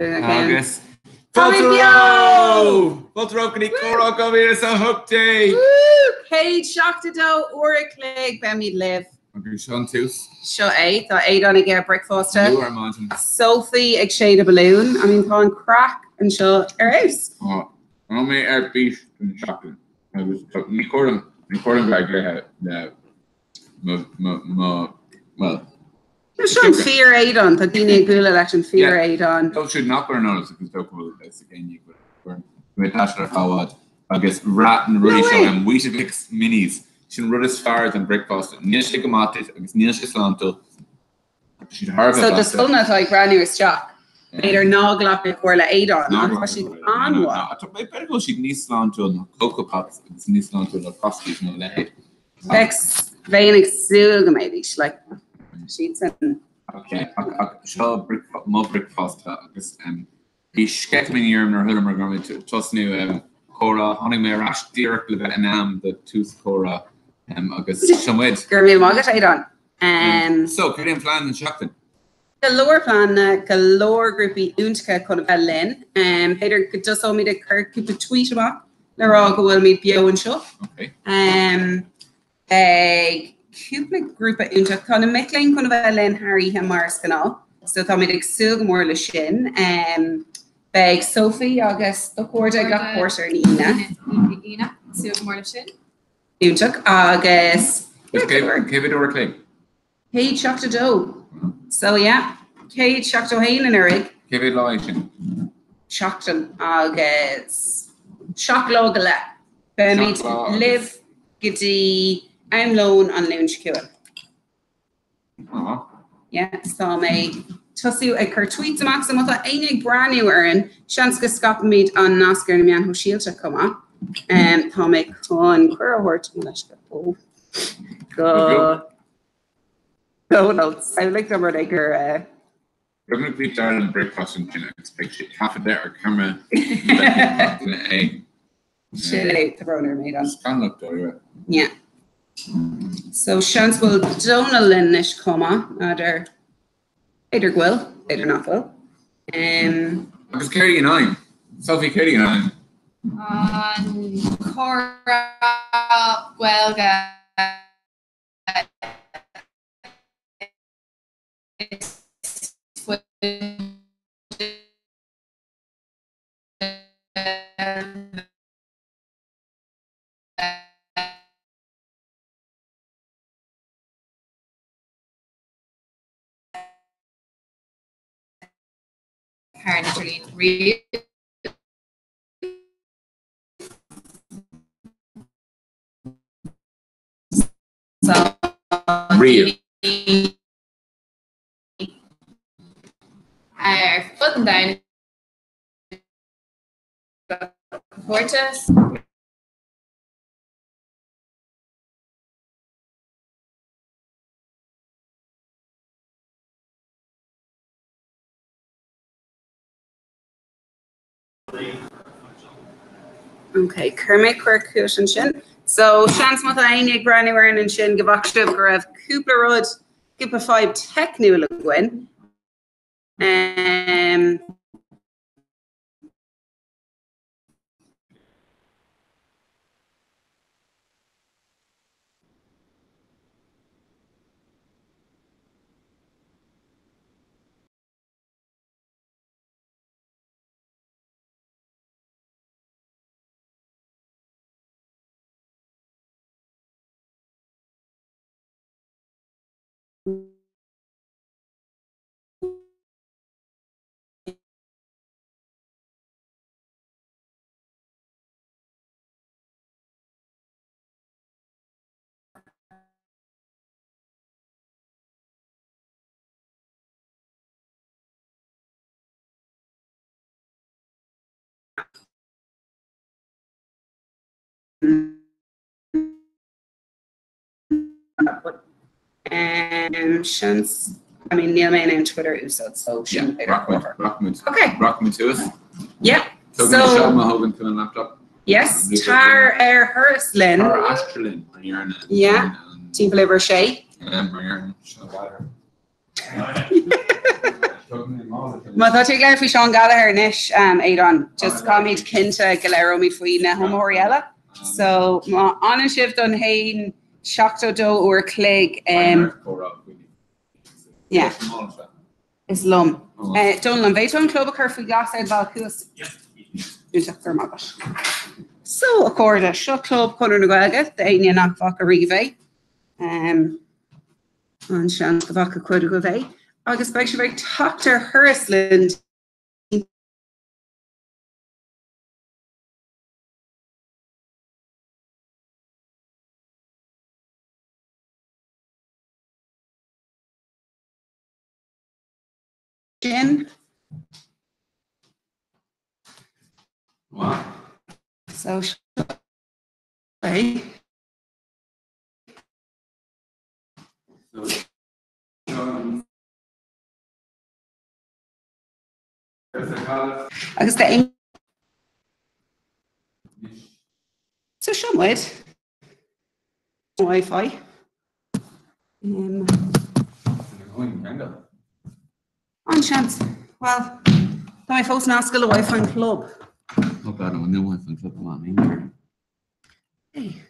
Agus. Fultero! Fultero can he Cork over here so hook day. Cade Seachta Dó Ura Clegg Ben Mead Live. Okay, Sean Toos. Seo 8 tá 8 on again breakfast. You are imagine. Sophie ag Shade a Balloon. I mean tá crack and seo house. Oh, I may air beef in chocolate. I was recording back there well. Sean fear 8 on the Dini Gula election fear 8 on. Don't should not burn on because talk about this again you but with Asher Howard. I guess rat and really show him we should mix minis. She'll run as far as breakfast. Nish Gamatis, against Nish Islanto. She'd harvest. So the sun is like brand new stock. Made her Noglop before la 8 on. No, I took my better go. She'd Nislanto and Cocoa Pops. It's Nislanto and Frosties and Lead. Vex, Vainic Silga maybe. She's like, she'd send. Okay, she'll breakfast. Because, he sketched me near him or Hilmer going to just new, Cora, Honey May Rash, Dirk, Vietnam, the tooth Cora. Agus Shamwid. Gurmil Magat 8 on. So, Korean plan and Shackton. Galore plan, galore groupie Untka Convalin. Peter just told me to keep a tweet about. Lara go will meet Bio and show. Okay. A cupid group of Untka Convalin Convalin Harry Hamars canal. So told me to Silgamore Le Shin. Beg Sophie, August, the quarter got quarter Nina. Ina, Silgamore Le Shin. Untka, August. Give it over clay. Cade Seachta Dó. So yeah, Cade Seachta Hain and Eric. Give it lotion. Seachtan August. Shocklogal. Bemit live giddy. I'm lone on Lounge Yeah, so me Tusu a cur tweets maximum of any brand new earn. Shanska scop meet on Nasker and man who shield to come up. Tommy con Currahort. Oh, go. No, I like the word like her. I'm going to be down and breakfast and expect half a day or camera. Shit out the runner made on. Scan up there, yeah. So Shans will Donalinish comma, either Will, either not Will. I was carrying on. Sophie carrying on. Cora Guelga. Karen Julian Reed. So Reed. Button down. Portas. Okay, Kermit Quirk Cushion Shin. So Shans Mathaini Granny and Shin Gavakshtiv Grav Kupla Rud Kupa 5 Tech New Gwen. Shans, I mean, Neil Main on Twitter, so yeah, Rockman. Okay. Rockman to us. Yeah. So, show my Hogan to a laptop. Yes, Tar Hurslin. Tar Astralin. Yeah. Team Liver Shay. And Ma tá te léir fi Seán Gallagher inis éan just comid cinnte go leir mi faoi na homoréile. So má an sibh don hain seachta dó uair cléig yeah, is lum. Don an bhéit an club a chur faoi glas ag bhil cúas. Úteachtar má bas. So a cóirde seo club chunar na gailge, the aine nach bhac a riomh an sean go bhac a chuid go bheith. Agus beidh sé bheith Dr. Hurstland Jin. Wow. So hey. Agus the so siomwyd Wi-Fi. On chance. Well, my folks now skill a Wi-Fi club. Not bad, no Wi-Fi club on Hey.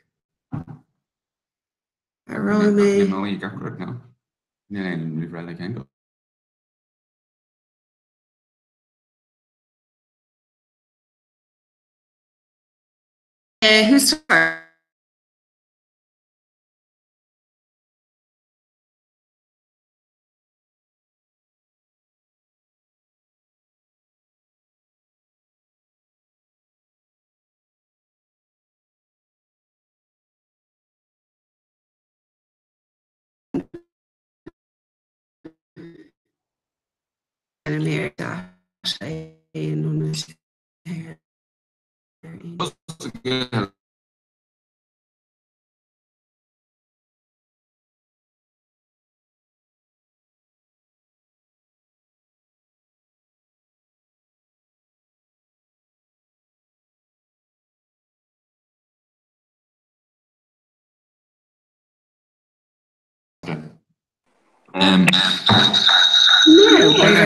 Around me. You know you got correct now. Yeah, and we've read like angle. Who's start?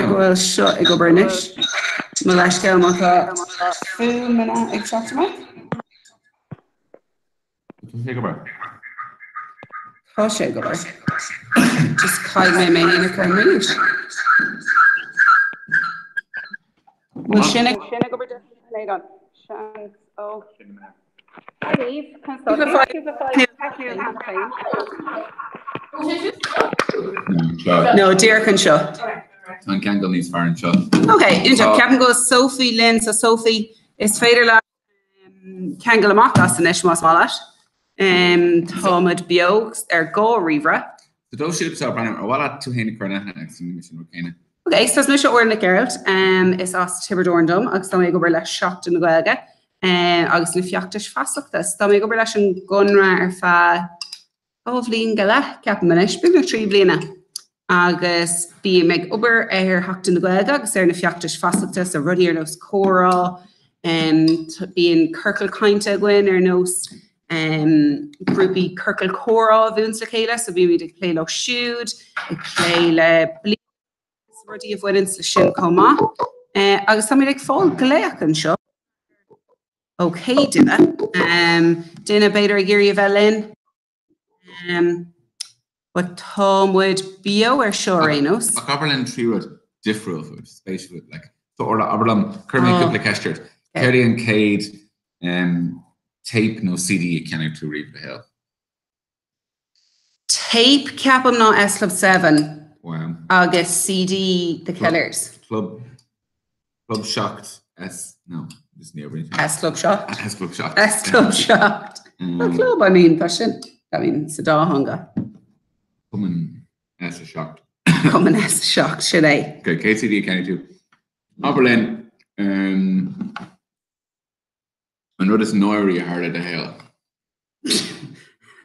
Well, shut go burnish. Malashka maka film and exactly. Take a breath. How should go? Just call my main in a current. Well, Shinna go burn. Lay on. Shan. Oh. Leave. No, dear can show. And Kangle needs fire and shot. Okay, Captain goes Sophie Lynn. So Sophie is fader la Kangle Makas and Ishmas Malat. Tomad Bio go Rivra. The those ships are running or what at two hand corner next mission Rokana. Okay, so no shot or in the Geralt. Is us Tiberdorndom. Agstomig over la shocked in the Guelga. Agus na fiachtas fastachtas. Tá mé go leis an gunra ar fa óhlín gala ceapan manis bu na trí bliana. Agus bí meid obair ar hacht na Gaeilge agus ar na fiachtas fastachtas a rudí ar nos córa bíon circle cainte gin ar nos grúpi circle córa bhúns le chéile, so bí ag lé le siúd, ag lé le blí rudí a bhfuins le sin comá. Agus tá mé ag fáil goléach an seo. Okay, dinner. Dinner beidir géirí bhelin. But Tom would bio or Shorenos. A Copperland tree would differ food, space would like so or Aberlam Kermit couple castard. Kerry and Cade tape no CD can to read the hill. Tape capum no S Club 7. Wow. August CD the killers. Club shocked S no. S Club Shocked. S Club Shocked. S Club Shocked. A club, I mean, passion. I mean, Sada Hunger. Coming S Shocked. Coming S Shocked, should I? Okay, KCD can do. Oberlin, another Noiri hard at the hill.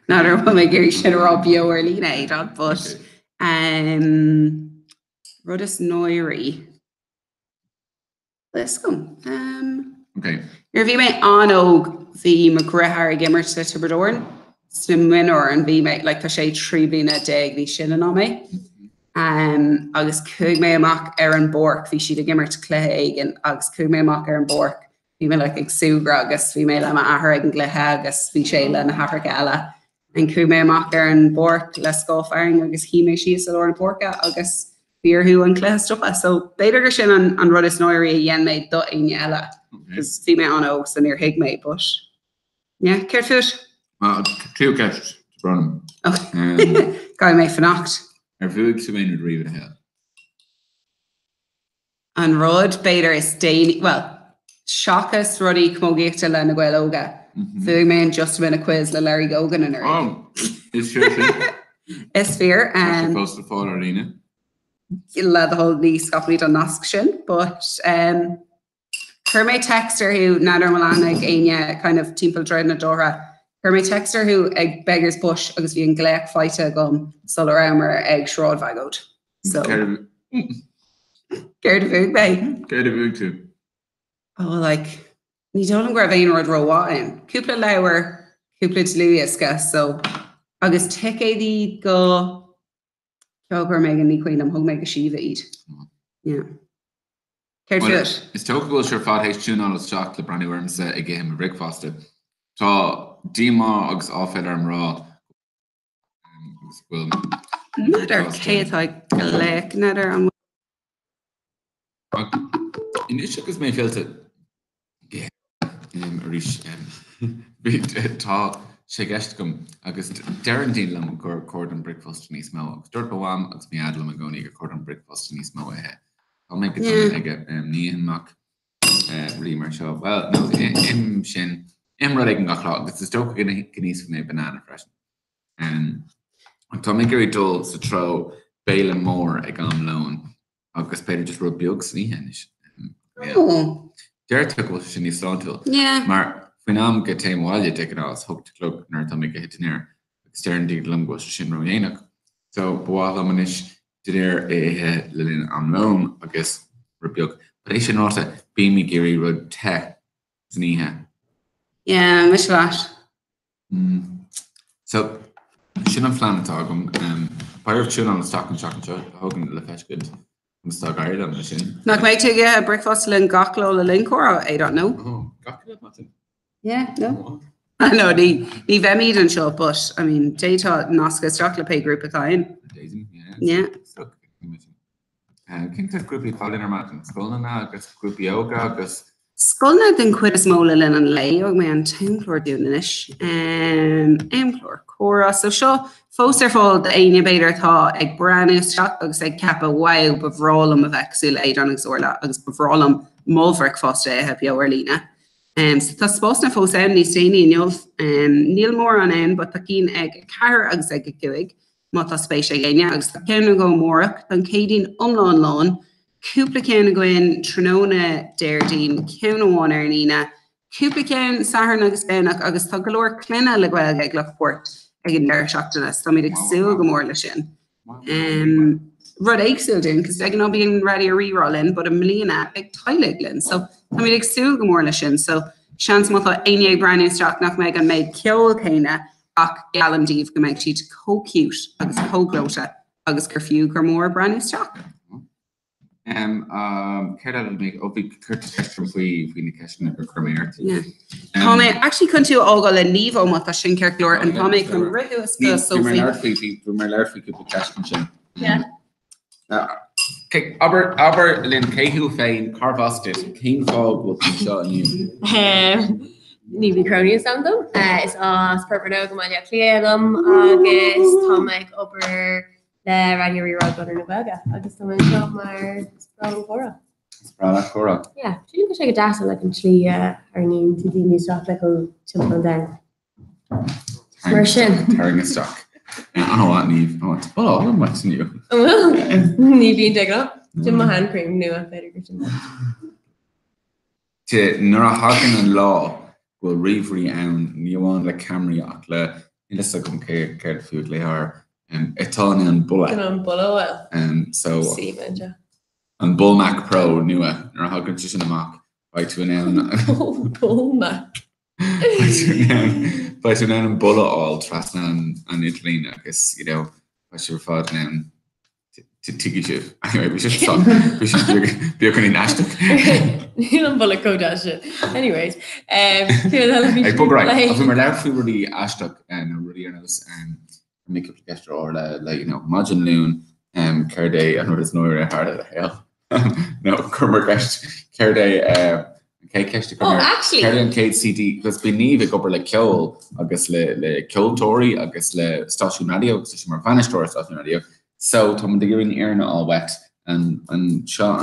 Not a woman, Gary should rob you early night, but Rudis Noiri. Let's go. Okay. Your view may on the McGrath Gimmer to Tiberdorn, Swim winner and be made like the shade tree being a day, the shilling on me. agus cúig mé amach ar an borc bhí siad a gimmert cléthe aigen agus cúig mé amach ar an borc bhí mé le ag súgra agus bhí mé le ahar ag an gléthe agus bhí sé le na hafar eile an cúig mé amach ar an borc le scófaring agus hí mé sios a an borca agus bhíorthú an cléthe stopa. So beidir sin an rud is nóirí a dhéan méid do aine eile gus bhí mé an ó san ar hiig méid bush. Yeah, céir fiúis? Tríú ceist brom. Gáim mé fannacht. Ar bhuaig sa mé ríomh he. An rud beidir is déine, well, seachas rudí cmógéachta le na ghail óga. Bhuaig mé just been a quiz le Larry Gogan in Oh, is sure Is fear and supposed to fall arena. Le the whole ní scopní an nasc sin, but Cur mé texter who nadidir Milan ag aine kind of timppel dreid na dora. Cur mé texter who ag Beggars Bush agus bhí an gléach feite gom solar armor ag Shroud Vagod. So Ceir Gerd bhuaig bé. a bhuaig tú. Oh, like ní dul an grabh aon rud roháin. Cúpla leabhar, cúpla luúiasca, so agus te éí go cegur mé an ní chuoin am thug mé go síomh iad. Yeah. Céir fiúis? Is tócail seir fád hééis túún an teach le brandúirmsa ag géim a bricfásta. Tá díá agus áfeid arm rá agus bhfuil Nadidir céadtá go léic nadidir an Inis agus mé féilte ríis tá sé gist gom agus dearandín lem gur cord an bricfast níos mó. Agus dúirt bhám agus mé adlam a gcóí gur cord an bricfast níos mó he. Tá mé go ag níonach rí mar seo. Well, no, im sin rud ag an gachlá, agus is tócha gníos fan é banana freisin. Tá mé gurí dul sa tro béle mór ag am lón agus beidir just rud beag san íhéis. Deir tu sin níos láúil. Yeah. Mar faoin am go téimháile de ás thucht club nar tá mé go hitnéir agus steirndí lumgó sin roihéach. So bháil am is déir éthe le linn am lón agus rubbeag. But é sin áta bí mí géirí rud te sníthe. Yeah, mis leis. So sin an flaanatá gom bairh tún an stacan thugan le feiscid stá gaiir am sin. Nach méid tuige a breakfast le gachló le lincór, I don't know. Oh, gachló Martin. Yeah, no. I know, ní bheimíad an seo, but I mean, détá nasca straach pay group atáin. Daisy, Yeah. Cinnta grúpaí fáilínar Martin, scóilna agus grúpaí óga agus Scolna den cuid is móla lin an lei og mé an teimlór dúnanis. Aimlór córa. So seo fós ar fáil aine beidir tá ag breanú straach agus ag cepa wail bhrálam a bheitsú éid an agzorla agus bhrálam mómhric fásta a heb ar lína. So tá spós na fós an níos déine neolh níl mór an ein, but tá cín ag ceir agus ag cuig má tá spéis ag aine agus tá ceanna go mórach don cédín omláin lán cúpla ceanna goin tróna déirdín ceanháin ar nína cúpla cean sahar agus bénach agus tá golóir clinna le bhfuil ag lechport ag an deir seachtanas tá míid ag súil go mór le sin. Rud éagsúil dún, cos ag nó bíon ready a rerolin, but a mlíana ag taileglinn. So tá míid ag súil go mór le sin. So seans má tá aine ag breanú straach nach méid an méid ceol céine ach galandíh go méid siad co-cute agus co-glóta agus gur fiú gur mór breanú straach. Ceir mé ó bhí chuirtrum faoi na ceisina gur chuméirt. Tá mé actually chun tú ágáil le níomh má tá sin ceirlór an tá mé chun riú Sophie mar leirfaí go ceiscin sin. Aber linn céú féin carhastit cén fág bhil seo aniu. Ní bhí croní sam dom. Is as purpurno go maiile cléadam agus tá meid obair le radioírá go na bega agus tá seo mar sprá chora. Sprá chora. Yeah, tú go sé go deasa le an trí ar níon tú daoine straach le go timp den. Mar sin. Targa stock. Anhá níomh an mu níú. Ní bhíon degra. Jim má handcream nu a féidir go sin. Te nuair a hagan an lá bhfuil riomhrí ann níomháin le camraíach le ilas gom céir fiúd léthar etáin an bula. An bula So sí an Bull Mac Pro nua nuair a hagan sin amach by tú an Bull Mac. By tú an bula all trasna an Italín agus, you know, by siúr fád Tiki shit. Anyway, we should stop. We should be okay in Ashton. Níl an bula códá shit. Anyways, Ag bug right. If we're allowed to really Ashton and really make a gesture or Majin Loon, Kerday and what is Noira hard of the hell. No, Kermer Kerday Kate Kesh Oh, actually. Kerday and Kate CD because beneath it go like Kjol, I guess le Kjol Tory, I guess le Station Radio, so she more vanished or Station Radio. So Tom the Gearing Earn all wet and shot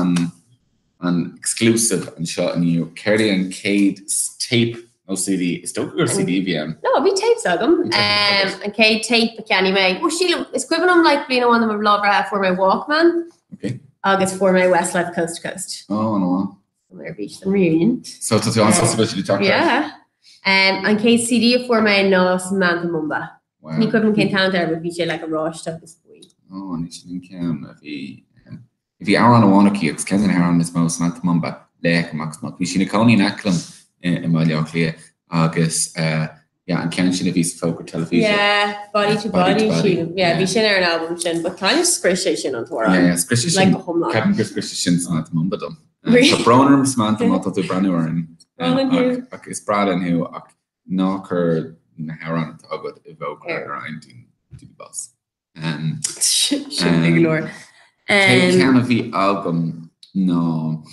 on exclusive and shot on you Kerry and Cade tape no CD it's don't go CD VM. No, we tape sagum. And Cade tape the canny may. Oh she is equivalent like being one of them love for my Walkman. Okay. August for my Westlife Coast to Coast. Oh no. Somewhere beach and reunion. So it's also especially talk. Yeah. And Cade CD for my no Samantha Mumba. Wow. Ni equivalent can count there would be like a rush stuff this week. Oh, and it's if you are on a wannabe, it's Kevin Aaron this most Samantha Mumba, Lake Max Muck. We see Nicole in Acklam in Malia Clear, August, and Kenshin if he's folk television. Yeah, body to body. We should an album, but kind of squishy on tour. Yeah, squishy. Like a home lot. Kevin Squishy Samantha Mumba done. So Broner Samantha Mumba to Branner and it's Brad and who knock her Aaron to good evoke her around to the bus. Shouldn't ignore. Can of the album no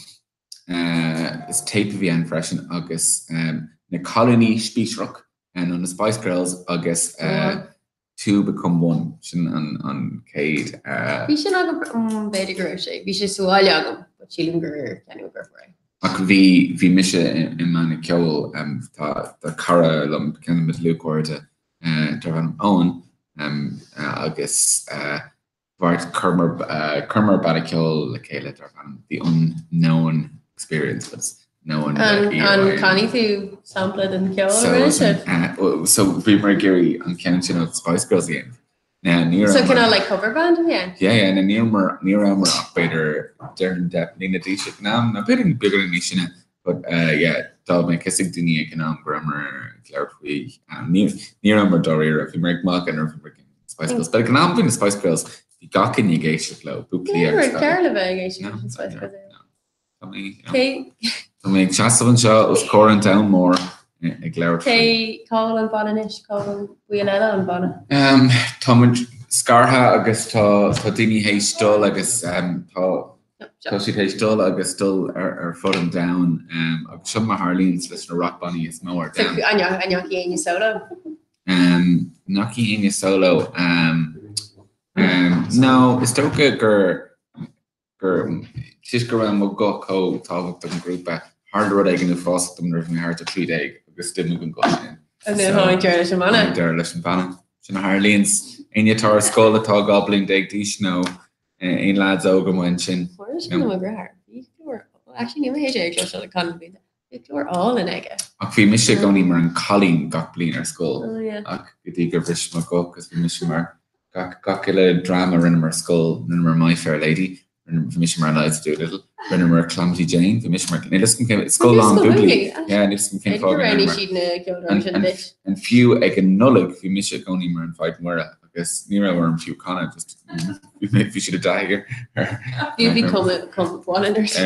it's tape of the end fresh in August the colony speech rock and on the Spice Girls August two become one on Cade we should not go better grocery we should so all but chilling girl can you go for it the Misha in Manicole the Cara kind of Luke or to own August Bart Kermer Badakil the unknown experience was known and Connie to sample it and kill so we were Gary and Ken Spice Girls game now near so can I like cover band and then near operator Darren Depp Nina Dishik now I'm a bit bigger than Nishina but Dog my kissing Dini economic grammar Claire near Dory if you make Mark and if you Spice Girls but economic in the Spice Girls you got in you gauge it low make Chastavin Shaw was scoring down more Claire Colin Bonanish Colin Wheelella and Bonner Tom Scarha August Dini H Dull August Toshi H Dull August still are footing down some of Harlene's listener Rock Bunny is more down Anyoki solo Naki in solo no it's okay gur Tishkaram will go co talk them group harder what I can foster them there's my heart to 3 days because still moving go in and then how Jerry there listen Bannon Shin Harlene's in your tar skull at all gobbling dig dish no in lads ogum when chin actually you hate just the economy we're all in egg we miss it only more in Colleen got blin our school yeah because we miss more got a drama in our school in My Fair Lady and miss more lives do a little when we're Clumsy Jane we miss more it's go long googly and it's came forward and few I can nullig if you miss it only more and fight more I guess Nero or a few Connor just we should have died here you become one in there so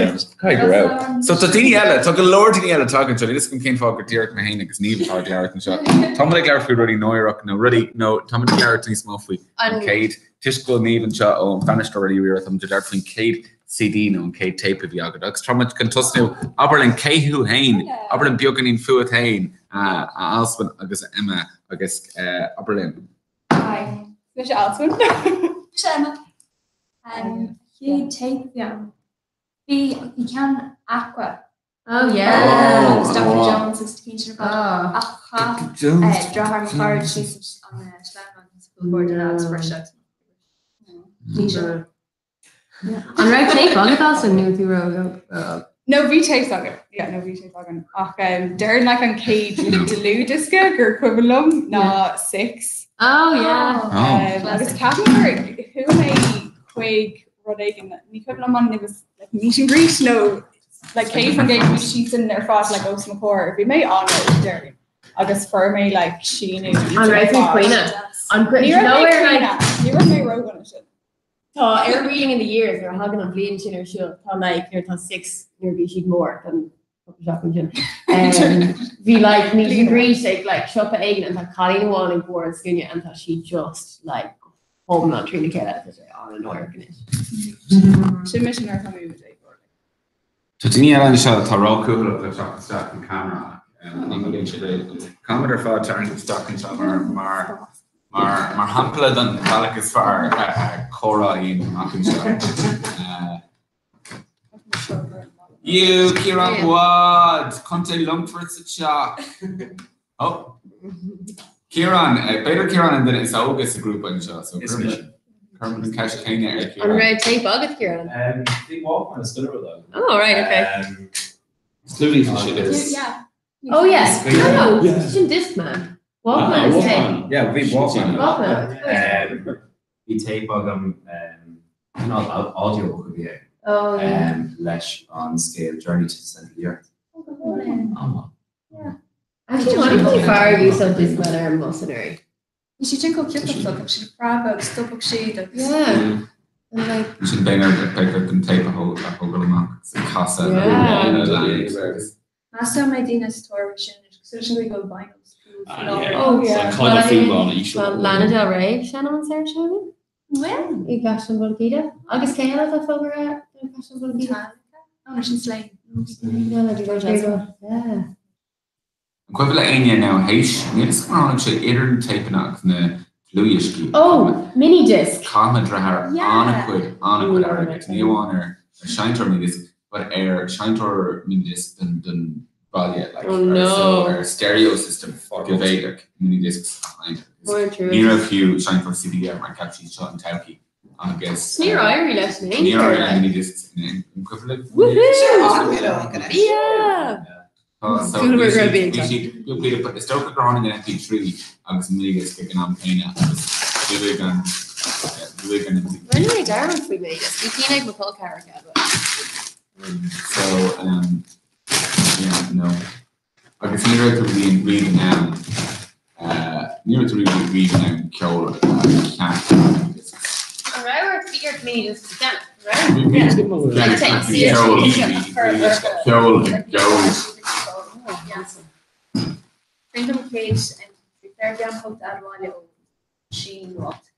Daniela took a Lord Daniela talking to this came forward Derek Mahane because Neve hard Derek and shot Tom the Clark really Rock no ready no Tom the Clark and Smallfree and Cade Tishko Neve and shot vanished already we were them to Derek and Cade CD no and Cade tape of Yagadux Trumach Cantusno Oberlin Kehu Hain Oberlin Buchanan Fuat Hain Alsman I guess Emma I guess Oberlin Hi, Michelle Alsman. Emma. You take you can aqua. Oh yeah. Dr. Jones is teaching about Jones. Draw her card. She's on the school board and that's fresh out. Teacher. On right take on it also new to No V-tape sagan. Yeah, no V-tape sagan. Darren like on Cade Delu Disca or equivalent na 6. Oh yeah. Agus Catherine who may Quig Rodagan equivalent man it was like meet and greet no like Cade from getting sheets in their fought like Os McCord we may honor Darren Agus for me like she knew on right Queen on nowhere like you were my rogue on it Tá reading in the years ar hagan an bblion sin ar siúil tá like near tá 6 near bhí siad mór an shopping sin. Bhí like ní degree ag like shop aigen an tá Colleen bháin ag bór an scinne an tá si just like home ná trína ceile an an oir gan Sin mission ar coming with it. Tá daoine eile seo tá rácúil le teach an camera. Camera fá tarn stock an seo mar hampla don balagus far chora íon an seo. You, Kieran Wad, Conte Longford shock. Oh, Kieran, better Kieran and then it's August group on show. So Kermit Cash Kane. On red tape agad Kieran. They walk on a still though. Oh right, okay. Slowly shit is. Yeah. Oh yeah. No, Yeah. she's in disc man. Walkman is tape. Yeah, we walk on. Walkman. We tape on not audio could be Oh yeah. Lesh on scale journey to the center of the earth. Actually, what far you so disc man are mercenary. You should check out Kyoto. She proud stuff up she. Yeah. And like You should bang out the can tape a whole mark. It's a casa. Last time I did a store, so should we go buy those? oh yeah. Kind of food on it. Well, Lana Del Rey, Shannon Sarah Shannon. When? You got some Bolgita. August Kayla that over at some Bolgita. Oh, no, she's like. Yeah. Equivalent Anya now, Heish, Nils Cronach, Iron Tape Knock, the Louis. Oh, mini disc. Comment Rahar, Yeah. on Arabic, New Honor, Shintor Midis, but air Shintor Midis than Balia, like Oh, no. our stereo system for Gavadic mini discs behind. More true. Near a few Shintor CDM, my caption shot in Tauki. I guess. Near Irie listening. Near our mini discs in equivalent. Woohoo! Yeah. So Good we work, should Robbie. put the Stoker Ground in MP3 agus milligas kicking on Kenya. When did Darren we made it? We can't make McCall character. So yeah, no. I guess nearer to reading now. Nearer to reading now Kyola can't. Alright, we're figured me just again, Freedom Cage and prepare them hope that one she walked.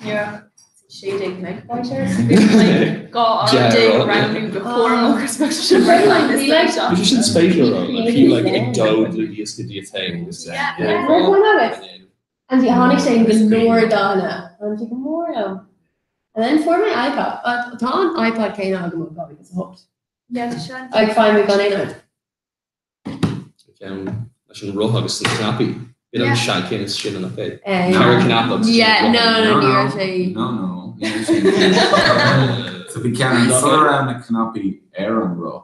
Yeah. She did make fighters. Like go all day around before more special right like this like shot. You should space your own. Like you like endowed the yesterday thing. And the Onyx saying the Lord Donna. And you can more now. And then for my iPod, Tom iPod came out of my because hooked. Yeah, the shot. I finally got in it. I should roll hugs and snappy. You know, Yeah. shaking his shin on the face. Yeah, No. near say. No. So we can sit around the canopy air on raw.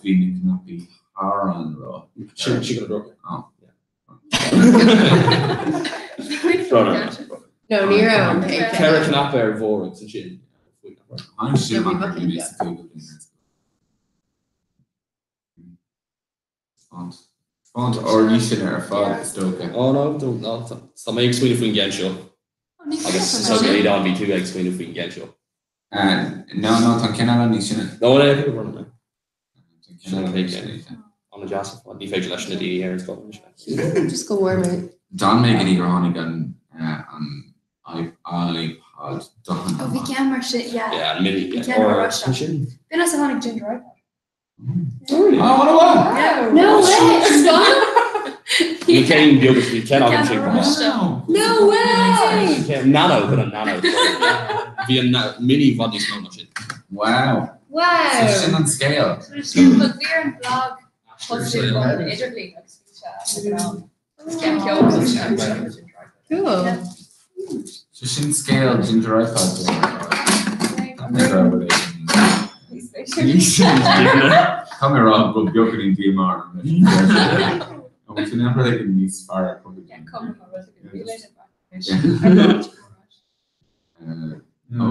Feeding canopy are on raw. She gonna drop it. Oh. No, near on. Cara canap air vorix and chin. I'm sure Yeah, we I'm fucking going to yeah. Font or you should have thought it's okay. Oh no, don't know. So my explain if we can get show. I guess it's okay. Don't be too explain if we can get show. No, tan Kenala ni shouldn't. No, I think we're on the jazz. On the facial lesson, the here in Scotland. Just go warm it. Don Megan Eagerhonigan on iPod. Don. Oh, we can march it, yeah. Yeah, mini. We can Or rush that. chin. Then I saw a ginger iPod. Oh, Yeah. No way! Stop! You can't even do it. You cannot Yeah, even rush shape that. No way! You can nano, but a nano. Be a mini body smell machine. Wow. Wow! So on scale. So there's but we're in blog posted on the Italy like speech Cool. So in scale ginger iPod. Come here, Rob. Go joking in DMR. And we can never like in these far. Yeah, come on, related back. Oh.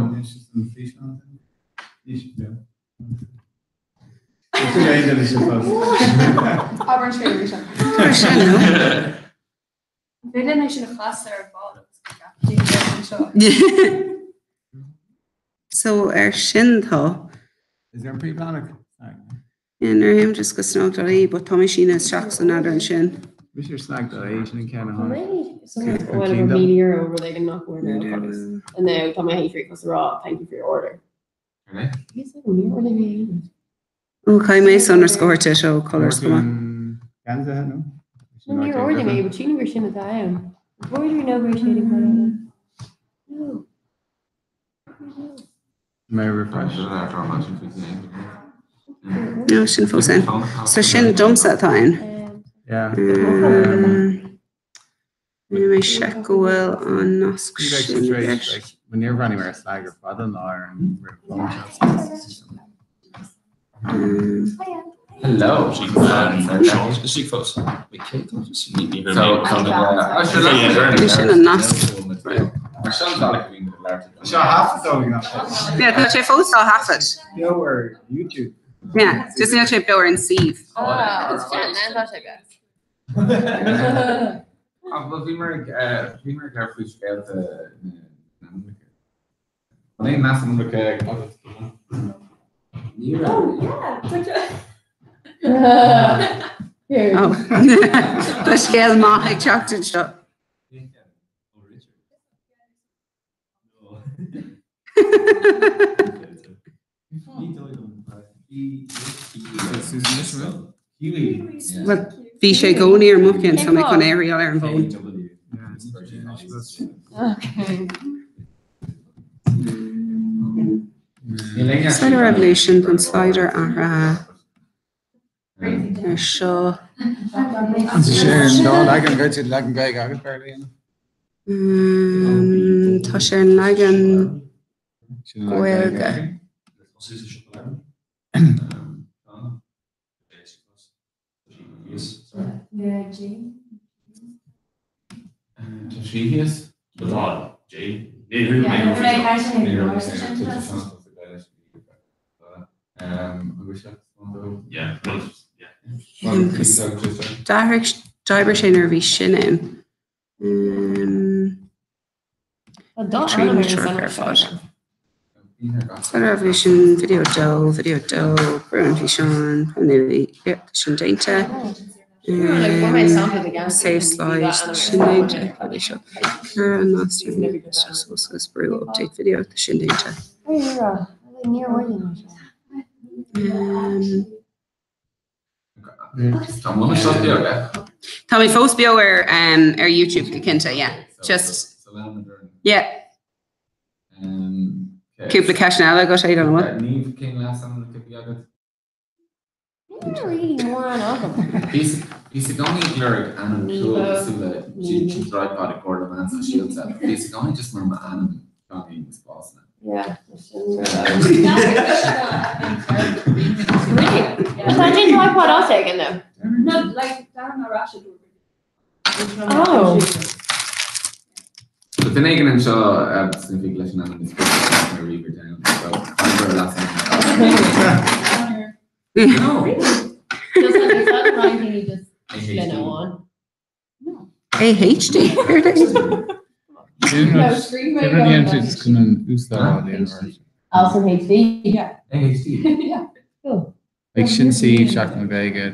Auburn Trade Research. Then I should have classed their ball. So sin tho. Is there a pre-planic? In him just go snog dal but Tommy Sheena is shocks another and sin. What's your snack that Asian and Ken? Whenever meteor over, they can knock away their colours. And now, Tommy, I hate you because raw. Thank you for your order. Okay. Okay, Mace underscore to show colours come on. Ganza, no? No, you're ordering me, but you know we're shitting down. Why do we know we're shitting down? No. May I refresh? No, sin fo sin. So sin dumps at time. Yeah. Anyway, check go well on Nosk You like sin. straight, like, when you're running where it's like your father-in-law and we're phone shots. Hello. She close. We can't just meet me. You shouldn't Nosk. So half the song, Yeah, that's your phone saw half it. you know, where YouTube. Yeah, just need to blower and sieve. Oh, it's fun. I thought I guess. Well, we were carefully scaled to. Nee, naast hem moet ik Here. Oh, the scale mark chocolate shop. Well, Vishay go near Mukin, so make on aerial iron bone. Okay. Spider Revolution, and Spider sure. Sharon, no, I can go to Lagan Gag, I can barely. Tá Sharon Lagan Gwelga. She is. Jay. Yeah. Diver Shaner V Shinin. Spider Revolution, Video Do, Bruin Fishon, Shin Dainta. Save slide, Shin Dainta, probably show. Kara and Master, just brew update video at the Shin Dainta. Tommy Fos Biower our YouTube Kinta, yeah. Just yeah. Cúpla Cashnala go I don't know what. Not really more on them. He's going to lyric and cool so that she drive by the quarter man so she'll say he's going just remember Anna talking this boss now. Yeah. I didn't like what else taken though. No, like Darren or Rashid would be. Oh. But then again, I'm sure specific lesson on this my reader down. So I'm sure last time. No. Just like it's not writing, you just explain it on. AHD. Just kunnen uitstaan. Also HD. Yeah. AHD. Yeah. Cool. Ik shin see Jack McVega.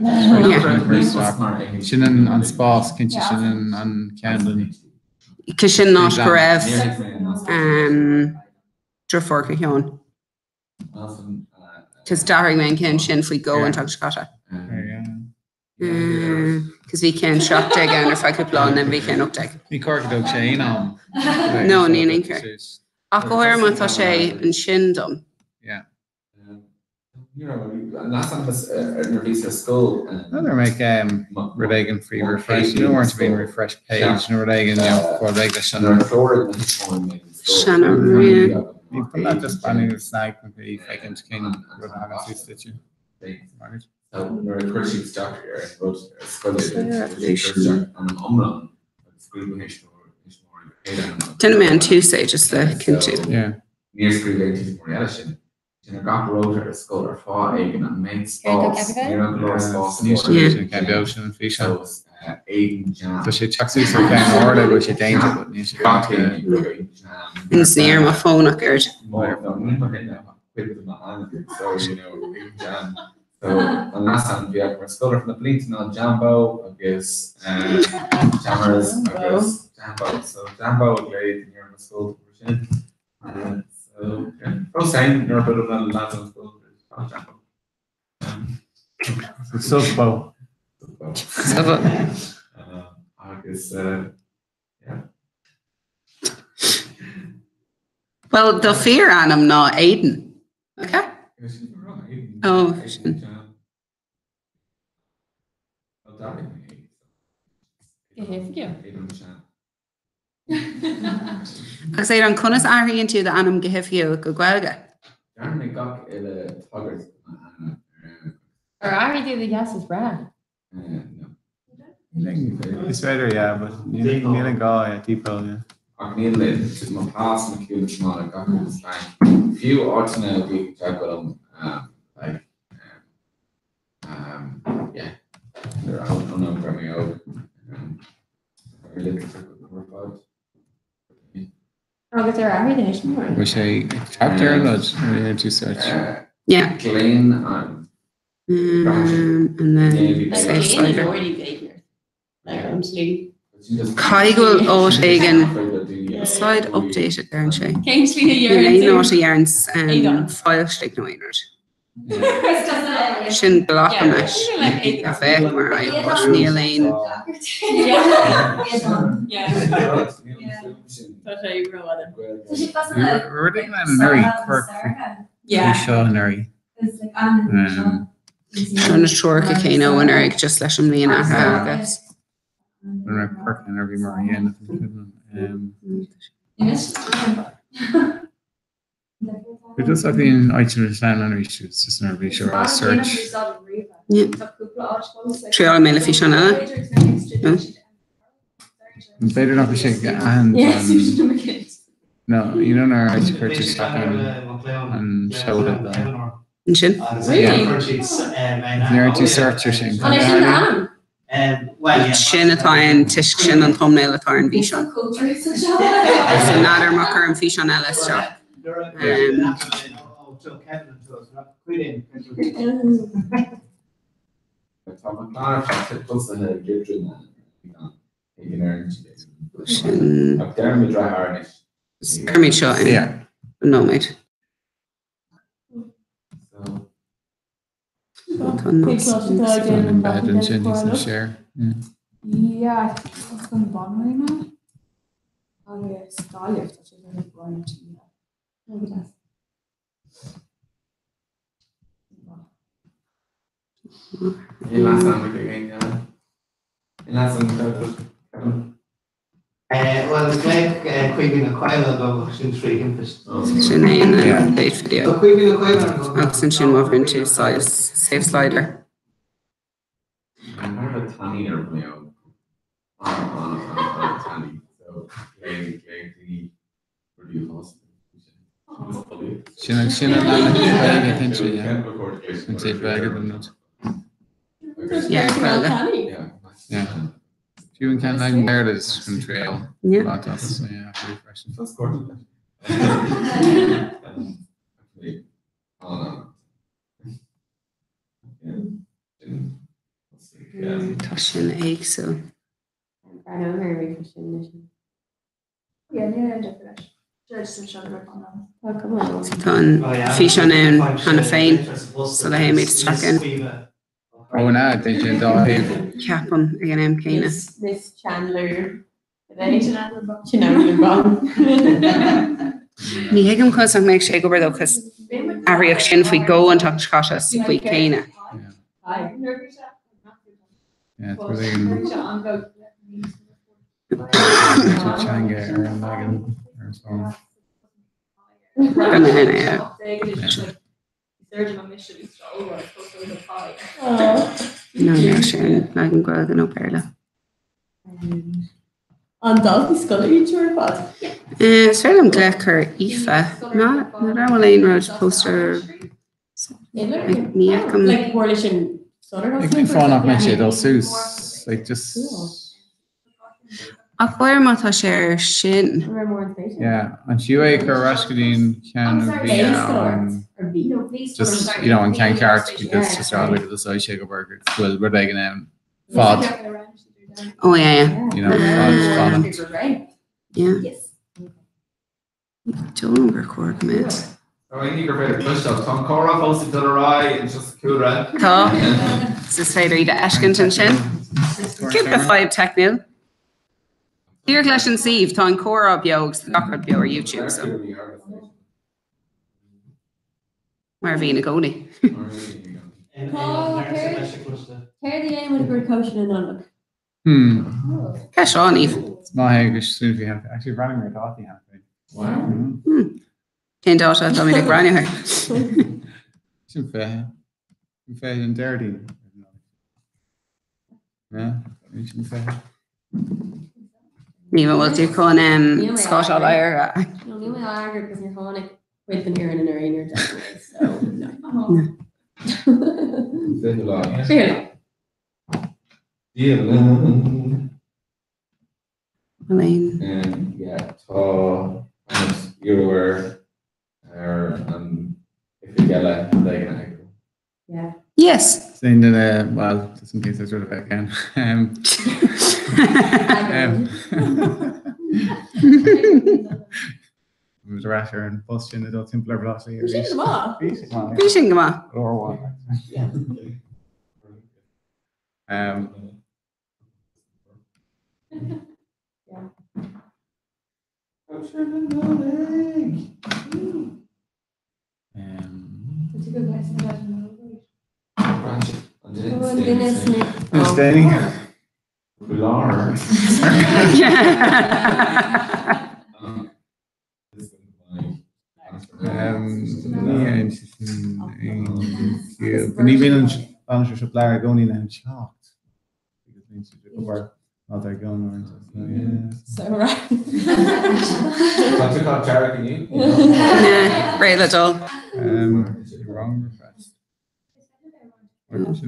Shinnen on Spas, Kinch Shinnen on Camden. Kishin not Karev. Drafor Kahyon. Because Darry Man can Shin we go and talk to Kata. Because we can shop dig and if I could blow and then we can uptake. Die Corkadog Shane on. No, Neen Inker. Aquair Montache and Shindom. Yeah. You know, last time was released a school. They're make Redagan free refresh. You don't want to be in refresh page. No Redagan, for Redagan Shanna Maria. You put that just banning the snag with the Fakins King with having two stitches. So we're a Christian doctor here and wrote a school and an umbrella. Ten man Tuesday, just the Kintu. Yeah. Near school ladies for Edison. In a gap road at a school or far Aigan and main spots. Near a glory spots. New solution can be ocean and fish. So it's Aigan Jam. So she checks these again order, but she danger, but she It's near my phone occurred. more no with them on so big jam. So and last time we have scholar from the police now Jambo I guess Jammers I guess Jambo so Jambo played in your school so oh same you're better than last school Jambo Subbo. I guess yeah. Well, the fear on him not Aiden. Okay. Oh, Agus é an conas airí tú de anam gohifhiú go ghilge. Or I do the gas is bad. It's better, yeah, but you need a guy, a people, yeah. Níl is má pás na ciúil smála gaú Spain. Fiú átainna bhí teag go like yeah. They're out on them coming out. Oh, they're everything. Was a chapter or not? To search. Yeah. Clean And then safe slider. Kaigul ót igen side updated there and shay. Ní not a yarns file stick no einrod. Sin block a mesh. A fair mar I was ní lane. We're doing that in Neri Quirk. Yeah. Neri. Trying to short a Kano and Eric just let him lean at her, I guess. We're parking every morning. We just have been iTunes and it's just not really sure. I'll search. Yeah. Try all mail if you show now. Better not be shaking and no, you don't know how to purchase and show that. Shin? Near to search or something. Shin atá tish shin an thumbnail atá an bhísean. So nádar mucker an bhísean eile seach. Kermit seo in. Yeah. No, mate. In bed and Jen needs to share. Yeah, I think it's going to bond right now. Oh, yeah, it's Skyler. That's really boring to me. Last time we did last time well, it's like Queen of Coil about Shin Street Impus. Shin in the update video. I'll send you over into safe slider. I heard a tiny airplane on tiny. So pretty awesome. Shin bag attention, yeah. And say bag than that. Yeah, well, yeah. You can like bear this from trail. Yeah. Lot of so yeah, refreshing. That's gorgeous. Tashin egg so. I know very good. Yeah, near end of it. Just to show the rip on them. Oh, come on. Tan fish on Hannah Fain. So they made it check in. Oh, no, they did die. Capon again, I'm Kana. Miss Chandler. Chandler Bond. Ní hiigem cos ag méid sé go bardó cos aíoch sin faoi go an tucht catas faoi céine. Yeah, it's really Changa or Megan or so. No, sin Megan Gwag an O'Perla. An dal is got each or what? Sir Glecker Aoife. Not Lane Road poster. Like coalition. You can phone up next year, they'll sue. Like just. Ach bhair má tá sé ar sin. Remember more information? Yeah, and Shiwa Rascadine can be just, you know, in Can Cart, because just out of the side shake burger. Well, we're like fod, Oh yeah. you know, fod. Yeah. Yes. Don't record me. So I think you're better push up. Tom Cora posted to the right, it's just cool, right? Tá. Is féidir ide ecint an sin? Give the 5 technical. Here leis an sieve tá an córa beogs gachard beo ar YouTube so. Mar bhí na gcónaí. Care the aim with a good caution and unlook. Ca seán Eve. It's not how good soon we have actually running our thoughty happening. Wow. Cén dáta tá mí ag brainear. Should fair and dirty. Yeah, we should fair. Ní bhfuil tú chun scáil air. No, you may argue because you're honing with an ear and an ear in your definitely. So no. Fair. Elaine. And yeah, tall, you were, if you get like Yeah. Yes. Saying that, well, just in case I sort of back in. It was a rasher and busting it all simpler velocity. Bísing go má. Or what? That's a good question. Staying. But even in Spanish supplier going in and shocked because things to do over not they're going on. So right. What's it called, Tara? Can you? Nah, right at all. Wrong request. What was it?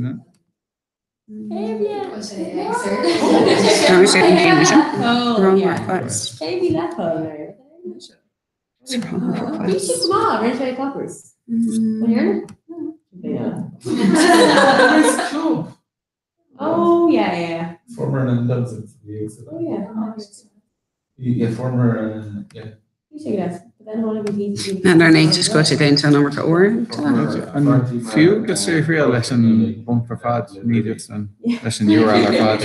Wrong yeah. request. Maybe that one there. Wrong We should request. come on, we're trying coppers. Can you hear it? Yeah. Oh, yeah. Former and loves it. Oh, yeah. Yeah, former, yeah. You should guess. But then one of the easy. And our name just got to go into a number for or. And few gets to real lesson bump for fad needed and lesson URL or fad.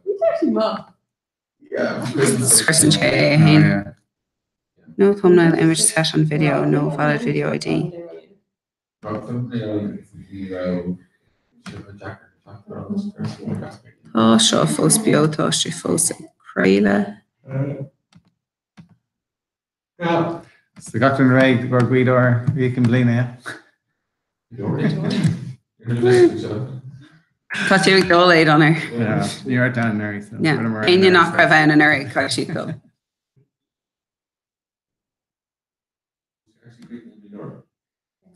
It's actually more. Yeah. Christmas Day. Yeah. No thumbnail image set on video, no valid video ID. Tá seo fós bio tá sé fós creile. So got in reg or Guido we can blame it. Tá tú ag dul éid an air. Yeah, you're down there. So Yeah, aine nach ra bhein an air cai si go.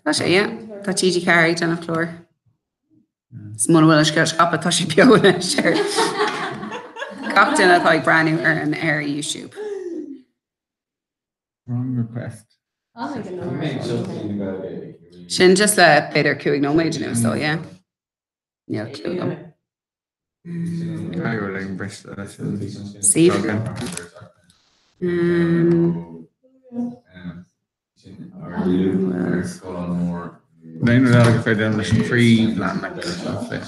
Tá sé, yeah. Tá TG carry den nach chlór. Smó bhfuil sceir scapa tá sé beola sér. Gach duine tá ag brandú ar an air YouTube. Wrong request. I'll make a Sin just le beidir cuaig nóméid inú, so yeah. Yeah, clú them. I were like Bristol. Steve? Then we're like if I done this free plan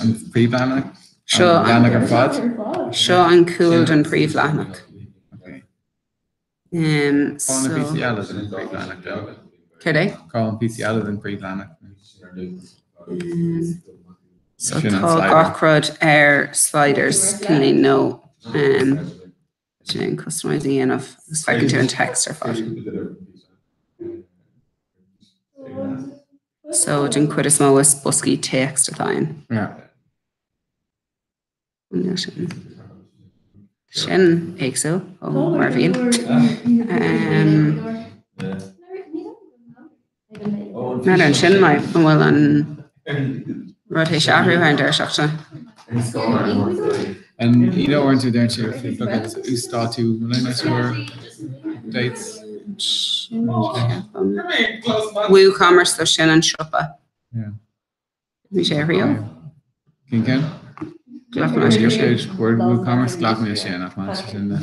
and free plan. Sure. Plan like a fad. Seo an cooled an príomhlánach. Okay. So, Calling the PCL is in free plan like that. Credé? Calling PCL is in free plan. So tá gachrod ar sliders cleanly no doing customizing enough speaking to in text or fod. So dun cuid is mó is busky text a tain. Yeah. Sin éagsú ó mar bhíon. Ná an sin mai bhfuil an rud é seahrú ar an deir seachta. And you know, weren't you there too? If you look at Ustatu, when I met her dates. WooCommerce do sin an siopa. Yeah. Bhí sé riamh. Can you Ghlach Word WooCommerce, Glock me a share enough matches in there.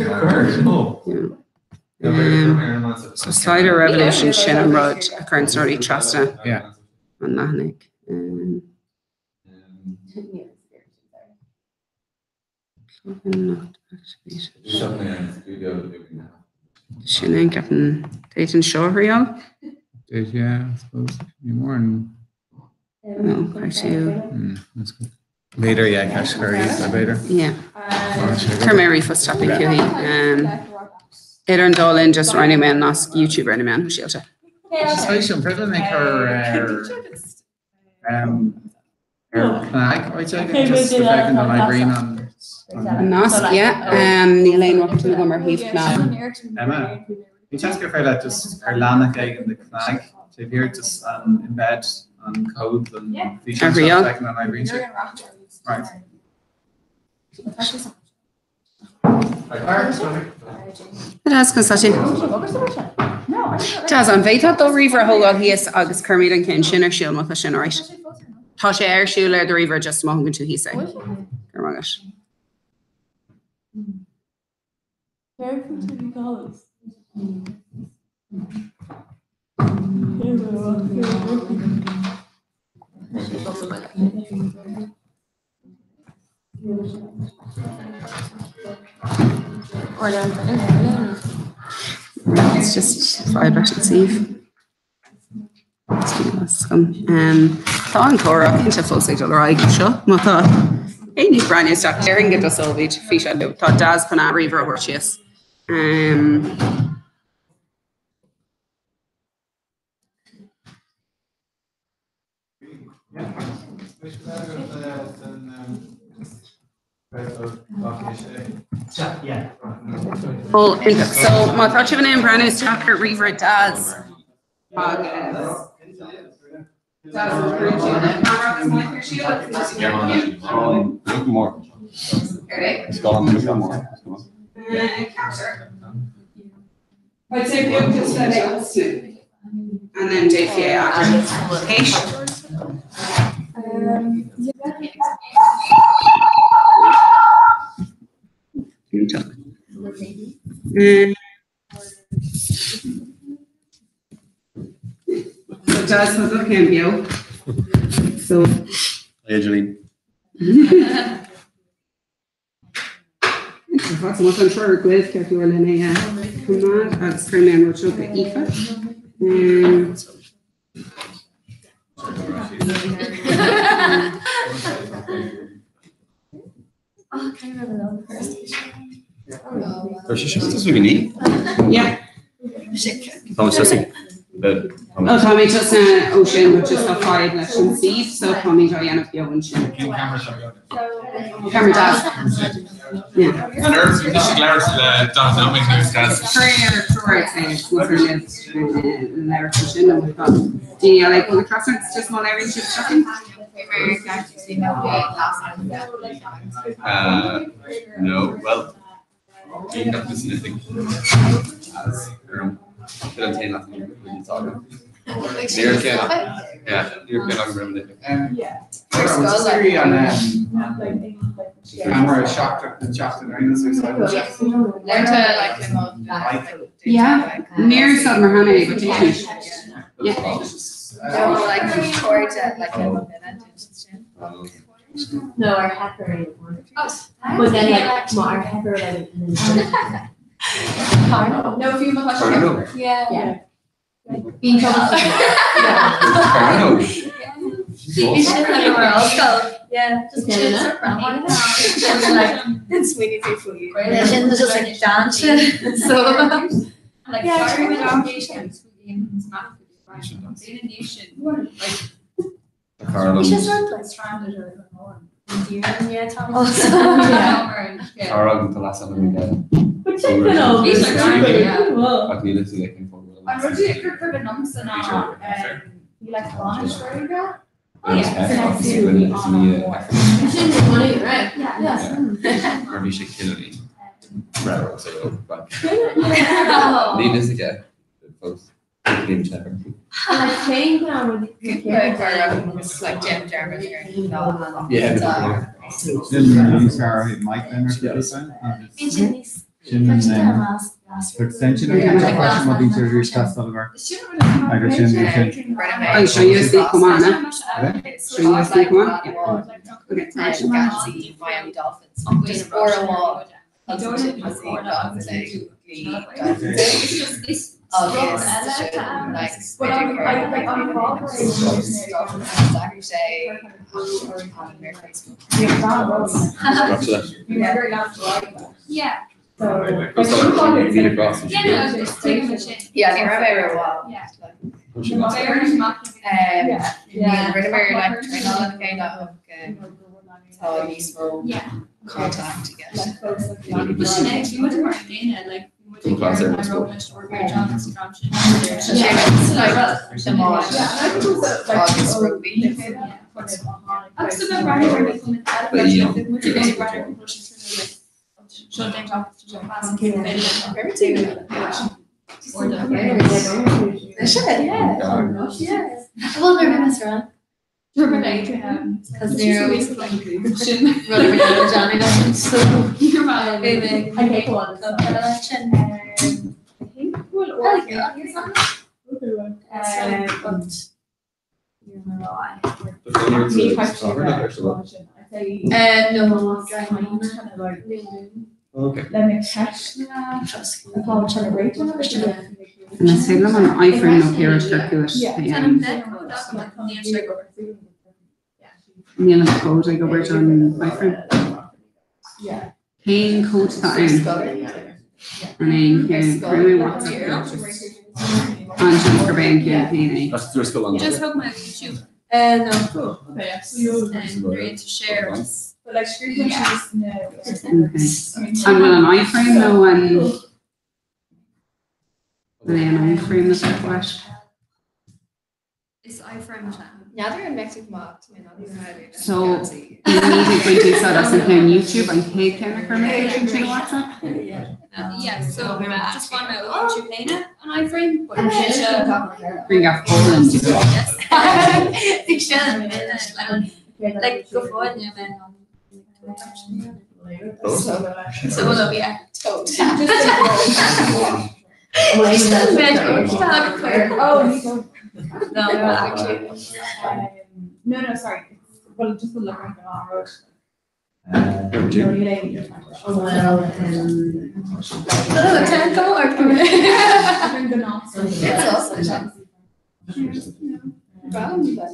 So Cider Revolution sin an rud a current story trasta Yeah. an nachnig. Not activated. Sin ein ceapan déan seo riamh. Yeah, I suppose. Any more and No, actually, that's good. Later, yeah, cash curry later. yeah. Termary for stopping Cuhi. Idir an dólinn just running man nas YouTube running man who shielta. Social privilege her flag, I'd say, just the fact that I green on Nas, yeah. Níl aon rocht na gomer híomh ná. Emma. You just go for that, just her lana cake and the flag. So if you're just in bed on code and Every year. like on my green shirt. Right. That's constatí. Tás an bhéitá dó riomhar thógáil híos agus curmíd an cin sin ar siúil mo sin áit. Tá sé ar siúil ar do riomhar just mo gan tú hísa. Gur mágas. It's just fried Russian Eve. Tá an chora inte fósaigh do raig seo, má tá éí brand isteach dearing go solvid fi do tá das pan a river or chies. Oh, so má tá si in brand isteach ar river das. Look more. It's gone. Look more. I'd say we just let it and then JPA So Jazz was looking at you. So Hey, Julie. What's most I'm sure Gwiz kept you in a command at screen and watch the IFA. There's just this we can eat. Yeah. Thomas Sissy. But Oh, Tommy just ocean, which is a 5 lesson seed. So Tommy Diana of Yowen. Camera does. Yeah. Nerves, you should learn to dynamic news guys. Trainer towards it was do you like the crosswords just one area shift shopping? no, well, you have to sniffing. As don't say nothing when you talk. Yeah, you're kind of remember. What's the theory on camera shocked and Yes. Learn to like remote. Yeah, near Summer Honey, but yeah. No, like record like a No, our hacker but then like our hacker no, if you have a yeah. being trouble. You should anywhere else go. Yeah, just chill around. It's really good for you. It's just like dancing. So like starting with foundations Carolyn. stranded or more. Carolyn to last time we did. But check it out. He's like, I can listen to it. I'm going to go for the numbs and you like Spanish, right? Money, right? Yeah. Maybe she kill me. Right, so Leave this again. Folks, game checker. Like playing now with It's like Jim Jarman here. Yeah. Didn't use our mic then or something? Shin and then extension of the question what these are your stats all over. I got Shin. Oh, show USB, come on, Show USB, come on. Okay. Miami Dolphins. Just 4-1. Yeah. Yeah, they were very well. Yeah. Remember, like, trying to kind of how useful Yeah. contact to get. August rugby. Well, they're in restaurant. Because they're always like running around Johnny. So you're right, baby. I take one. Okay. Let me catch that. I'll try to rate it. And I say them on iPhone, no here, Circulus. Neil and code, I go right on iPhone. Yeah. Paying code that in. And then can really WhatsApp. And transfer bank campaign. That's your school on Just hope my YouTube. No. Okay. And they're into share. But like screen captures, no. Okay. And with an iFrame though, and then iFrame is that what? It's iFrame. Yeah, they're in Mexico mark. So you need to go into us and play on YouTube and pay kind of permission to WhatsApp. Yeah, so just find out what you're playing it on iFrame, but Bring up Poland. like go forward and then so will be a tote. No, sorry. Well, just the look like on road.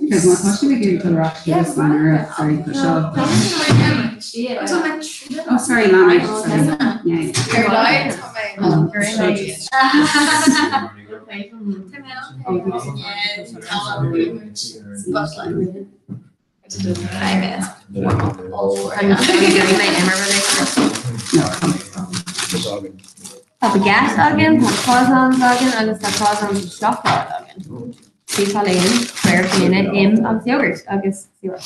Because my question again to the rock this one or sorry, Michelle. Oh, sorry, Lana. Sorry. Yeah. You're lying. Tá gas again, croissants again, agus tá croissants chocolate again. Sí Italian, fair community, agus yogurt, agus zero.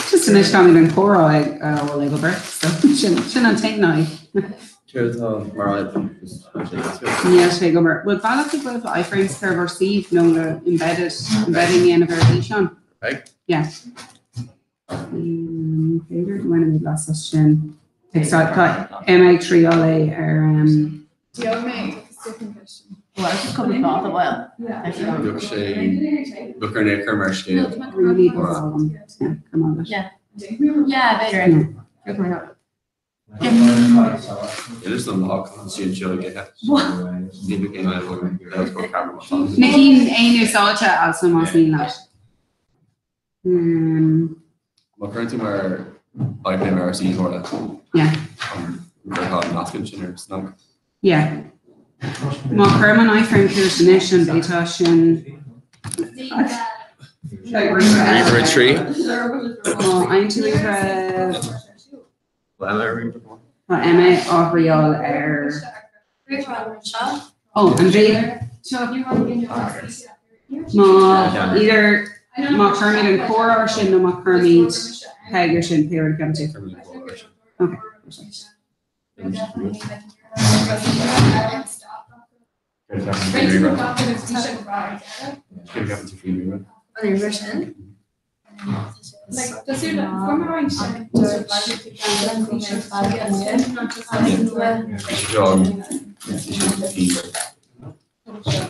Just an issue in Cora, well, I go back. So shouldn't take now. Cheers, Mariah. Yeah, should I go back? Well, Bala people with iFrame server C, no, embedding in a version. Right. Yeah. Favorite one of the last question. MA3 LA or Do you make a second question? Well, it's just coming off the well. Look, she look her neck commercial. really go on. Yeah, come on. Yeah. Yeah, better. It is the log on she and she'll get it. Maybe came out of that was for camera. Making a Salcha also must mean that. My current where I play RC or that. Yeah. We're called Naskin Chinner Snug. Yeah. Má Herman iFrame Kirsten Beitashin. Favorite tree? Oh, I'm to Emma Emma Aubriol Oh, and they Ma either ma Kermit and Cora or Shin no ma Kermit Peg or Shin Peter Gamte. Okay. Other version. Like, does your former orange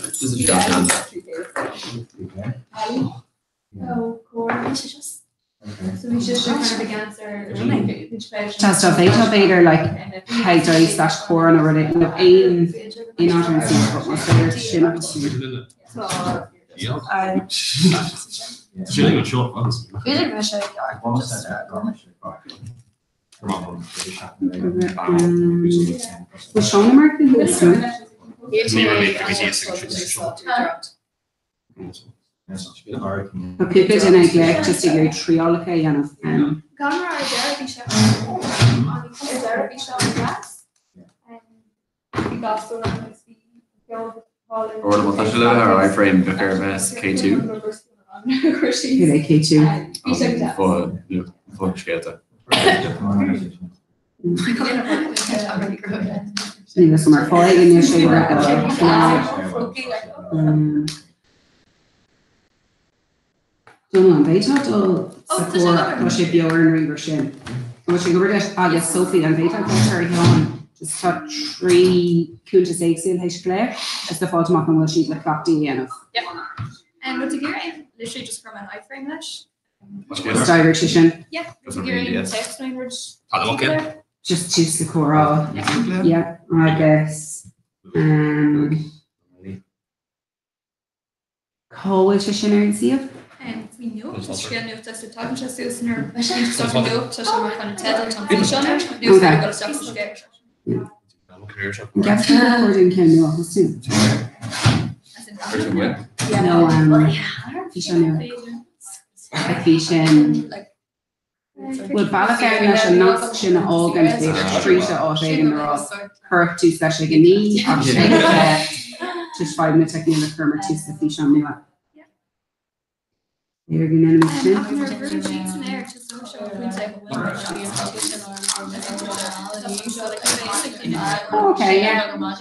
This is a shotgun. Oh, core. So we should kind of answer. Test of Vader like Peg Dice slash Cora or they no aim in Arthur and Steve but most of Shin up to Chilling with short ones. Other version. was Sean American who was no? But people didn't neglect just to go triology and Gunnar are there, we should. Is there a shot in glass? We got so long as we go. Or the Motashala or iframe Vicar Vest K2. who they K2. For Skata. Leave us some more fight in your shoulder. Don't they talked all support Russia Bjorn River Shin. Russia Gurdish August Sophie and Vita Culture Yon just took 3 Kunta Sexil Hishplay as the fault of will sheet like Clapty and Yep. And with the gear, literally just from an iframe mesh. Divertition. Yeah, with the gear, text language. Just choose the Cora. Yeah, I guess. Coalition or see And we know that she knew that the time just is in her something new, so she might kind of tell it on fish on it. Do so got stuff to get. Guess the recording can do all soon. No, fish on you. Fish Well, Balafair and not Shin all going to be treat all vegan raw. Her to special guinea, just 5 minutes taking the firmer to the fish on new up. You're going okay, yeah. Come on,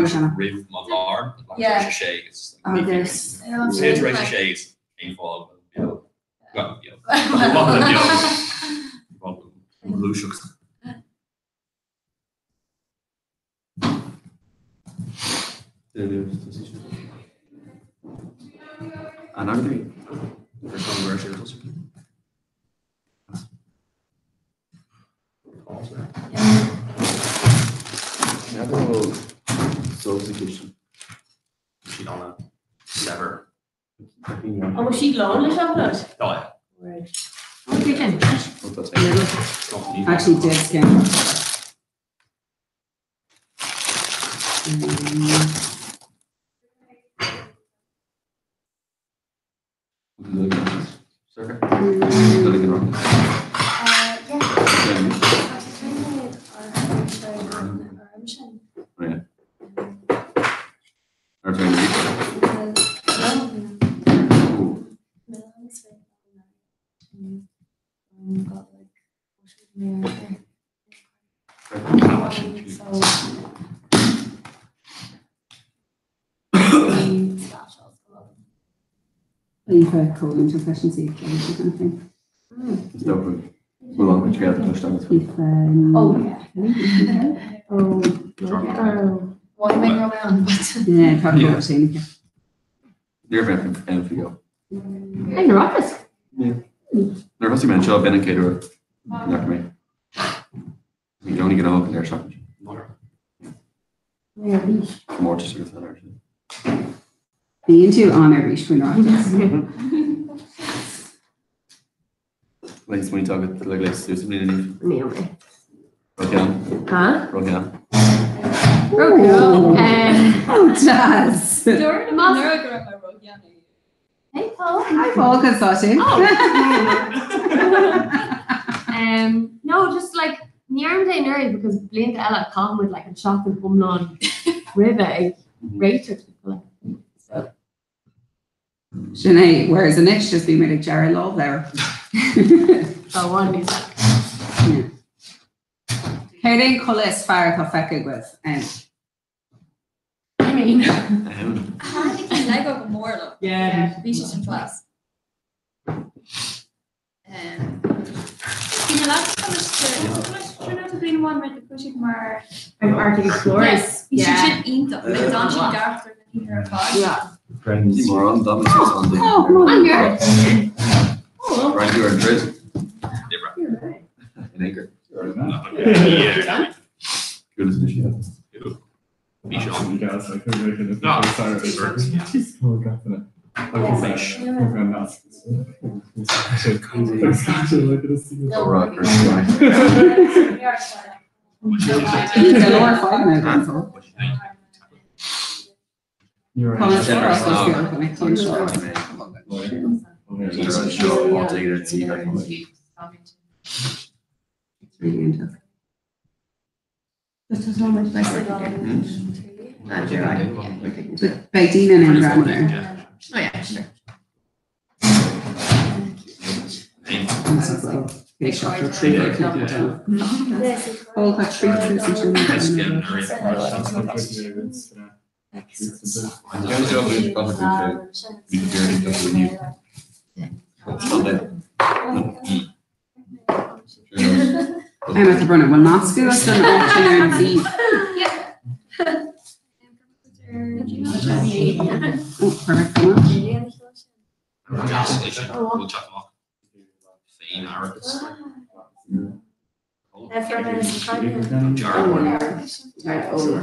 Shana. Riv Malar. Yeah. Shades. This. Sage shades. Painful. Well, blue shooks. Another versions. Substitution. Sheet on a sever. Oh, was she lonely chocolate? Oh yeah. Right. What do you think? What's that? Actually, dead skin. Cold insufficiency kind of thing. Hold on, which guy pushed on What am I going on? Yeah, probably not saying it. You're very fan for you. Hey, you're office. There must have been a job in a caterer. Not me. You don't get up in there, shop. More to sort of that actually. Be into honor reach for not. Like when you talk about like exclusively in Me only. Rogan. Huh? Rogan. Oh, Jazz. Hey, Paul. Hi, Paul Consulting. No, just like Nearm day nerd because blind Ella come with like a chocolate bumnon river rated. So Sinead, whereas the next just be made like Jared Love there. so one is that. Heading Collis Fire Kofeka with I mean I think you like over more though. yeah. Beaches in class. Can you like turn out to be one with the pushing more? Arctic Explorers. Yes, you Yeah. should eat them. Like don't you after the heater of Yeah. Friends. More on that was on the. I'm here. Oh, Right, you're in Dres. you're right. In Anchor. Yeah. Good as the Be sure. Guys, I couldn't make it. No, Sorry. it's Oh, definitely. Fish. No, Alright, the lower 5 minutes. You're Collis right. Fire Kofeka. I'll take it and see if I can. Really interesting. This is so much better. With Dina and grandmother. Oh yeah, sure. This is like big shot for 3 All got 3 That's good. I'm at the Brunner. Well, not school, it's an auction and the oh, perfect. Come on. We'll chuck them off. Fine, Arcus. Jar. Right, over.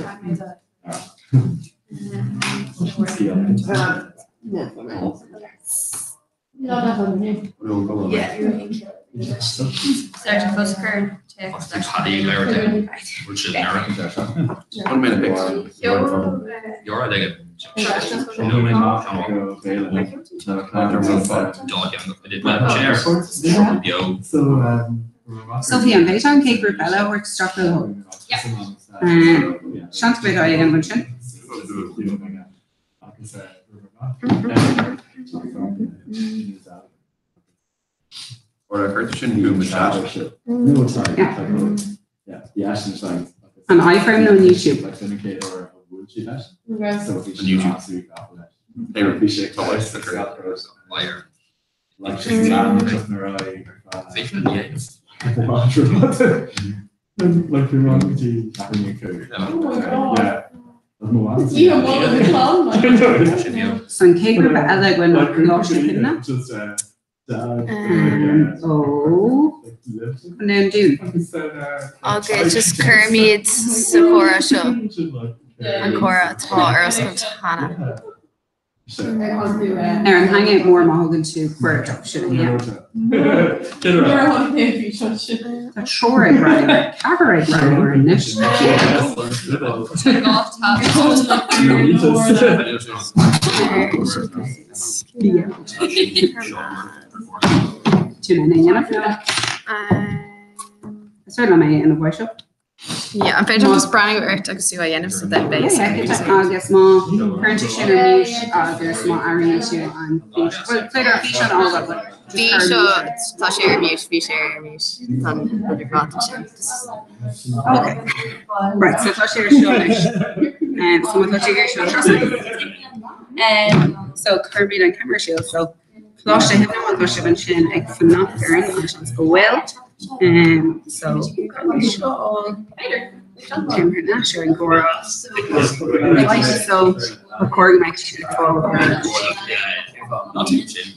Sergeant Busker takes How do you layer it down? Which is American. 1 minute picks. You're right, they get. I did my chair. Yo. Sophie and Peyton, Kate Rubella, work Stockville. Shantbit I am mentioned. Or a Kurdish boom with that. No, sorry. Yeah. Yeah, the Ashton sign. An iFrame on YouTube. Like Syndicate or a wood sheet ash. Right. So we On YouTube. should absolutely go for that. They were Appreciate Twice that. the Liar. Like she's land, just in a right. Fish and yes. Like your mom to having your code. Yeah. You have one of the clown. So Kate Rubella when lost the kidnap. Just Oh. And then do. Okay, just Kermit, Sakura show. And Cora, Tall, Erskine, Hannah. Aaron, hang out more Mahogany to Quirk option. Yeah. That's sure I brought cabaret brought in this. Took off top. Sorry, I'm in the workshop. Yeah, I'm very just brand new art. I can see why Yenif said that base. Agus má current sin ar níos agus má airí tú an fish. Well, clear our fish on all of it. Bhí seo tá sé ar mute, bhí sé ar mute. Tan ruddergrata sé. Okay. Right, so tá sé ar seo. So tá sé ar seo. So Kirby and camera shield. So Flush him on Flush and Shin ag fnach ar an chans go well. So sure. Jim Nasher and Gora. So recording my shit forward. Not too chin.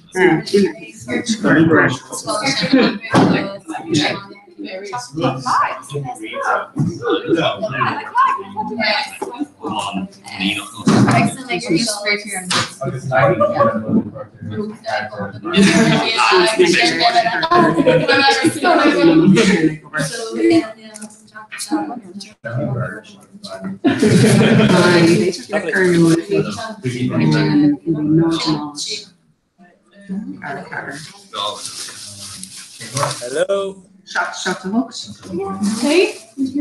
Hello. Shot the hooks. Hey? Which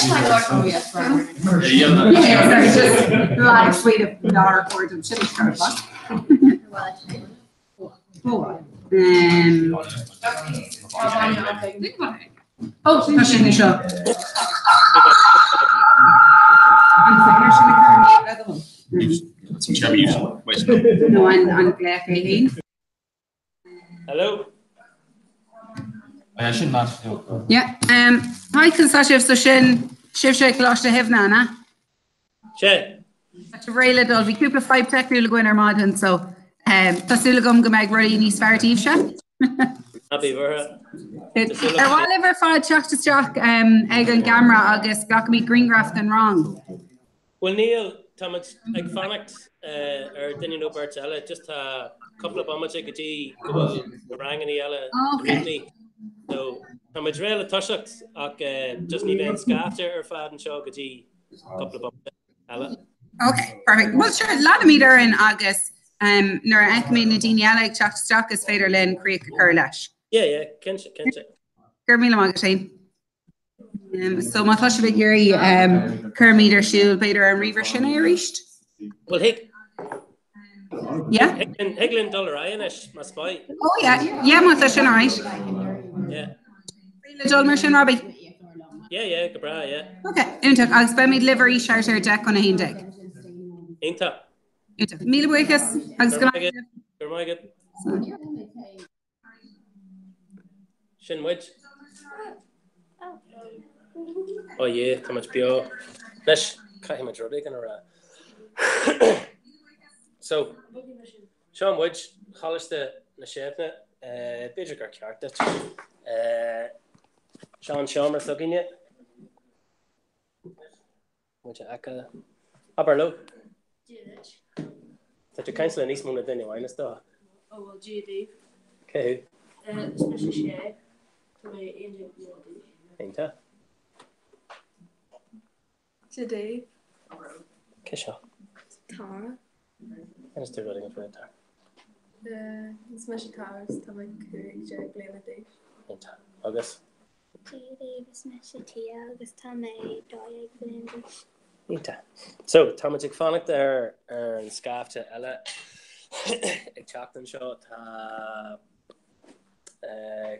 my God, oh yes, Yeah, sorry, just live tweet of dollar for them. Should have started back. Oh, that's in the shop. Some cherry usual. No, I'm glad they Hello. I should not. Yeah. Hi, Consachev, so Shin, Shiv Klosh to Hivnana. Che. That's a really dull. We keep a 5 tech rule going our modern, so Tasulagum Gamag Rally Nis Fartive Shop. Happy for Whatever fad Chach to Chach, Egg and Gamra, August, Glockamy Greengraft and wrong. Well, Neil, Thomas, ag fannacht, didn't know Bertella, just a couple of bombers I could see, rang in the yellow. Okay. So, Thomas Rail Tushuck, just an event scafter, fad and show could see a couple of bombers. Okay, perfect. Well, sure, a lot of meter in August. Nor Ekme Nadine Alec, Chach to Chach is Fader Lynn, Creek Curlash. Yeah, Kencha. Gurmila Magatin. So my thought big Gary, Kermeter Shield, Bader and Reaver Shinay reached. Well, Yeah. Higlin Dollar Ionish, my spy. Oh yeah, my thought right. Yeah. Dolmer Shin Robbie. Yeah, Cabra, yeah. Okay, Untuk, I'll spend me livery charter deck on a hindig. Ainta. Mila Wickes, I'll spend Shin Wedge. Oh yeah, too much bio. Nish, can't him a druddy gonna So, Sean Wedge, Hollister, Nashevna, Bidrick or Cartet, Sean Schamer thugging it. Which Aka Aberlo. That you cancel an East Moon at any wine is though. Oh, well, GD. Okay. Especially share. Ain't that? Today. Kisha. Tara. I'm still running for it. Especially Tara's Tama Kurik Jack Blame Ain't that? August. Ain't that? So, Tomatic Phonic there and Scaff to Ella. A chocolate shot.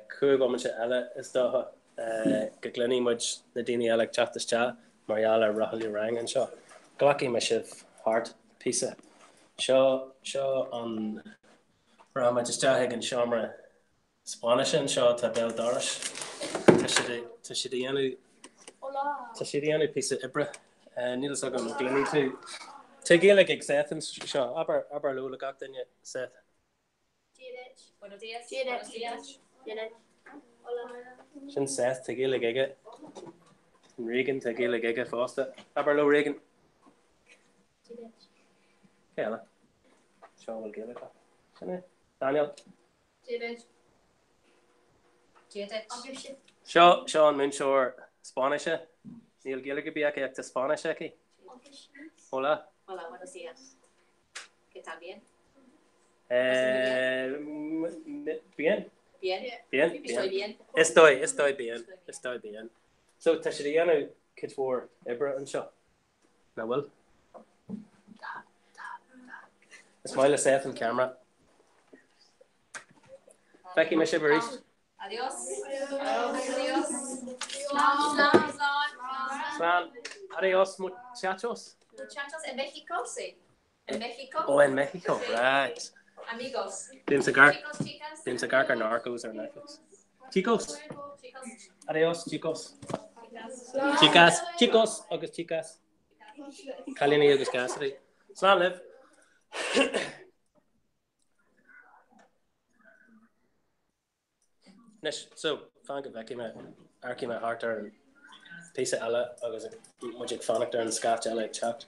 Kurbomach Ella is the Gaglenny much Nadini Alec Chaptas Cha, Mariala Rahali Rang and Shaw. Glocky Mishiv Heart piece of Shaw on Ramajastahig and Shamra Spanish and Shaw to Bel Dorish. Tashidianu piece of Ibra. Needles are going to Glenny too. Take a like Seth and Shaw. Aber Lula got then yet, Seth. Buenos días. Sin Seth take a like Giga. Regan take a like Giga Foster. Aber Low Regan. Kayla. Shaw will give it. Daniel. Sean Moonshore Spanish. Neil Gilligan be aquí to Spanish aquí. Hola. Hola, buenos días. ¿Qué tal bien? Bien. Estoy bien. Estoy bien. So, Tashiriano kids for Ibra and Shaw. Now, well. Smile Seth on camera. Becky Mishibaris. Adiós. Slan. Adios, muchachos. Muchachos en México, sí. En México. Oh, in Mexico, right. Amigos. Dim cigar. Chicos. Dim cigar or narcos or Netflix. Chicos. Adios, chicos. Chicos. August chicas. Kalini August Cassidy. Slan live. Nish, so, fan go back in my Arky my heart there and piece of Ella, I was a magic phonic there and Scotch Ella chopped.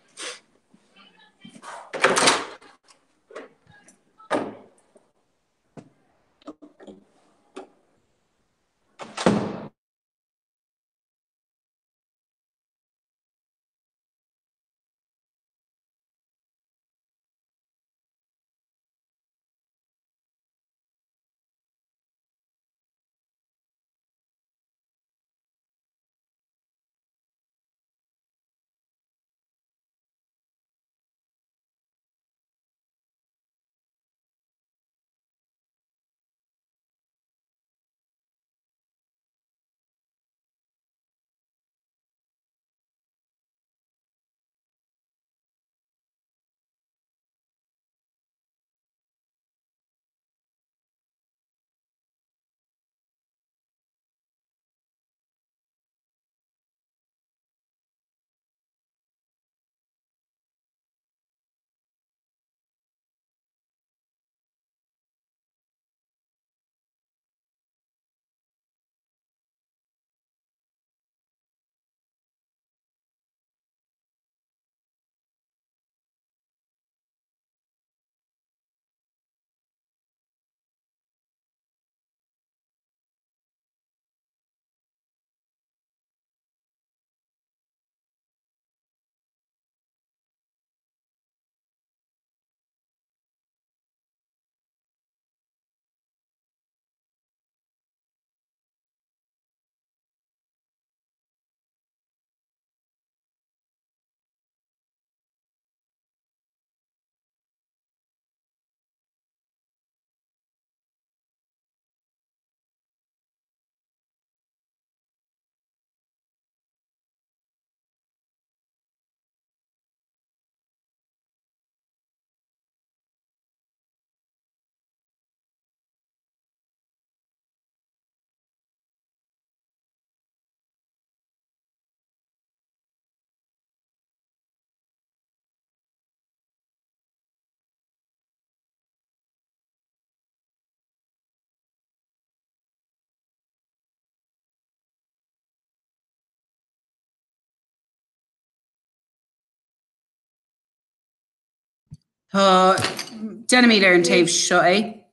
Denna mí ar an taobh seo é.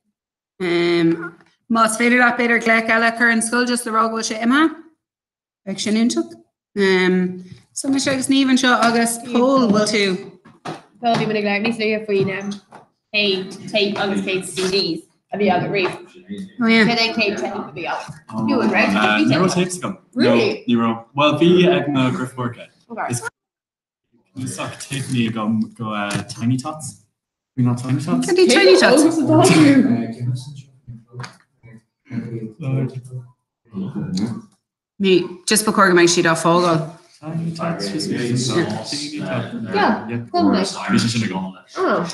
Más féidir le beidir gleic eile chu an scoil just le rágháil sé imime. Ag sin úntaach. So me sé agus níomhan seo agus pól bhfuil tú. Well, bhí muna gléir níos le faoin tape agus céad CDs a bhí agad riomh. Oh yeah. Cé é céad tape a bhí agad. You would, right? Neuro tapes gum. Really? No, Neuro. Well, bhí ag na Griffworka. Okay. You suck tape me go Tiny Tots. We not Tiny Tots? Can do tiny tots. Me, just before I make sheet off fógáil. Tiny Tots. Just Yeah. We should have gone on Oh.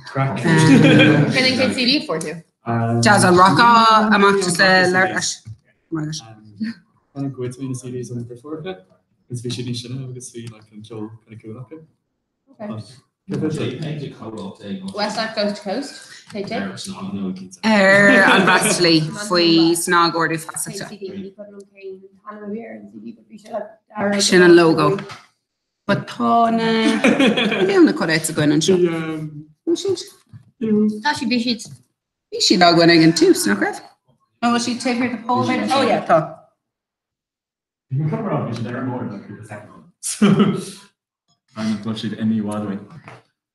Crack. Cé é céad CD for tú? Jazz an rock amach just le leis. Go with me in the CDs on the Griffworka. Because we shouldn't because we like control kind of cool up it. Okay. Westside Coast to Coast. Take tape. An Rastley faoi snágóir fasacta. Sin an logo. But tá na choréit a gin an seo. Tá sí bhí siad. Bhí si lá gin an tú sna raibh. Oh, was she take her to Paul? Oh yeah, tá. You can cover up, you should never more than the second one. So I'm not touching any water.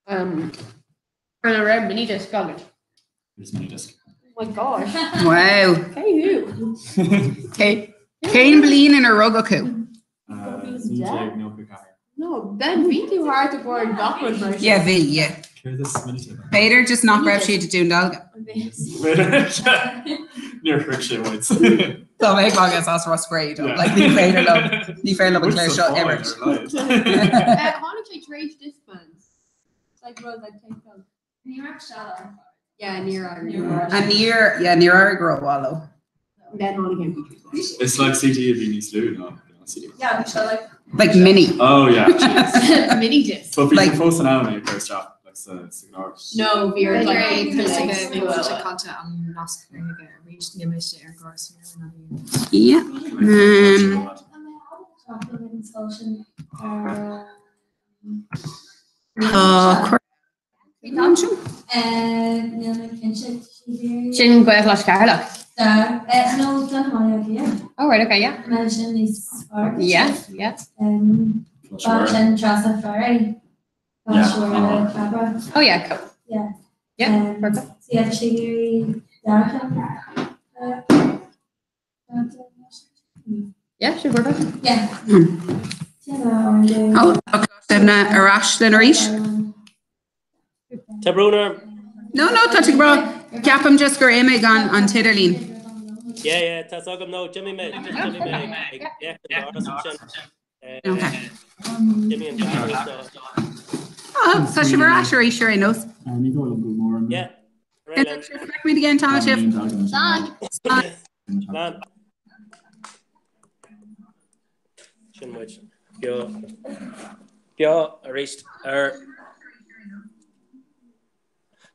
For the red mini disc colored. This mini disc. Oh my gosh. Wow. Hey, you. Okay. Cain Blin in a rugaku. No, Ben, be too hard to pour in Dockwood version. Yeah, V, yeah. Peter just not grab she to do dalga. Near friction points. So make August as Ross grade. Like the fair love a clear shot ever. How did I trace this fence? It's like roads I take them. Near our shadow. Yeah, near our near our grow wallow. Then on again. It's like CT of Venus Lou, no? Yeah, we shall like mini. Oh yeah. Mini disc. So if you can post an album in your first job. No, we're like content on Nasc reached the image air course. Yeah. Sin go las Carla. No, done Oh right, okay, yeah. Imagine these sparks. Yeah, yeah. And Trasa Ferry. Oh yeah, cool. Yeah. Yeah, perfect. Yeah, Shigiri Yeah, sure, perfect. Yeah. Oh, Devna Arashlin Arish. Tabruner. No, touching bro. Capam just go Emig on Titterline. Yeah, Tasagam no, Jimmy Meg. Yeah, okay. Jimmy and John. Oh, so she were actually sure I know. Yeah. Expect me to get in Thomas Shift. Shinwich. Yo, reached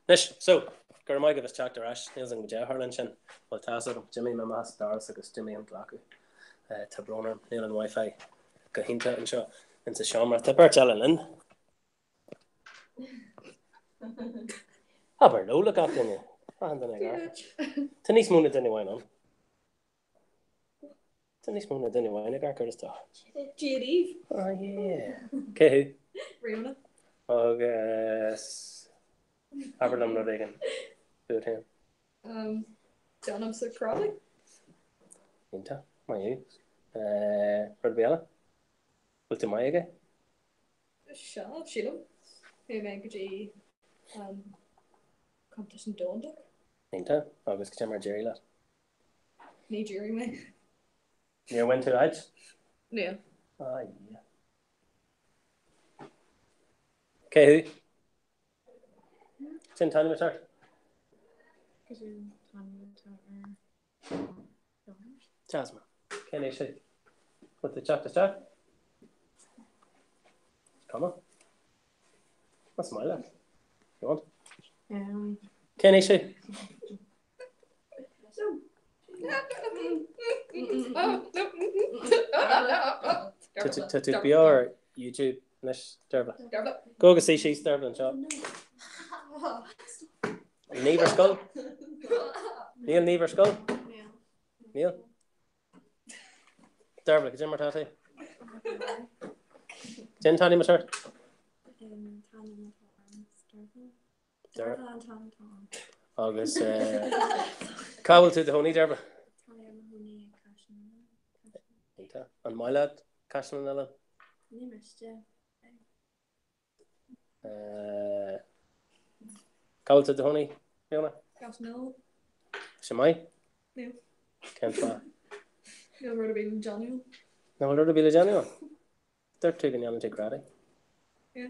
Nish, so Gurmai give us chat to Rash, Niels and Harlan Shin, well Tassa, Jimmy Mamas, Doris, agus Jimmy and Glaku, Tabroner, Neil and Wi-Fi, Kahinta and Shaw, and the Shamra, Tapper Challan. Aber no look after you. Tennis moon at anyway, no. Tennis moon at anyway, I got Curtis to. GD. Oh, yeah. Okay. Riona. Oh, yes. Aberdam no Reagan. Good him. John, I'm so crawling. Inta, my you. Red Biela. What's my again? Shut up, Sheila. Who made competition dawned up? Inta, August Chamber Jerry lad. Me, Jerry, me. You went to Edge? Yeah. Ah, yeah. Okay, who? It's in Tanya Matar. Jasmine. Can I say? What the chat to start? Come on. What's my luck? You want? Can I say? To BR YouTube Nish, Derba. Go see she's Derba and shop. Never skull. Neil Never skull. Neil. Derba, Jim Martati. Jen Tani Mater. August. Cobble to the honey Derba. And my lad, Cashin and Ellen. Cobble to the honey, Fiona. Shamai. No. Can't try. No, we're to be Johnny. No, we're to be the Johnny. They're taking you on to karate. Yeah.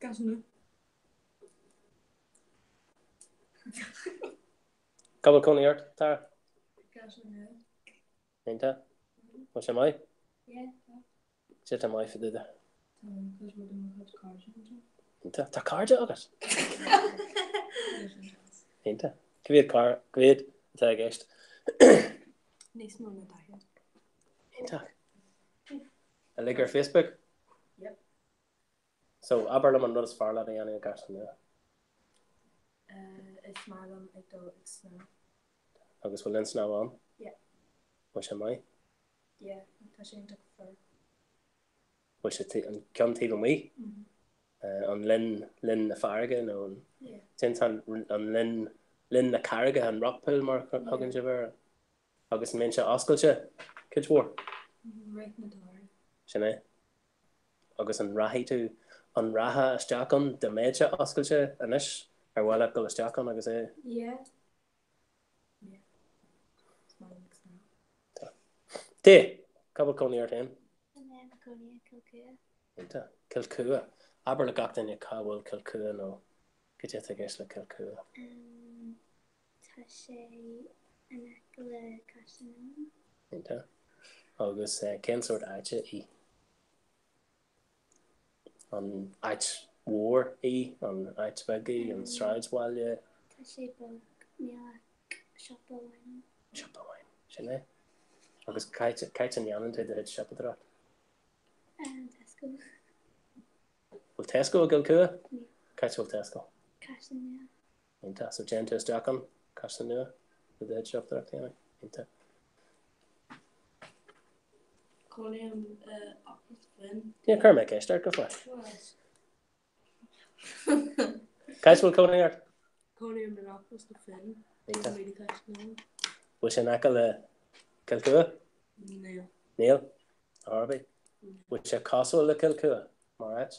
Gasno. Cobble Coney Art, Tara. Gasno. Ain't that? What's your mind? Yeah. Sit on my for the. Because we're going to have cars. Ain't that? The car joggers. Ain't that? Give me a car. Great. Tag guest. Nice moment, I hear. Ain't that? I like her Facebook. Yep. So Aberlum and Rudd's far laddie and Gaston there. It's Marlon, it's now. August will lens now on. Yeah. What's your mind? Yeah, Tasha ain't for. What's your and come to me? On Lynn the Farraga on. Yeah. Since on Lynn the Carriga and Rockpool Mark Huggins over. August mention Osculture. Kids war. Right in the door. Shane. August and Rahi too. On Raha Stakon, the Major Osculture and ish. Or well up go Stakon, I guess. Yeah. Day. Couple Coney or 10. And then Coney Kilcua. Kilcua. Aber gachtan ya Cowell Kilcua no. Get you to guess like Kilcua. Tashe and Ekala Casino. Ain't August Ken sort Aicha E. On Aich War E. On Aich Beggy and Strides while yeah. Tashe Bug Milak Shoppa Wine. Shoppa Wine. Shane. August Kites and Yanan to the head shop at the rock. Tesco. Will Tesco Kilcua? Kites will Tesco. Casino. Ain't so Jen to Stakon. Casino. To the head shop at the rock. Ain't Coney and Opus Flynn. Yeah, Kermac, start go for it. Kites will Coney Art. Coney and Opus Flynn. Was an Akala Kilcua? Neil? Harvey? Which a castle the Kilcua? Alright.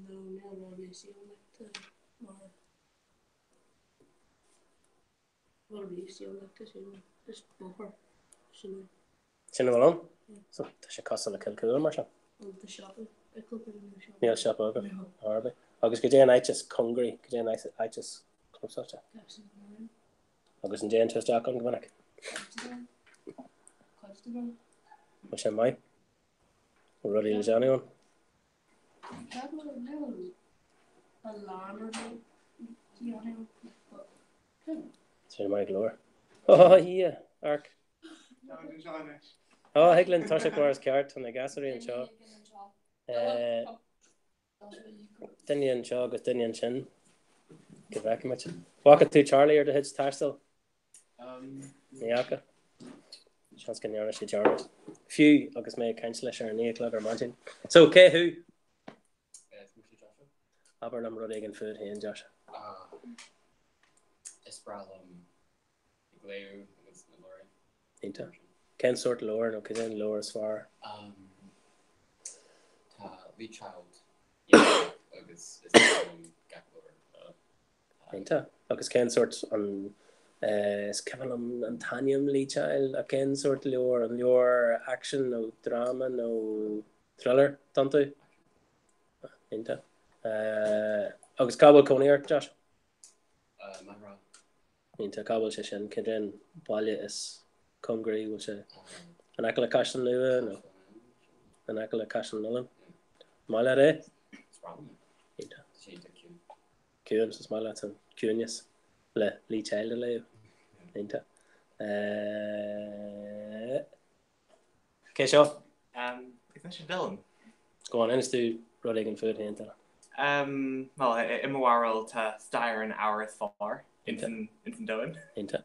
No, Neil really see like to what do you see like to just buffer. Sinna alone? So there's a castle the Kilcua, Marshall. The shopping. Neil shop over. Harvey. August could you and I just hungry? Could you and I just close up? August and Jane to Stock on Gwinnett. What's your mind? We're ready to Johnny on. So you might lower. Oh yeah, Ark. Oh, Higglin Toshik Wars cart on the gassery and Shaw. Dinian Shaw got Dinian Chin. Get back much. Walk it to Charlie or the heads Tarstel. Niaka. Chance can yarn she Jarvis. Few August May council or near club or mountain. So okay who? Abernam Rodigan food here in Josh. Espralum Gleu was the Lord. Ain't it? Ken sort lower, no can lower as far. Lee Child. Yeah, August gap lower. Ain't it? August Ken sorts on Skevelum and Tanium Lee Child, a Ken sort lower and your action, no drama, no thriller, don't you? Ain't it? August Cobble Coney Art, Josh. Manra. Ain't it? Cobble Shishin, Kidrin, Balya is Congri, which an Akala Cashin Lua, no. An Akala Cashin Nullen. Mala Ray? Ain't it? Cunes is Mala and Cunius. Le Lee Child alive. Ain't it? Okay, Shaw. If Agus na Dylan. Go on, let's do Roddick and food here. Well, in Warrell to Styre an hour is far in Dylan. Into.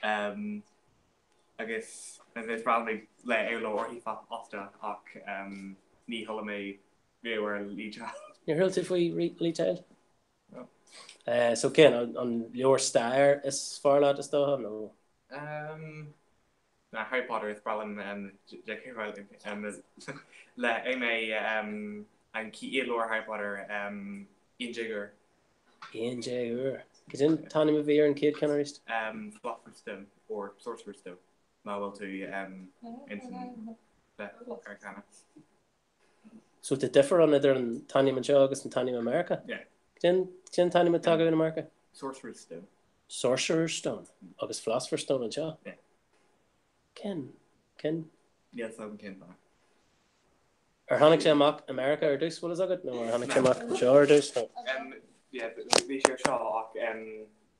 I guess there's probably like Eolo or Hifa Osta Ni Hulame viewer Leja. You're relatively Leja. So Ken on your Styre is far lot of stuff. No. Harry Potter is probably J.K. Rowling le Amy and Key Elor Harry Potter Ian Jigger. Ian Jigger. Get in Tony Mavir and Kid Canarist. Philosopher's Stone or Sorcerer's Stone. Novel to Inson Arcana. So to differ on either in Tanya Majogus and Tanya America? Yeah. Get in Tanya Mataga in America? Sorcerer's Stone. Sorcerer's Stone. August Philosopher's Stone and Shaw. Yeah. Ken. Yes, I'm Ken. Or Hanik Shamak America or Deuce, what is that? No, or Hanik Shamak Shaw or Deuce? No. Yeah, we share Shaw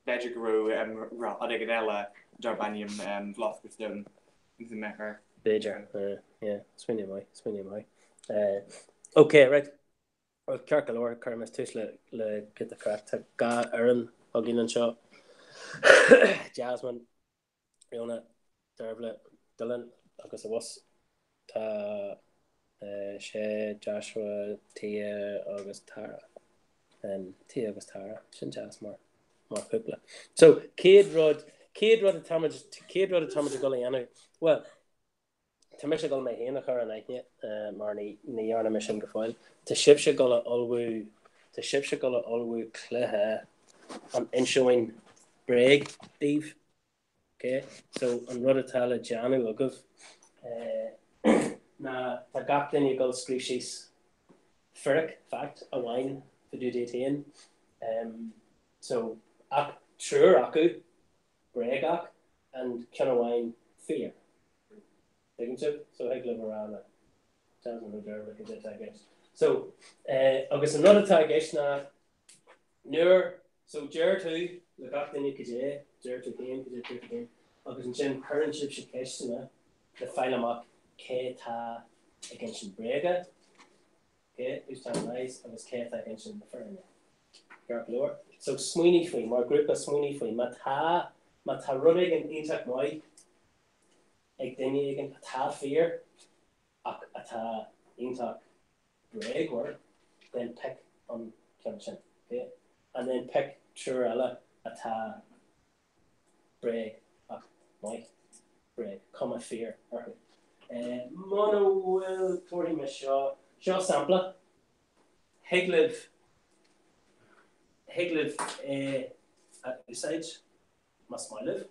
Ledger Guru Adiganella Jarbanium Philosopher's Stone is in Mecker. Bejar, yeah, Sweeney Moy. Okay, right. Well, Carcalor, Carmes Tush le get the crack to Ga Aaron, Ogin and Shaw, Jasmine, Riona, Dervlet, Dylan, August it was Shay, Joshua, Tia, August Tara, and Tia August Tara, Shin Jas more Kukla. So Cade Rod a Thomas Gulliano. Well, Tamisha Gull may hina car and I hit Marnie Niarna Mission Gafoil. To Shipsha Gulla Ulwu Cleha on Inshowing Breg Dave. Okay, so on Rodatala Janu Ugov na Tagaptin you go Screeches Ferric fact a wine to do dating. So Sure Aku Bregak and Kinawine Fear. So I live around it. Sounds like a tag. So August another tag na near so Jer 2 look up the Nikaj, Jer 2 game, August and Jim current ship Shikeshna, the Philomock Keta against Brega. Okay, who's time nice, August Keta against the Fernie. Gark lower. So Sweeney Free, more group of Sweeney Free, Mata Rudig and Intak Moy. Ag dinny again Ata Fear, Ata Intak Breg word, then pick on Kimchin, okay? And then pick Churella Ata Breg, Moy, Breg, Comma Fear, Mono will Tori Shaw Sampler, Higliv, besides must my live,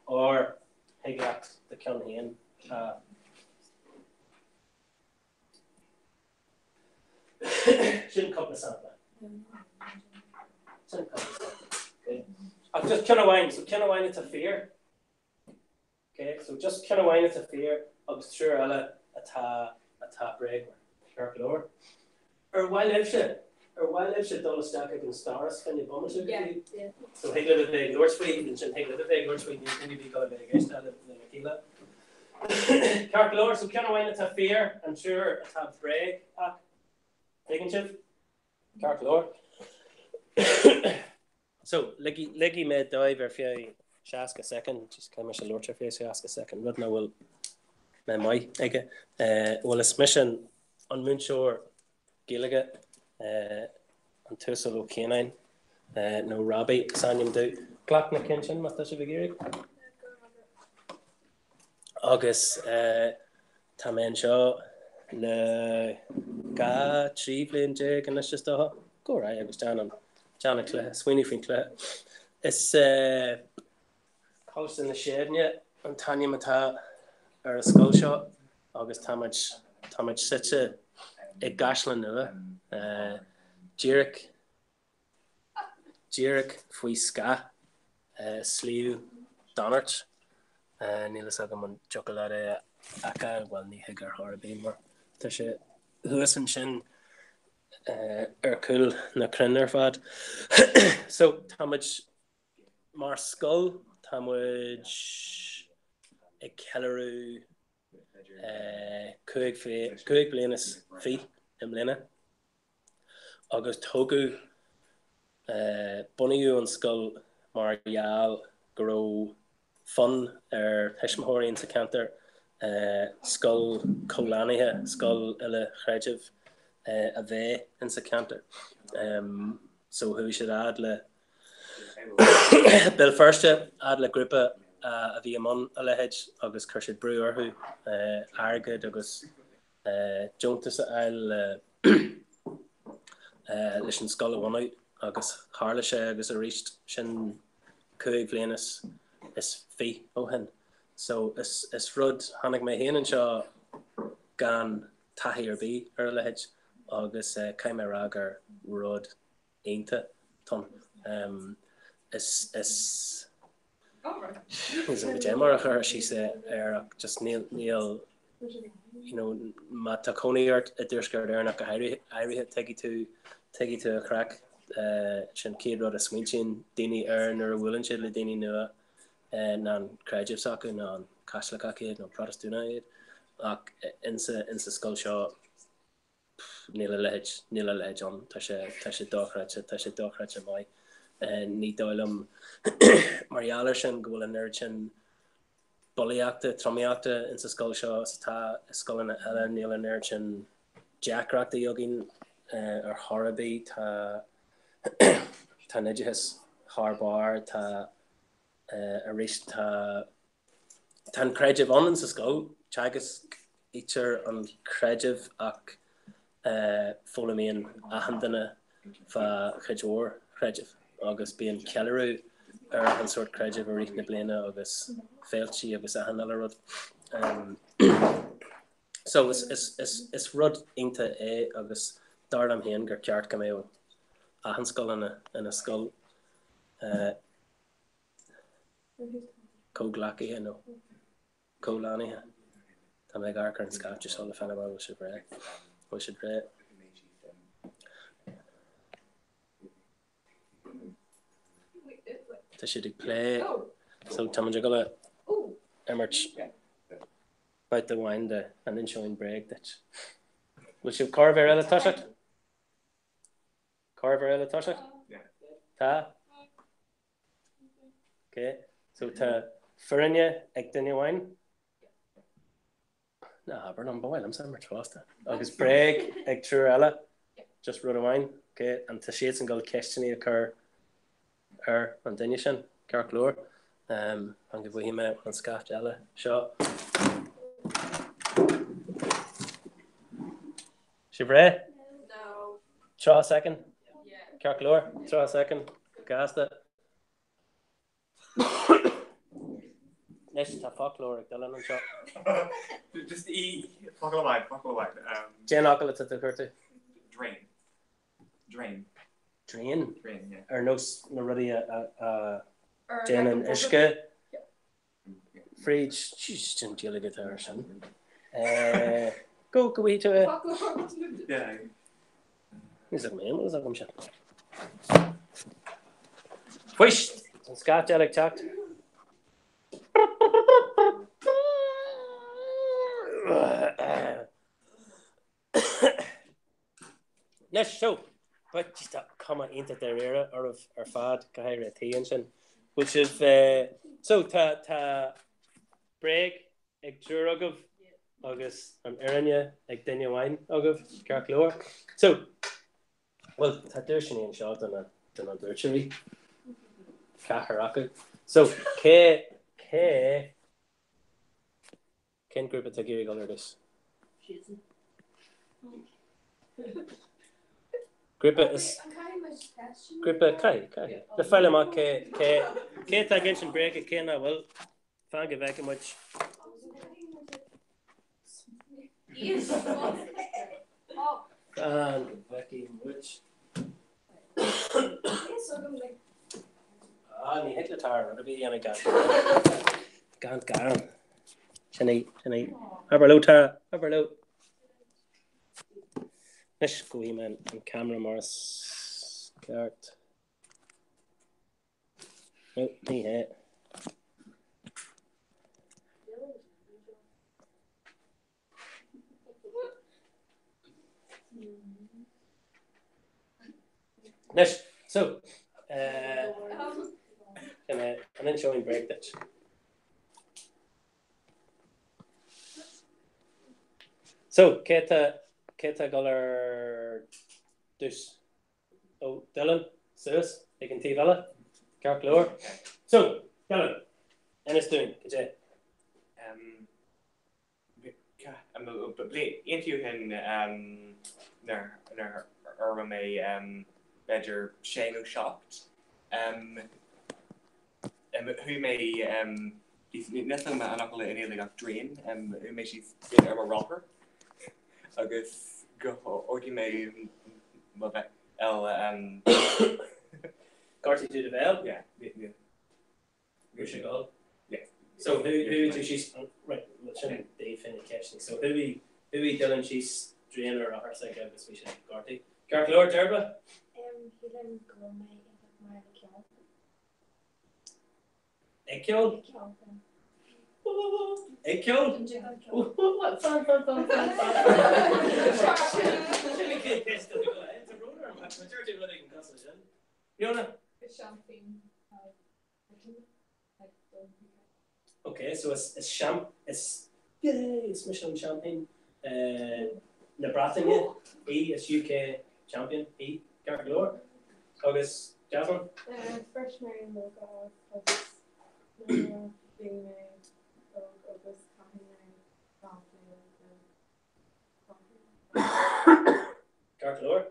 or Higgat the Kilnian. Shouldn't couple of sampler. Okay. I'll just Kinawine. So Kinawine it's a fear. Okay, so just Kinawine it's a fear. I'll sure Ella a tap break or lower. Or while live Dollar Stack against Stars, can you bomb it? Yeah. So Higlet a big Lord Sweet and Higlet a big Lord Sweet and you be got a big against that in Aquila. Carcalor, so Kinawine it's a fear and sure a tap break. Taking chip. Carcalor. So Leggy made dive if you ask a second, just came as a lord if you ask a second. But now will my well a mission on Moonshore Gilligan on Tussalo Canine no Robbie Sanyam do Clock na Kinchin Matasha Vigiri August Tamen Shaw le Ga Tree Jake and let's just go right I was down on Janet Clare Sweeney from Clare it's House in the Shade yet and Tanya Mata or a skull shot August Tamage such a Gashlan Nua Jerick Fui Ska Slew Donert Neil Sagaman Chocolate Aka well ni Higger Harabin more Tasha Lewis and Shin Cool na Krenner Fad so Tamage Mar Skull Tamage a Kelleru Cuig blianas fi im linne. Agus togu bunniú an skull marall grow fun hismhorian sa canter skull colanihe skull ile chrejiv a ve in sa canter. So who should add le Bill first add le grúpa a bhí amon a lehéid agus chuirsid breúar hu airgid agus Jonas eil leis an scoil bhhaú agus hála sé agus a ríist sin cuaig bblianas is fí ó hin. So is rud tháinig mé héanaan seo gan taithí ar bí ar lehéid agus caiime ragar rud aonta ton. Is an bhé chu sí sé just níl má tá coníart a dúscar arnach go éirithe teigi tú a crack sin céad rud a smuintin daoine ar bhfuiln siad le daoine nua ná an creidimh sacu ná an caiislacach nó protestúna iad ach in sa scoil seo níl a leid an tá sé dóchreite mai ní dóilm marialar sin go bhfuil an nerd sin bolíachta tromiachta in sa scoil seo tá scoilna eile níl an nerd sin jackreachta jogin ar Horabí tá nidihis Harbar tá a ríist tá an creidimh an sa scoil teagas ítear an creidimh ach fólamíon a handanna fa chudóir creidimh agus bíon cealarú ar an sort creidimh a ríith na bliana agus féiltí agus a hanala rud. So is rud inta agus darlam héan gur ceart go méo a han scoil in a scoil cóglaci nó cólánithe. Tá mé gar an scáte seo le fena bhil si bre. Bhil si bre. Tá si ag play so tá go le emmert bait the wine de an inseoin break that. Will si carver eile tuise? Carver eile tuise? Tá? Okay. So tá furinne ag duine wine? Na, burn an boil, I'm saying trust. Agus break ag trú eile? Just rud a wine? Okay. And tá siad an goil ceistení occur an duine sin, ceart glór. An go bhfuime an scaft eile seo. Si bre? No. Try a second? Yeah. Ceart glór? Try a second? Gasta? Nes tá folklór ag Dylan an seo. Just folklór. Jane Ocalat at the curtain. Drain, yeah. Or no ruddy Jane and Ishka. Freed, she's in jelly guitar, son. Go we to it. Yeah. Is it man? What is that? I'm shut. Wish Scott Jellic talked. Let's show. But just come into the era or of our fad Kahira Tianson, which is so ta break ag Jurogov August an Ernia ag Denya wine August Carclore. So well Tadushini and shot on a virtually Kaharaka. So K Ken group at Tagiri Color this. Grippa is Grippa Kai. The file ma K against break a Kena well thank you very much. And Becky which ni hit the tar to be in a gun. Can't garan. Chinny. Overload. Let's go man and camera Morris cart. Nope, me hit. Nice. So, and then showing break that. So, Keta Guller dus. Oh, Dylan, Sus, ik can tea Vella, Kirk Lower. So, Dylan, and it's doing, Kajay. Interview hin naar mee better Shane shocked. Who may nothing maar aan in hele drain who may she's in a rocker. I guess go or you may wat Carty to the Vale? Yeah. Where should go? Yeah. So who do she's right, well shouldn't Dave finish catching. So who we Dylan she's drainer or her second of we should Carty. Kirk Lord Derba? Helen go my Ekyol? Ekyol? What? Fun. Okay, so it's Michelin Champagne. Nebraska, is UK champion. Kirk Lord. August Jasmine. First Marion logo being August Kirk Lord.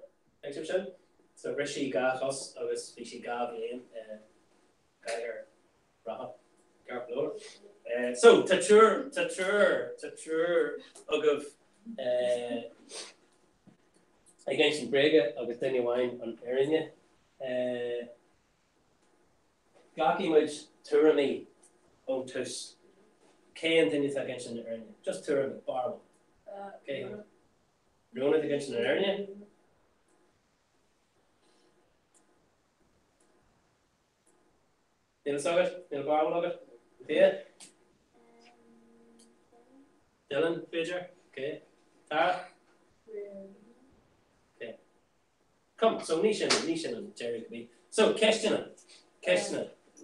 Exhibition. So Rishi Gachos, August Rishi Gavlin, Geiger Raha. Kirk Lord. So Tatur Ugov against Brega, August Daniel Wine on Erinia. Gaki was Turami on Tus. Kane things against an Erinia. Just Turami, Barlow. Okay. Rona against an Erinia. Neil Soggett, Neil Barlow, yeah. Dylan, Fidger, okay. Tara? Okay. Come, so Nishan and Jerry could be. So, Keshtina.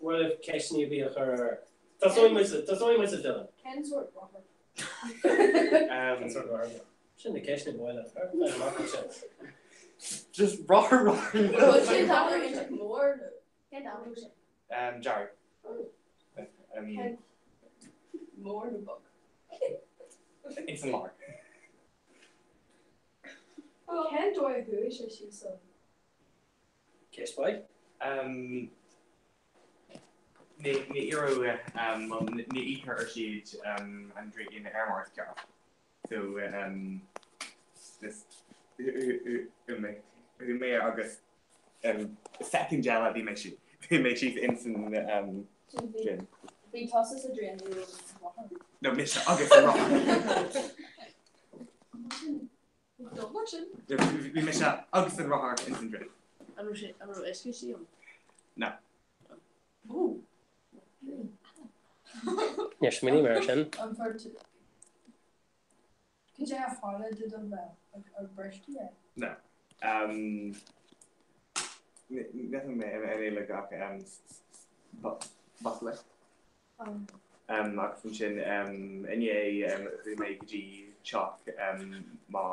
What if Keshtina be a her? That's only my Dylan. Kensworth Robert. Shouldn't the Keshtina boy that her? Just rocker. More. Jared. More in the book. It's a mark. Ken do I who is she so? Kiss boy. Ni Euro ni eater she and drink in the air mars car. So this who may August second gel they make she's instant gin. We toss us a drain. No, Mr. August Rock. Don't watch it. We miss August and Rock instant gin. I'm not excuse you. No. Ooh. Yes, mini version. I'm for to. Could you have Harley did on that a brush today? No. Nothing any like butler. Ac sy'n enye rydym ei gyda choc ma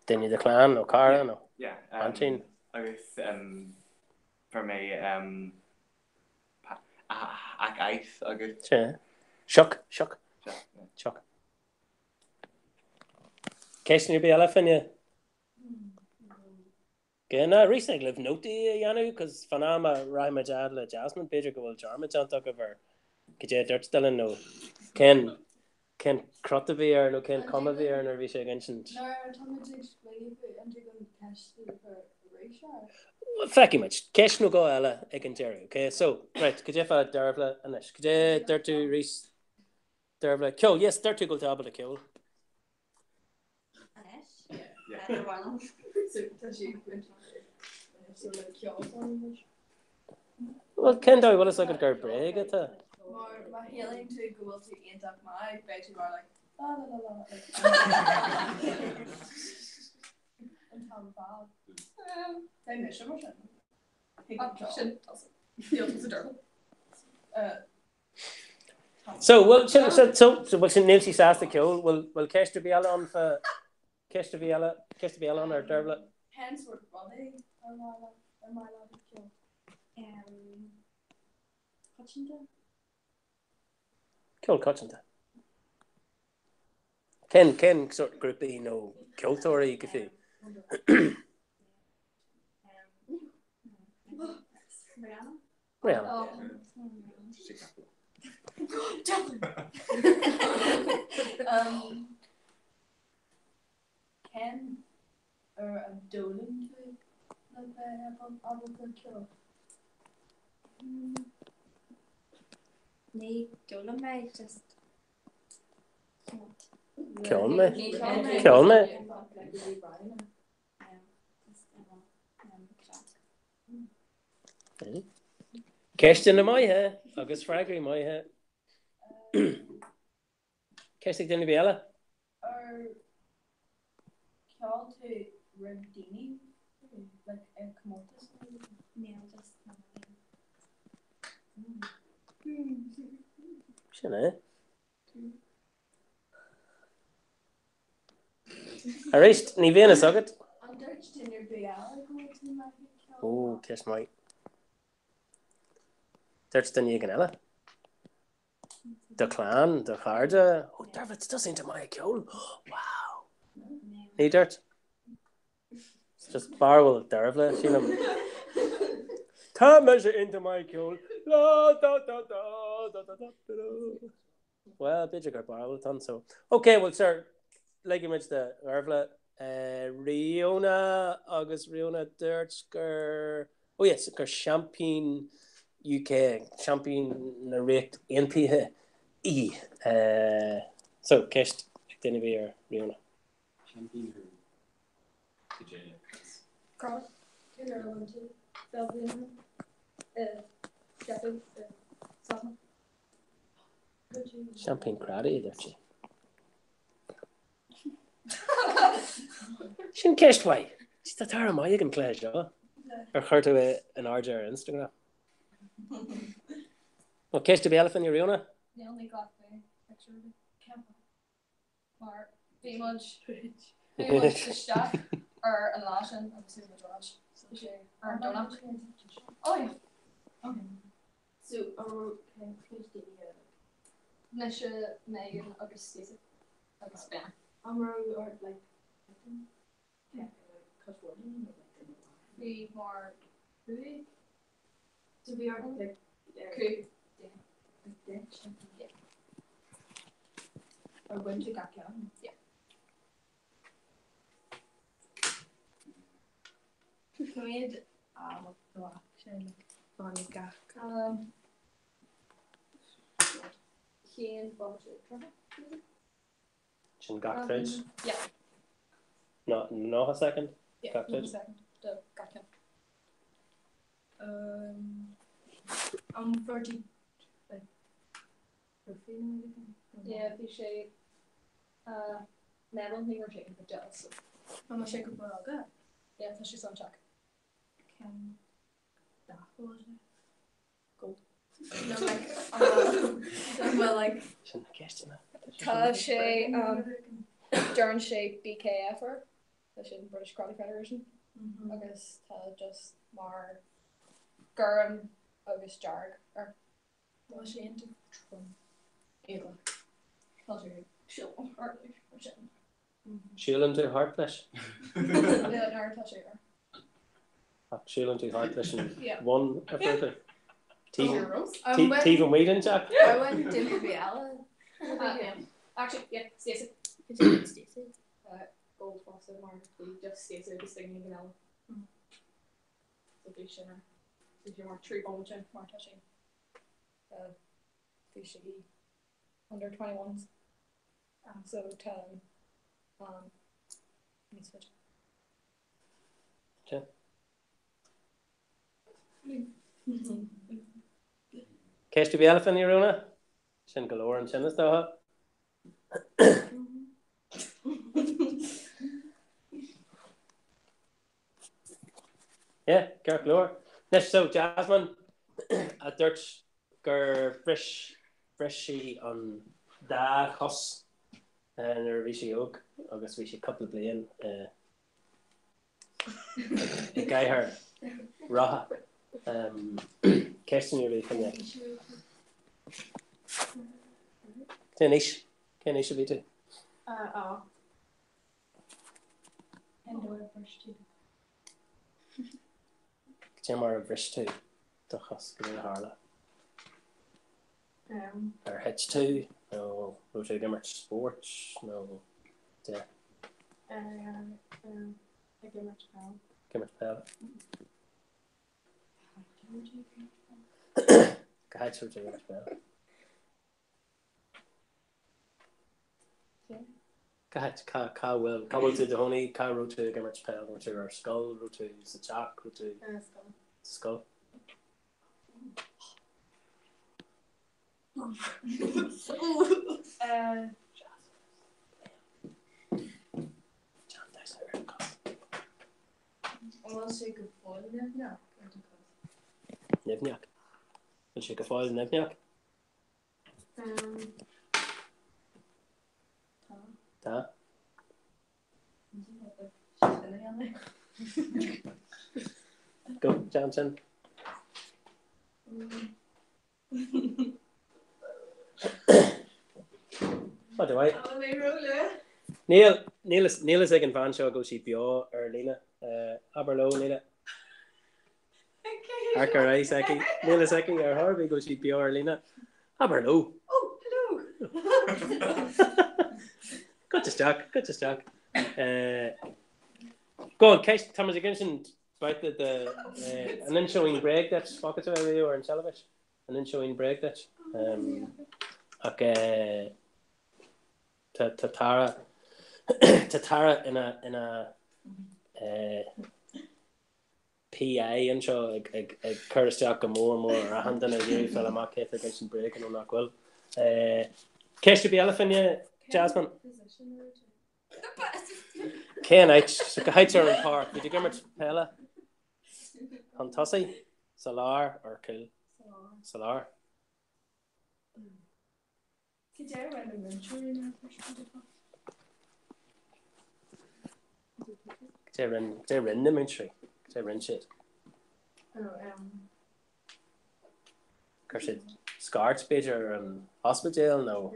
Dynnu the clan o Cara no? Yeah. Antin? Agus for me ac ice agus. Shock. Casey be elephant yeah. Gena recently live noti Yanu because Fanama Raima Jadla Jasmine Pedro go Jarma John talk over Kije Dirt still no Ken Crotavier no Ken Comavier no Visha against No, Tommy to explain it and you're going to cash the ratio. Fecky much. Cash no go Ella Eganterry. Okay, so right, could you have a Dervla and this? Could you dare to Reese Dervla kill? Yes, dare to go to Abba kill. Yeah. Well, Ken Doy, what is like a Breg at Maar healing to go to end up my beetje maar like la la la la like en dan vaal. Hij mis maar zijn. So well so what's in Nancy Sasta Kill will Kester be on for Kester be on or Dervla. Hence were body am I allowed to kill? Hutchinson? Kill Cutchinta. Ken sort of group kill Tory if you. Rihanna. Ken or a Dolan to the kill. Nee, Dolan mij just. Kill me. Kirsten in my hair, August Fraggy in my hair. Kirsten didn't be Ella. Or call to Redini, like a commodus. No, just. Shouldn't I reached Nivena socket. Oh, kiss my. There's the Niganella. The clan, the Harda. Oh, Dervit's does into my kill. Wow. Need dirt. It's just Barwell Dervla. See them. Can't measure into my kill. Well, bit of Barwell done so. Okay, well, sir. Like you mentioned, the Dervla. Riona, August Riona Dirtsker. Oh, yes, Champagne. UK champion narrate NP E. So Kest didn't be or Riona. Champion or Virginia. Cross. Belgium. Sheffield. Sutton. Champagne Craddy, there she. She's Kest way. She's the term I can play, Joe. Or her to an RJ Instagram. Well, Kest to be elephant, Riona. They only got the picture of the camp. Or be much the staff or a Latin, obviously the George. Or donut. Oh yeah. Okay. So our Nisha, Megan, August Stacey. August Ben. Amro or like be more food. To be our like cool. Yeah. Or when to get down. Yeah. Made what action on the gap. He and Bullshit. Gaktage. Yeah. No, a second. Yeah. Gaktage. Second. The gotcha. I'm 30. Like. Yeah, if you shake. Metal thing or shaking the gel. So. I'm a shake of what good. Yeah, so she's on check. Can that was it? Gold. No, like, Tashay, Dernshay BKFer, that's in British Karate Federation. I guess just Mar Gurren, August Jarg, or was she into Ava? Tells you she'll or shit. She'll into hard flesh. Yeah, no, touch her. She'll into hard flesh and Yeah. one after When- Teven Whedon, Jack. I went to Biala. Actually, yeah, Stacey. Stacey. Gold faucet, more just Stacey, just singing vanilla. So fish dinner. So you're more tree bulging, more touching. Fish under 21s. So 10. Let me switch. Ceist be elephant ní rúna? Sin galore an sin is dá. Yeah, gur glór. Nes so Jasmine a dúirt gur frishi an dá chos ar bhí sé óg agus bhí sé couple blian I gaiithir ratha Kirsten you're really Tenish be too. Jamar of Rish too. Duchas go Harla. Or Hitch too. No Roto Gimmer Sports. No. Yeah. Gimmer Pal. Guide to Gimmer Pal. Ka will to the honey, ka road to Gimmer Pal, road to our skull, road to the chalk, road to skull. Nevniak. Wil je geval Nevniak? Ta. Go, Johnson. What do I? Neil is like in van show go see Bio or Lena. Aberlow Lena. Archer Isaki. Neil is like or Harvey go see Bio or Lena. Aberlow. Oh, hello. Good to stack. Go on, Kesh Thomas again about the and then showing break that's pocket to video or in television and then showing break that okay Tatara in a PA and show ag Curtis Jack more or a hand in a year fella mark if against break and not well Kesh to be elephant Jasmine Ken so heights are in park did you give me Pella Fantasy Solar or Kill Solar They're in the ministry. They're in shit. Curse Scarts page or hospital jail no.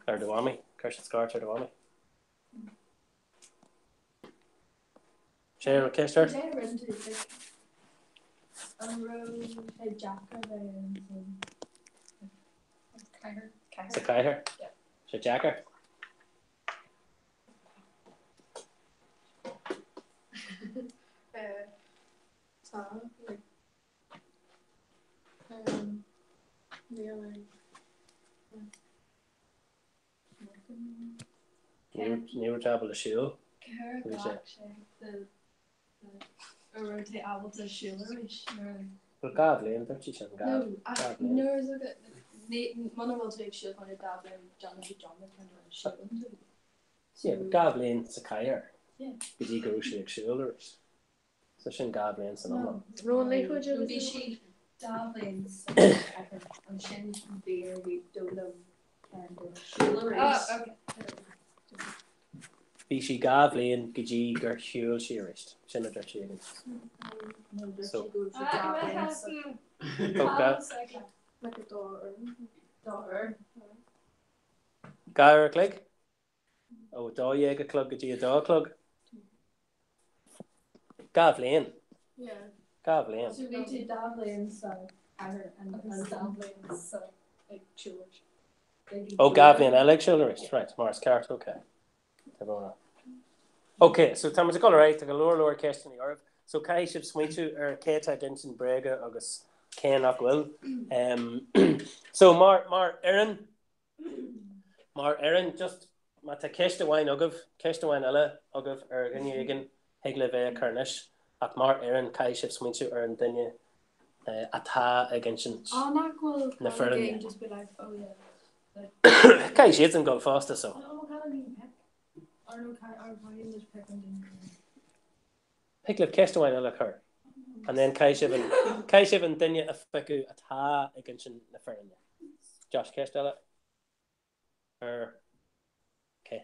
Or the Wami. Curse Scarts or the Wami. Share Kester. It's a Kaiher. It's a Jacker. Never travel to show. Well, Gavlin, don't you say Gavlin? Yeah, but Gavlin's a Kaiher. Yeah. Did he go shake shoulders? So shin Gavlin's an No. Ronnie, would you be she Davlin's and Shin beer we Dublin and okay. Be she Gavlin, Gigi, Ger Hule, Shearist. Shin at Shearing. So, like a daughter. Gara Clegg? Oh, Dawg a club, Gigi a dog club. Gavlin. Yeah. Gavlin. So we did Davlin, so and Davlin, so like George. Oh, Gavlin, I like Shearist. Right, Morris Cart, okay. Okay, so Thomas a color right, a lower question in Europe. So Kai should swing to or Kate against Brega August Ken Ockwell. So Mar Aaron just Mata Keshta wine Ugav Ella Ugav or Ginigan Higleve Kernish at Mar Aaron Kai should swing to Aaron Dinya atá ag sin. Oh, not cool. Na fearne. Game, just be like, oh yeah. Cai siad an go fásta so. Oh, can I be pep? Or no, or why is it pep and Picklip ceistehhain le chur. And then cai sibh an duine a feicú atá ag sin na fearne. Josh ceistile? Okay.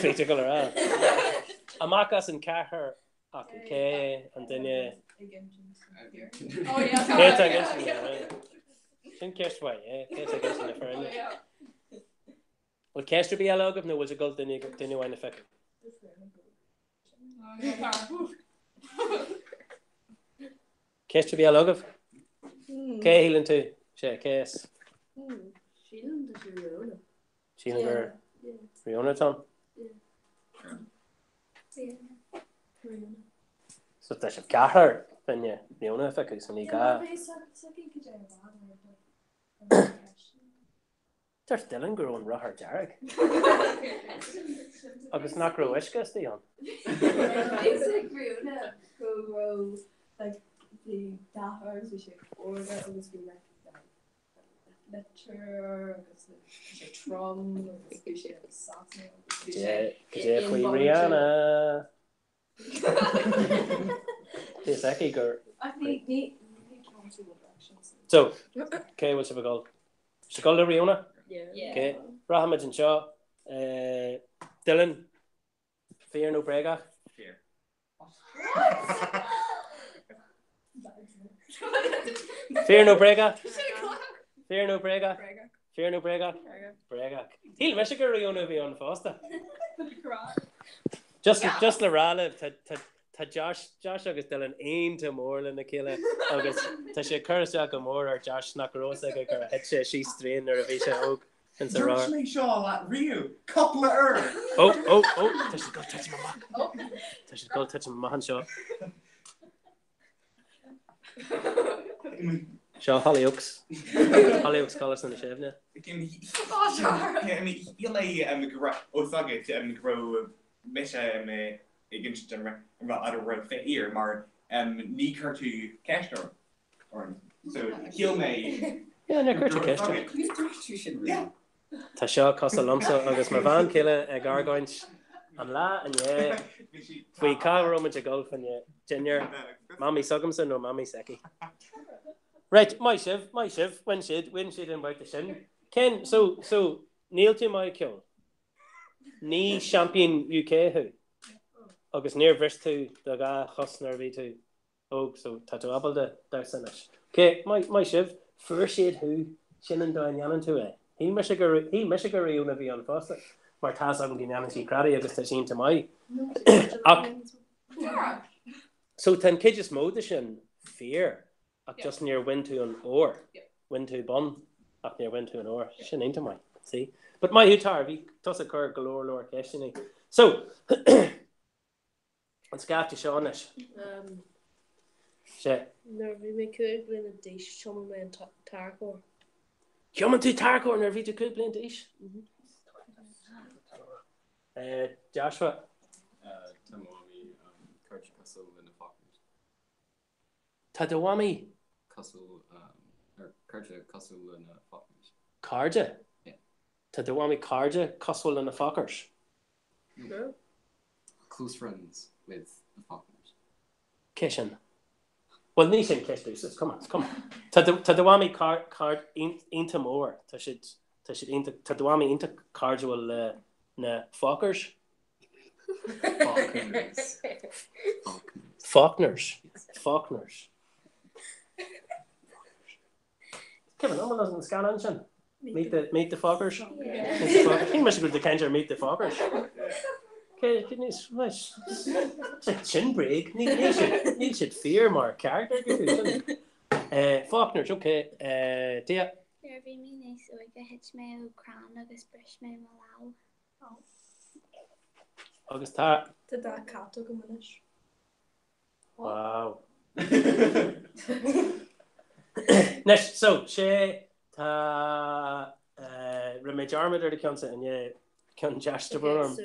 Féidir go rá. Amachchas an cethir ach cé an duine. Oh yeah. Cé agus sin ceistehhain, cé agus na fearne. Well, ceistú bí eilagah nó bhfuil a goil duine bhain na feicú. Ceistú bí eilagah? Cé hílann tú? Sé cés. Sílan gur Riona Tom? So tá sé cethir duine Riona feicú san í gá. There's Dylan growing Rahar Jarek. Agus nach grow iscas the on. Grow like the daughters we should order always be like lecture agus trom we should socks. Yeah, Queen Rihanna. This Eki girl. I think they So, okay, what's the goal? She called her Rihanna? Yeah. Okay. Rahamad and Shaw. Dylan. Fear no brega. Fear. Fear no brega. Fear no brega. Fear no brega. Brega. He'll miss a girl Rihanna be on Foster. Just the rala to Josh agus Dylan ain to more than the killer. Agus to she curse go more or Josh Snackerosa go hit she strain or a visha oak. Josh me Shaw that Rio couple of her. Oh, does she go touch my mouth? Does she go touch my man Shaw? Shaw Hollyoaks colours in the shave now. I mean, you lay grow grow Misha against other ear mar knee her to Cashner or so he'll may na chuirte ceiste. Tá seo cos a lomsa agus mar bhain cile ag gargaint an lá an é faoi cáróid a golf an Junior Mammy Sugamson nó Mammy Seki. Right, my shiv, win siad in bhaid the sin. Ken, so níl tú mai ceol. Ní champion UK who. Agus near bris tú do ga chosnar bhí tú. Oh, so tá tú abal de dar sanis. Okay, my shiv, first siad who sin an doin yanan tú é. He Michigan Riona bhí an fásta. Mar tá am gin sí cradi agus tá sin to mai. So tan kids móda sin fear ach just near win to an or. Win to bun ach near win to an or. Sin into mai. See? But my hutar bhí tos a cur galore lor question. So let's go to Seanish. No, we make could win a dish somewhere in Tarkor. Come to Tarkor and every to could play dish. Joshua. Tamawami, Karja Castle in the Faulkners. Tadawami. Castle, or Karja Castle in the Faulkners. Karja? Yeah. Tadawami Karja Castle in the Faulkners. No. Close friends with the Faulkners. Kishin. Well, Nishan Kish, come on. Tadawami card into more. Tadawami into cardual na Faulkners. Faulkners. Kevin, no one doesn't scan on meet the Faulkners. He must go to Kenja meet the Faulkners. Okay, goodness, it's like chin break. Need should fear more character. Faulkners, okay. Tia. Nervy me nice so I can hitch my crown agus brush my mallow. August tar. Did that cat took a minute? Wow. Next, so sé tá Remid Armid ar ceansa in cean deasta brom.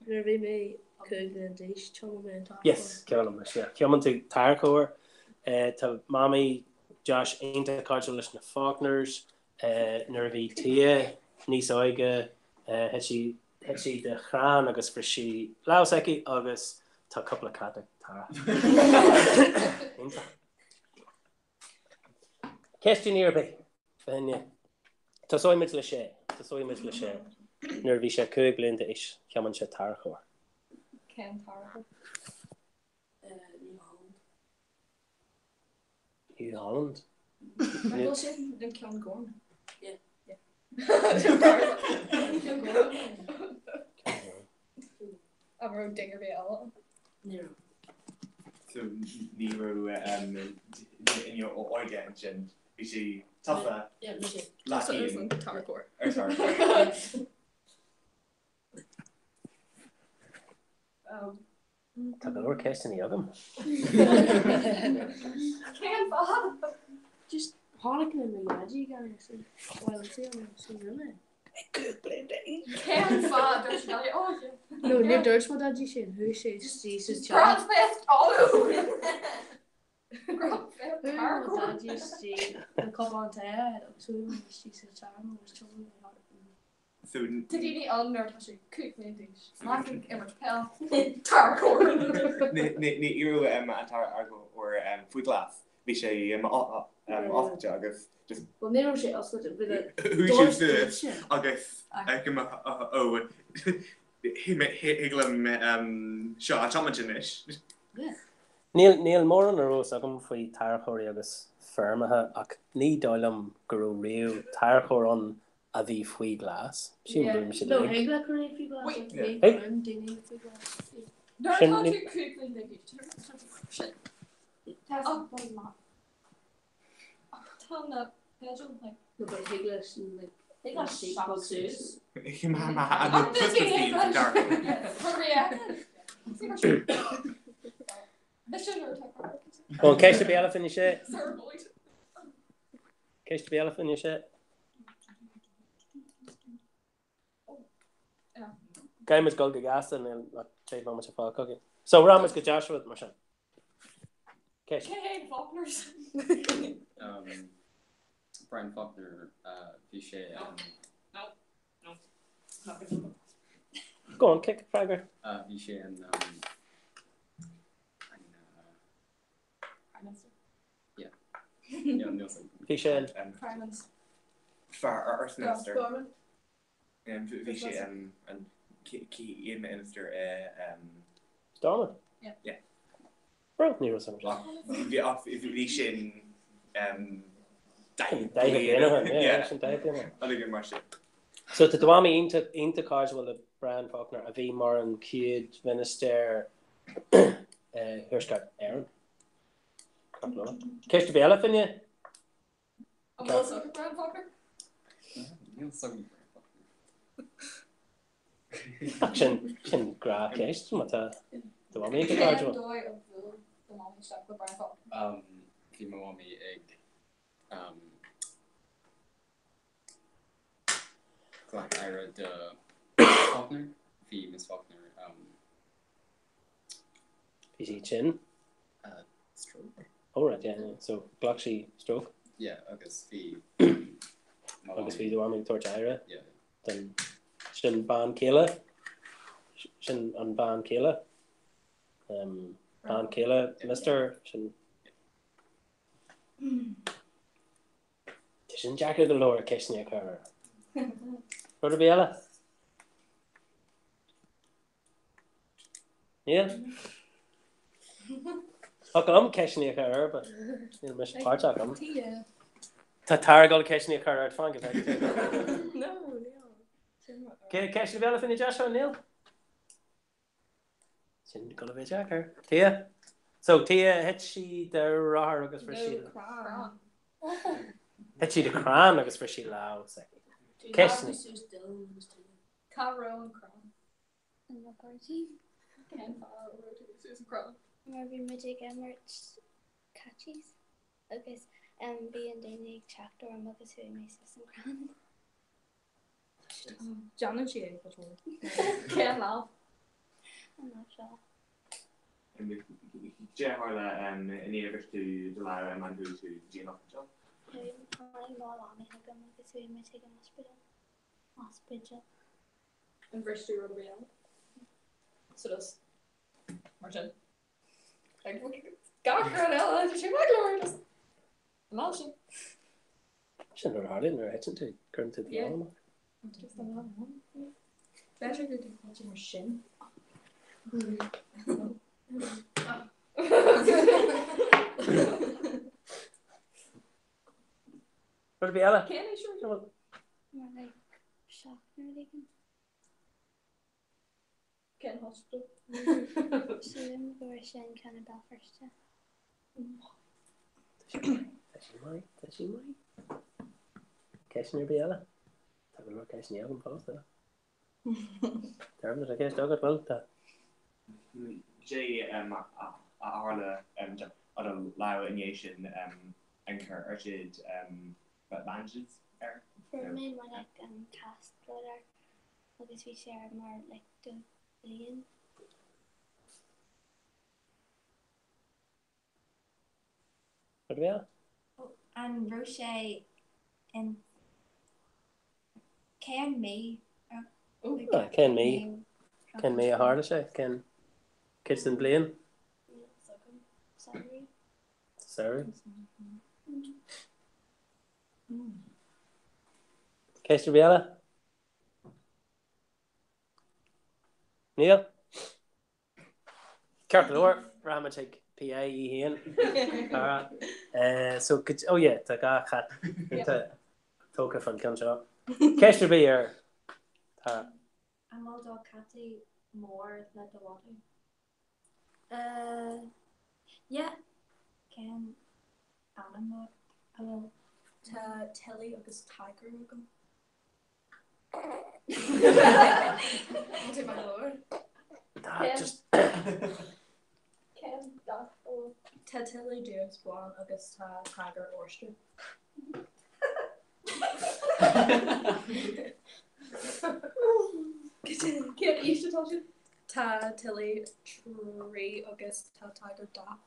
Nervy me cúgla déis chommen tá. Yes, ceanam leis. Ceaman tú tarcóir tá mami Josh ainta cáil leis na Faulkners nerví tia níos oige het si de chrán agus fri si lauseki agus tá couple of cat tá. Question nearby. Tá soimid le sé. Tá soimid le sé. Nerví sé cúig blinda is ceaman sé tarchóir. Ken Tarver. New Holland. Michael Shane didn't Ken Gorn. Yeah. I wrote Dinger Bell. No. So Nero in your organs and you see tougher. Yeah, me too. Lucky in guitar core. Oh, sorry. Tá go leir ceist in agam. Ken Bob. Just Harlequin and Maggie guys. Well, it's so really. Ken Bob. There's no. Oh yeah. No, near Dutch what did you say? Who says Jesus Grand child? Theft Auto. Grand Theft Who Hardcore. did you say? The couple on there. So Jesus child was children. So Tidini Alner has a cook landings. Laughing Emmert Pell. Tarcore. Ní iru antar argo or food glass. Vi sé off agus just Well, never say us with it. who should do this? Agus kem oh higlam seo chamanish. Níl mór an arós agam faoi tarchóirí agus fermathe ach ní dáilm gurú riú tarchóir an a bhí faoi glas. Sí brim si No, lig. hey, black or if you glass. Wait, Hey, Hey. I'm digging if you glass. No, I Shouldn't thought it- you cook landings. Shit. Oh, why not? Tell that Pedro like. No, but hey, glass and like. They got sheep shots. boxes. I'm just dark. Go ceist a beala fin sé. Sir Boyd. Ceist a beala fin sé. Gaimas go go gasta and take how much of a cookie. So Ramas go Joshua with Marsha. Ceist. Kane Faulkners. Brian Faulkner, Vichy, Go on, kick Fragger. Vichy and yeah, Nielsen. Fisher and Primans. Far Earthminster. Gorman. Vichy and Key Minister Stormer. Yeah. Bro, Nero Summer. Vichy So to Dwami into cars will the Brian Faulkner a V more and Kid Minister Hirschgard Aaron. Catch to be elephant yet? I'm also a Brian Faulkner. Action gra case mata Dwami into cars will. Doy of the mom stuck with Brian Faulkner. Kimawami egg. Like I read Faulkner, V Miss Faulkner, PC chin. stroke. Oh right, yeah. So Glocksy stroke. Yeah, August V. August V Dwami torch Ira. Yeah. Then Shin Ban Kayla. Shin on Ban Kayla. Ban Kayla, Mr. Shin. Shin Jacker the lower Kishnia Carver. Brother Biella. Yeah. I'm Kishnia Carver, but you'll miss part of them. Tatara go Kishnia Carver, I'd find it. No. Okay, Kishnia Biella for Joshua Neil. Shin go to Jacker. Tia. So Tia hit she the raw agus for she. Hit she the crown agus for she loud second. Kishnia. Caro and Crown. And the party. Ken Farrow wrote it. Susan Crown. mar bhí muid ag emmert catchies agus bhíon daoine ag teachtar agus bhí mé sa san cran. Janet she ate before. Can't laugh. I'm not sure. Jay Harla in English to July and who to Gene of job. I'm more on me like agus bhí mé ag an hospital. And first two were real. So does Martin. Like God girl Ella, she my glory does. Imagine. Sin ar hálinn ar hetin tú chun tú bhí Just a lot of one. Better to do watching her shin. Rud bhí eile? Can I sure? More like shock nerving. Ken hospital. Siúm go sin kind of Belfast. Tá sí mai. Ceisn ar bhí eile? Tá go mar ceisn eag an fásta. Darmna a ceist agad bhil tá. Jay Harla at a Lao Nation anchor urged bandages For me more like cast brother agus bhí sé mar like the alien. Rud bhí eile? An Roche in Ken me. Ken me a hála sé, Ken Kirsten blian. Sorry. Ceist ar bhí eile? Níl? Ceart leir Ramatic PA I híon. So oh yeah, tá gá chat tóca fan can seo. Ceist ar bhí ar tá I'm all dog catty more than the water. Yeah. Ken animal. Hello. Telly agus tiger agam. Oh my lord. just Ken Telly James Bond agus tiger oyster. Can't eat to touch it. Ta Tilly tree August ta tiger da.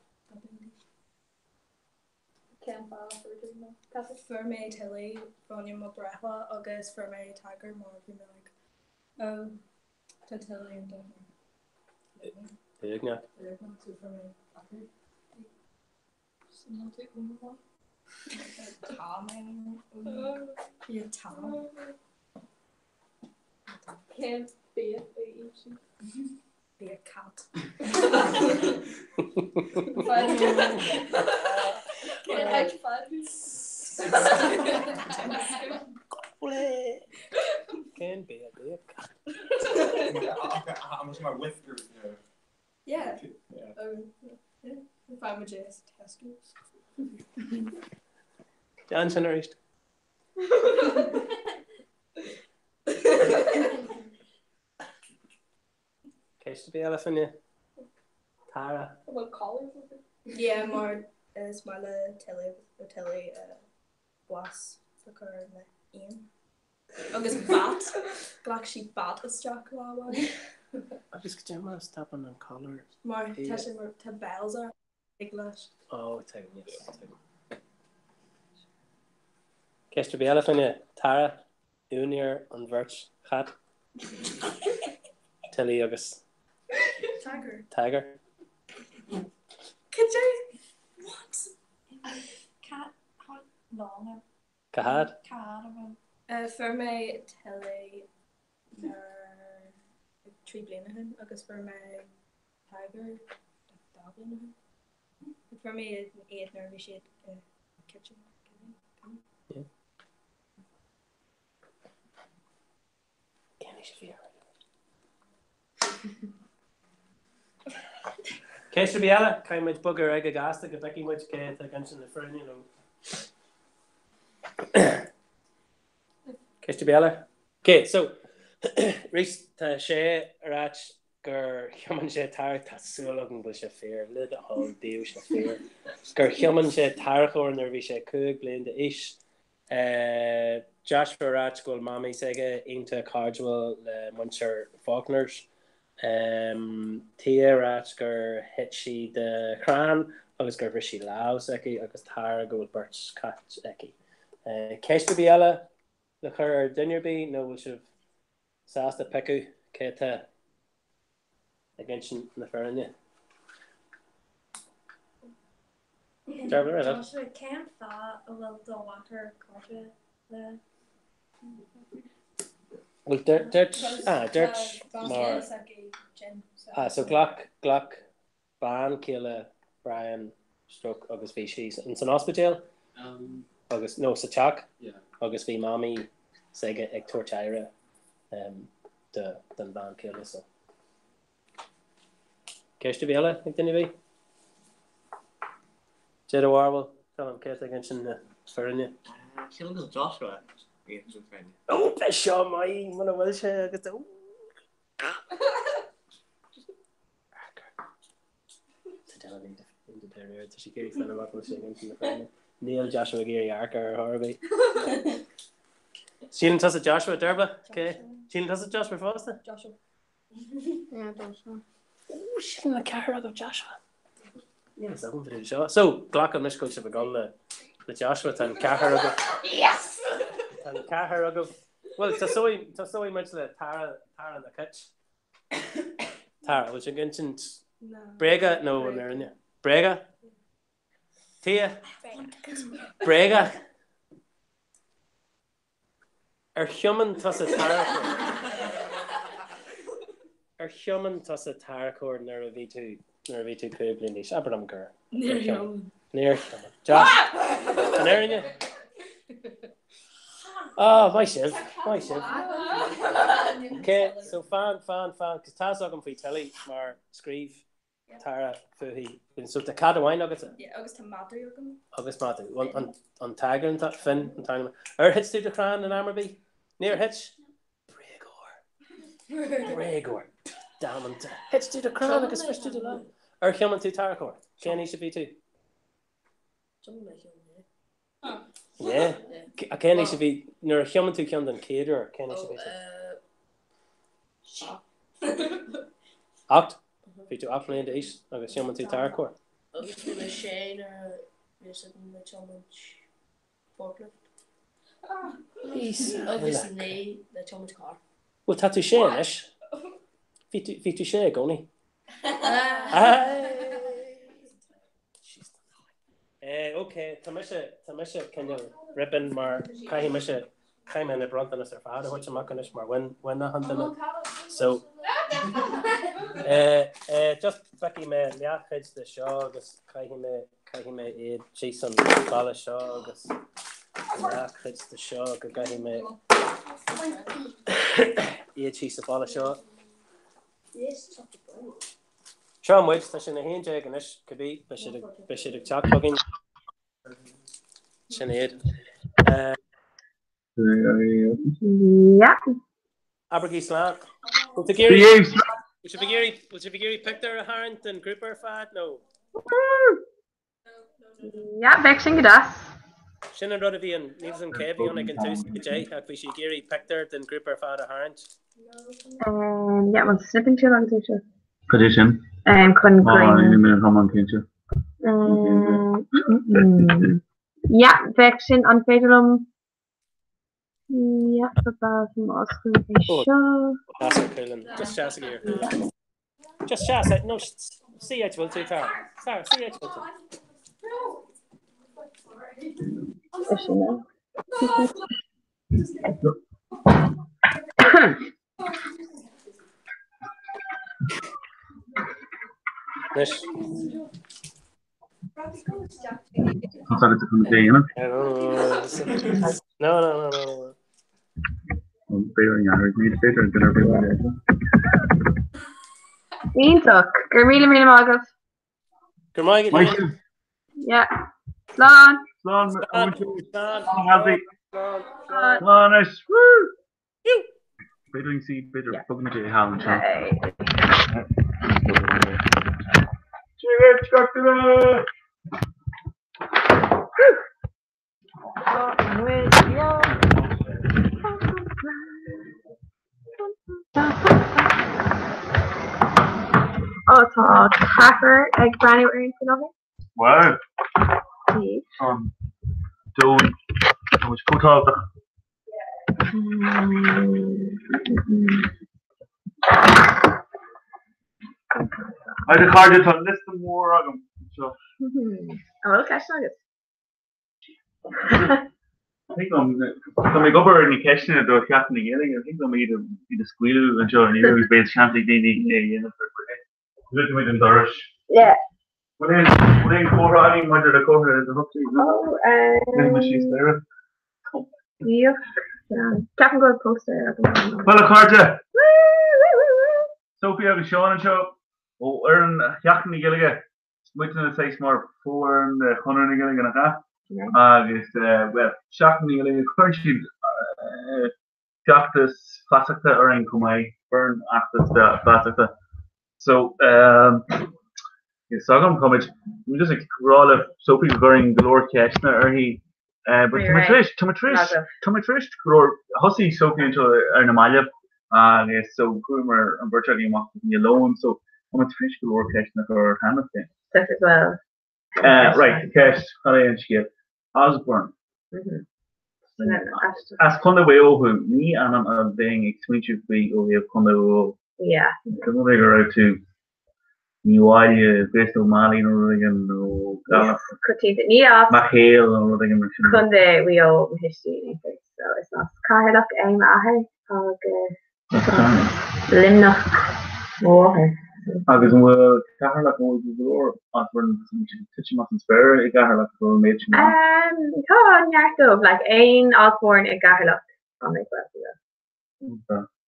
Can't fall for doing that. For me Tilly Volume of Breatha August for me tiger more for me like ta Tilly and Big now. So for me someone take one. Tom you Tom. Can't be a be a cat. Can't hide Can be a big cat. How much my whiskers? Yeah. If I'm a JS testers. John Generation. Ceist bhí eile fanne? Tara. What collars? Yeah, more is my telly was the current Ian. Agus bat. Glad she bat is Jack Lawa. Agus go dtí mar stopping on colours. Mar te mar te bells are English. Oh, take me. Ceist bhí eile fanne? Tara. Únior an bhirt chat. Tilly agus Tiger. Could you what? Cat how long? Cahad. For me Tilly tree blinahan agus for me tiger dog blinahan. For me eight nervy shade kitchen. Yeah. Can I see Ceist bhí eile caiimiid bugar ag a gasta go bheiceimiid cé a gan sin na friúine nó. Ceist bhí eile? Okay, so rís tá sé arráit gur chiaman sé tar tasúlagan bu sé fér lid a hall díú sé fér. Gur chiaman sé tarchóir nar bhí sé cúig blian de is. Joshua Ratch goil mami sige into Cardwell le Muncher Faulkners. Tia Ratch gur hit she de Cran agus gur bhí Laos eki agus Tara goil Birch Cat eki. Ceiste biala le chur dinnerbí nó bhfuil sibh sásta pecu céta against na Fernie. Joshua can't thought a little the water culture the Well, Dirch more. So Glock, Ban, Kayla, Brian, Stroke, August V. She's in San Hospital. August no Sachak. Yeah. August V. Mommy, Sega, Hector Tyra, the Ban Kayla. So. Cash to be ella, think didn't you be? Jada Warble, tell him Cash against the Fernie. Killing is Joshua. Oh, that's Sean my when I was here. Neil Joshua Geary Arker Harvey. Sheelan Tussett Joshua Derba. Okay. Sheelan Tussett Joshua Foster. Joshua. Yeah, Joshua. Oh, Sheelan the car of Joshua. Yes, I'm going to do the show. So, Glock and Mishko should have gone the Joshua and Cahar. Yes! And Cahar. Well, Tasoi much the Tara and the catch. Tara, which you mentioned. No. Brega, no, Marinia. Brega. Tia. Brega. Human Tussa Tara. Human Tussa Tara cord near a V2. Near a V2 Kublish. Abram Gur. Near human. Near human. Josh. Anaria. Oh, my shiv. Okay, so fan, because Taz Ogum for telly, Mar Screeve, Tara, Fuhi, so the cat wine nuggets. Yeah, August Matu. August Matu. One on Tiger and Finn and Tiny. Hits through the Cran and Armorby. Near Hitch. Bregor. Damn it. Hits through the Cran because fish to the line. Human to Tarakor. Kenny should be too. Yeah. Kenny should be near human to Camden Cater or Kenny should be too. Act. Be to Act Land East. I guess human to Tarakor. Obviously, the Shane or you're sitting with so much forklift. Obviously, the so much car. Well, tattoo Shane ish. Fitu Shane, Goni. Okay, Tamisha can you ribbon mar Kaimisha Kaim and the Bronton as her father, which I'm not going to mar when the hunting. So just Becky me Liachage the Shogus Kaihime Ed Jason Bala Shogus Liachage the Shog Kaihime Ed Chisa Bala Shog. Sean Woods, that's in the hand jag and this could be Bishop Chalk plugin. Sinead. Yeah. Abergee Slant. Would you be Gary Pictor a Harrington Grouper Fat? No. Yeah, vexing das. Shannon Ruddy and Nielsen Kevy on again Tuesday J. Have we Gary Pictor then Grouper Fat a Harrington? Yeah, well, snipping too long to Position. Couldn't yeah, vection on Federum. Yeah, about Oscar show. That's okay, just chassis here. Just chassis, no CH will take time. Sorry, CH will take. Nish. No. Look, Germila Magov. Yeah. Slán. Beidir sí beidir bug me ha Oh, tá cracker ag brand ar an sin Wow. Sí. Don't was put out I the card on list more of them. So Well, cash nuggets. I think I'm go over any question at the cat in the beginning. I think I'm either squeal and show you who's based chanting in the good with them Dorish. Yeah. When for I mean whether the cover is up to you. Oh, she's there. yeah. Captain go poster. Well a card Sophie have a Sean and show. Oh earn Yakin Gilligan. Waiting to say more for and Hunter Gilligan and that. Agus well seachtaí le chuirtí teachtas clasachta ar an cumai burn achtas de clasachta. So sagam comid just rála Sophie going galore cashna ar he but tomatrish galore hussy Sophie into ar na malib agus so groomer an virtually mock me alone so tomatrish galore cashna or Hamilton. As well. Right, cash and she Osborne. As Conda way over me and I'm being exclusively over Conda. Yeah. Come over out to New Idea, based on Mali and Oregon, no Critique it near Mahale and Oregon. Conda we all history, so it's not Carlock aim at her, Linnock water. Agus well Carlock was galore Osborne teaching us in spare, I got her like a mage. Like ein Osborne ag Garlock on my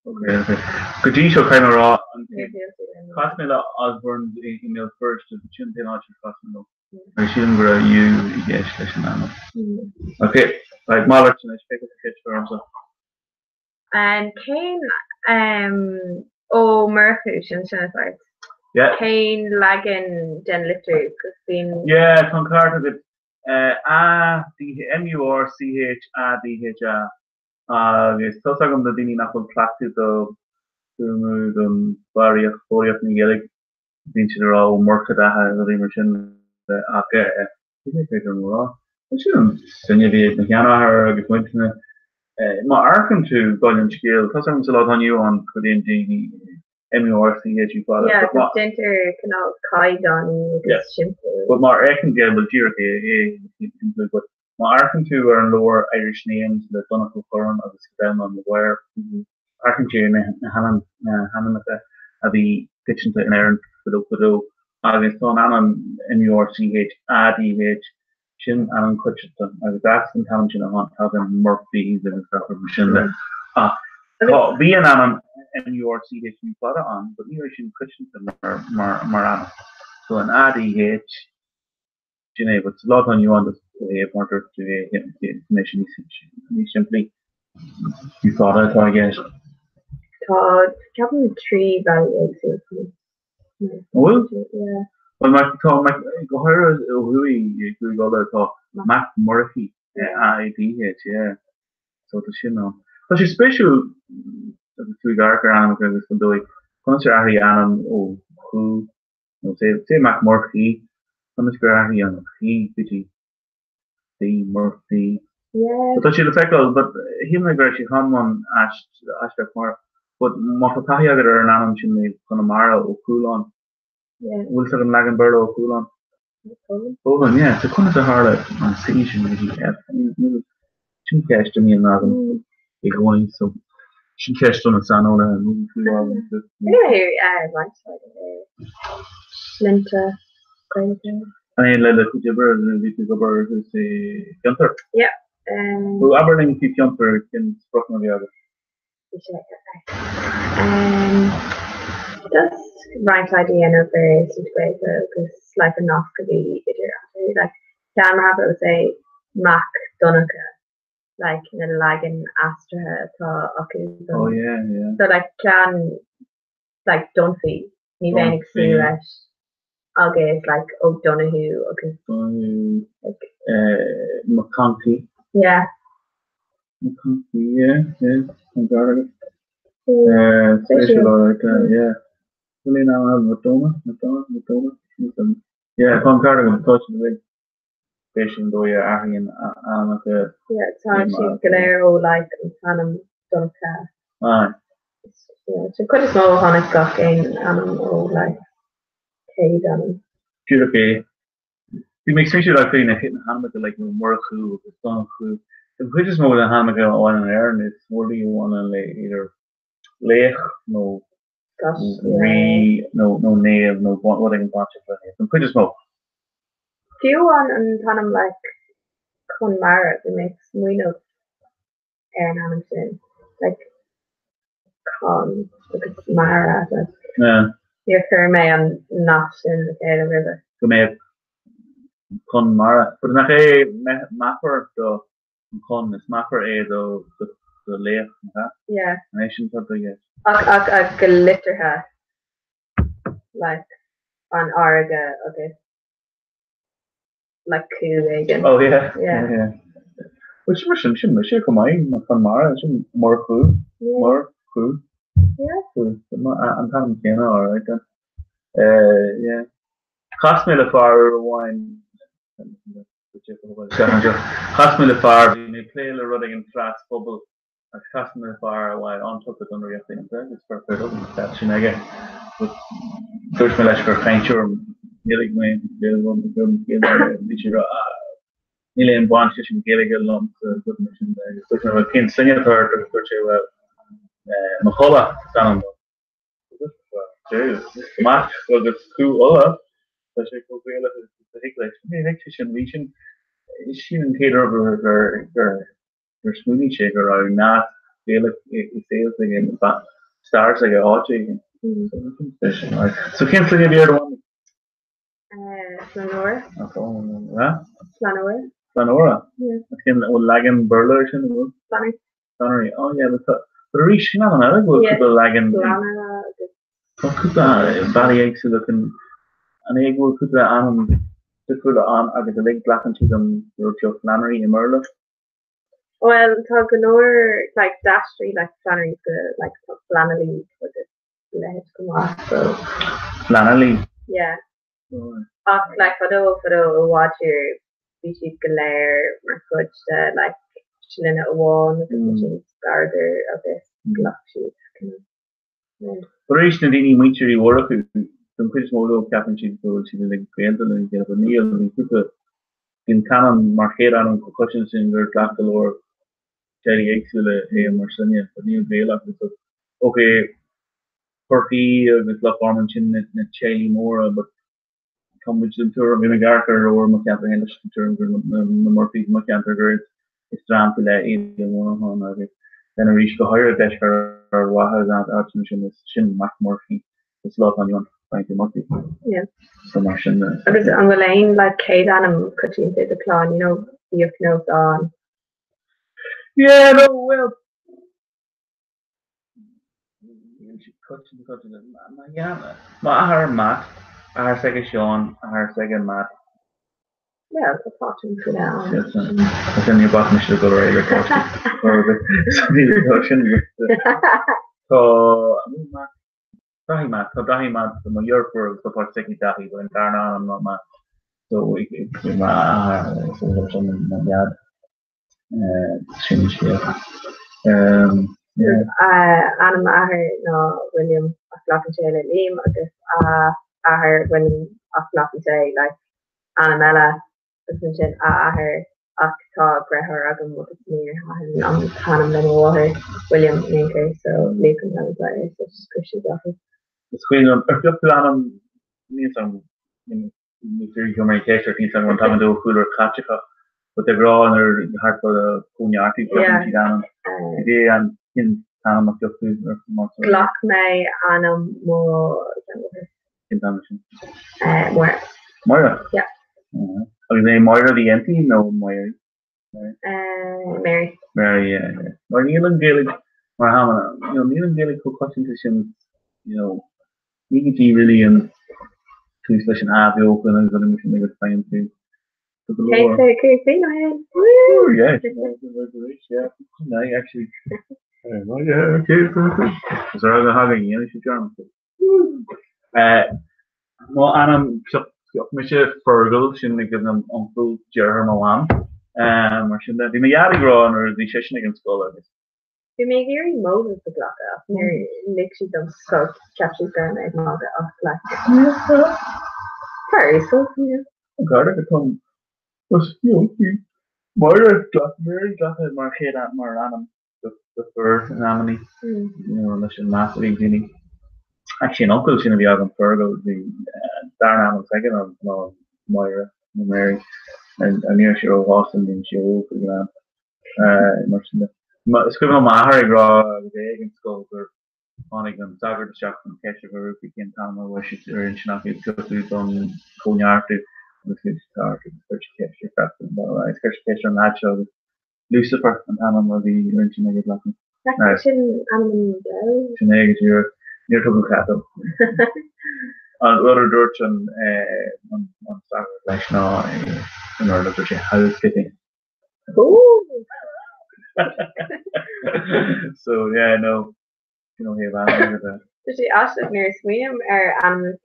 Okay. Could you show kind of raw? Cosmela Osborne email first to the chin not Cosmela. I shouldn't grow you yes, okay. Like Malach and I pick up the pitch for himself. And Kane Murphy and yeah. Kane Lagan Den Lifter Christine. Yeah, concard with MURCH yes, so sagam the dini nakul practice of various folios Miguel Dinchera Morka the immersion my arcum to Golden Scale, because I'm a lot on you on Korean GD MURCH you got yeah, the center canal Kai Don but my arcum gable but my arcum to are lower Irish names the Donegal Forum of the Scavel on the wire arcum Hanan the kitchen to an errand for the against on Alan MURCH ADH Shin Alan Cutchton as asking Township on having Murphy the machine that be an Alan MURCH you got it on but you should Cutchton Marana so an ADH but it's a lot on you on the pointer to the information simply you thought it I guess Captain Tree Valley well yeah. Well, my go here is who go there Matt Murphy IDH yeah so does she know so she's special three darker animals can do it concert Ariana who say Matt Murphy Ariana he the Murphy yeah but she effect but him like she on Ash more but Mofatahi agar an animal in Connemara or Coulon yeah Wilson and Lagenberg or Coulon yeah so kind of a hard on season she cashed me in Lagen going so she cashed on a Sanola and moving through anyway Linta I let could you ever say jumper yeah who Aberdeen keep jumper can spoken of the other just right idea of various situations because like enough could be like camera habit would say Mac Donica like na lagan astra tá acu. Oh yeah. So like clan like Dunphy ní venig si leis agus like O'Donoghue agus McConkey. Yeah. McConkey, yeah. I'm glad special like yeah. Really now I have Madonna. Yeah, I'm glad I'm touching the fishing though yeah, Arian yeah, it's hard to Galero like Tanam Dunca. Aye. Yeah, so quite a small Honic Gok in like Cade okay. It makes me sure I feel like hitting Hammock like more cool, it's not cool. If we just know the Hammock on an air and it's what do you want to lay either lay no no nave, no what I can watch it for it. And we just know. Do you want and Tanam like Conmara it makes we know Aaron Hamilton like Con because Mara yeah. Your Kerme and not in the Taylor River. Come Con Mara. But not a mapper the Con is mapper the lake. Yeah. Nations of the yes. A glitter her like on Arga okay. Like cool again. Oh yeah. Yeah. Which mission should come on Con Mara more cool. More cool. Yeah. I'm having Kenna alright then. Yeah. Cost me the far wine. Cost me the far. You play the running in flats bubble. Cost me the far while on top of the under your thing. It's for that's again. But first me let's for venture. Nearly going. Nearly one session. Getting a lump. Good mission there. Looking at a pin singing for to Mahola down Matt was a cool region. She and Taylor her smoothie shaker are not feel like it feels like in the stars like a hot chicken. So can't say the other one. Flanora. Flanora. Yeah. Can Lagan Burler Flannery. Oh yeah, but reach na na go to lagan Valley eggs looking an egg will put that on I get the leg black and them Flannery and Merle. Well Taganor like Dastry like Flannery's good like Flannelly with it let it come off so Flannelly. Yeah. Like for watch your species galare Mercuch like chilling at a wall and the starter of this block sheet. Operation Dini Mitchell work some pretty small captain sheet so she like create and get a meal and put in canon market on concussions in their black or Jerry X will a Marcinia for new bail up so okay 40 with La Formation in Chelly more but come with the tour of Garker or McCanter Henderson terms or Murphy McCanter it's down to that either one on then I reached the higher dash or Waha that option is Shin McMurphy. It's lot on you Frankie Murphy. Yeah. So much in there. I was on the lane like Kate Annam cutting the decline, you know, the nose on. Yeah, no, well. She cutting yeah. Ma her Matt, her second Sean, her second Matt. Yeah, it's a potting for now. Yes, I think your bottom should go right or so Dahi Matt, from Europe for support second Dahi, but in Ghana I'm not Matt. So we yard. Yeah. Anam ahar no William Aflafin Liam agus ahar when Aflafin like Anamella ahar Tá brethir agam mu níor an tanam le bháthair William Linker so lécan an bléir scriptú gafa. Is cuiin an anam níos an níor communication níos an an do fuller catcha but the grá an ar hart for cúneartí dan idé an in tanam a fiú Glach mé anam mó Moira? Yeah. Are they Moira the empty? No Moira. Mary. Mary, yeah. Maar Neil Gaelic, maar gaan we, Neil Gaelic ook wat tussen, niet die really een tussen AV open en dan moet je meer fijn doen. Can you say my head? Oh yeah, yeah. No, actually. Yeah, okay, perfect. So I'm having you, should John. Well, I'm Michelle Fergal, she make them Uncle Jeremy Lamb. Maar she die me jaren grown or die session against school. You make very Moses the block up. Nick she done so captured down a mother off like. Very so yeah. God, I come. Was Moira got Mary got it mar head at Maranam the third nominee. Unless you're massively Ginny. Actually, an uncle should be out on Fergal, the Darren Allen second on Moira and Mary. And near Shiro Boston and Shiro, for example. Skriven om Harry Gra, the Egan School, or Onigan, Sagard Shop from Kesha, where we can tell me where she's in Shinaki, just on Conyarty, the Swedish Star, the Search Kesha, Captain, but I Search Kesha and that show Lucifer and Hannah will be wrenching a good luck. Sinead, you're near to Bucato. On other direction, on Sagard, like now, in order to say how it's getting. So yeah, no, here about that. Did she ask if near Sweden or animals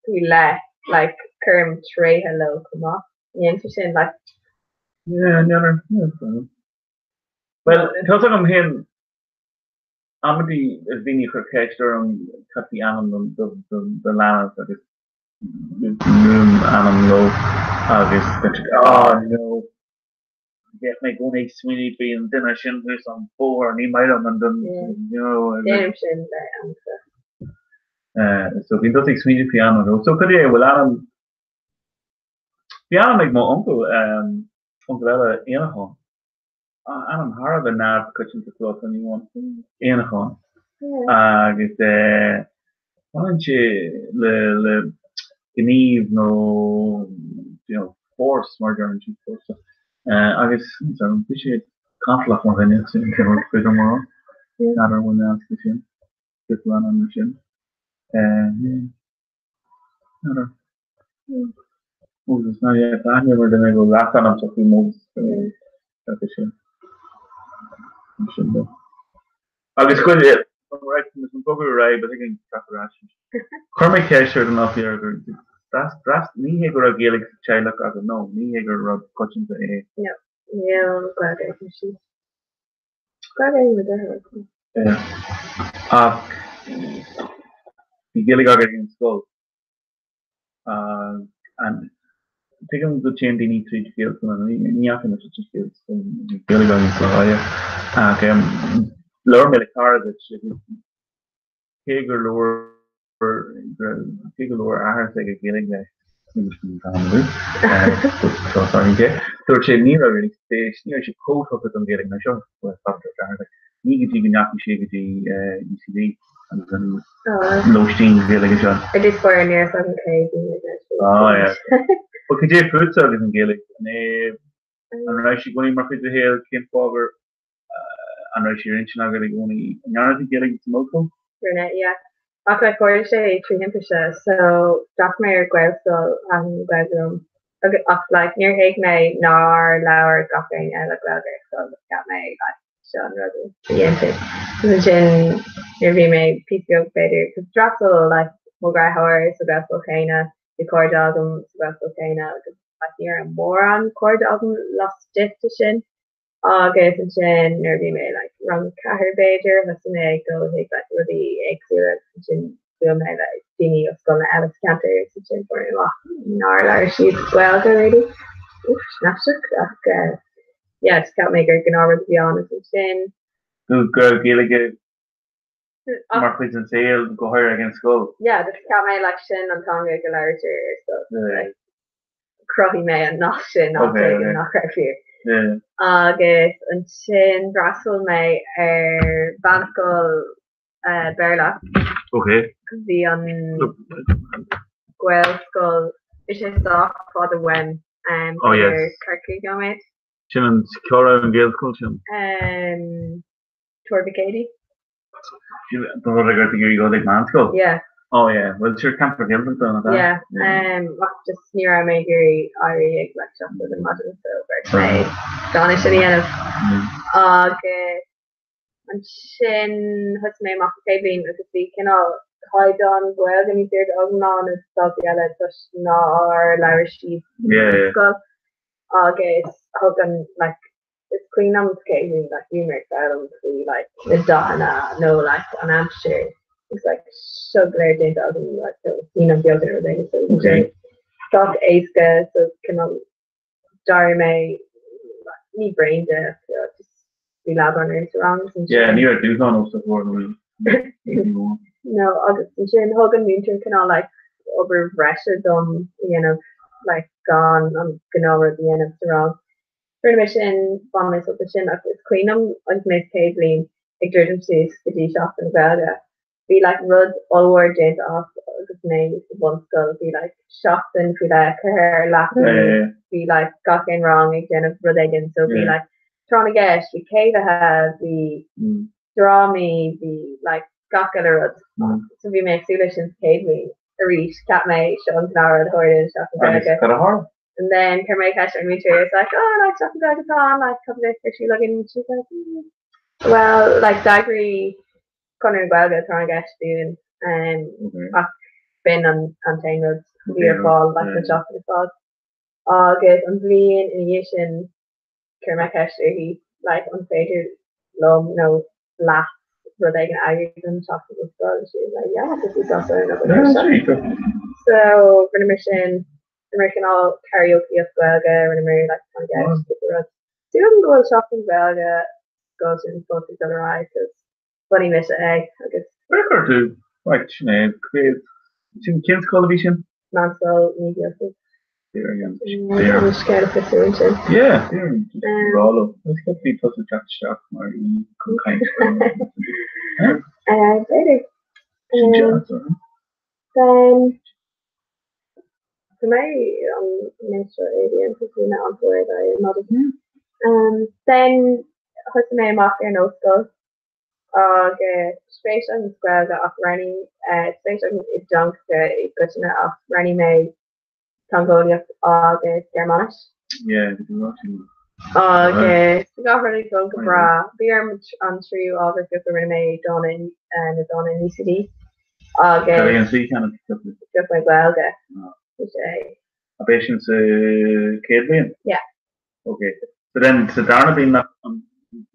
we like Kerm Trey hello come off? Yeah, interesting like. Yeah, never. Well, it tells like I'm here. Amity is being for catcher and cut the animal the land that is room animal no. Get my going Sweeney being dinner shin do some four and he might have done so he does think Sweeney piano though. So could you well Adam piano make my uncle Ella Anahan. Adam Harab and now cushion to close anyone Anahan. Get why don't you the Geneve no force murder and force. I guess I appreciate conflict more than it's in the bit more. I don't want to ask you. Good one on the chin. Moses now yet. I never done I go last time I'm talking moves. I guess good it. Right, some probably right, but I can track the ration. Cormac Kesher enough here. That's me here a Gaelic child look as a no, me here Rob coaching the A. No. Yeah, I'm glad I can see. Glad I with her. Yeah. The Gaelic are getting school. And taking the chain they need to skills and Niakin is such skills Gaelic are in school, yeah. Okay. Lower military that should Hager lower I think a Gaelic guy. So sorry, so she never really stays near she coat up with them getting a show with after you can not be ECD and then low steam Gaelic shot. I just for near 7K. Oh yeah. But could you food service in Gaelic and I should go in Murphy the Hill came forward and I should inch not going to go Gaelic local. Brunette, yeah. Okay, for say 300. So Dockmere Gwelsel and Gwelum. Okay, like near Hignay, Nar, Lower, Dockmere, and Gwelder. So got my like Sean Ruddy. The end. Then near me PCO better because Drossel like Mulgray Horror, so that's Volcana, the Cordogum, so that's Volcana. Like near more on Cordogum lost Station. August and Jen nervy me like run Cahir Bader, has to make go take like really excellent Jen film like Dini of Skull Alice Cantor, Jen for Narlar she's well already. Oof, snapshot. Yeah, just can't make her Gnar to be honest with Jen. Good girl, Gaelic. Marquis and Sale go higher against Skull. Yeah, just can't make like Shin and Tonga Galarger, so like Croppy May and not Shin, not taking knock out here. Yeah. Agus an sin Brassel mé Bancoil Berla. Okay. Bhí an Gwelscoil is sé soach fád a wen oh yes. Kirky go méid. Sin Cora and Gael School sin. Torby Katie. The other girl you go like man school. Yeah. Oh yeah. Well, sure, Camper Gilbert done that. Yeah. Just near our major Irish like shop with the modern so very Donna Shanian of and Shin has name off the cabin because we can all hide on well and they're on and stuff together just not our Irish sheep. Yeah. It's Hogan like it's Queen on the cabin like you make that we like the Donna no like an Hampshire. It's like so great in like the of the other thing. So okay. Talk Aska so can Dari May me brain death just be lab on her surrounds and yeah, and you do not know support me. No, August and Shin Hogan Winter can all like over Russia done, like gone I'm gonna over the end of the round. For mission bomb myself the Shin of this Queen on Miss Cabling ignorant to the D shop and Velga. Be like Rud all word James off his name one skull be like shocked and be like her laughing be like gawking wrong again of Rud again so be like trying to get we cave have the draw me the like gawking Rud so we make solutions cave me a reach cat may Sean Clara the Horton shop and then Kermit Cash and me is like oh like shop and on like couple of days she looking she's like well like Daggery Conor Guelga trying to get students and been on Tane Roads near fall like the shop in the fall. August and Blean in Yishin Kermit Hester he like on Fader Lum no laugh where they can argue and shop in the skull and she was like yeah this is also another so for the mission American all karaoke of Guelga and American like trying to get the roads. So you can go shopping Guelga go to both each other eyes because funny miss I guess. Record to like create kids television. Mansell media. There again. I'm scared of pursuing. Yeah, there. All of let's get the plus Jack Sharp or kind later. Then for my menstrual alien who's been on board I not then what's the name off there no skull. Station Square of running station is junk question of running May Tongolia Germanish. Yeah, watching. We got really drunk bra. Beer on true over for May Donna and it's on in ECD. Just like well a patient's kid yeah. Okay. So then so Darna being that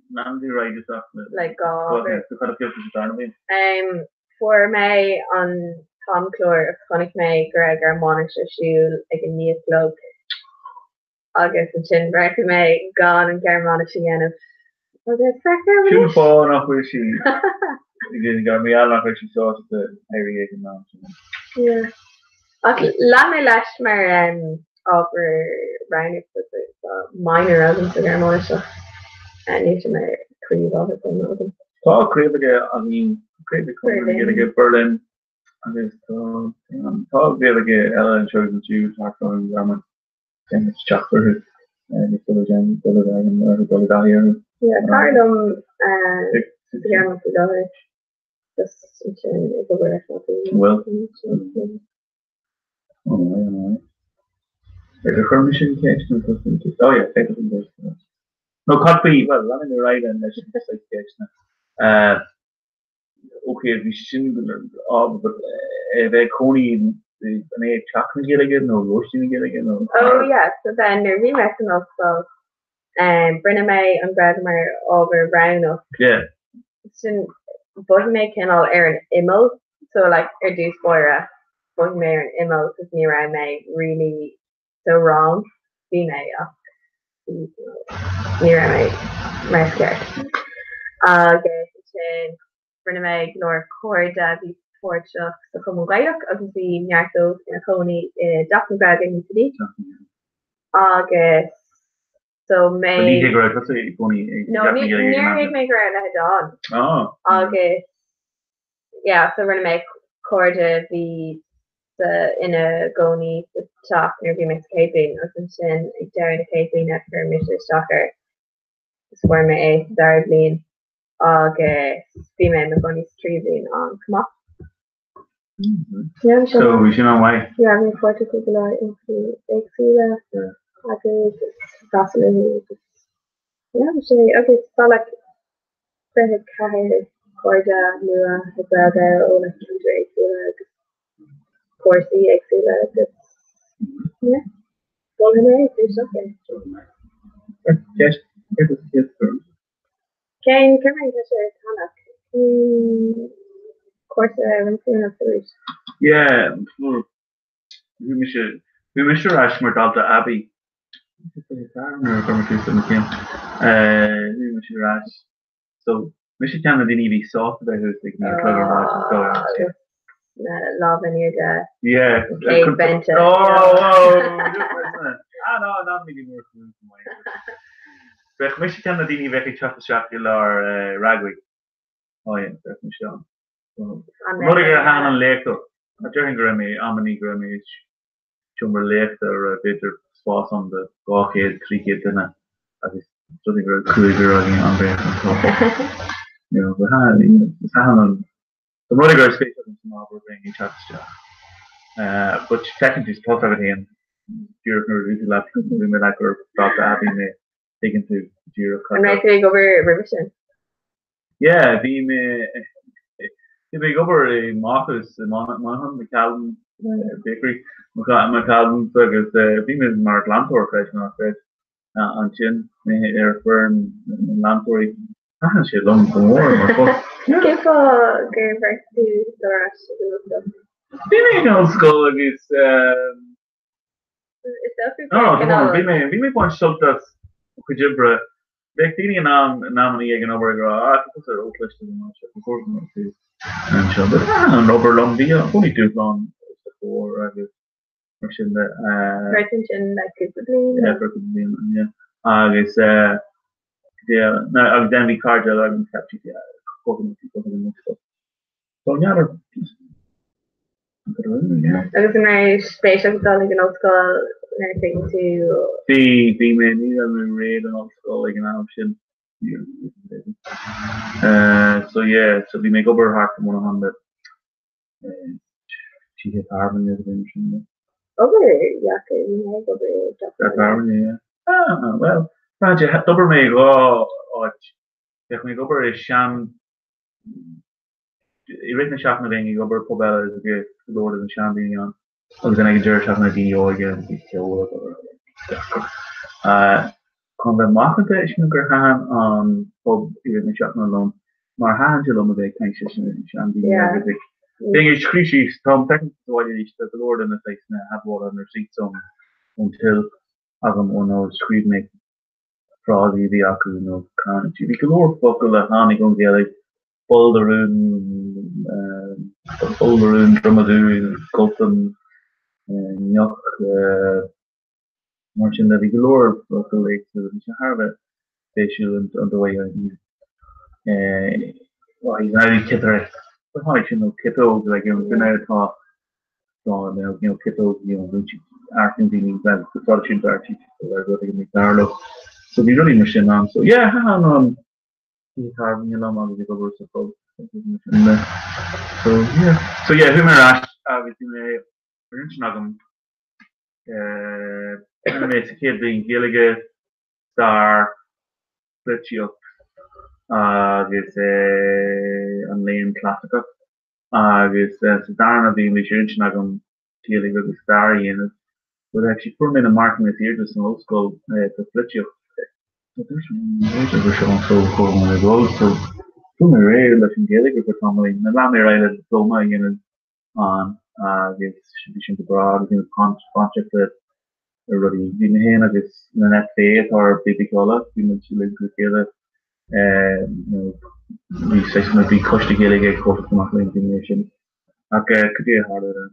Nandy right is up like for May on Tom Clore of Conic May Gregor Monitor Shoe like a neat glove August and Chin Breck May gone and Germanish again of she was falling off where she didn't got me all where she saw the area now. Yeah. Okay, Lame Lashmar over Ryan minor of Germanish and you should make create all the thing. Talk create I mean create the company get Berlin and this talk the other Ella and chosen to talk from German and it's chocolate and it's the German and yeah, Cardum the German together. Just it's a word well there's a permission case oh yeah take it no copy well I'm in the right and there's just like okay we shouldn't but they Coney the chocolate get again no roasting get again oh yeah so then they're remixing us so Brenna May and Gregor over round up yeah Boy May can all Aaron Immel so like reduce Boyra Boy May and Immel because Mira May really so wrong be May Mira May my scared Brenna May ignore Corda the Portugal so come away obviously Nyarto in a Coney Dr. Greg in the August so May no near make her ahead on August yeah so we're gonna make Corda the in a goni with shock near be mixed caping or something during the caping after Mr. Shocker. Swarm a Darblin female goni streaming on come up. Yeah, so we should know why. Yeah, I'm particular into Exila. I could fascinating. Yeah, okay, so like the Kahir, Corda, Nua, Brother, or like Exila, Corsi, Exila. Yeah, well, there's okay. Yes, yes. Kane, come on, just a course, I haven't seen a food. Yeah, we Mr. Ashmore Delta Abbey. So, Mr. Canadini be soft about who's thinking of clever Love and your yeah, cake bench. No, not really more food. But Mr. Canadini very chocolate ragwig. Oh yeah, definitely Sean. Mother Han and Laker. I think Grammy, Amani Grammy, Chumber Lake, or bitter sauce on the Gawkhead, Creekhead dinner. I was something very cool girl on there. You know, but Han, the Mother Girl space of the Marvel bringing chats. But technically, it's tough everything. Europe, really like women like her, Dr. Abbey, may take into Europe. And right there, go over revision. Yeah, the big over Marcus, Monaghan, McCallum, Bakery, McCallum, because female Mark Lantor, on Chin, Airfern, Lantory. I can't say long for more. Keep going back to the rest. Female school is. Vi may point sub dat Kujibra. Bectini nominee again over I think they're all listed in the and so but over long the only two long before I guess machine that retention like yeah I guess yeah no I've done the card that I've captured so yeah it was a nice space of like an old school anything to the menu and read and also like an option. So yeah, so we make up our heart from 100. She hit Harmony as a yeah. Well, Roger, double me go. If we go over a sham, written shot in the go over Pobella is a good Lord of the Sham being on. I was going to get shot in the DO again. Kon we maken is nu gaan aan op in shot alone. Maar gaan ze dan met kanjes aan die ding is crisis. Tom technisch wat is dat de Lord en het is have what on their seats on until Adam ono screed make fraudy the aku no can you can Lord buckle hanig on the Boulderoon, Dromadu, Colton, Nyok, Martin Levy Galore, local lake to the Harvard station on the way. Well, he's not even Kittery. But how much you know, Kitto, like you've been out of talk, so you know, Kitto, you know, Argentine, that the fortune to Archie, so I go to McDarlow. So we really machine on. So yeah, hang on. He's having a long of the over support. So yeah, who may rush obviously may Rinchnagham may kid being Gilligan Star Flitchy guess on Lane Classica guess Darna being the Rinchnagham Gilligan Star in it but actually for me the marking this year just an old school to Flitchy there's so cool when I go so toen we weer dat in Gaelic voor family. En laat me rijden het diploma in on distribution abroad in contract that already been here na this na net faith or baby cola we mentioned like together we section of be cost together get course of marketing information okay could be harder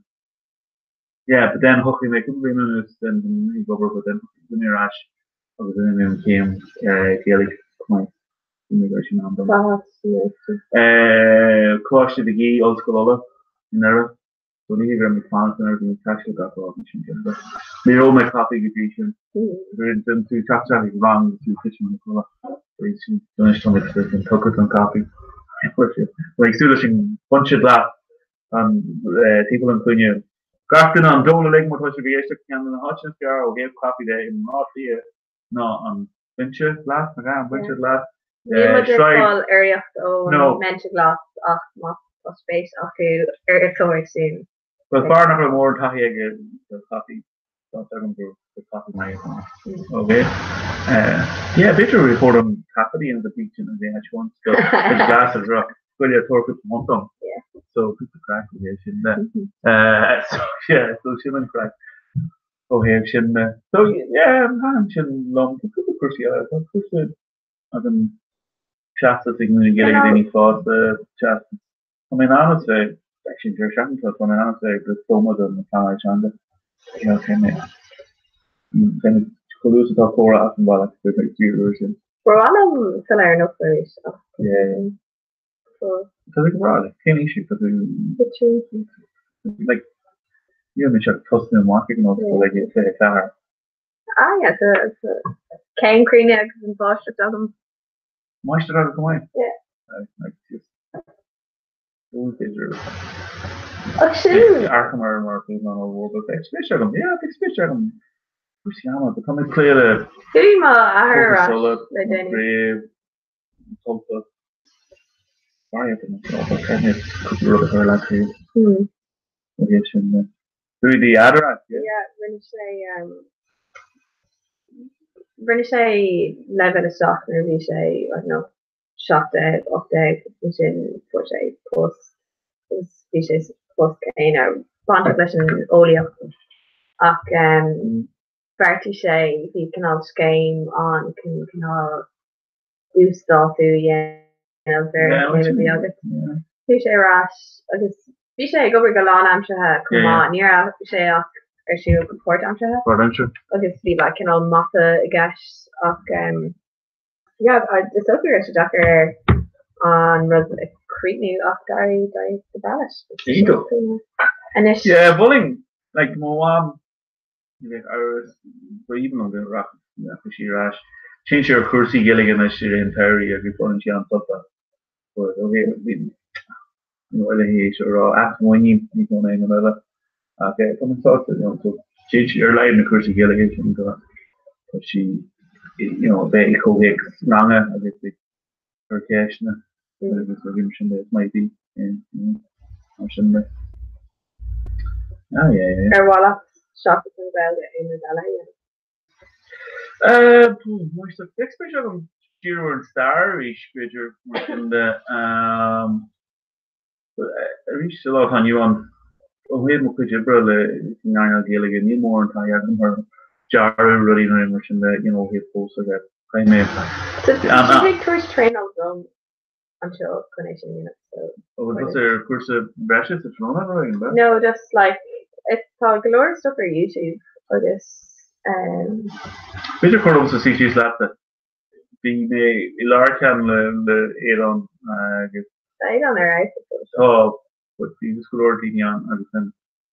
yeah but then hopefully make good minutes then we go over but then the mirage of the name came Gaelic point immigration on them. Cost the Gee, old school in there. So leave them response and everything actually got off machine. Me all my coffee edition. Then to talk to wrong to fishing the color. So you see finished on it and took it on coffee. Like students bunch of that people in Clunia. Grafton on Dole Lake Motor Aviation can the Hutchins Car or gave coffee day in North here. No on Winter last again Winter last. Fall area no mental glass off space off to area coverage soon. But far enough more tahi the coffee. So the coffee my okay. Yeah, bitter report on coffee in the beach in the H1 so the glasses rock. Really a torque month on. Yeah. So good crack in that. So yeah, so shilling crack. Oh hey so yeah, I'm shilling long to the course yeah, I've been chats that thing when getting any thought the chat. I mean honestly actually you're shouting to us when honestly the film of the Makai Chanda. Yeah, okay mate. Then close to talk for us about the version. We're on color enough for it. Yeah. So it's right, can't issue for the like you have to trust in marketing also like you say it's our yeah, it's a cane cream eggs and Foster them. Moisture out of the wine. Yeah. Like just those days are shoot. Arkham or more people on our world, but especially them. Yeah, especially them. Luciano, becoming clear the Brave, Tulsa. Sorry, I didn't couple of her like you. Through the Adderall, yeah, when you say level of stock, when you say I don't know, shot day, off day, within for say plus species plus cane or bond oleo. Barty sé hí canál céim an canál úsá tú ver vi agat. Bhí sé ras agus bhí sé go go lá amsethe cumá ní sé ach ar siú goport amsethe agus bhí le canál mata I gas ach is so se dachar an rud creepnú ach darí de balance. Yeah, bullying like mo even on the rock she rash change your cursey Gilligan as she entire every phone she on top but okay or ask when you don't name another okay come and talk to them so change your life in the cursey Gilligan but she they co-hik ranga I guess her cash it might be yeah shop in the especially Gerard Starish picture in the reached a lot on you on we could Gilligan you more and her jar really very much in the he posted that I may first train on them until connection unit so was there of course a brushes it's no just like it's galore stuff for YouTube for this Peter Cornwall to see she's left the large can the Elon I don't know right oh but the school ordering on and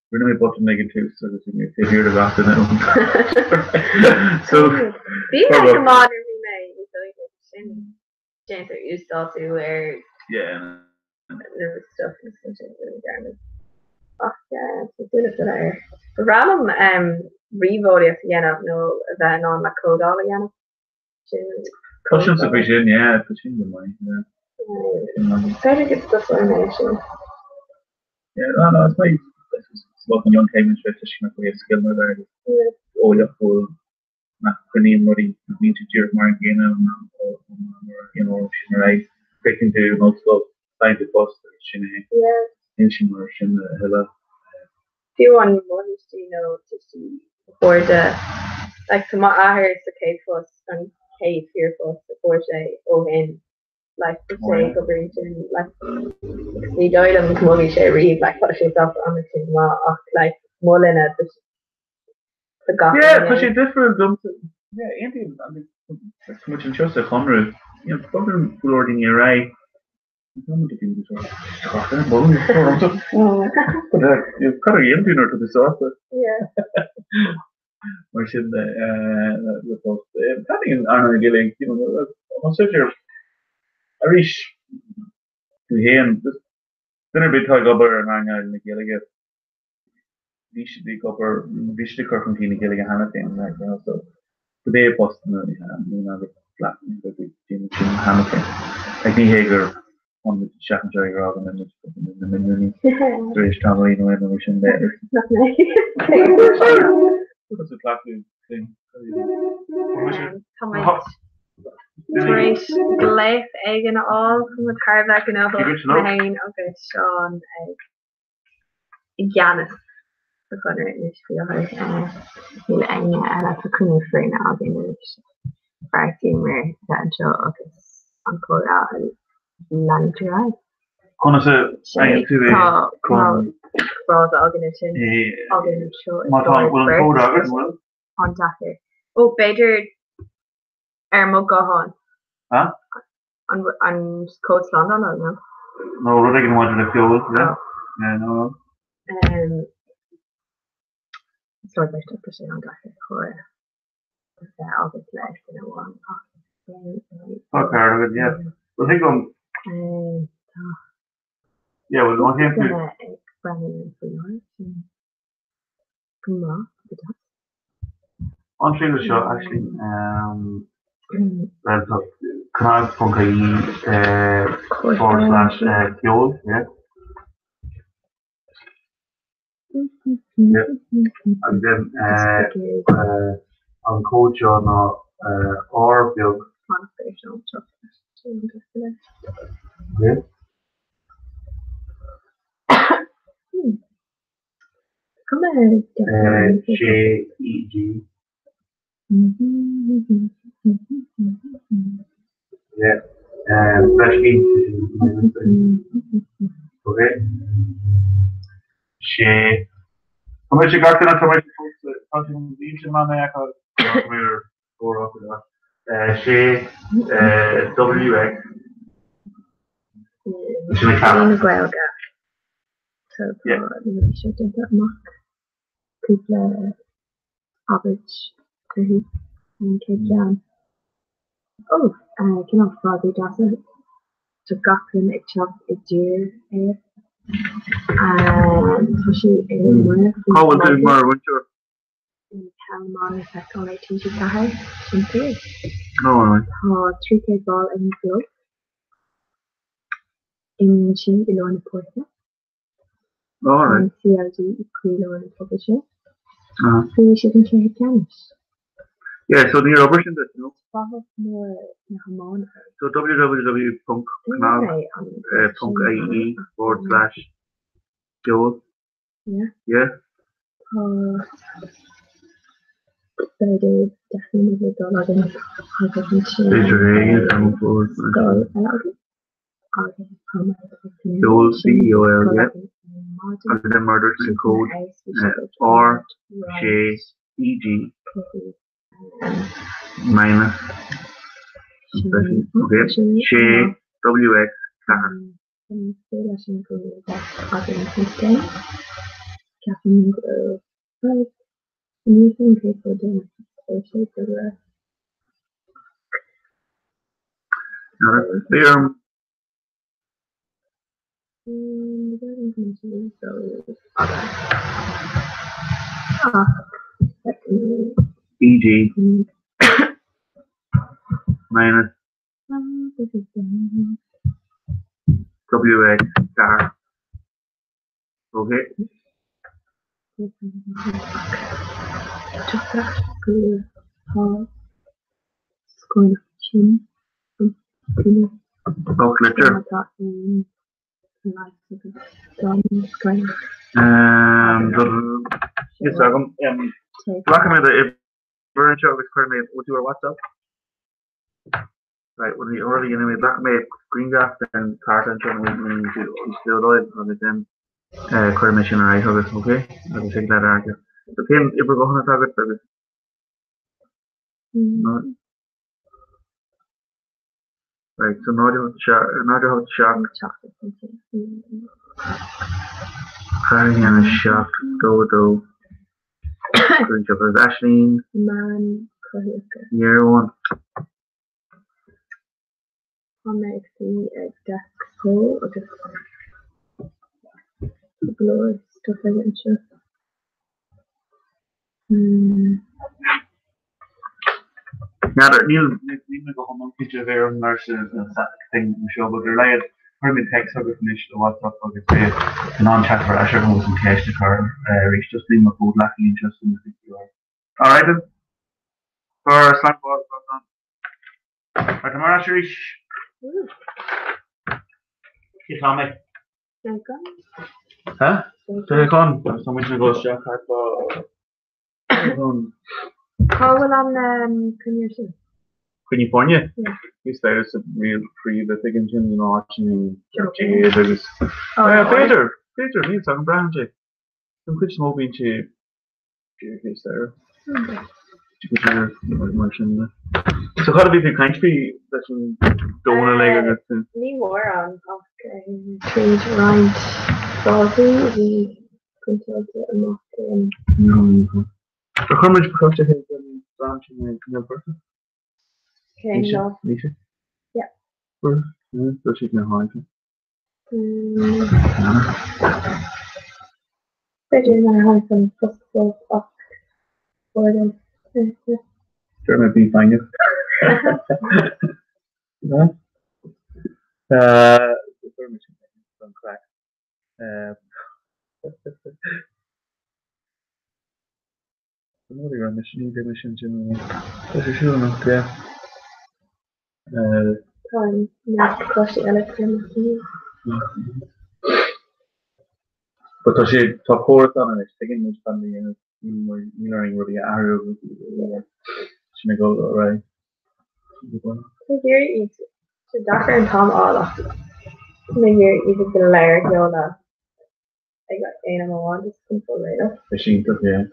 we're going to be button negative so that you may hear the back so be like a modern remake gender used to where yeah there was stuff in garment yeah it's doing it there random revote if you no event on like code all again questions of vision yeah pushing the mind yeah better get stuff animation yeah no it's like spoken young came into a skill there oh yeah for Queen Murray mean to Jared Margina she's right picking to multiple scientific posts in Shimmershin Hilla few on ones to see before the like tomorrow I heard the cave plus and cave here plus before say in like to say go bring to like the doyle movie she read like what she's up on the like mullen at the yeah because she different yeah Andy I mean much in Joseph Conrad problem Lord in your right You've got a yin dinner to the sauce. Yeah. Maar zin dat in Arno Gilling, wat zeg je? Arish, heen, dinner bit high gobber and Arno in the Gilligan. Die gobber, die sticker from Tina Gilligan Hamilton, like so. Today, Boston, the flat, the Hamilton, like the Hager. On the Shack and Jerry Rob and then the mini British Tamarind Innovation there. What's the classic thing? Great life egg and all from the car back and elbow main okay Sean Giannis the corner in this field heel en dat kunnen voor nou binnen vaak meer dat zo okay on Korea Landry. Kon ze eigenlijk kon was organisation maar dan wil een voordagen wel on dacher oh beter mo go on huh on coast London no no really want to feel yeah no so best to say on dacher for all this life in one okay yeah I think yeah, well, one thing on the show actually, that's canal.ie / fuel, yeah. Yeah, and then on coach on or build. Yeah. Come on. JEG. Yeah. Especially. Okay. She. How much you got to how much each man we're four up with that. She WX. So we should do that mock. People average and keep down. Oh, can I follow that? So Gacklin it chop a deer so she how will do more with your Calamon effect on ATG Kahai into no 3K ball in the field. In she below in the portion. Alright. CLG below in the publisher. So you should try tennis. Yeah, so the version that you know. More Hamon. So www.canal.ie /Joel. Yeah. Yeah. They do definitely go log in. Joel CEOL, yeah. And then murders in code RJEG minus okay Shay WX car. EG minus WX car. Okay. Yes, recommend that if we're in show with Kermit, we'll do our WhatsApp. Right, when we already anyway, recommend green gas and carton and we do still oil and then Kermit and I have it, okay? I'll take that answer. But then if we're going to target service. No. Right, so another hot shock. Carrying on a shock, dodo. Good job, Ashleen. Man, Year one. I'll make the desk hole or just blow stuff like that and stuff. Now that Neil go home on picture there and there's a thing in the show, but they're like Herman text over finish the WhatsApp for the non-chat for Asher who was in case to car reach just leave my food lacking interest in the video. Alright then. For slack ball right tomorrow Asher reach. Tommy. Huh? They're gone. There's so much to go Jack How will on California? Yeah. He started some real free the thing and watching there's Peter, he's talking brown Jake. Some good smoking to his there. So how do we think country that's don't want to like it? Need more on change around Bobby, we control it and how much because of his branch in the person? Okay, no. Yeah. So she can hide it. They're doing that on some festivals up for them. Sure, might be fine. No? The permission on crack. Another mission in what's your shoe enough, yeah. Time, not because the electricity. But does she talk course on it? Taking this family and learning what the area of she may go right. So here is the doctor and Tom all of then you're the layer Yola. I got animal one just simple right up. Machine took yeah.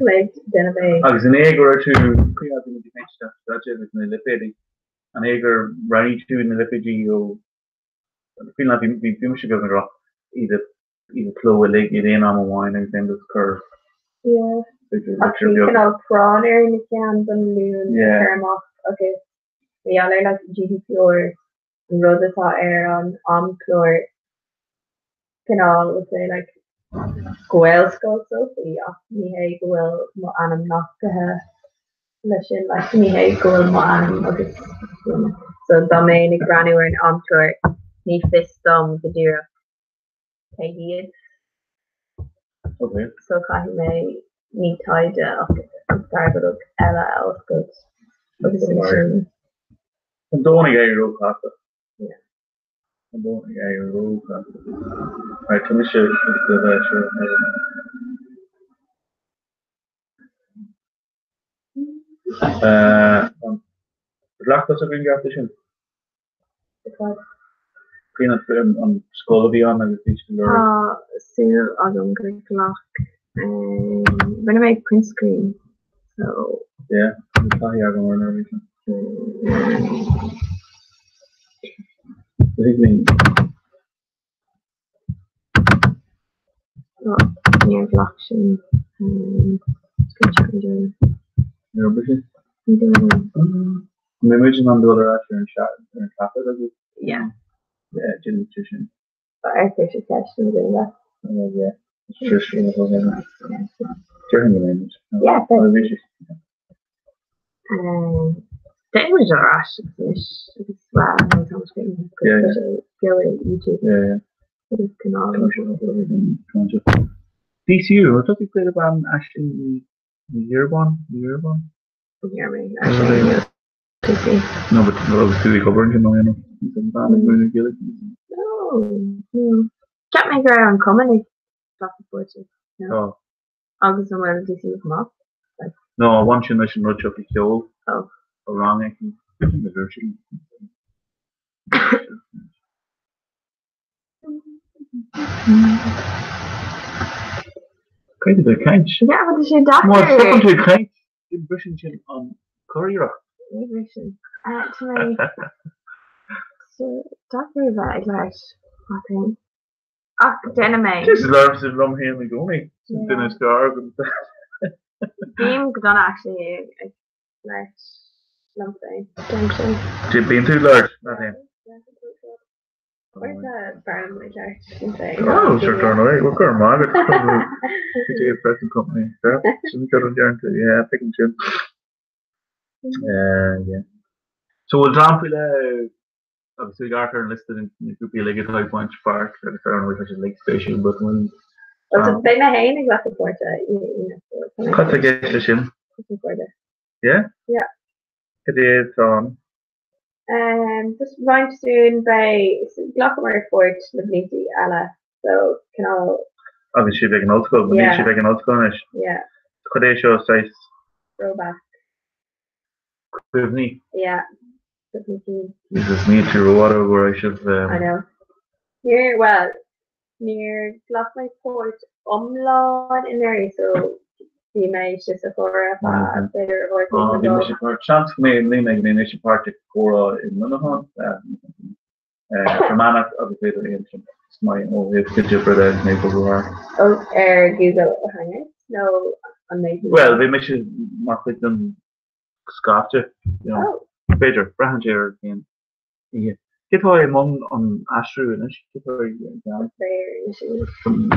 Like then I was an egg or two pre-having the dementia. That's it, it's an lipid. An egg or running to in the lipid you feel like you should go and either flow a leg in on a wine and then this curve. Yeah. Actually, you can all prawn air in the cans and loon term off. Okay. Yeah, I like GDP or rudder air on floor. Can all say like Gwell skull so yeah. Me hey Gwell mo anam not to listen like me hey Gwell mo anam okay. So domain granny were on floor. Me fist the deer. Okay. So kind may need tied started up Ella else good. And don't want to get your rope after. Yeah. And don't want to get your rope after. Right, can we show the Black was a green graphic. Peanut on school beyond and the teacher. Still on green clock. When I make print screen. So yeah, I'm sorry I'm going to everything. Near Loction You're busy? Imagine on the other after and shot and traffic does it? Yeah. Yeah, gym nutrition. But I think she's actually doing that. Yeah. Sure, she was over there. Turn the language. Yeah, that was a rush. It's wow, how much getting YouTube. Yeah. It is canal. DCU, I thought you played a band actually in year one. Yeah, I mean, no, but I was too covering you know. No. Can't make her own comedy. No. Oh. August and when DC come up. No, I want you to mention Roach of the Kill. Oh. Wrong, I can the version. Kind of a kind. Yeah, what is your doctor? More second to a kind. You're brushing on Curry Rock. Actually. dat weer bij laat. Ach, Dennemein. Het is larms in rum heel niet going. Then it's dark. Beam gedaan actually. Like something. You've been too large, not him. Where's that barn my church? Oh, sure, turn away. We're going Margaret. PTA Present Company. Yeah, shouldn't go to the yeah, picking chin. Yeah. So we'll jump with obviously Garter listed in the group like at High Point Park. I don't know if I should Lake Station, but when ben naar heen, ik was het voor cut to get the shin. Yeah? Yeah. It is on. Just lunch soon by Glockmore Fort, Libliti, Ella. So can all Obviously big an old school, but she big an old school ish. Yeah. Could they show size? Throwback. Quivney. Yeah. Jesus, me to water where I should I know. Near Glockmore Fort, Umlaud in there, so the nice just a for a better or the chance for me make the initial part to Cora in Lunahan. Fermanagh obviously the ancient my old good for the neighbours who are. Oh, Google hanging? No, amazing. Well, they make it more like them sculpture, you know. Peter, Brahanger again. Yeah. Get away among on Ashru and get away again.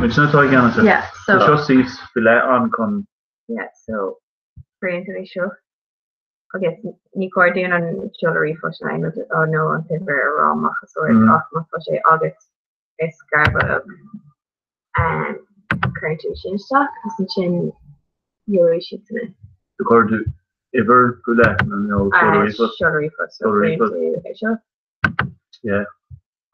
It's not all again. Yeah, so. The show sees filet on con. Yeah, so. Brilliant to be sure. Okay, Nicor doing on jewelry for nine with oh no, on paper raw machasor off my August. It's garba current shin stock, hasn't chin jewelry sheets in it. The cord ever for that, no jewelry for yeah.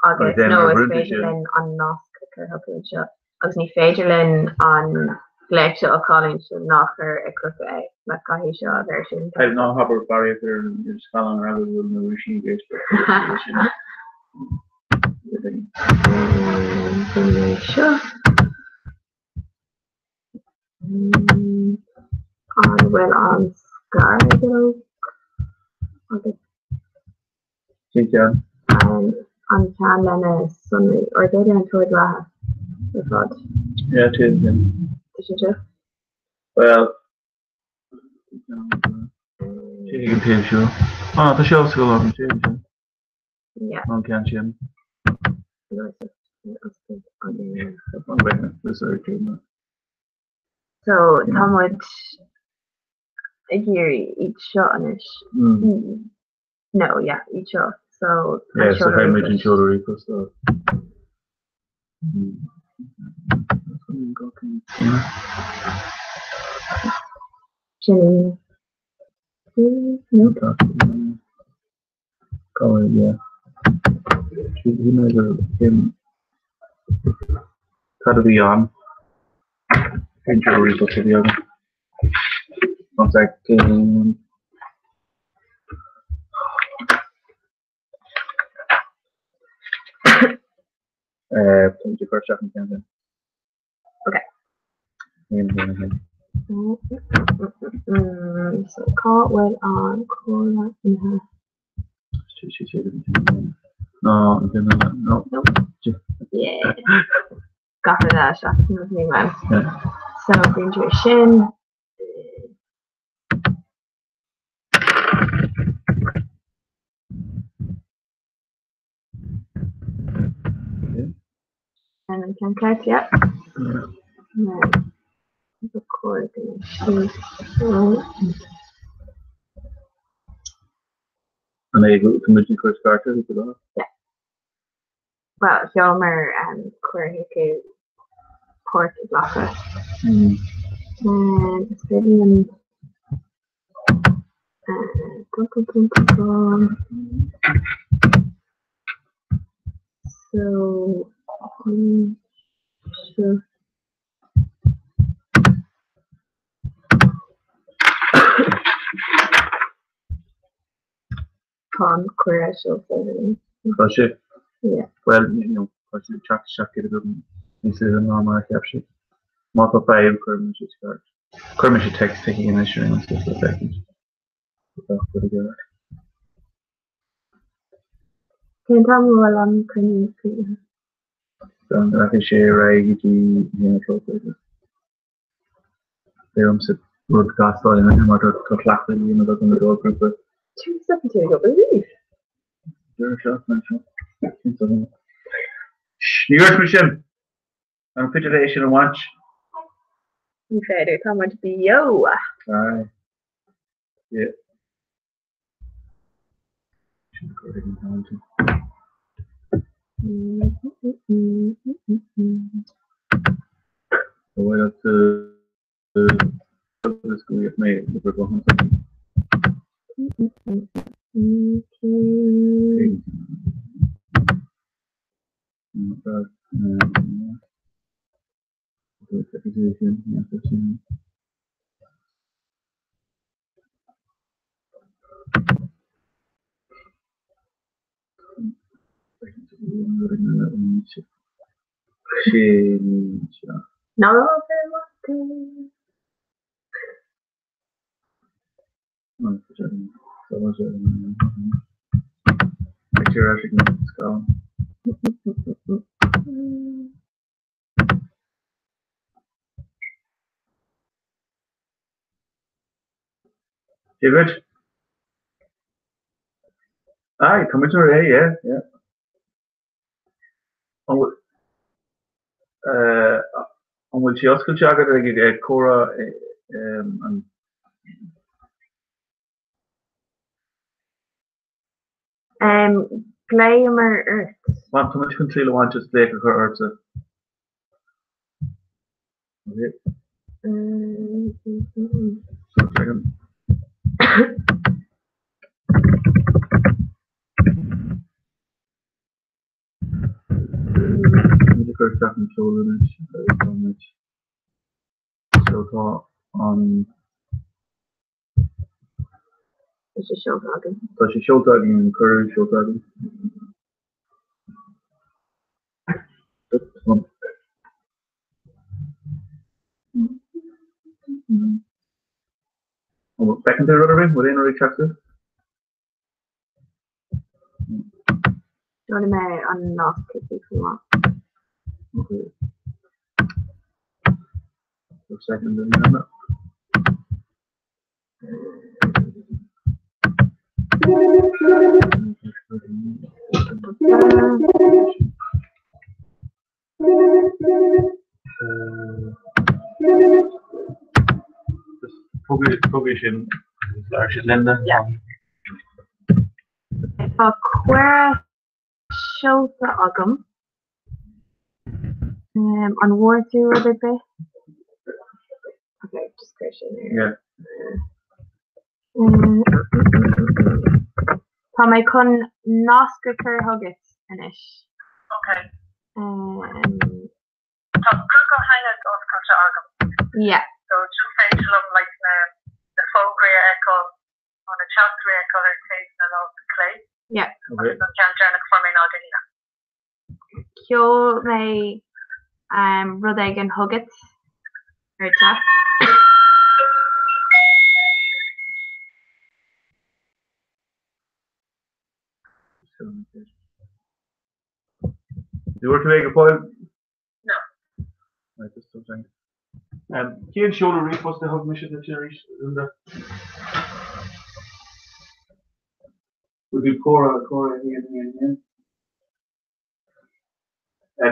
August, no, it's Fagerlin on Nosk, helping shot. I was Fagerlin on Gleccia O'Collin, so knocker a crook a Macahisha version. I don't know how about barrier there and you're just calling around with the Rishi base. Sure. On Scar, okay. On Canlana Sunday, or go down toward Raha. Yeah, it is. Well, she can take sure. Oh, the show's still on the yeah. On Canchin. So, Tom would hear each shot on it. No, yeah, each shot. So, yeah, so how much in shoulder equals so. Jenny. Nope. Oh, yeah. He never him. Cut the on. Injury equals to the other. 1 second. Put your first shot in Canada. Okay. So call went on Cora in her. No, no. Nope. Yeah. Got for that shot. Nothing man. So bring to your shin. And then can catch, yeah. The cord and they go to Mission Course Starter? Yeah. Well, Hjalmar and Corhike Port Blocker. And Stadium. So, sure. Con Correction. Crush it? Yeah. Well, you know, crush it, chuck it a bit. This is a normal capture. Multiple 5, Kermish card. Kermish text taking an issue and stuff like that. Pretty good. Can tell me well on can you Dan I can share you sit broadcast in a matter of class in the door group. 270 go believe. New Year's mission. I'm federation and watch. You said it come to be yo. Aye. Yeah. So why not this go get made the first one. No, David? Aye, coming to her, yeah. On will she also jagger Cora and Glamour Earth. want to much control want just like her Earth. First and shoulder so on It's a show talking. so she show talking and courage show talking. Secondary rotary, what in retractor? Don't may unlock it if you want. Okay. So secondary number. Publishing large Linda. Yeah. Quera Shota Agam. On War 2 a bit. Okay, just question here. Yeah. Tá mé chun nasca chur thugat inis. Okay. Tá go haine oscailte agam. Yeah. So just say to them like the folk echo on a chapter echo or taste and all the clay. Yeah. Okay. So can Janet for me now did Ceol mé rud ag an thugat ar chat. You were to make a point? No. Right, just something. Can show the repost the hug mission that you're in the would be Cora here.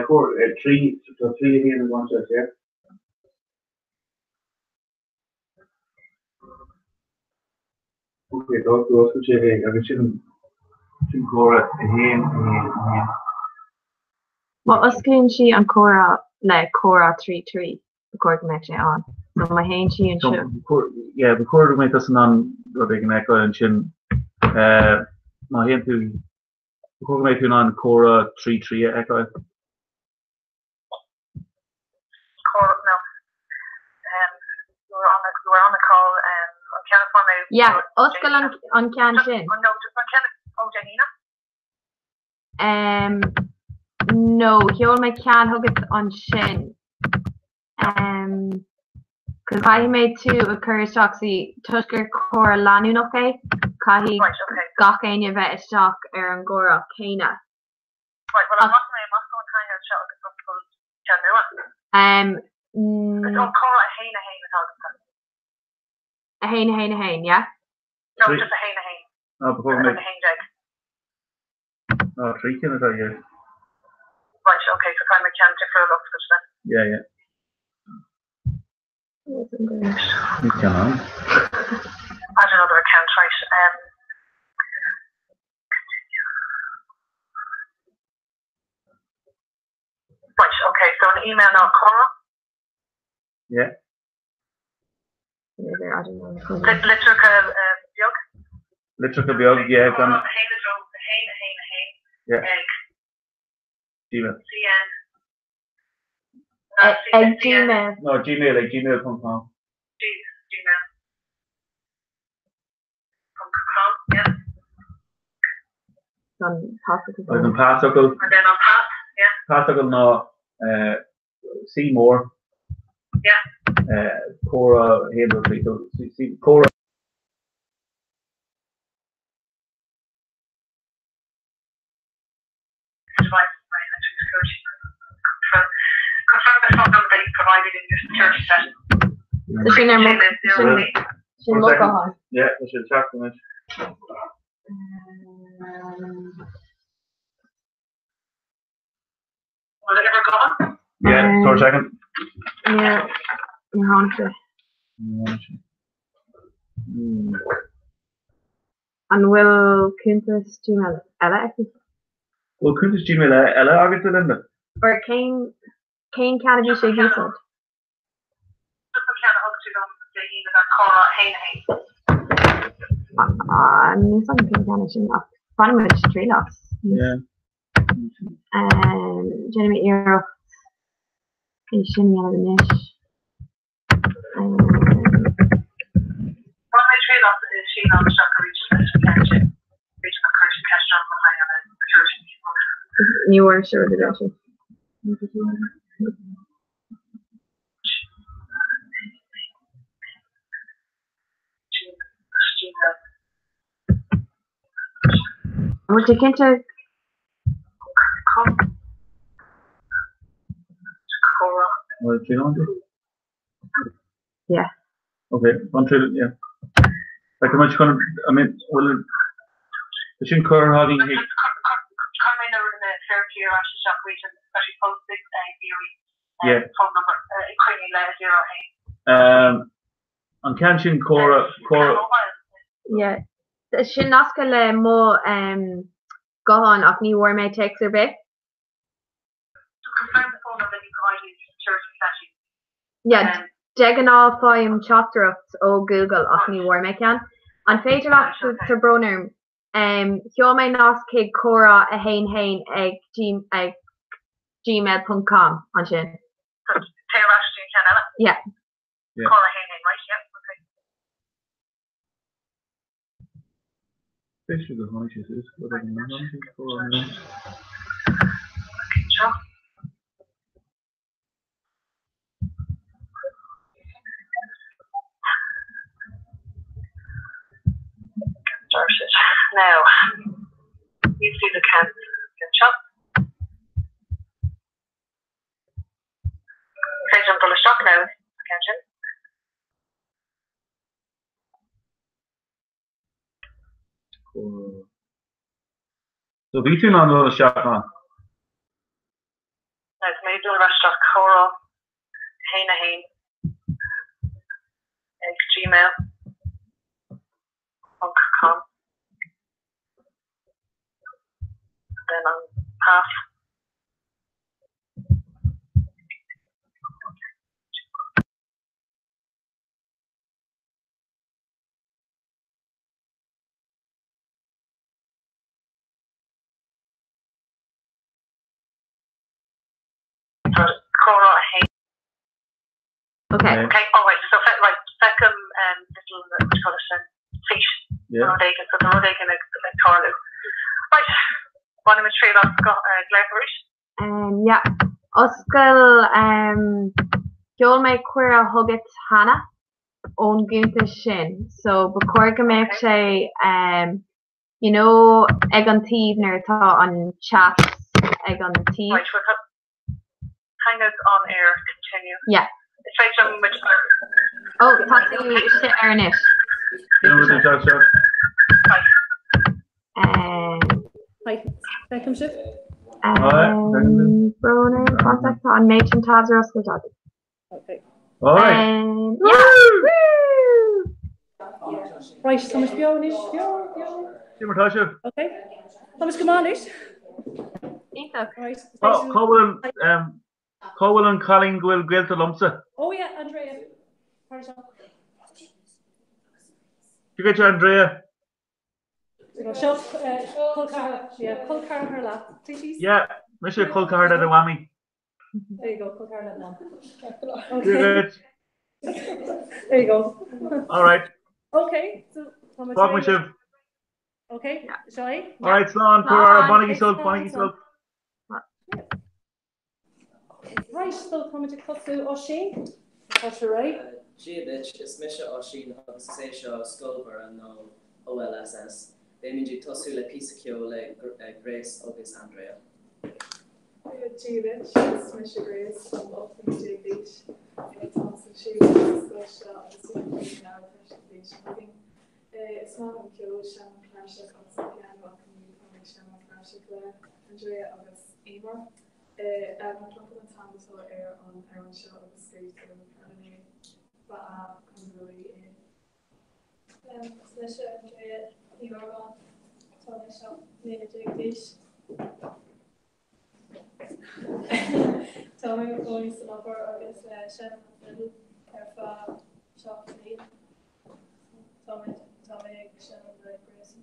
Cora 3 here in one set, yeah. Okay, those could check I shouldn't Cora here. Well, uscreen she an Cora le Cora 3-3 according to on. So my hand she and yeah, the Cora make us on big echo and chin my hand to make on Cora 3-3 echo. Cora no. We're on the call on California. Yeah, Oscar on can shin. No, just on Janina. No, he'll make can hug it on shin. Because I made 2 occurs toxi tusker Cora lanu okay. Kahi gakanya vet stock Angora Kana. Right, well, I'm not going to hang out shot with the school. Can do it. It's all call a hain at all. A hain, yeah? No, just a hain. Oh, before Like me. a hain jag. Oh, 3 can I tell you? Right, okay, so kind of can take for a look for then. Yeah. You can on. I don't know that I can't, right. Right, okay, so an email now, Cora. Yeah. I don't know. Electrical biog. Biog, yeah, Cora, done. hain. Yeah. Egg. Gmail. CN. Gmail. No, Gmail, like gmail.com. Gmail. Yeah. On hospital. Like on Passicle. And then on Pat, yeah. Passicle, no. See more. Yeah. Cora, Halo, see Cora. Confirm the phone number that you provided in your security session. Yeah, I should check them. Will it ever go on? Yeah, for a second. Yeah, you're on to. And will Quintus Gmail Ella? Well, Quintus Gmail Ella, obviously, then. Or Kane Canada should use it. Nisan Kane Canada should not. Funny much 3 lots. Yeah. Jenny Euro. Shimmy out of the niche. New Worship Redemption. We're taking to Well, do you know? Yeah. Okay, one through yeah. Like how much kind of, I mean, well, the Shin Kerr having Come in the fair tier actually shop region, especially post 6 yeah. Phone number including 08. On Kanshin Cora. Yeah. Shin Oscar le mo gohan of New War may take their bit. Confirm the phone number that you provided in your security session. Yeah. Degan all foim chapter up o Google of New War may can. On Fatal Ops to Broner, Hiome Nos Kid Cora a hain egg gmail.com on Shin. Yeah. Cora hain, right? Yeah. Okay. Fish the hunches is what I know. Sure. Now, you see the can shop. Okay, jump on the stock now, attention. So between on the shop man. Nice, maybe do a restaurant Cora hain gmail.com. Then on half. Cora hain. Okay. Okay. Oh wait. So right, second little what do you call it? Fish. Yeah. Rodagan. So the Rodagan is Torlu. Right. One of the trade off Glenbury. Yeah. Oscar Joel may queer hugget Hannah on Gunta Shin. So before make say you know Egon Tivner thought on chat egg on the tea. Right, we'll hang us on air, continue. Yeah. Feitrim muid Oh, taxi shit Ernest. Welcome shift. Broner contact on Machen Tazra School. Okay. Yeah. Right, Thomas Bionish. Okay. Thomas, come on, ish. Right. Cowell and Colin will grill to Lumsa. Oh yeah, Andrea. You get your Andrea. Shop, Culcar, yeah, Culcar her lap, please. Yeah, Mr. Culcar at the whammy. There you go, Culcar that one. Okay. There you go. All right. Okay, so Thomas. Okay, shall I? All right, Slán, for our Bonnie Sult. Right, so come to Cosu Oshin. That's right. Giedich is Misha Oshin of Sesha Skulver and no OLSS. They mean you Tosu le Pisakio le Grace August Andrea. Giedich is Misha Grace from Open J Beach. It's also she was Scotia of the Swing now Beach meeting. It's not on Kyo, Shannon Flashik, also piano, and community Shannon Flashik, Andrea August Emer. I'm not looking at Thomas or air on Aaron Shaw of the Street to Academy, but I'm really in. Slisha Andrea Yorba, Tony Shaw, Nina Jagdish. Tommy going to lover August Shannon Fiddle, Kerfa Shaw Lee. Tommy Shannon Red Grace.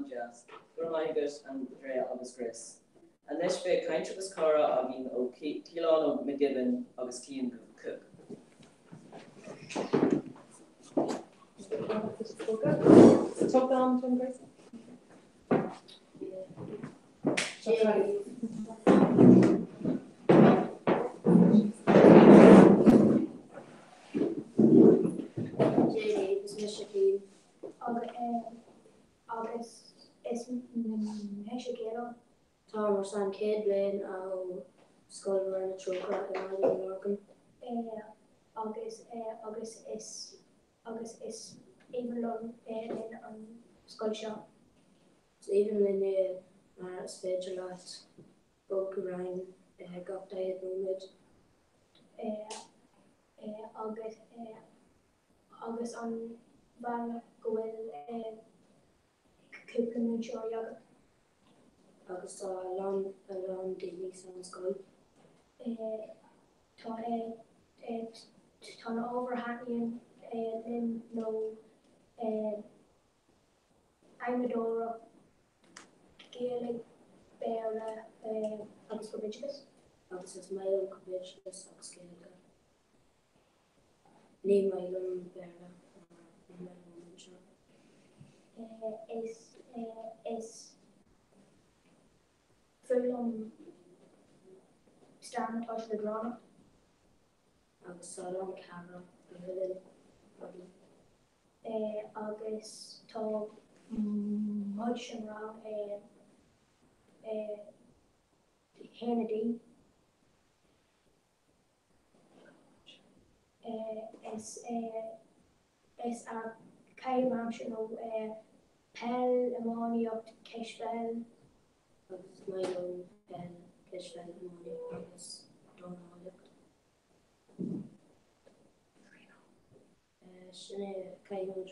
Jazz, Gormaigus and Drea August Grace. And this bit kind of was Cara, I mean, Keelan McGibbon, August Kean Cook. Top down, John Grace. August is Michigan. Thomas and Kid Blaine, Skull and Choker and Martin Morgan. August is even on Skull Shop. So even in the special last book Ryan got died moment. August on Van Goel Kipling and Shoryag. August along Disney Sound Skull. Ton overhanging then no Amadora Gaelic Béarla agus go bidgus. Agus is mé go bidgus agus céad. Ní mé an béarla is full staan as de grana. Agus sá an camera agus tá mud sin ra Kennedy is a caiimam sin ó pell ammonia op keisvel agus mé pell keisvel ammonia agus donnalig. Sinne caiimam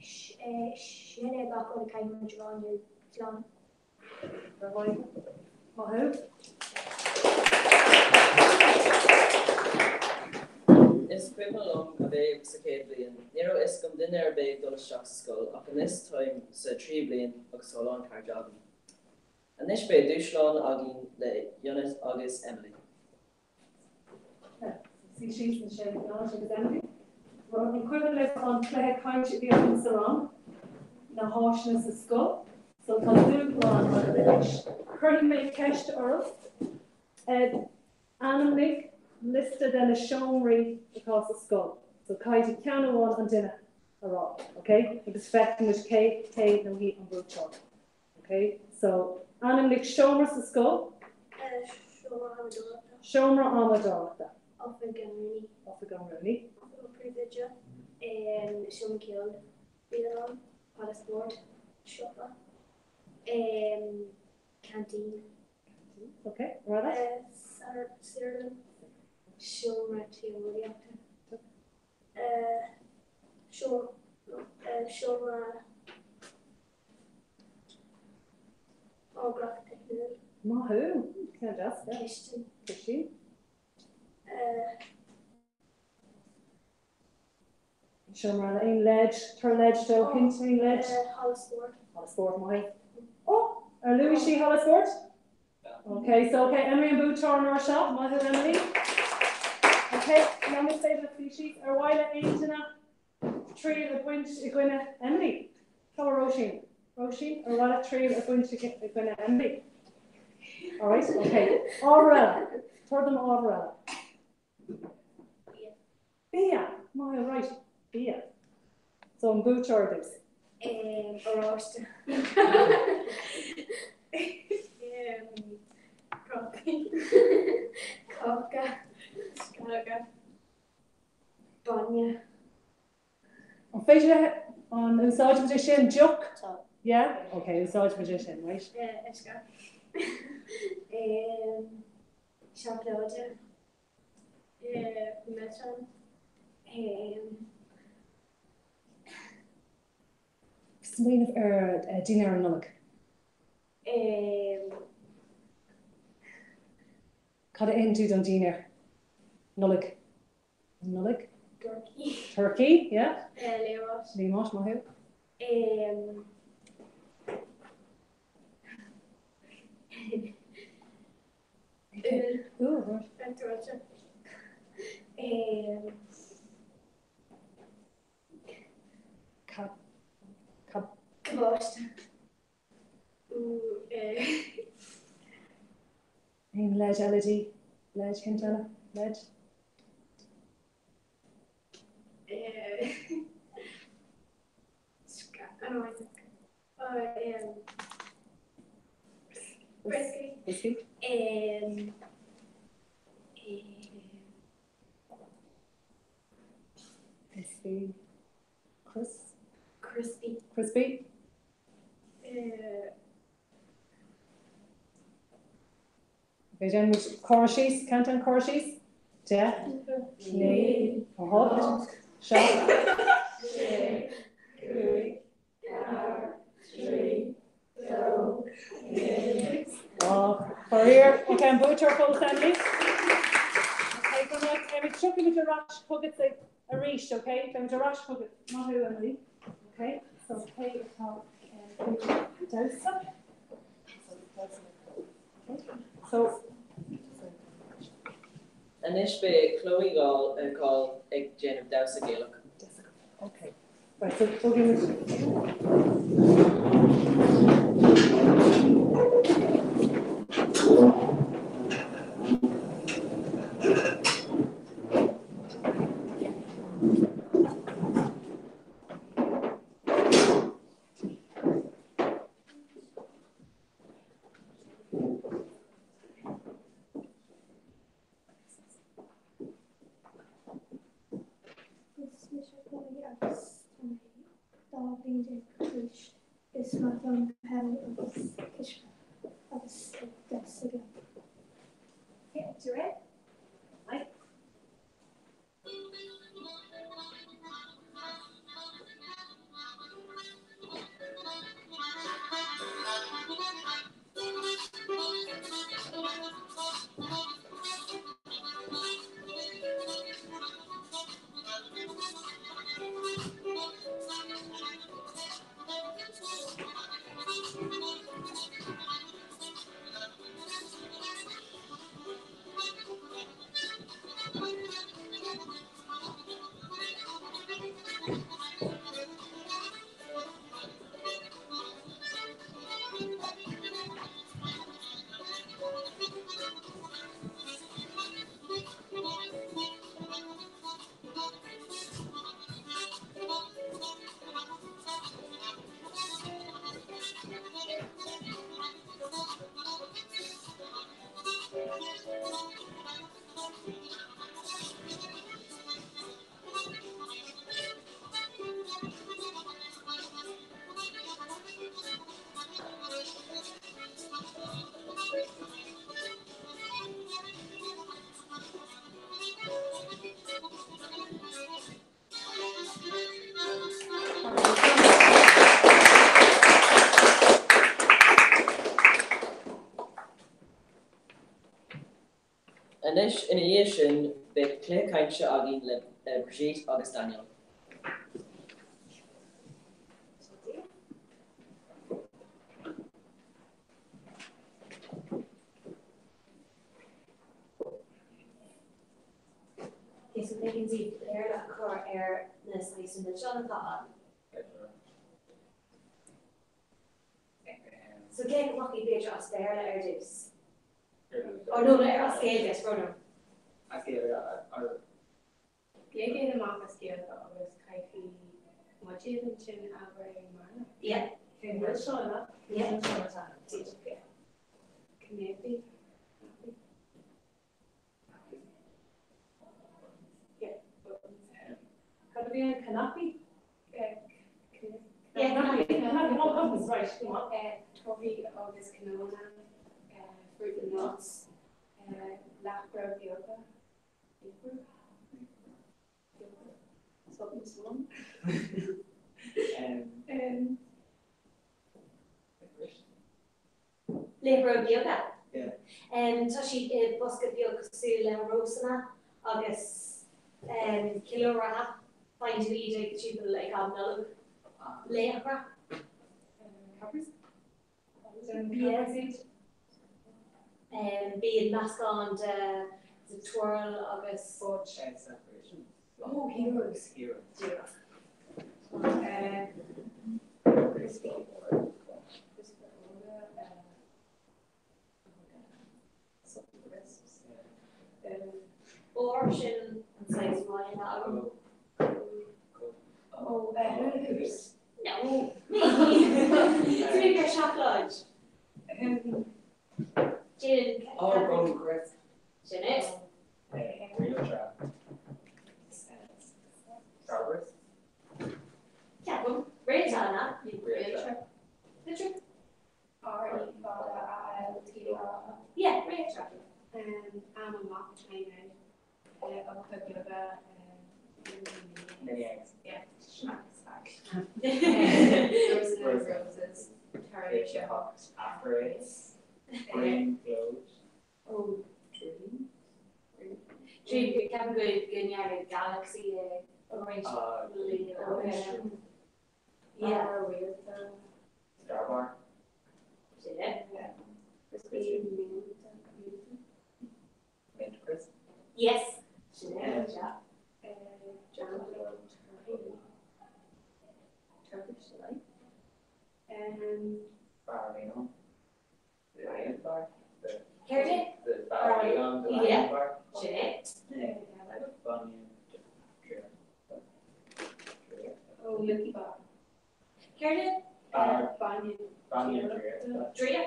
sinne ga go caiimam Joanne Islam. Is cuiimlum a bheith sa céad bliain. Níor is gom duine ar bheith dul isteach sa scoil ach an is táim sa 3 bliain agus sáláin cardeagan. An is beidh dúsláán agin le Ionas agus Emily. Sí síos na sé agus Emily. An cuiimh le an cléthe caiinte bhí an sarán na háisina sa scoil. So tá dúgláán mar a bheis. Chuirling mé ceist orth. Anamnig listed in a showroom across the skull. So kaiti ceanna bháin an duine ará, okay? Agus fechtan is cé nó hí an búteáil. Okay? So anamnig seomra sa skull. Seomra amadáachta. Offa gan Rooney. Privilege Sean Kill Bilan Palasport Shopper Canteen. Okay, right. Sirden Seomra Tíomhíochta. Seomra Ágrach Technical. Mahu, can I just Christian. Seomra ein ledge, tur ledge do hinting ledge. Hollisport, Mahi. Oh, are Louis she Hollisport? Okay, so Emily and Bootar in our shop, Mahu Emily. Okay, now I'm going to say the species. Arwaila Aintina, tree of winch, Iguina Emily. How are Roisin? Arwaila tree of winch, Iguina Emily. All right, okay. Aurora, for them Aurora. Bia, my right, Bia. So in Bootar this. Orosta. Kafka, Skaga, Banya. On facial on Usage magician, Joke. Yeah? Okay, Usage magician, right? Eska. Chaplaude. Metron. Swing of dinner and nullic. Cut it into on dinner. Nullic. Turkey, yeah. Lemos, Mahu. Kabost. In ledge LED, ledge Hintana, ledge. Whiskey. Crispy. Okay, then with Corshis, Canton Corshis. Yeah. Nay. Hot. Shop. For here, okay, I'm butcher full family. Okay, come on, I'm chucking with a rash, hug it a reach, okay? I'm a rash, hug it, not who Emily. Okay, so okay, it's how So, And this be Chloe Gall and call Ig Jen of Dowsa Gaelic. okay. Right, so give Is wat dan hebben als dat zeggen. Okay, you ready? Right. And this initiation be Claire Kaincha Agin le Brigitte August Daniel. Okay, so they can see there that core air this nice in the Jonathan. So get lucky page us there let reduce. Oh no, let us scale this, brother. I scale Ég am að skilja það að kæfi motivin til að vera í manna. Yeah. Þeir eru svona. Yeah. Svona það. Okay. Knepi. Yeah. Kan vi en kanapi? Yeah, kanapi. Kanapi. Oh, right. Come on. Toffee, August canola, fruit and nuts, lachbro yoga. Something small. Labor yoga. Yeah. Tashi busket yoga sula rosana August kilora find to eat cheap like no labor. Being mask on the twirl August. Separation. Oh, heroes. Crispy. Or option size one Oh, hoops. No, me. To make a shop lodge. Jin. Oh, golden crisp. Jeanette. Real trap. Starburst. Yeah, well, Ray's on that. Real trap. The trick. R-E-R-I-L-T-R. Yeah, Ray trap. I'm a mock trainer. I'll cook yoga. Many eggs. Yeah, roses. Tarratia hawks. Apparates. Green clothes. Oh, dream. We can go in your galaxy. Orange. Orange. Yeah. Darbar. Yes. Barino. The Lion Bar. Kerry? The Barino, the Lion Yeah. Bar. Jeanette. Oh, Lucky Bar. Kerry? Banyan. Banyan. Drea.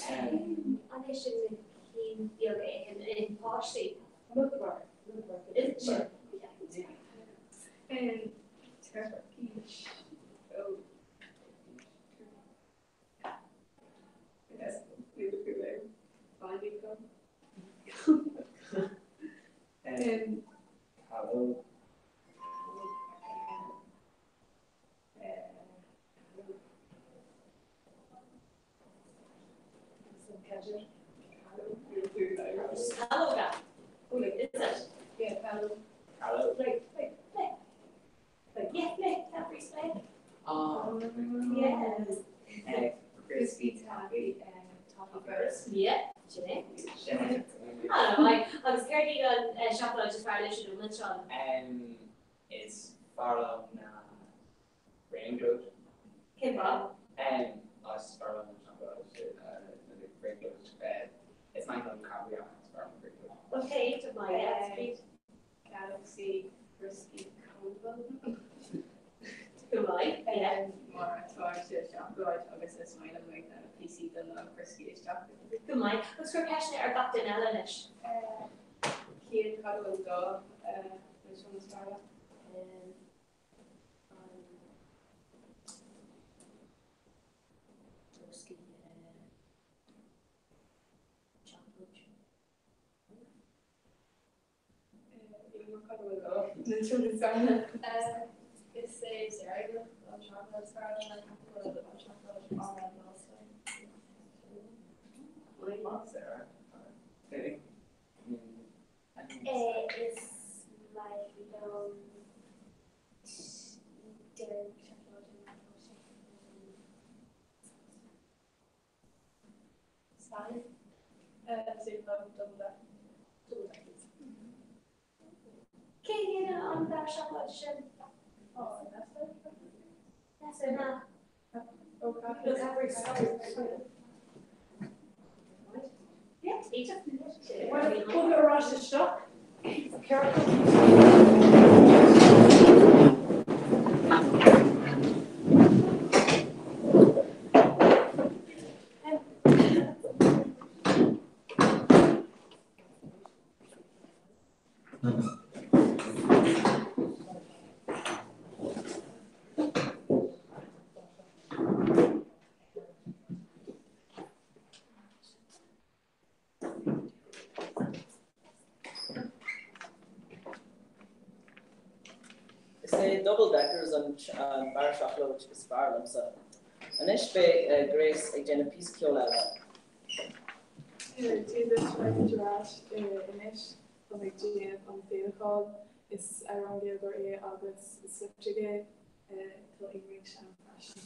And they should have been yoga in Porsche. Lucky Bar. Isn't she? And Turkish. Oh. Yes, we would be there. Banyan come. And Hello. Hello, guy. Is it? Yeah, hello. Hello. Like, yeah, that freeze play. Yes. Crispy toffee and toffee bars. Yeah, Jeanette. I don't know, I was scared you got chocolate just for a little bit on. It's Farlow Raincoat. Okay, Bob. Us Farlow chocolate, Raincoat. It's my home copy on Farlow Raincoat. Okay, you took my speed. Galaxy crispy combo. Goodbye. Yeah. More torture chocolate. Obviously, it's mine. I'm like that PC than the crispy chocolate. Goodbye. What's your passion or got in Elenish? Kid cuddle and go. Which one is Farlow? Which one is Farlow? It says cereal on chocolate, Farlow, and a little bit of chocolate on that also. What was there? Okay. It's like dairy chocolate and Salad. So you love double that. Can you on that chocolate chip? Oh, and that's it. That's enough. Okay. Look, I've restored. Yeah, each of them. We'll get a rush of stock. Careful. It's double deckers on bar chocolate, which is bar so. And this be Grace again a piece of kiola. Do this right to rush in it. On like GM on the call. It's around the other August. It's such a good till English and fashion.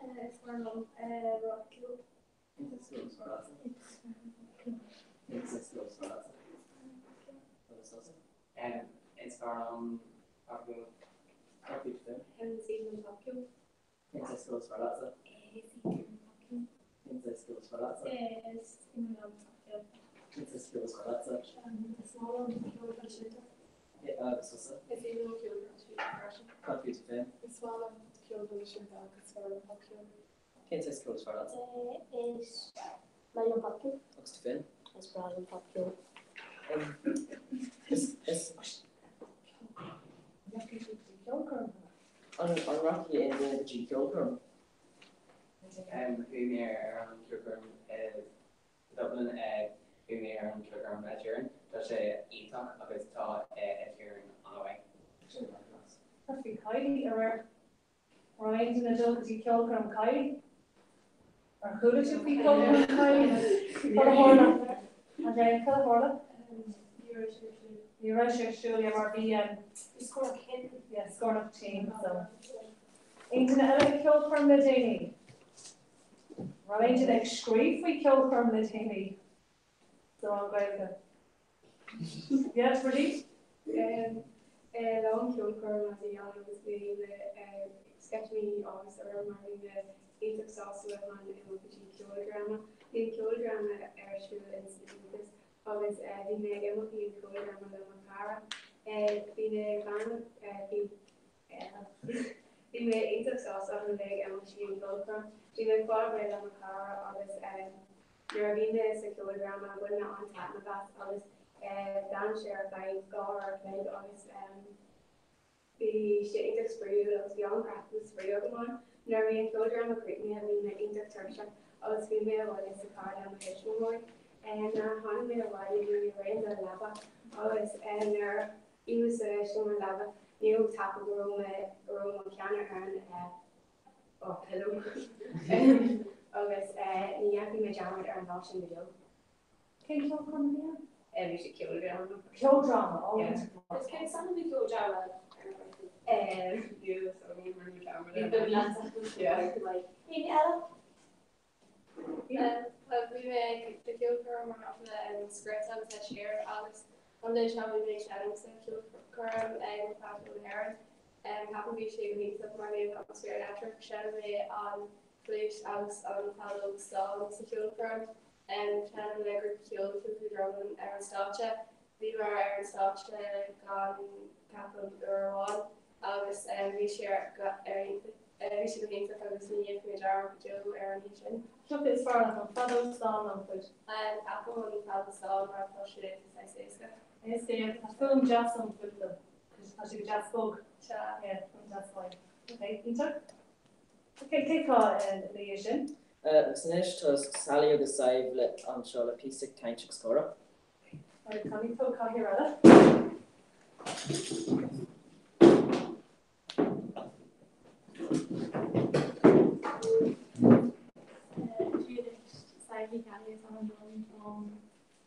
It's for rock cube. It's skills for that. It's skills for that. What is that? It's for Argo. Argo too. And it's even rock cube. It's skills for that. It's even rock cube. It's skills for that. It's even rock cube. It's skills for that. The small one, the cube for shooter. Yeah, this was it. It's even rock cube for shooter. Copy to fin. The small one, the cube for shooter. It's for rock cube. It's skills for that. It's Mario Pop cube. Looks to fin. It's Brian Pop cube. It's on Rocky in the G Kilburn. Who near Kilburn Dublin who near Kilburn Adjourn. That's a ETA agus tá adjourn on the way. Perfect. Heidi, or Ryan in the joke, you kill from Kai? Or who did you kill from Kai? Colorhorna. And then Colorhorna. You're right, surely MRB and score kid. Yeah, score of team. So, ain't an kill from the Dini. Ryan did a scrape we kill from the Dini. So I'm going to. Yes, ready? Long kill curve as a young was being sketch me officer marking the 8 exhaustive on the kilogram. The kilogram airship incident always the mega looking kilogram of the car. The van the 8 exhaustive on the leg and machine kilogram. The car red on the car always there being a kilogram and when not on tap the bus always Dan share by Gar made always the shitting to spray it was young practice spray of one. Nervy and kilogram of great me having my index search. I was female when it's a car down my history more. And Han made a while in the rain the lava. I was and there he was showing lava. You tap of the room on counter and oh hello. And I was yapping my jammer and washing the video. Can you come here? We should kill drama. Kill drama, oh yeah. It's kind of something kill drama. You so me when you camera. Yeah. Like maybe Ella. We make the kill curve of the scripts on the share Alex. One day shall we make shadows and kill curve and Patrick Heron. Happen to be shaving of my name comes here after shadow on Fleish Alex on Palo Stall the kill curve. Shannon Legger killed to the drum and Aaron Stotcha. We were Aaron Stotcha gone Captain Urwan. August we share got we should have named the this new for Jar Joe Aaron Hitchin. Look it's far enough. Follow Stall on foot. Apple and Palo Stall or push it I say so. Yes, they film just on foot though. Because I should just spoke. Yeah, that's fine. Okay, Peter. Okay, take a liaison. Snish to Sally agus saibh an seo le píosaigh tainteach scóra. Can you talk here, Ella? Slightly carries on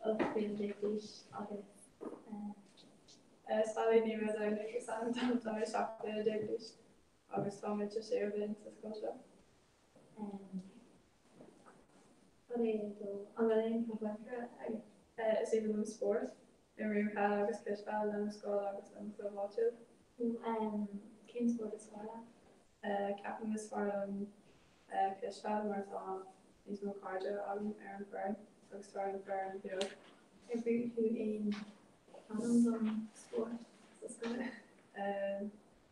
of being British August. Sally knew as I knew some time I shocked the British August from it to share in Scotia. It's even in sport. We had August Fishball and school August and football too. King's sport is for Captain is for Fishball, Marathon, he's no cardio, Aaron Fern, August Fern, Fern, Bill. Every who in London sport.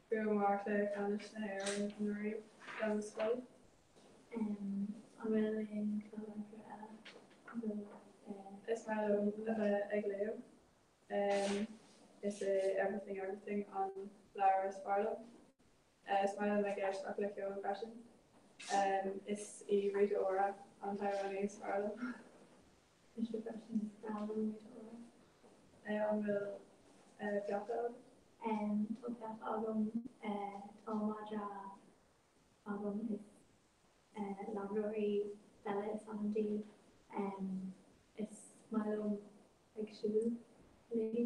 Bill Martha, Candice, Aaron, and Marie, down the school. I'm really in It's my own Egleo. It's everything on Lara's Farlow. It's my own Megash Applicio impression. It's a Rita Ora on Taiwanese Farlow. It's the question is Rita Ora. On the Jocko. That album, Tomaja album is library Bella is on the it's my own like shoe lady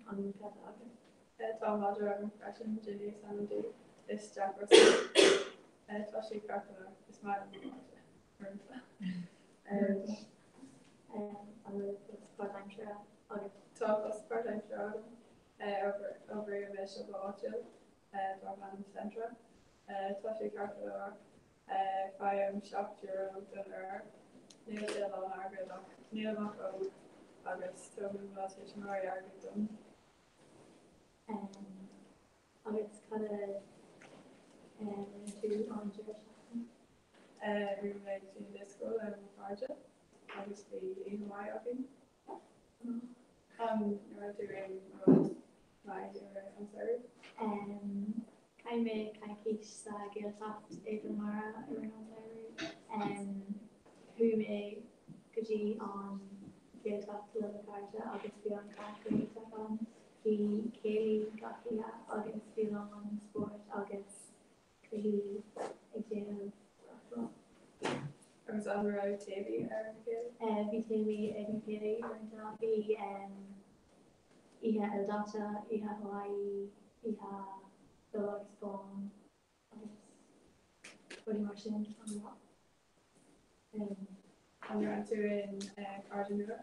on the catalog. Tom Roger impression, Ginny Sandy, this Jack Russell. Tashi Carpenter, it's my part-time sure. Okay. Talk us part-time sure. Over your mission of Ochil, Barman Centra. Tashi Carpenter, Fire Shop Juro Dunner, Neil Dillon Argyle, Neil Mako, August, Toby Mosich, Murray Argyle. August kind of two on we made in this school and project. Obviously, in my opinion. You're doing my I'm sorry. Kind of keeps Gilsoft, April Mara, everyone who may Gaji on Gilsoft Level Carja, August beyond Carja, on the Kaylee Gaki, August beyond Sport, August Kahi, exam. I was on the road, TV, VTV, Educated, Be Iha Eldata, Iha Hawaii, Iha Philip Spawn, Body Martian, I'm going to in Carjanura.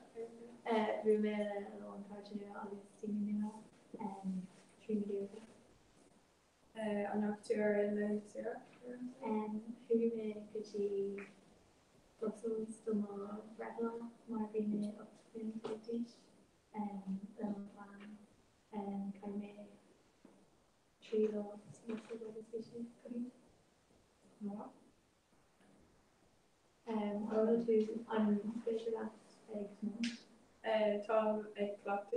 Rumela along Carjanura, Augustine, Trinity. I'm up to her in the Sierra. Rume Kaji Brussels, Doma, Rattle, Marvin, Upspin, British, Lemon Plan, Carme, Trio, most of the species coming. I will do, I'm pretty sure that's eggs. Tom, egg clapped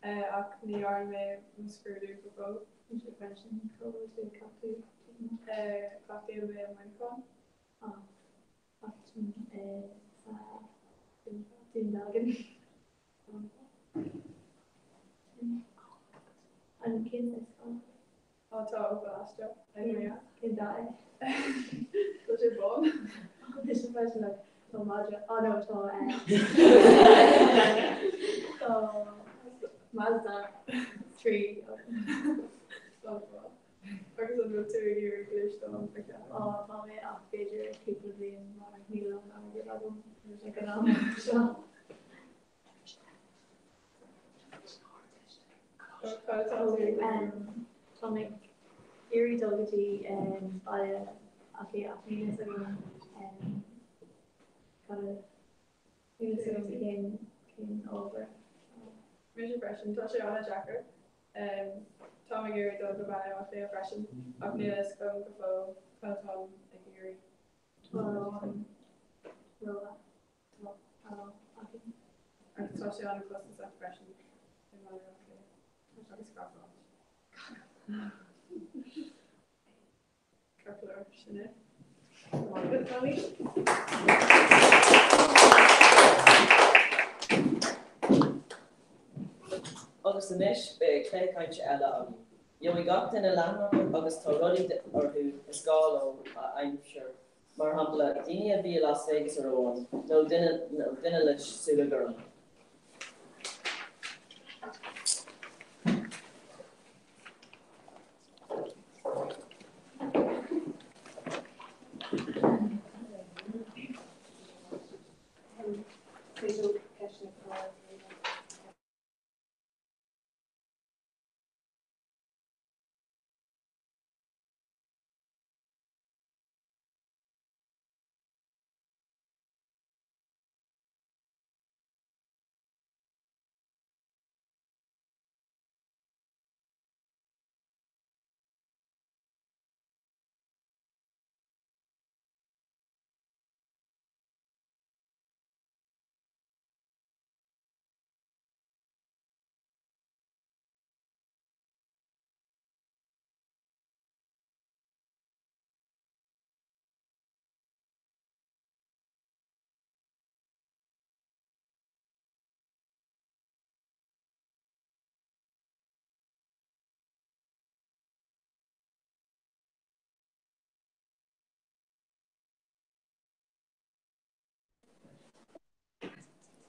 Acne Arme, Muscurdu, Bobo, Intervention, Cold, Capu, Clapped with Minicon. Dundagan. And kids I'll talk about Astro. Kid die. What's your bomb? This is person like Tomaja. Oh no, so Mazda 3. Because I'm not 2 years glitched on like that. Oh, mommy, off major people being Milo and I get there's economic show. Tonic Erie Dougherty and okay, Afternoon came over. Major impression, Tasha Jacker. Tom Gary Doug about my impression of Niels Gum Gafo, Tom and Gary. Rolla. Okay. And Tasha on plus this impression. Carpenter, Chanel. Good, Tommy. Agus the mesh be clé kaint ela am. Jo we got in a land agus tá ruddy or who is gal I'm sure. Mar hapla Dina be Las Vegas or one. No dinner lish sugar girl.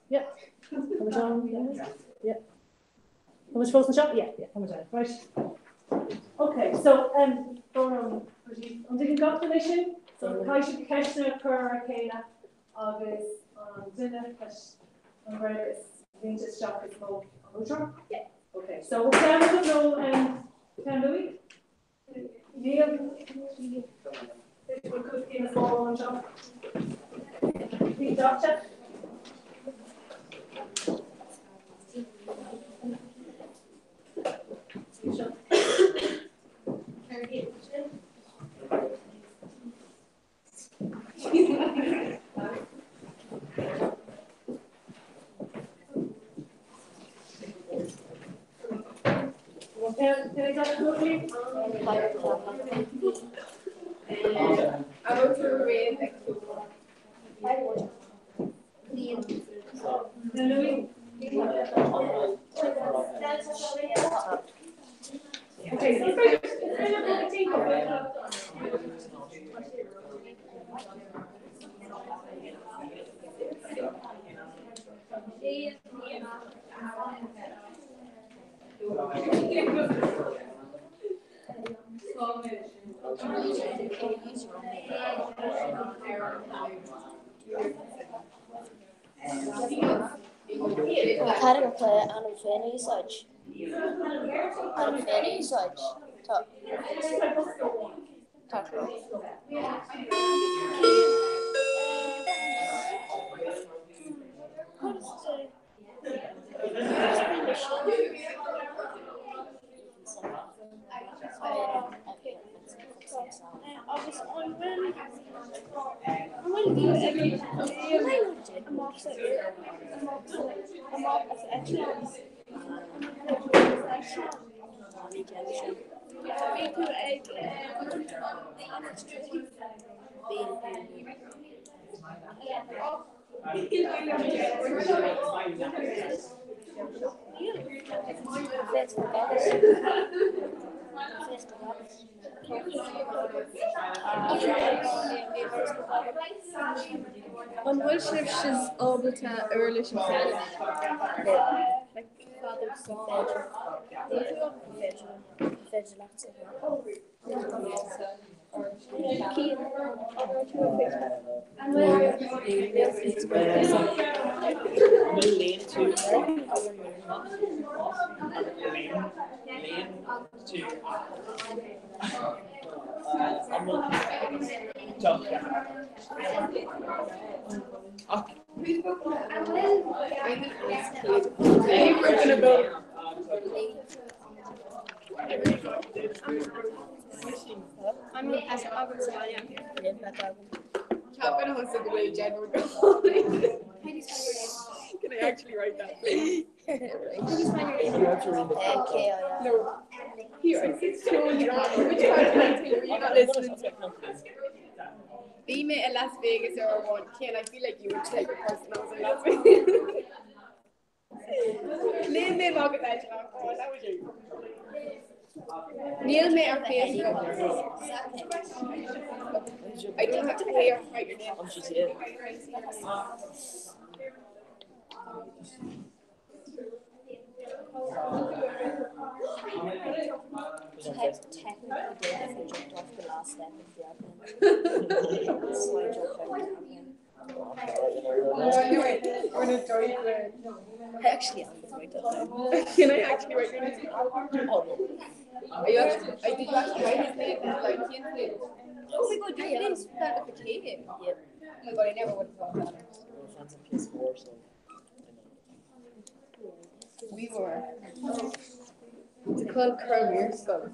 Yeah. How much on? Yeah. How much frozen shop? Yeah. How much on? Right. Okay. So Und die Gottelischen, so kann ich Kästner per Kayla, August, Dinner, and where is Vintage Shop is called Motor? Yeah. Okay, so we'll stand with no can Louis? Neil? We'll cook in a small one shop. Please, Doctor. Carga play and Fanny such. And Fanny such. Top. On bhfuil sibh she's ábalta uirlis an féile. Like father's song. I'm as August Captain was the way Jen would go. Can I actually write that, please? No. Here, I see showing you which part of my team are you not listening to? Be me in Las Vegas or one. Ken, I feel like you would take the person that was in Las Vegas. Name me Margaret Thatcher. Oh, that was you. Neil may our face go. I don't have to pay or write your name. Actually, can I actually write your name? Are you actually? Did you actually write his name? Like Ken's name? Oh my god, your name's that at the cave. Yep. Oh my god, I never would have thought that. We were. It's called Kermere Skull.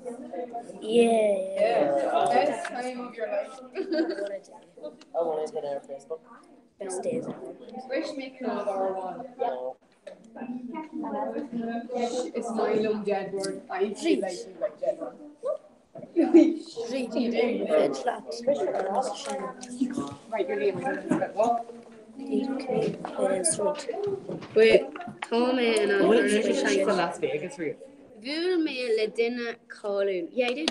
Yeah. Best time of your life. I want to get our Facebook. Best days. Wish me another one. No. It's my long dead word. I feel like you like dead one. Write your name. What? Wait, Tom and I were in Las Vegas for you. Vull me le dinner calling. Yeah, I did.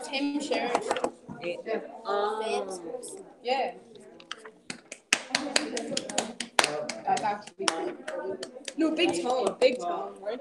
Tim shared. Yeah. That's actually no, Big Tom, right?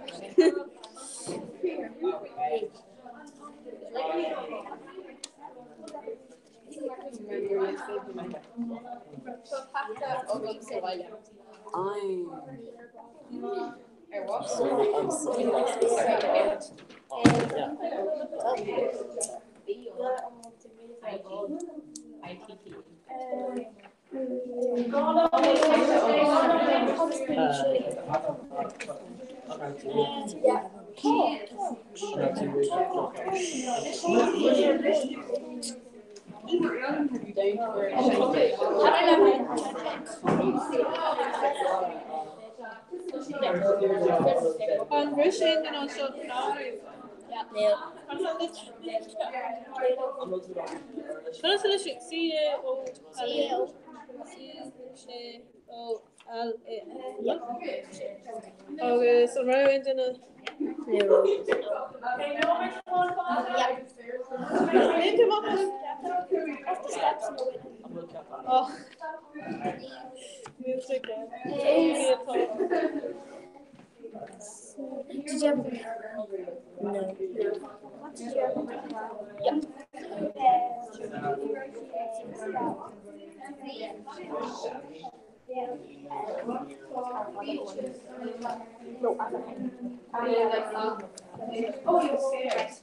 Did you ever? No. What did you ever? Yeah. No, oh, you're scared.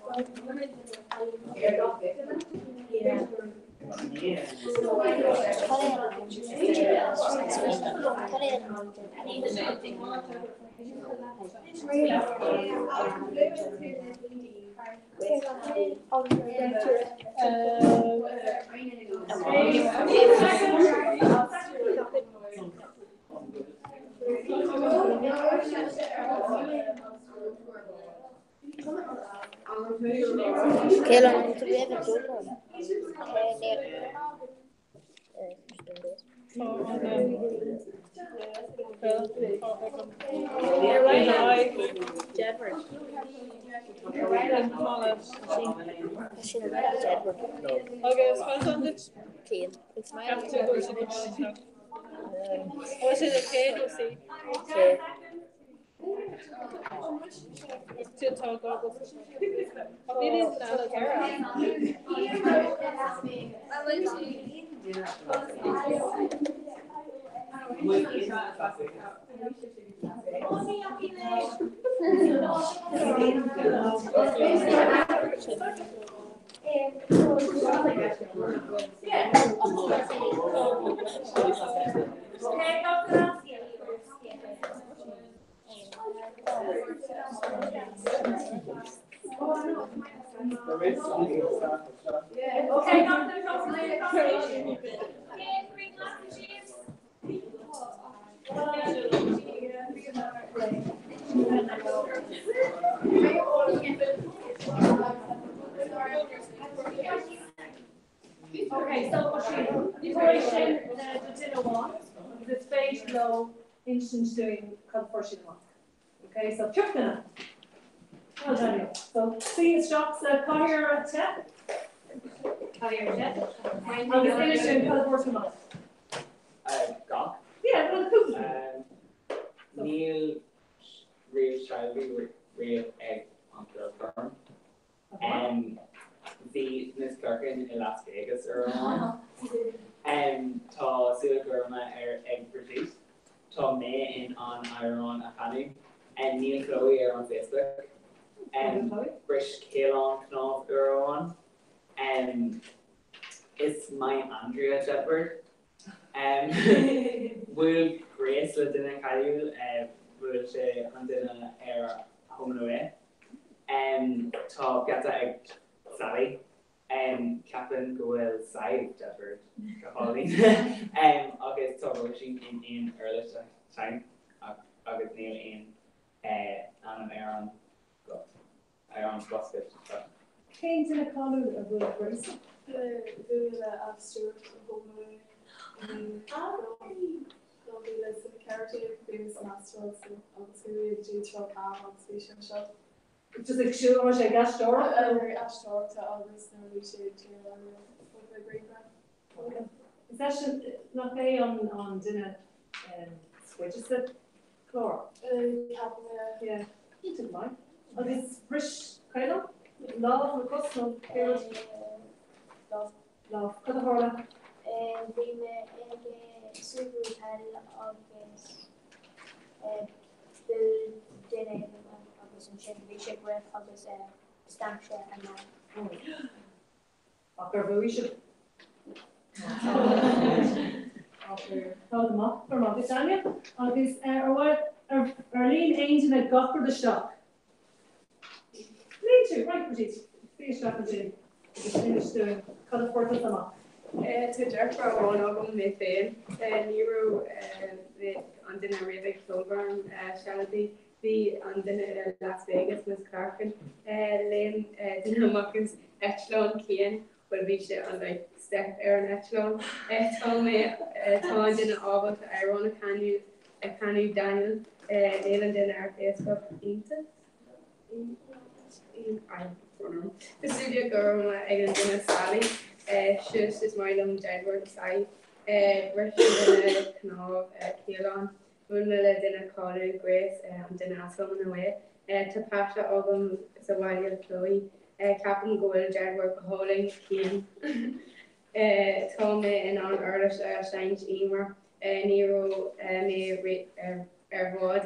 Okay, so decoration the dinner one, the space below instance doing conversion one. Okay, so Chukna. Well done you. So please stop the Kahir tip. Kahir tip. And the finish in conversion one. Gok. Yeah, well the Neil real Shelby with real egg onto the farm. And the Miss Clarkin in Las Vegas are on. And Ta Sula Gurma egg produce. Ta May in on Iron Afani. And Neil Chloe are on Facebook. And Brish Kalon Knopf are on. And it's my Andrea Shepherd. And will Grace Ladina Kayu will say Andina home and away. And Ta Gata Sally and Captain Goel Side Shepherd Holly. August Ta Roshi in early time. August Neil in Anna Aaron got Aaron's basket. Kane's in a column of Will Grace. Stuart home away. There'll be less of a character famous and astral, so obviously we have to throw calm on the station show. Just like show or say gas door? Ashtor to August and we should to with the great brand. Is that not pay on dinner switches it? Chlor? Yeah. You took mine. Oh, this Brish kind of? Love, the custom, love. Cut the horror. Bhíme ag suúrúil agus build duine agus an sin bhí sé buil agus stamse an ná. Gur bhí se agus Anya agus líon aon a gopur de stock. Líon tú, right, Brigitte, finish that and just finish doing colour portal sama. To Jeffra on album me fail, Nero on the Arabic program, Shanty, the on the Las Vegas was Clarkin, Lynn, Dinamarcus, Echelon, Kian, will be shit on like Steph Aaron Echelon, Tom didn't all to Iron, Canu Daniel, Leland in our Facebook, I don't know. The studio girl, Egan Dina Sally. Just is my long Edward side. Richard in a canal, Keelan, Moonmilla dinner Colin, Grace, and dinner Aslam in a way. To Pasha Ogum, Zawadi Chloe, Captain Gold, Jedward, Holding, Keen, Tommy, and on Earlish, Shange, Emer, Nero, May, Erwod,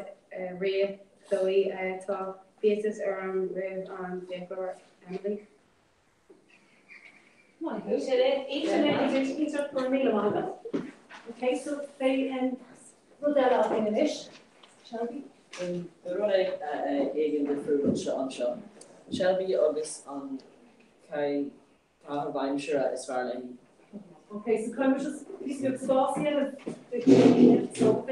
Ray, Chloe, Top, Faces, Riv, Jacob, Emily. Each of for me, okay, so they will that out in English, Shelby. Run again the fruit on shop. Shelby August on Kai I'm sure is far like. Okay, so come just please get sauce here. So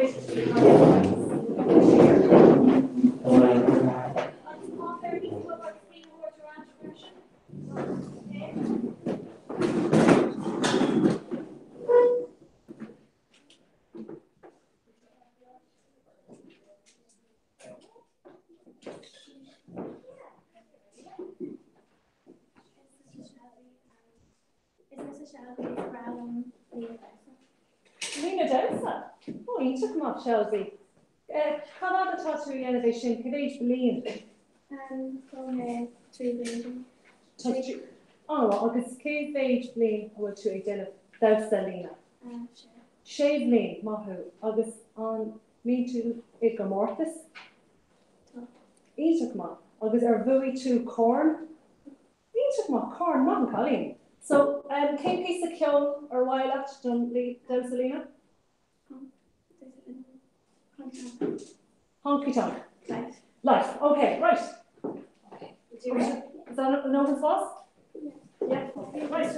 Lena Delsa. Oh, you took them off, Shelby. Come on the tattoo innovation, could each believe? From 3 million. Oh, August Cave Age Blaine, or to a dinner, Delsa Lena. Shave Blaine, Mahu, August on me to Igamortis. Each of them, August are very to corn. Each of them, corn, not Colleen. So, can piece of kill or while after Delsa Lena? Honky tonk. Life. Okay, right. Is that no one's boss? Yeah. Right.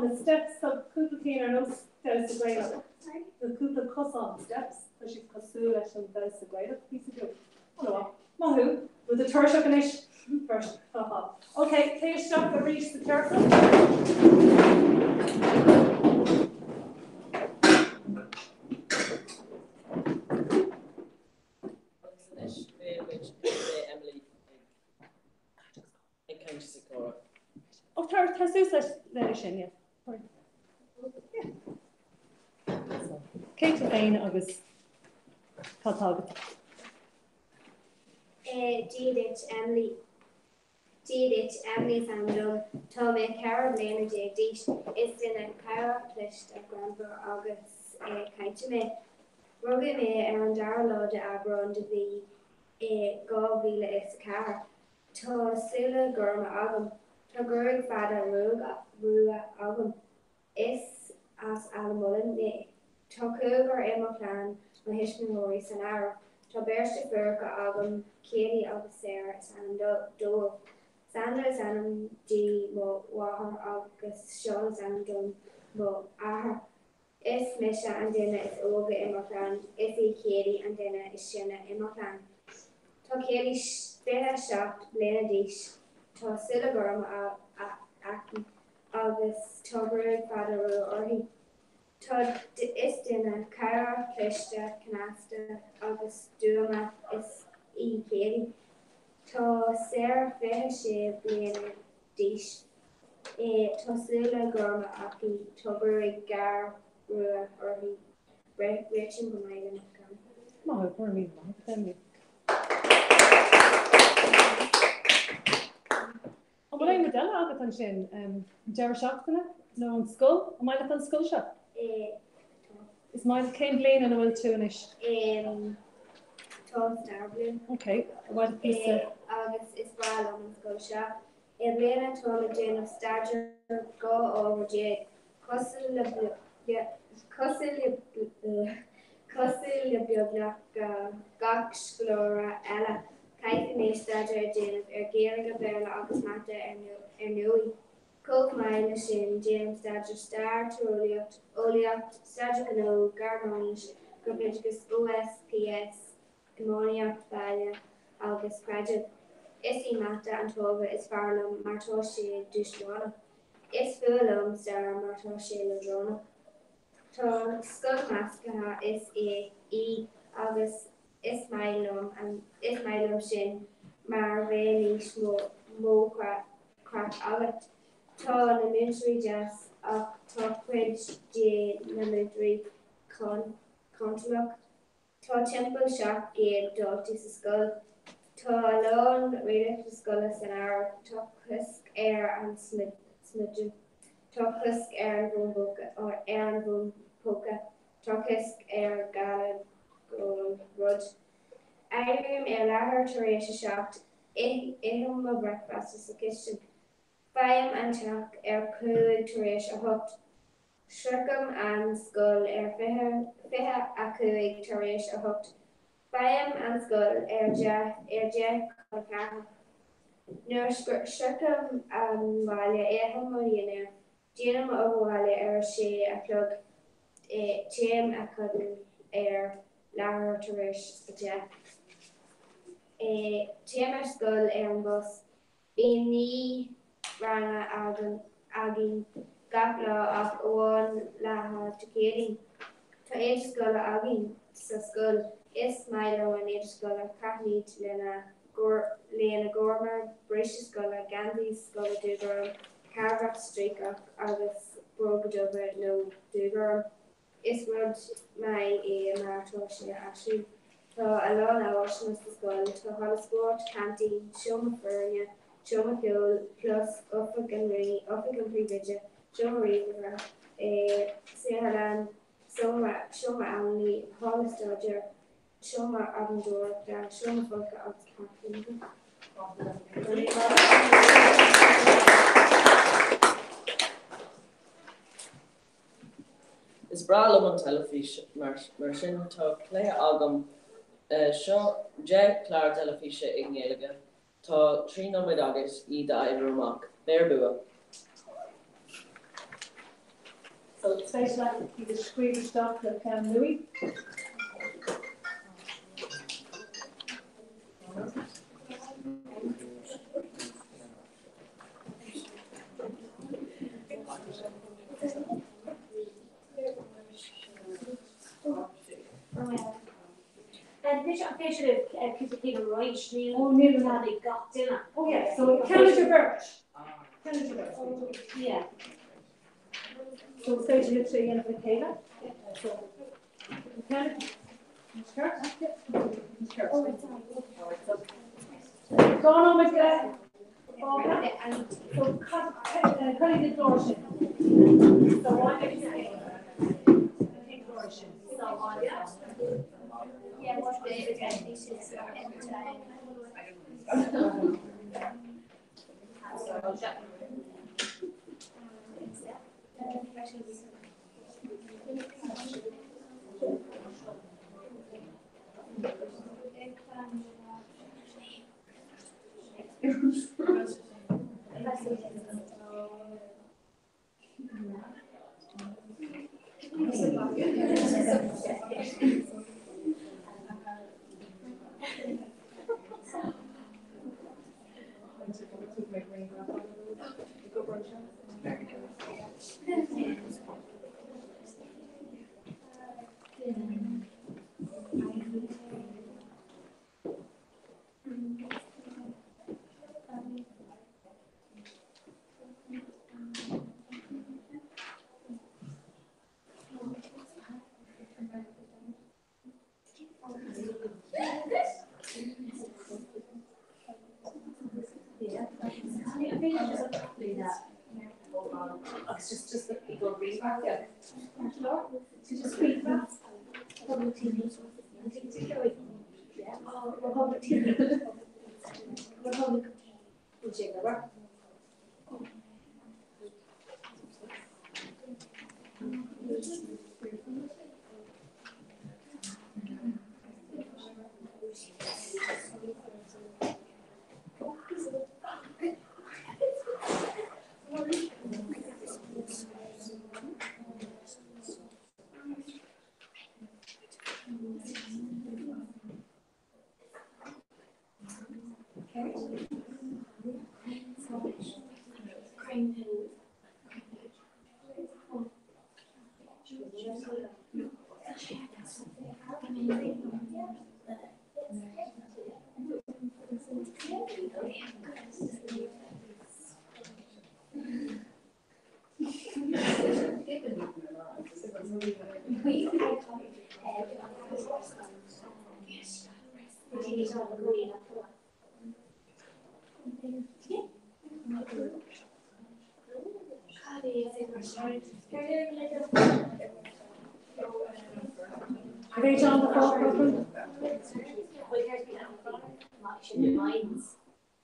on the steps of Kupakin or no steps of great. The Kupa cuss on the steps, because she's Kasu and there's a great piece of good. Oh, Mahu, with the Turshak and Ish first. Okay, please stop the reach the turtle. Oh, Tarsus, let us in, yeah. Kate Lane, August. Didit Emily Sandrum, Tommy Carol Lane J. Dish, is in a Carol List of Grandpa August Kaitame. Rogan me and Darlow de Abron to the Govila is car. To Silla Gurma Agam, to Gurig Fada Ruga Agam, is as Almullen me. To Cougar Emma Plan, Mahishman Lori Sanara, to Bersta Burka Agam, Katie of Sarah Sando. Sandra Sanam D. Mo Wahar August Sean Sandrum Mo Ahar. Is Misha and Dina is Olga Immerplan, Iffy Katie and Dina is Shinna Immerplan. To Katie Spera Shocked, Lena Dish, to Silagurum Akin, August, Togru Fadaru Orhi. To is Dina, Kara, Krishta, Canasta, August Duma is E. Katie. To Sarah Fair Lena Dish, to Silagurum Aki, Togru Gar. Rua or reaching the mind and no, for me, tell me. But I'm a della out on Shin, Jerry Shop no on school, a mile on school shop. Is mine came lane and a will too ish. Toast Darblin. Okay, what is August is well on school shop. Lena told me Jane of Starger go over Jake. Cossil biogla Gox Flora Ella Kaifine Stager James Geriga Bella August Mata Nui Coke Mine Shin James Stager Star Oliot Stager Cano Garmonish Gopinchus OSPS Ammoniac Valia August Cradget Issy Mata and Tova is Farlum Martoshi Dushwana Is Fulum Star Martoshi Ladrona To Scott Mascaha is E. August Ismailum and Ismailum Shin Marveli Mo Crack Agat To Elementary Jazz of Topridge J. Elementary Contlok To Temple Shock Gate Daltis Skull To Alone Reddick Skull Sanar To Husk Air and Smidgen Tokisk Air and or Air and Poka, Tokisk Air Gala Rud. Irium Lahar Teresha shocked, Ihum of breakfast is the kitchen. Fiam and Chuck Air Cool Teresha hooked. Shirkum and Skull Air Fiha Akuig Teresha hooked. Fiam and Skull Air Jack Colcar. Nurse Shirkum and Valia Ehum Marina. Jim O'Wally she a plug Jim a cuddle Lara Tarish the Jack Jim a skull bus Bini Rana Agin Gapla of one Laha to Katie to age skull Agin so skull Ismailo and age skull Carney Lena Gormer British skull Gandhi skull Dugram Carvac streak of August broke over no Dugram. Is would my Martoshi Ashley to alone I watched Mr. Skull to Hollisport, Canteen, Shomafernia, Shomakil, plus Uffolk and Previgid, Shomari River, Saharan, Shoma Alney, Hollis Dodger, Shoma Avendor, Shoma Folka of Captain. Is bralum an telefish marsin tá léa agam seo je clár telefiche ignéige tá trí nóid agus iad a ibrúach Bearbua. spatial activity the screen stuff that Louis. And this application of people right, oh, near the how they got dinner. Oh yeah, so Canada Birch. Canada Birch. Yeah. So spatial literacy and application. So Canada. Go on with that. So cutting the torsion. So what is it? Yeah, what day again? This is it's just that people read back there. To just read back. Public TV. Yeah. Oh, Republic TV. Republic. Whichever. Great on the call,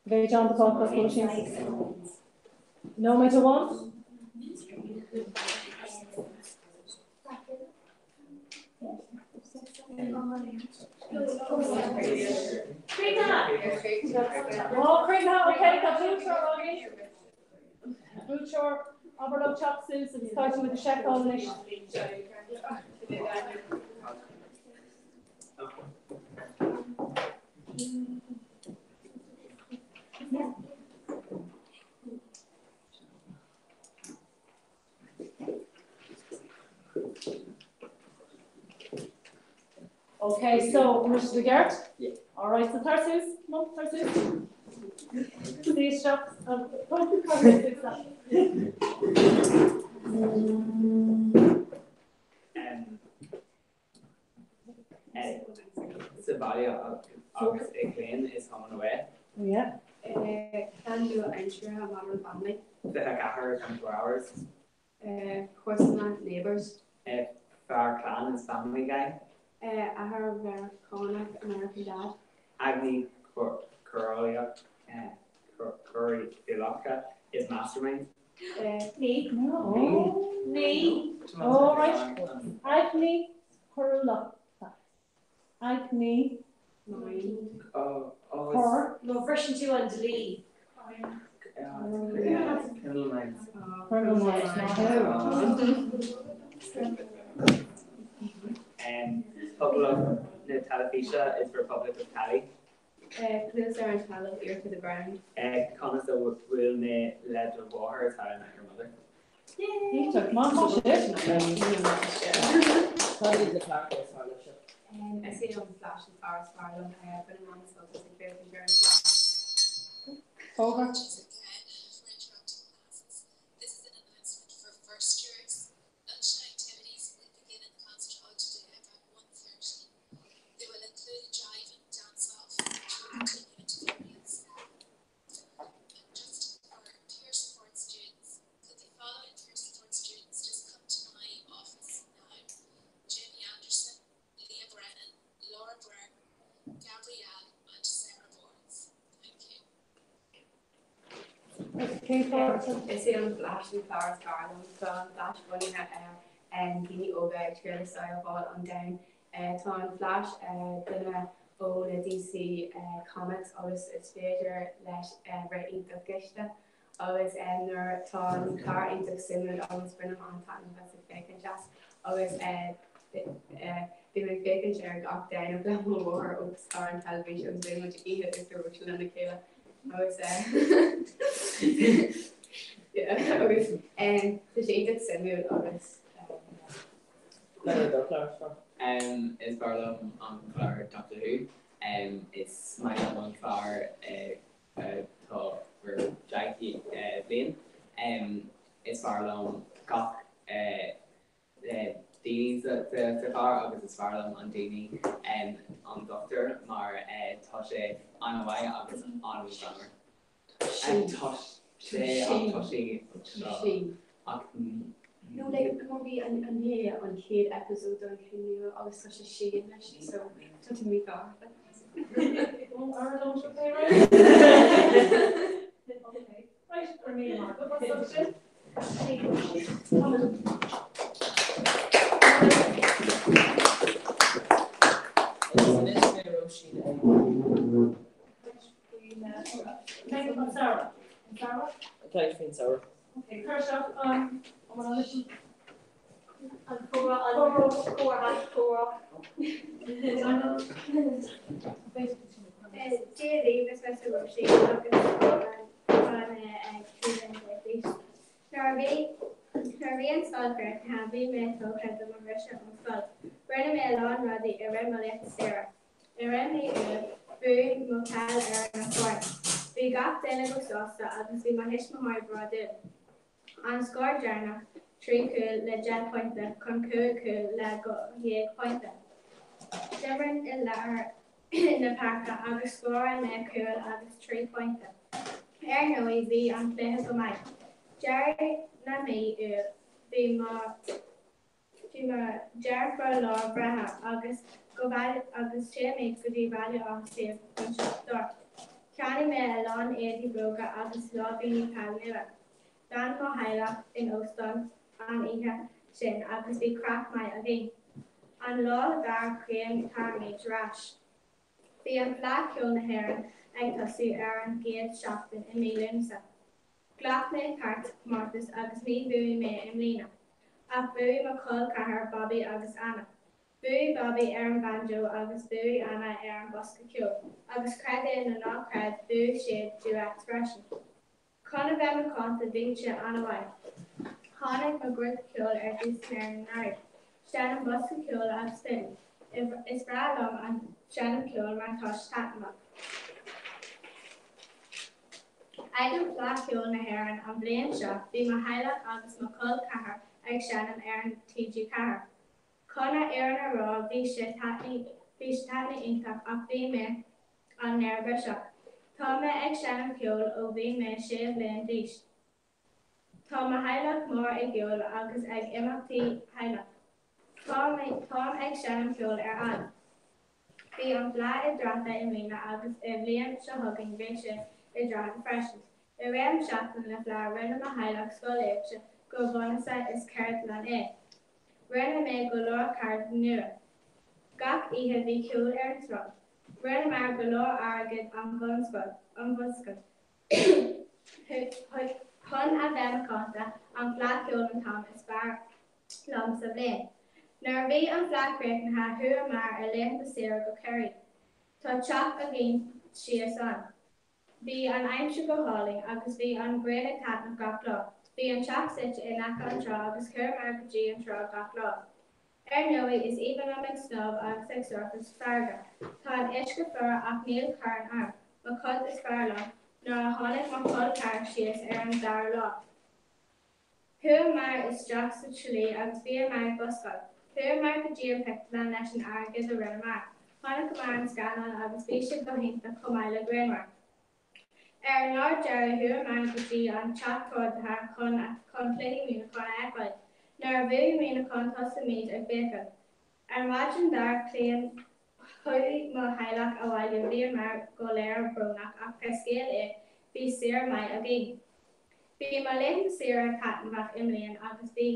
Great on the call, no matter what. Oh, okay, got Blue Shore, overlook chop soups and starting with the chef combination. Okay, so Mr. Gert? Yeah. All right, so Tarsus, no, Tarsus. These shops, the value of August Clean is coming away. Yeah. Can do Instagram modern family. The Gahar 24 hours. Horseman neighbours. Far Clan is Family Guy. I have Connacht American Dad. Agni Curry Ilaka is Mastermind. Me. No. Me. All right. Agni Curula. Agni. Oh. No, version 2 and delete. Couple of the Talafisha is Republic of Tali. Close our talent ear to the ground. Connors will me led to water as having your mother. He took my shit. What is the Clark Scholarship? I see it on Flash and Forest Ireland. I have been on so it's a great insurance Flash. Over. I see on Flash and Forest Ireland. So on Flash one and the over to the style ball on down. On Flash then own DC comics always it's better let writing the gesta. Always their ton car into similar always bring them on time that's a fake and just always they were fake and share got down of them war up star on television very much eat it if they were chilling the killer. Always yeah, always the shape it's similar always Is Barlow on Clar Doctor Who. It's my one Clar talk for Jackie Blaine. It's Barlow got Dean's the car obviously it's Barlow on Deanie on Doctor Mar Toshe on away obviously on with summer. And Tosh Toshi no, like it can be on kid episode on Kenya. I was such a she in there, so to me car. Right, for me, Mark. What's up, Sarah. Sarah. Okay, Kershaw, I'm gonna listen. And Cora. Dear Davis, Mr. Roshi, Narvi and Stalker have been mental head of Marisha on Fall. Brennan Melon, Roddy, Irem Sarah. Irem, Boo, Motel, Aaron, Ford. We got Denigo Sosta, and we managed my brother. On score journal, 3 cool, le jet pointer, cool, le go, ye pointer. Different in the park, August score and le cool, August 3 pointer. Air no easy and play his mic. Jerry, na me, be Jerry for law, Braham, August, go value, August, Jamie, could be value of save, door. Canny me alone, 80 broker, August law, being Palmera. Dan go highlight in Oston and Iha Shin agus be crack my again. And law dar cream tarmage rash. Be an black kill na heron, ag tussy Aaron Gate Shafton in me lunsa. Glock me cart Marcus agus me booey me in Lena. A booey McCall Cahar Bobby agus Anna. Booey Bobby Aaron Banjo agus booey Anna Aaron Buska Kill. Agus cred in and not cred booey shade do expression. Conor bheith con a bhíse anhhaid. Tháinig na gcuid ceol dtí snéir náir. Seanam bus ceol agus fin. Is bra lom an seanam ceol mar tois tatamach. Aigean flá ceol na hÉireann an bhliain seo, bhí mar Highland agus mar col cahar ag seanam ar an TG cahar. Conna ar an rá bhí sé tatnaí intach ach bhí me an nervbh seo. Tá me ag seanam ceol ó bhí me sé bhliain díos. Tá me Highland mór ag geol agus ag imeachtaí Highland. Tám ag seanam ceol ar an. Bhí an bhla I drata I mhína agus I bhliain seo thugainn bhí sé I drata freisin. I réim seachtain le bhla rinne a Highland scoiléibse go bhonasa is ceart lean é. Rinne mé go leor card nua. Gach ihe bhí ceol ar an trog. Rinne mar go leor agad an bhunscad. Chun a bheith conta an bhla ceol an Tom is lumps of lane. Nor bhí an flagrate na thuair mar a leith na sira go Kerry. Tá teach a bhín sios an. Bhí an aimse go háling agus bhí an gréile cat na gach lá. Bhí an teach sit in nach an trá agus chuir mar go dtí an trá gach lá. Nui is economic snob agus ag surface farga. Tá an isce fur ach níl cairn ar. Ma cod is farla, nor a hánig má cod car sios an dar lá. Thuair mar is Jack sa Chile agus bhí mar buscad. Thuair mar go dtí an pictlan leis an agus a rinne mar. Hána go mar an scanan agus bhí si go hinta cumáile Grainmar. Nár Jerry thuair mar go dtí an chatcod chun pléí mína chun eáid. Nor bhí mína chun tosa míid ag bacon. Margin dar cléan chuí má heileach a bhhaile bhí mar go léir brúnach ach prescéal bhí sir mai a bhí. Bhí má léim sir a catanbach imlíonn agus bhí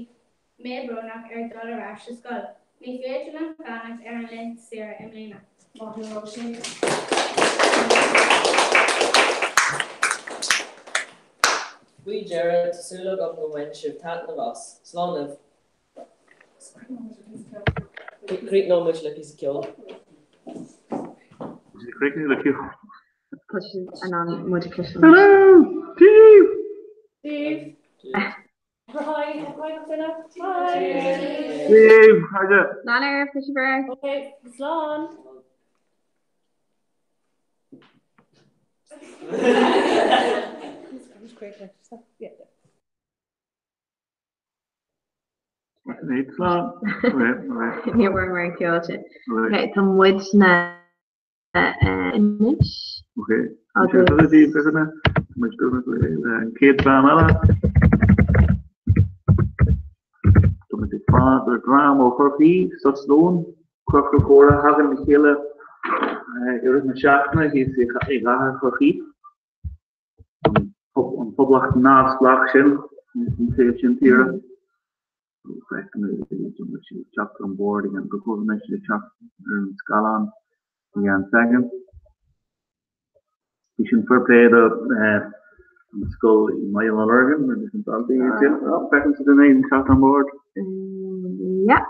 mé brúnach dul arás sa scoil. Ní féidir an fannacht an linn sir imlína. We Jared Sula go go wen ship tat na vas. Slonov. Creek no much like he's killed. Creek no like you. Question and on modification. Hello, Steve. Steve. Hi, Philip. Hi. Steve, how's it? Lanner, Fisher. Okay, Slán. It's not. You were very cute. Okay, some wood na image. Okay. Okay, so the president, much good. Kate Bamala. The father drama or he so slow. Coca-Cola having the killer. Is na Shakna, he's a guy for he. On public nas blackshin, in here. Chapter on board and proposal mentioned the chapter in Scalan, and second. We should play the school in my Oregon, or different back into the name chapter on board. Yeah.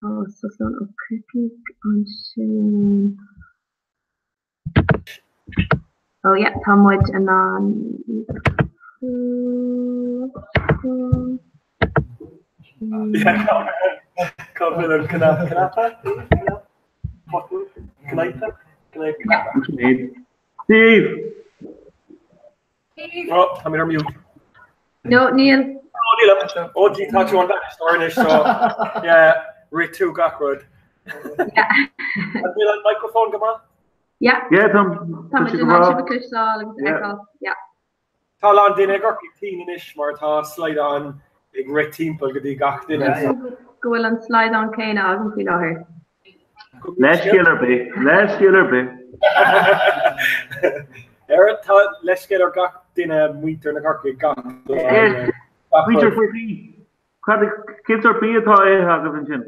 Oh, so sort of critic on Shane. Oh yeah, Tom Wood and Yeah, cover of Canapa. Steve! Oh, I'm in mute. No, Neil. Oh, Neil, oh, gee, thought you on that story, so yeah, Rick 2 Gackrod. Yeah. Have you like microphone, come on? Yeah. Yeah, Tom. Tom, yeah. Tá lá duine gur tíis mar tá slide on ag ré timppel go dtí gach duine. Gohfuil an slide on céine agam fi láthir. Leis killer be. Tá leis cé ar gach duine muotar na garcaí gach. Muotar faoi kids are be atá agam sin.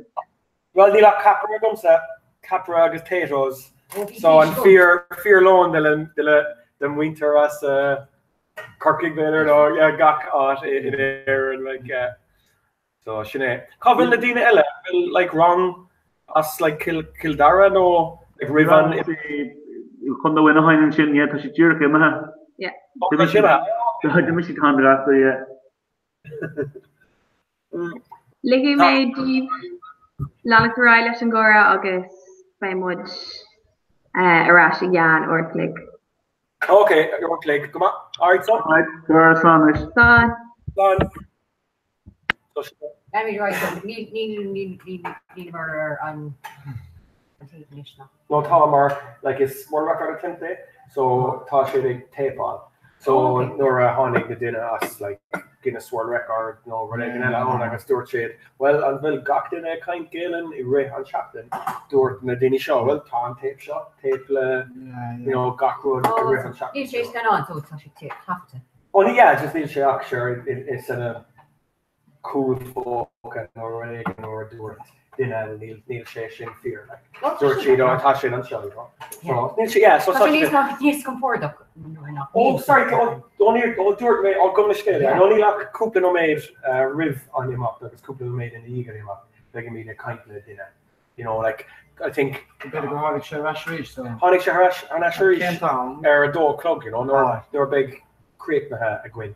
Well, ní le capra gomsa, capra agus téros. So an fear loan the winter as Corking better or yeah gach art in there and like so Sinead. Cover the Dina Ella like wrong us like Kildara no like Rivan you come the winner and chin yet she jerk him yeah the mission can't yeah Ligi made deep Lana Corrales and Gora August by much Arashi Yan or click. Okay, your click. Come on. Alright, so. Alright, Son. Let me try. Need murder on no Tomar like it's more record attempt so Tasha tape on. So Nora Honig the dinner us like Guinness World Record, no relating like a Stuart Shade. Well, and Bill Gachtin kind Galen, Ray on Chaplin, Stuart Nadini show, well, Tom tape shop, tape, you know, Gachwood, Ray on Chaplin. These days going on, so it's actually tape, have to. Oh, yeah, just need to sure it's cool folk and or Reagan or Dúirt níl sé sin fear Dúirt siad tá sin an seáil. So níos compórach. Oh, sorry, Dúirt mé á gomna scéile. An ní leach cúpla nó méid rih an imach agus cúpla nó méid in ígar imach le go míad caiintla duine. You know, like I think Hánig sé rasríéis so. Hánig sé an asríéis ar a dó club, you know, they're big creaitnathe a gcuin.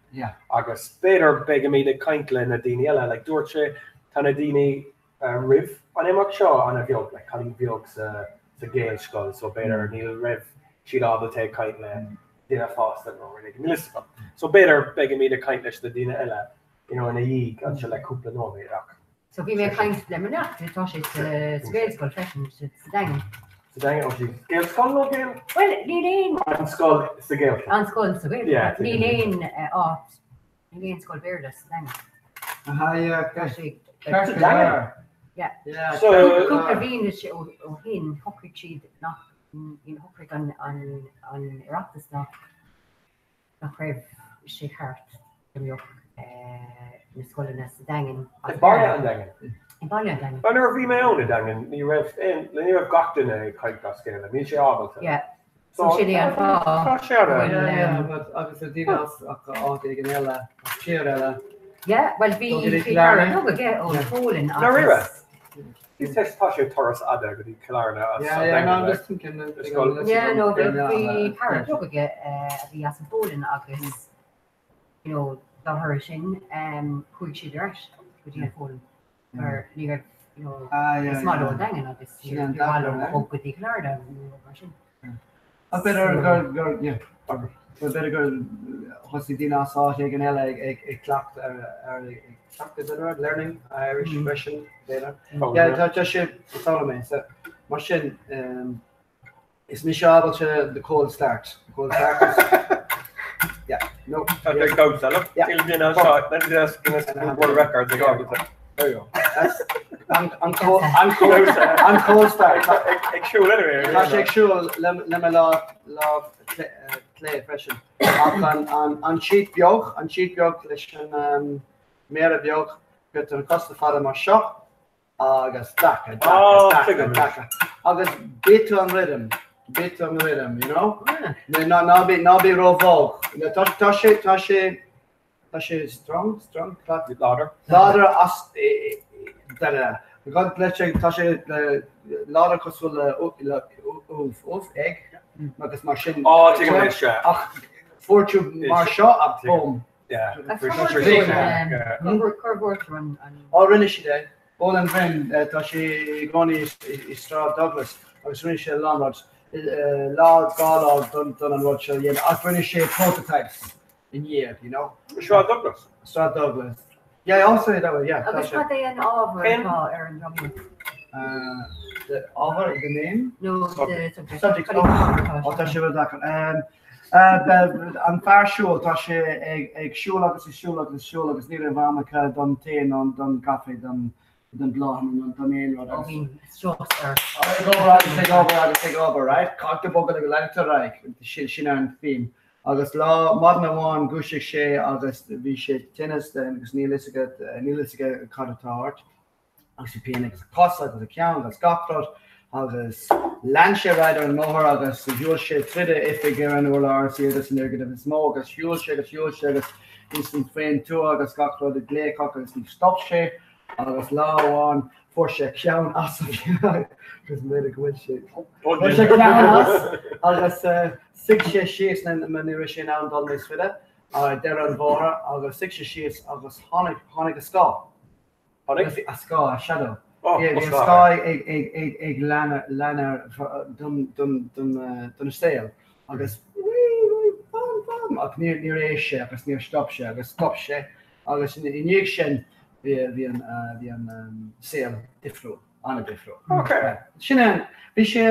Agus beidir beag míad caiintla na daine eile, like dúirt sé tá na daine rih an imach seo an a bheog, like chalín bheog sa géal scoil, so beidir níl rih siad ábal te caiintla duine fásta nó rinne millispa. So beidir beag míad caiintla na daine eile, you know, in a dhíig an se le cúpla nó méideach. So bhí mé caiint le manach tá sé scéalscoil freisin dagan. Sa dagan ó sí scéalscoil nó géal? Well, ní léon an scoil sa géal. An scoil sa géal. Ní léon áit. Ní léon scoil beirde sa dagan. Yeah. So cúpla bhíon is ó hin hocrig siad nach in hocrig an Ireachtas nach raibh sé cheart go na scoilna sa dagan. Baile an dagan. Baile an dagan. Ban ar bhí mé ónna dagan, ní raibh gachtainna caiint as scéile, ní sé ábalta. So sé an fá. agus a dtíine áit ag an eile tíir eile. Well bhí carú aige ó fólinn. Na rire. Is tá sé toras ada go dtí Killarna. No, bhí carú aige a bhí as an fólinn agus, you know, dá thir sin chuig siad reis go dtí fólinn. Mar ní raibh, you know, is má ó dagan agus bhá ó go dtí Killarna mar sin. A better go hosí dína áá ag an eile ag clacht ar clacht learning Irish impression data. Tá sé mé mar sin is mí se ábalte the cold start. Cold start. No. Go sell. World records there you go. I'm cold start. Actual anyway. Actual le me lá play freshen. An sheet biog leis an mére biog got an costa fada mar seo agus dacha agus bit an rhythm, you know? Ná bí rovog. Tá sé strong láder as God bless tá sé láder cosfuil uf egg agus mar sin fortú mar seo a bom. Rinne si dé ó an brin tá sé gcóí is Strá Douglas agus rinne sé Landlord lá gáá don an rud se dhéana as rinne sé prototypes in year, you know. Strá Douglas. Strá Douglas. Yeah, also that way, yeah. Agus wat é an ábhar ar an drummer? The ábhar, the name? No, the subject. Tá sé bhfuil dacan. An fear siúil tá sé ag siúil agus ní an bhamacha don téin don cafe don bláhan don éon rud. Ó bhín seoar. Take over, right? Cáta bogad go leanta raig sin an féin. Agus lá madna bháin gúiseigh sé agus bhí sé tinnis agus nílige cadatáirt agus sé peana agus a cosa agus a ceann agus gachrod agus lean sé ráid an nóthir agus bhiúil sé tríide ifig ar an bhfuil RC agus an irgad is mó agus fiúil sé agus instant féin tú agus gachrod a gléach agus ní stop sé agus láháin for sé ceann as agus mé gohfuil sé. For sé ceann agus sig sé síos na nuair sin an dal níos fide de an bhóra agus sig sé síos agus tháinig a scá. Tháinig a scá a shadow. Scá ag lenar dun stéal agus ach níor éis sé agus níor stop sé agus stop sé agus iníag sin bhí an saoal difriúil anna difriúil. Sinna bhí sé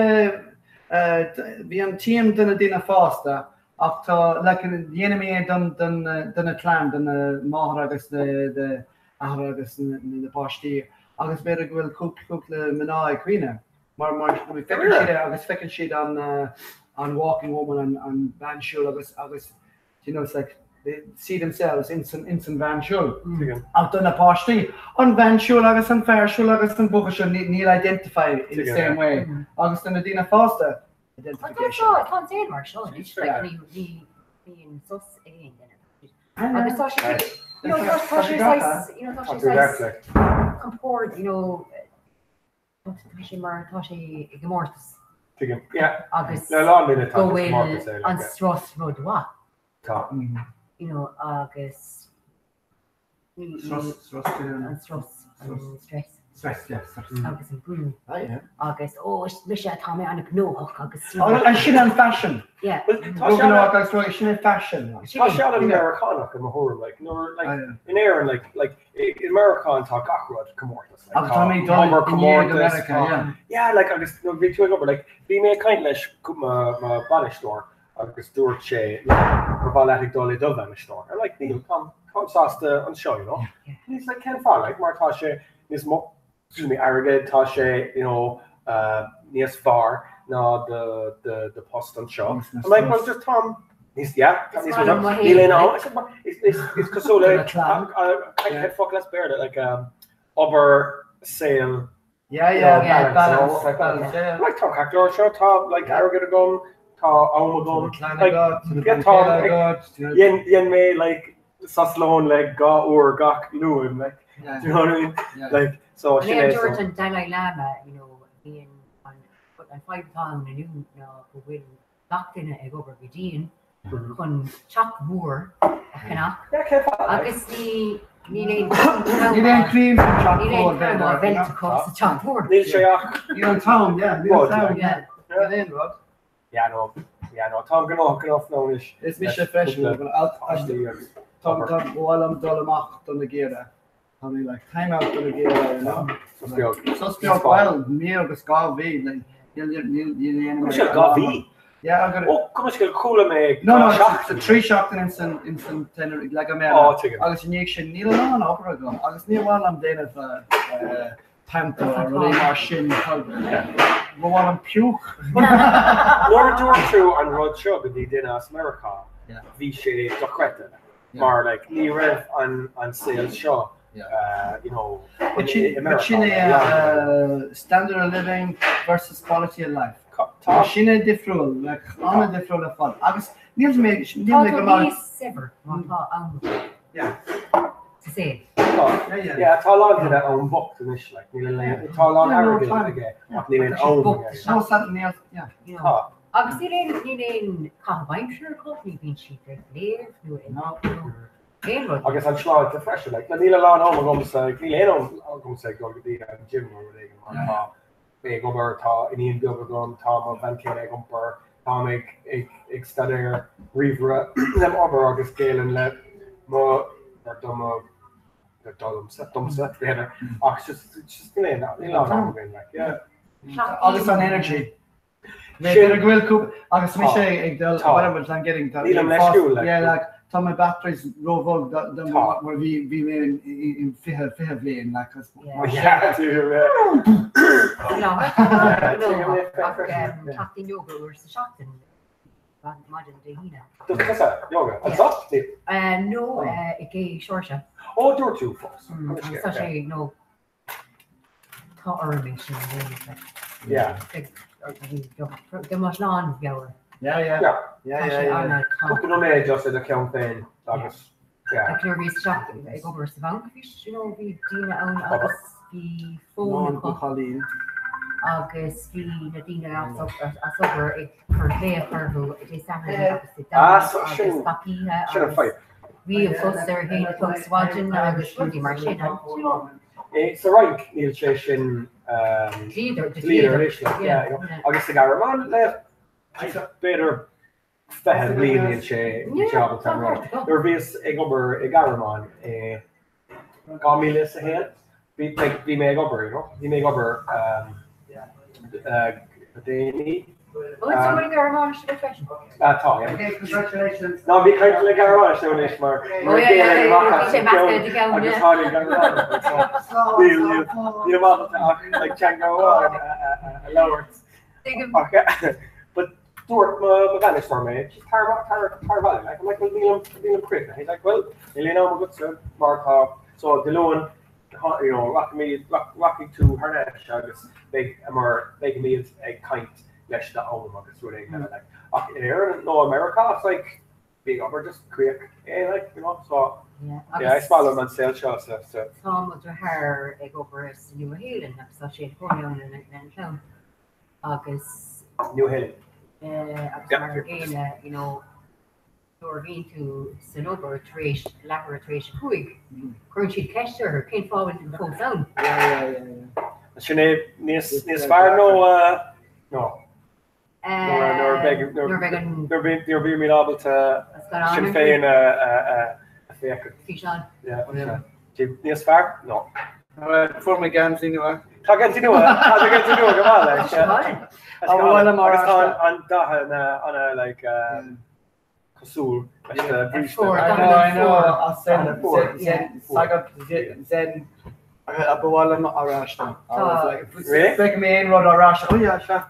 bhí an tíam duna dtíine fásta ach tá le dhéanaí duna chlán duna máthar agus agus na páistí agus beidir go bhfuil cúpla mná cuioine mar agus feiceann siad an walking woman an bandsúil agus you know it's like they see themselves in san van shul. Out on a pastry, on van shul agus an fair shul agus an book shul need identify in the same way. Agus an Adina Foster identification. I can't say it, Marshall. It's like he being sus again. Agus tá sé, you know, tá sé comport, you know, tá sé mar tá sé gemortas. Agus go in an stras rodwa. You know, agus stress, yes. Agus an brew. Agus, mis tá me an gnóch agus. And she in fashion. Yeah. She in fashion. Tá sé an Americanach in Mahor, like, in Aaron, like in American talk awkward, comortas. Yeah, like agus vi tu over, like vi me kind leis ma banish store, agus dúir sé provatic dolly dove an store. I'm like, Neil, come sauce on show, you know. And he's like, Ken Fall, like Martashe is more, excuse me, arrogant Tashe, you know, Nias Far, no the post on show. I'm like, well, just Tom. He's he's Casola. I can't fuck less bear that like over sale. Balance. Like talk actor show top like arrogant gum, talk alma like get talk yen me like Saslone like ga or gak Lewin like do you know what I mean? Like so she George and Dalai Lama, you know, being on 5 pound and you know who will locked in a over Vidin. Con chop moor, canna. Agus ni cream chop moor vent across the chop moor. You're in town, yeah. Yeah, no. Tom gan off now. It's Misha Fresh, but Tom while I'm Dolomach on the gear. I mean, like time out on the gear, you know. So still wild, me or the scar V, like you yeah, I'm gonna. Oh, come on, cool me. No, it's a 3 shock in instant tenor like a man. Oh, take it. I was in action, neither on opera gum. I was near while I'm dead of Panther or really Marshin. But while I'm puke. Laura Dortu and Rod Shug and they did us America. Yeah. Vichy Docreta. More like Lee Rev and Sales Shaw. You know, but standard of living versus quality of life. Sheena different, like on a different fun. I was Neil's made sever. Yeah. To say. Yeah, it's all on to that own book finish like it's all on arrogant again. Neil own. No something else. Yeah. Obviously, Neil combine sure coffee being cheap. Live, do it now. I guess I'm sure it's fresh. Like Neil alone, I'm going to say, Neil, I'm going to say, go to the gym or whatever. Big over in Ian Gilbergum, Tom Van Kane Gumper, Tom ik sta er River, them over August Gale and let more or dumb set together. Just like yeah. August on energy. Maybe a will coop. August Michelle, whatever I'm getting that. Yeah, like Tom my batteries roll the where we in Fihav lane like us. Yeah. Captain yoga or the shot in modern Dahina. What's that? Yoga? What's up? No, a gay shorta. Oh, do two folks. Such a no automation. Yeah. The much long gower. Yeah. Couple of men just in the campaign. August. Yeah. I can always shop. I go over the bank. You know, we Dina own August. The phone Colleen. August. The Nadina over a per day for who it is Saturday. So should have fight. We of course there he folks watching August Rudy Marchena. It's the right Neil Station leader. Yeah. August the Garraman left. It's a better fed leading job at time. There is a gobber a Garraman Gamilis ahead. We make over, you know. He make over Danny. Somebody Garraman should fashion. Okay, congratulations. No, we can't like Garraman show this more. Oh yeah. I'm just talking Garraman. So you want to like Django lower. Okay. But Stuart McVanish for me. She's Tar Valley. Like I'm like, well, Neil Crick. He's like, well, Elena Magutsa, Martha. So Delone, you know, Rocky to Hernandez. Agus big meals a kind lesh the home. Agus so they kind of like here no America. It's like big over just Crick. Yeah, like you know. So yeah, I smile on sales shows. So Tom was her over as New Hill and so she going on and August New Hill. Again, you know, we're going to Sanober Trish Laboratory Quick. Currently, Kester came forward to the full down. Yeah. Sinead, Nis Far, no. You're being able to Sinn Féin a fake. Yeah. Nis Far? No. For my games anyway. Tá gan tinua go bhile. On Dahan like Cosúil I know. I'll send Zen a bhhalam arástan. Like me in rod arástan. Oh yeah, chef.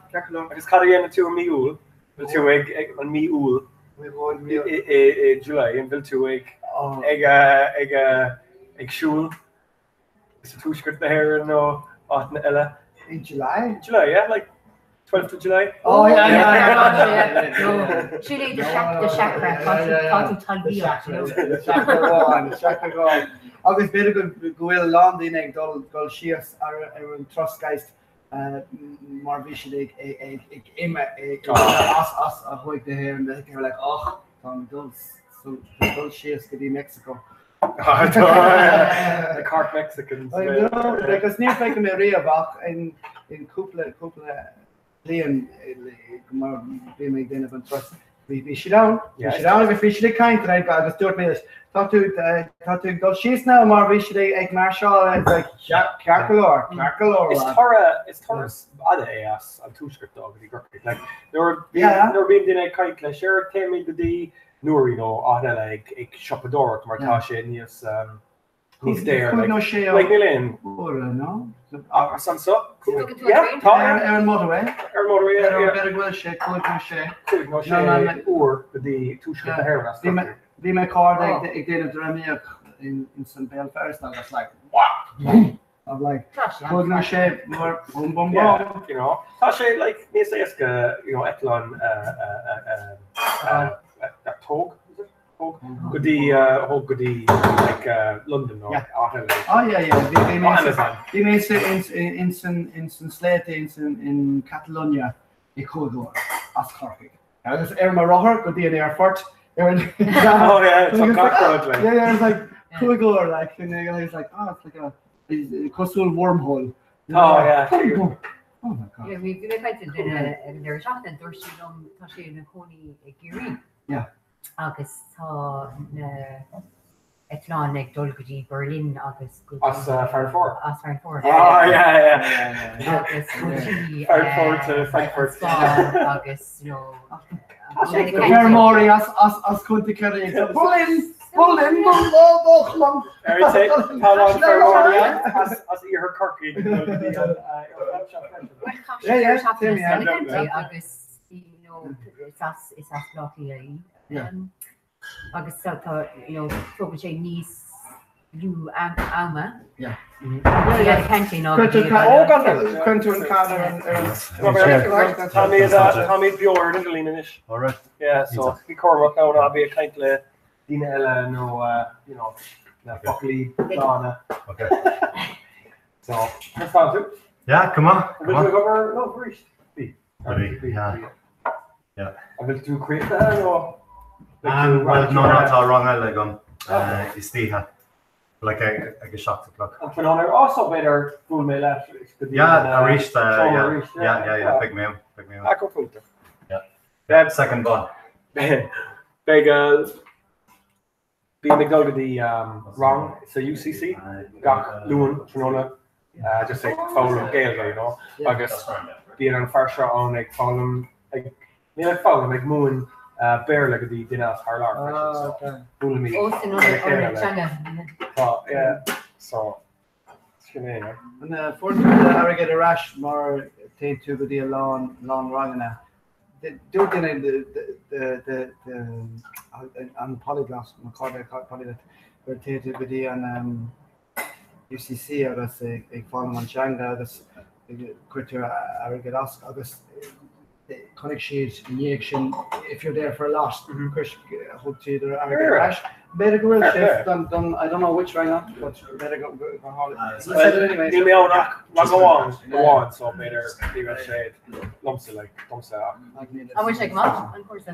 Agus cadíana tú míúil, bhil tú ag an míúil i July, an bhil tú ag siúil. Is a túscurt na hair no Ella. In July? July, yeah, like 12th of July. Oh yeah. She need the chakra. Chakra go. Agus better go London ag dul sias ar an trustgeist mar vision ag immer as a hoig de hair and they were like, oh, Tom dul sias could be Mexico. The Cork Mexicans. I know, because near like in Riabach in couple Leon mar be me then of trust. We should down. If we should kind tonight, I just do it minutes. Talk to go she's now more we should egg Marshall it's like Carcolor. It's Taurus other AS and two script dog like they're being in a kite like sure tell me the Nuri no like a shoppador Martasha Nias he's there like Nilan no some so motorway better well shake could no shake or the two script hair Be my car they did a drama in St. Belfast and I was like wow I'm like could no shape more boom you know Tasha like me say you know Etlon that talk is it talk goodie like London or they may say in Slate in Catalonia it could go as Cork there's Irma Roher goodie in airport it's a cockroach like it's like cool go like and he's like oh it's like a coastal wormhole Oh my god. Yeah, we've been kind of there's often there's in Coney Geary. Yeah. August it's not like Dolgody Berlin August as Frankfurt. Frankfurt to Frankfurt. August, you know. Mori as kunti carry. Pull in, how long for Mori as your Corky. August, you know, it's as lucky. August you know, probably niece you Alma. Yeah. Canteen of Quentin Tommy Bjorn and Galina. All right. Yeah, so we Cormac now I'll be a kind of Dina Ella no you know Buckley Donna. Okay. So that's fun too. Yeah, come on. Will we cover no first? Yeah. I will do create that or well, no, not all wrong. I like it's the like I get shocked to clock. And Fernando also better full mail after. Yeah, I reached. Yeah. Big mail. I go full. Yeah. Second ball. Big being the wrong. So UCC got Lewin Fernando. Just like foul and Gale, you know. I guess being on first shot on like foul like foul like Moon. Bear like the dinner Harlar. Fool me. So and fortunately I get a rash more take to the long run do the an polyglot na polyglot rotated video an UCC agus ag fáil an teanga agus cuitir agad as agus connic siad níag sin if you're there for a lot Chris hope to either agad better go well chef done I don't know which right now but better go anyway Níl mé ná go on so better even shade lumsa like lumsa I wish I come out on course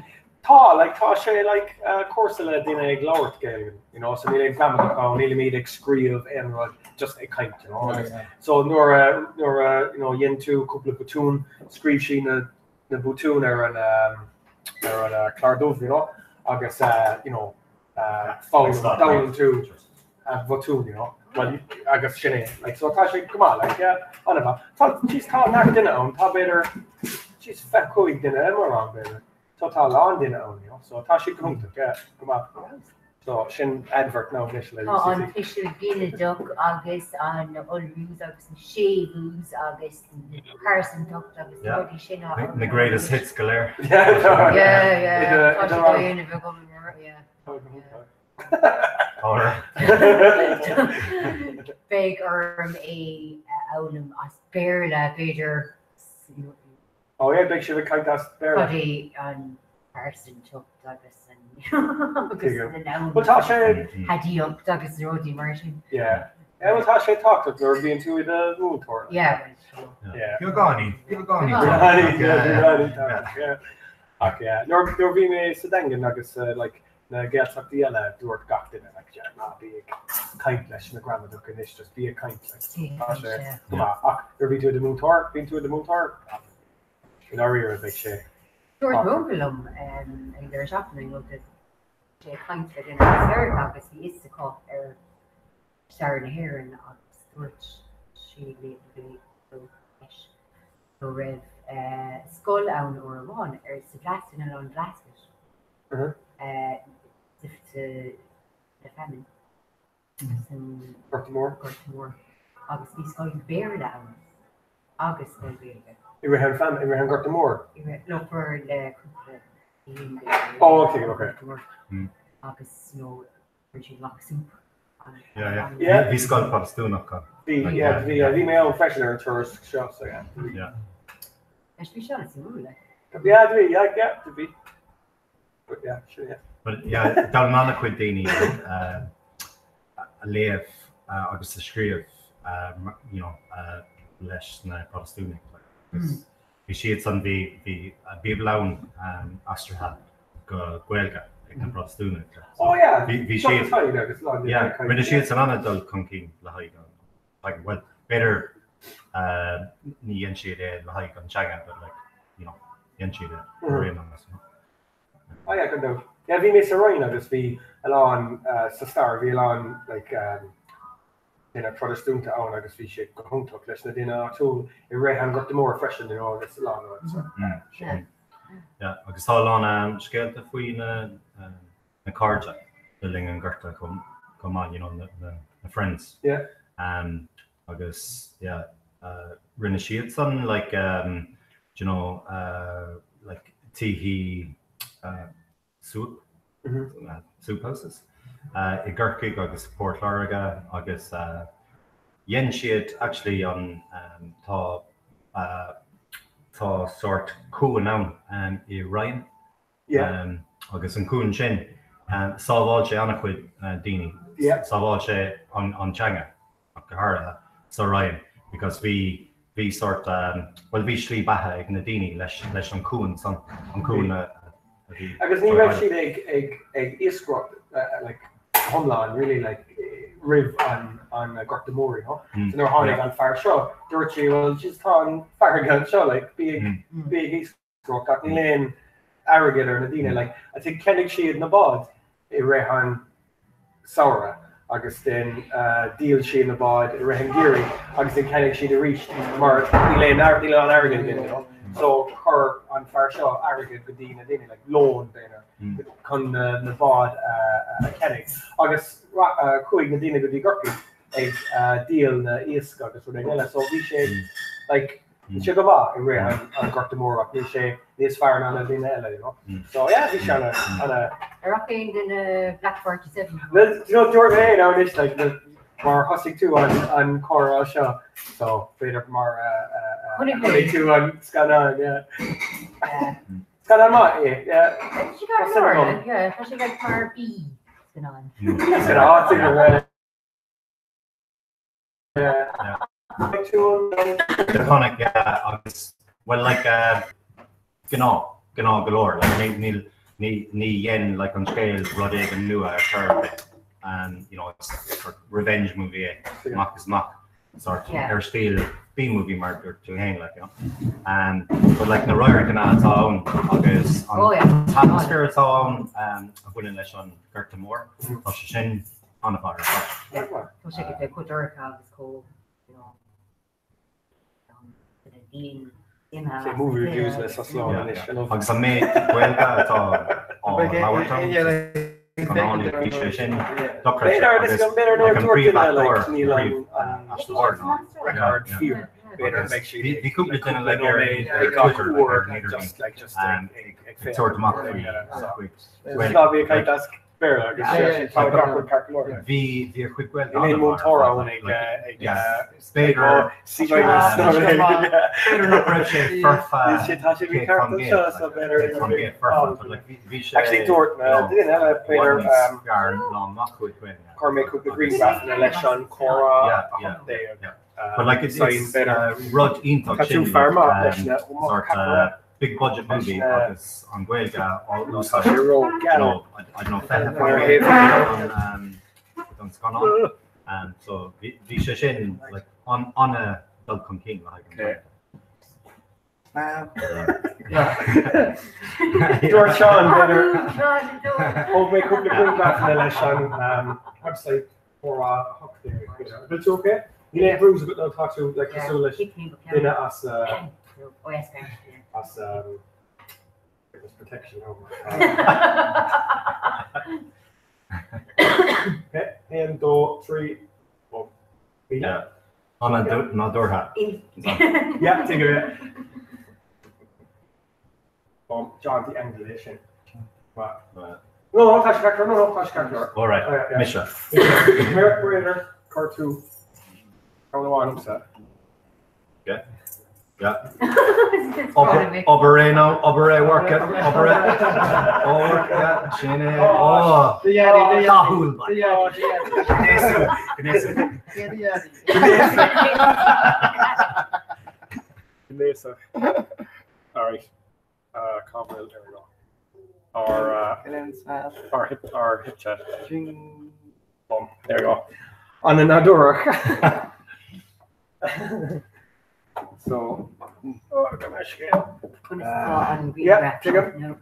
tá sé like course le dine ag lauert gael you know so níl ag fam go níl mí ag scríomh an just a kind you know so nor you know yen tú couple of butún scríb sí na butún ar an Clardove you know agus you know fall down to butún you know well agus sinné like so tá sé come on like yeah anna she's tá nach dinner on tá better she's fat coig dinner mar wrong better total on dinner on you know so tá sé come come on so sin advert now initially on fish gine duck agus an all views agus shades agus Carson talked agus body sin the greatest hits galore big outlam as bearla beidir oh yeah big shiv kind as bearla body an Carson talked agus well tá sé hadí up agus Roddy Martin well tá sé talk that they're being to the moon tour yeah you're gone okay nor bhí mé sadangan agus like na geach diaile dúirt gach duine like ná bí kaint leis na grandma in is just bí a kaint bhí tú the moon tour been to the moon tour in our ear big sé George Mogelum and there's happening with it kind of in Sarah agus he is to call Sarah na hair and George she so rev skull out or one it's the blasting and on blasted to the family Gortamore agus he's going bear down August will be Ibrahim Gortamore no for the oh okay agus no Richard Lock soup yeah he's got pubs too not the male freshener tourist shop so yeah be sure it's to be but yeah sure but yeah dal manna quidini a leaf agus the scríomh you know leis na Protestúnic vi siad san vi biblaun astraha go gwelga ag na Protestúnic oh yeah vi siad yeah when siad san anna dul conking le haig like well better ni yen siad le haig an changa but like you know yen siad rain on us oh yeah good though yeah vi me saroin agus vi alon sa star vi alon like in a Protestanta own agus vi sé go huntuk leis na dina tool I rehan got the more fresh in all this long yeah agus tá an skelte faoi na carja building an garta come on you know the friends yeah agus yeah rinne siad son like you know like tihi soup soup houses I Gurkig agus Port Lariga agus yen siad actually on tá sort cool now I Ryan agus an cool sin sábháil sé annach chuid daoine sábháil sé an teanga ach go háirithe so Ryan because we sort well vi slí bathe ag na daoine leis an cún san an cún agus ní raibh siad ag iscrocht like homeland really like riv on Gortamore huh so they're hard on fire show Dorothy well just on fire gun show like big iscrocht got me lane arrogant or Nadina like I think Kennig she in the bod I rehan Saura agus then deal she in the bod I rehan Geary agus then Kennig she to reach mar lane arrogant you know so her on fire show arrogant with Dina like loan there con na bod Kennig agus coig na Dina go di Gurkig ag deal na iasca agus ru so vi sé like She go back and we're on got the more up. She is firing on the dinner, you know. So yeah, we shall on a. Rocking in a Black 47. You know, Jordan, hey, now this like the more hussy too on Cora show. So later more honey too on Scanon, yeah. Scanon, yeah. She got more, yeah. She got par B. Scanon. Yeah. The conic, well, like, Gnaw galore, like, ni yen, like, on scale, Roddig and Nua, and, you know, it's a revenge movie, mock is mock, sort of, their steel B-movie murder to hang, like, you know. But, like, the Royer Gnaw, it's own, August, on atmosphere, it's own, I'm putting this on Gerta Moore, Toshin, on the fire. Yeah, so she could put her out is cool, you know. Say movie reviews list so slow and it's Ag sa me cuelga to Mawerton. Kanoni appreciation. Better this come better no torture like Neil record fear. Better make sure the couple in like Twitter sort of mock it's not be a kind of bear the quick well in Montoro and Spader Spader not appreciate actually Dortmund didn't have a better Cormac Cook the green graph and election Cora but like it's Rod Intox too far more big budget movie because on Gaelga all those I don't know if that has gone on and so Visha like on a Dulcom King like George Sean better hold make up the green graph and election website for Huck there that's okay you know Bruce but no talk to like in us as it was protection over. Okay, and 2, 3, 4. Yeah. On a door hat. Yeah, take it. John the Angulation. What? No, touch factor. No, touch factor. All right, Misha. Mercury, car 2. Only one upset. Yeah. Yeah. Obere work it. Obere. Oh, work it. Shane. Oh. The Yahoo. Vanessa. All right. Conwell, there we go. Our hip chat. Boom. There we go. On another. So, come on, yeah, take it. And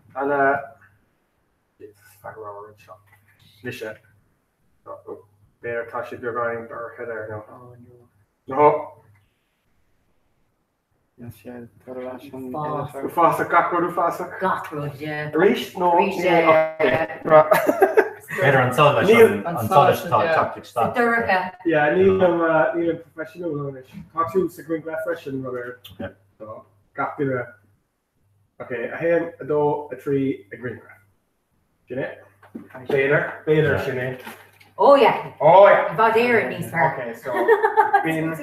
Nisha. There, Tasha, if you're going or header now. No. Yes, yeah, Ufasa, Gakrod, Ufasa. Gakrod, yeah. Rish, no. Yeah. Better on solid tactics. Yeah, Neil professional. Talk to the green graph fresh and rubber. So, got the okay, a hand, a dough, a tree, a green graph. Jeanette? Bader, Jeanette. Oh, yeah. Oh, yeah. About there it needs her. Okay, so, Bin.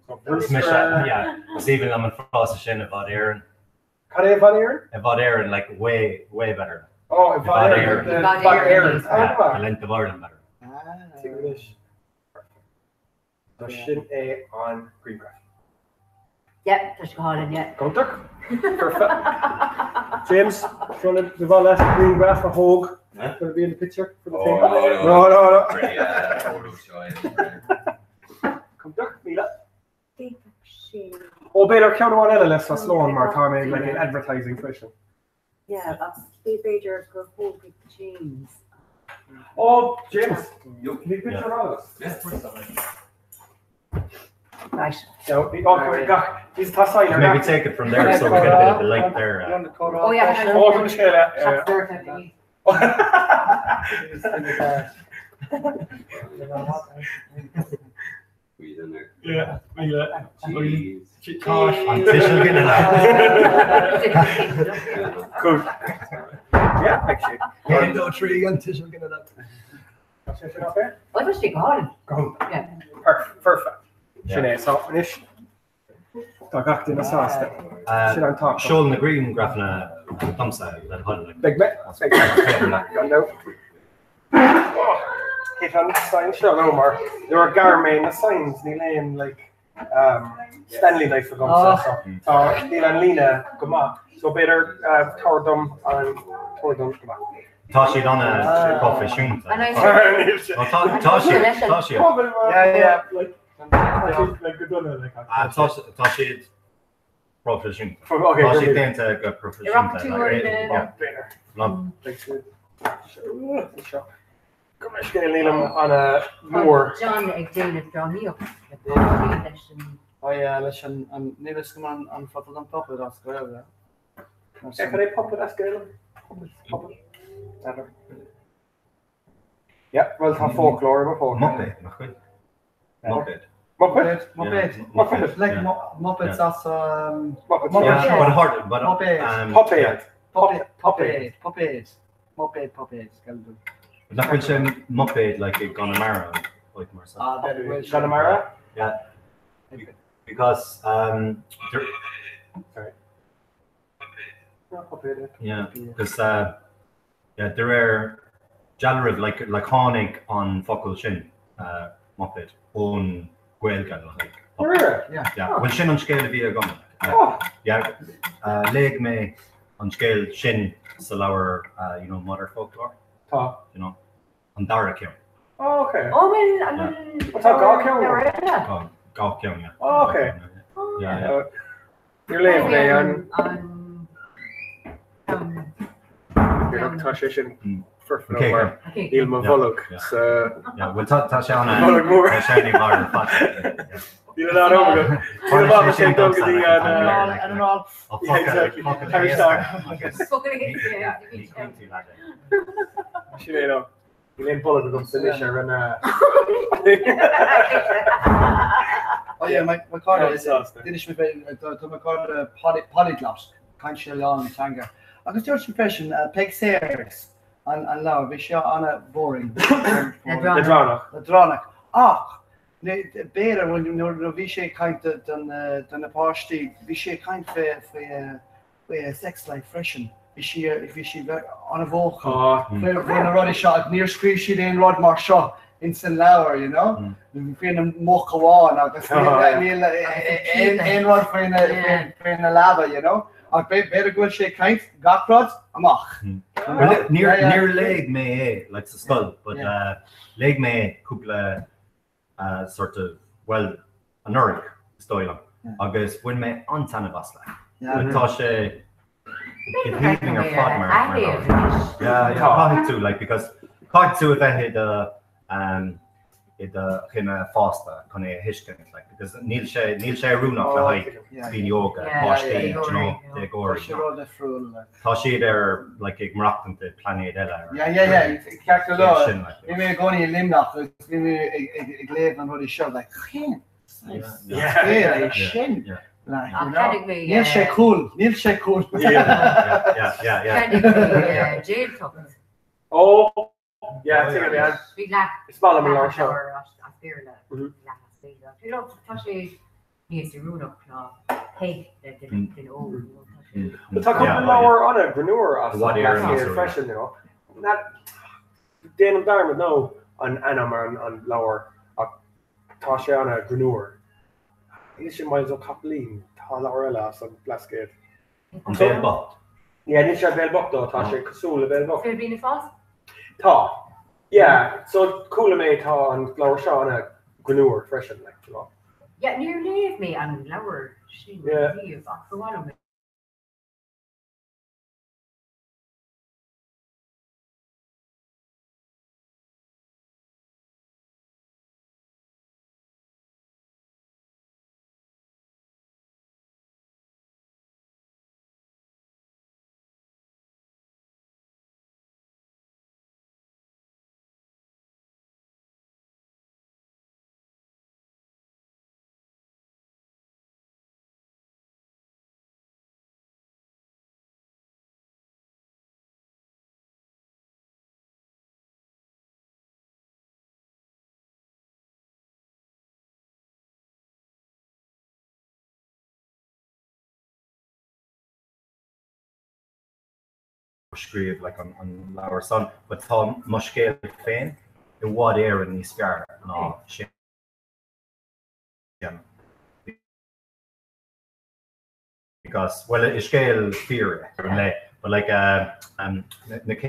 Yeah, it's even I'm in process Shin about Aaron. How do you about Aaron? About Aaron, like way better. Oh, about Aaron. The length of Ireland better. English. So Shin A on green graph. Yep, there's Colin, yeah. Contact. Perfect. James, trying to develop green graph for Hogue. Going to be in the picture for the thing. No. Pretty, Contact, Mila. Oh, better count on LLS for slow on Mark Tommy, like an advertising question. Yeah, that's the Bejer for Hogue James. Oh, James, can you picture all of us? Yeah. Right. So, he's Tassainer. Maybe take it from there so we get a bit of the light there. Oh, yeah. Oh, from the scale. Squeeze in there. Yeah, Tosh an tiisiil gine Cool. Yeah, actually. Céim dó trí an tiisiil gine le. What was she called? Go. Yeah. Perfect. Sinead, so inis tá gach duine sásta. Sin an tá. Seol na Green grafna thumbsa le hall. Big me. No. Hit on sign show no more. There were Garmain the signs ní leon like Stanley knife for gum so ní an lína go ma. So better tordum and tordum go ma. Tá siad anna profisiún. Tá siad. Yeah. Like good done like. Tá siad profisiún. Okay. Tá siad déanta go profisiún. Kom eens Liam aan moor. John ag déanamh Johnny up. Oh yeah, leis an nílas go an fotol an popper as goil. Ja, kan ik poppen as goil? Poppen. Ja, wel tá folklore before. Muppet, nog goed. Muppet. Muppet. Like Muppets as Muppet. Nach wil sé Muppet like Connemara like Marcel. Connemara? Yeah. Because sorry. Yeah, because yeah, there are Jalriv like Honig on Focal Shin Muppet on Gaelga like. Yeah. Well, Shin on scale via gun. Yeah. Leg me on scale Shin Salauer you know mother folklore. You know, on Darakim. Oh, okay. Oh, well, what's that, Galkion? Galkion, yeah. Oh, okay. Yeah. You're late today on. You're not touching for nowhere. Ilma Volok. Yeah, we'll touch on Volok more. You're not over good. You're about to say don't get the I don't know. Yeah, exactly. You know, you ain't bullet becomes the mission and oh yeah, my car is finish with my car polyglot can't long tanga. I can start profession peg sayers and now we shot on a boring the dronic. Better when you know we share kind than a party we share kind for sex life freshen. If she on a vocal, when a ruddy shot near screen, she didn't rod more shot in St. Lauer, you know. We've been a mokawa now. That's in rod for in a lava, you know. I better go shake kind, got rods, amach. Near leg me like the skull, but leg me couple sort of well a nuric style. I guess when me on Tanabasla. Tasha. Hitting her partner. Yeah, probably too. Like because quite too if I hit kind of faster, kind of hishkin like because Neil Shay Runa like being yoga, Pashti, you know, the gory. Tashi there like a Moroccan to Planet Ella. Yeah. Kijk er lo. We willen gewoon in Limnach. We willen ik leef van hoe die show like. Yeah. Like, you know, Neil Shay cool. Yeah. Jail tuckers. Oh, yeah, take it man. We laugh. Small and large. You know, Tashi needs to rule up now. Hey, the old. But talk about lower on a Grenouer as what area freshen, you know. Not Dan and Darren no on Anamar on lower Tashi on a Grenouer. Is je maar zo kaplin, talarella som blasket. Belbot. Ja, niet zo belbot då, tar sig kasule belbot. Ska det bli fast? Ta. Yeah, so cool me ta and flower shot on a Grenouer freshen like, you know. Yeah, near leave me and lower. She will leave for one of me. scríomh like an leabhar son, but tá muscéil féin I bhád éireann níos fearr ná sin. Because well is scale fear but like the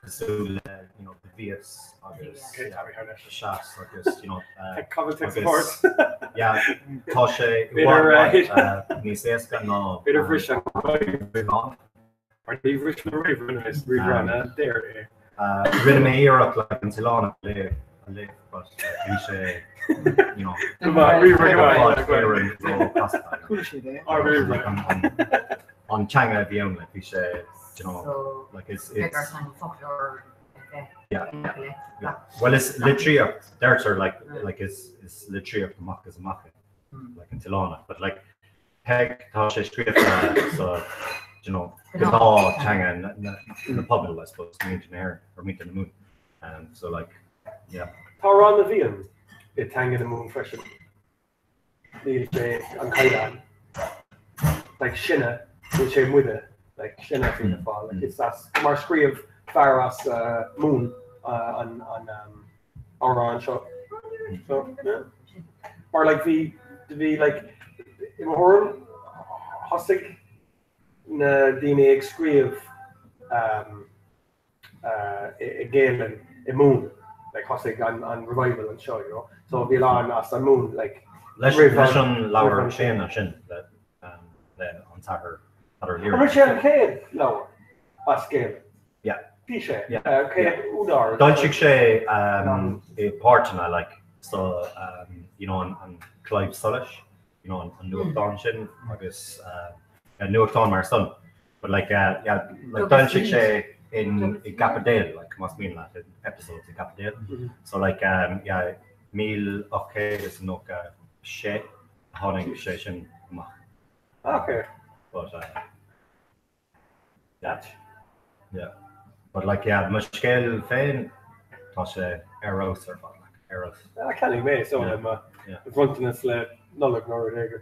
Cosúil the vías agus seas agus yeah tá sé níos éasca ná rinne mé éireach le an Tilána le but bhí sé an teanga bhí ann le bhí sé like it's well it's literally there's like it's literally the mock as a mock like in Tilána but like peg tá sé scríomh so gá teanga in the public I suppose meet in the moon so like yeah tá ran na bhíon I teanga na moon freisin níl sé an caiileán like sinne bhfuil sé muide like sinna fin fall like it's that mar scríomh fear as moon on our show so yeah or like the like in horn hostig na dine ag scríomh again a moon like hostig on revival and show so bhí lá as a moon like leis an leabhar sin that on Tahar How much you have lower? A scale. Yeah. Pisha. Yeah. Okay. Udar. Don't you say a partner like so on Clive Sullish, on Newark sin agus Newark mar son, but like don't you say in Gapadale like must mean like episodes in Gapadale. So like meal okay is no she honing session. Okay. But yeah but like muscéil féin tá sé arrows ar fan like arrows Kelly mé so frontiness le nullag nor agur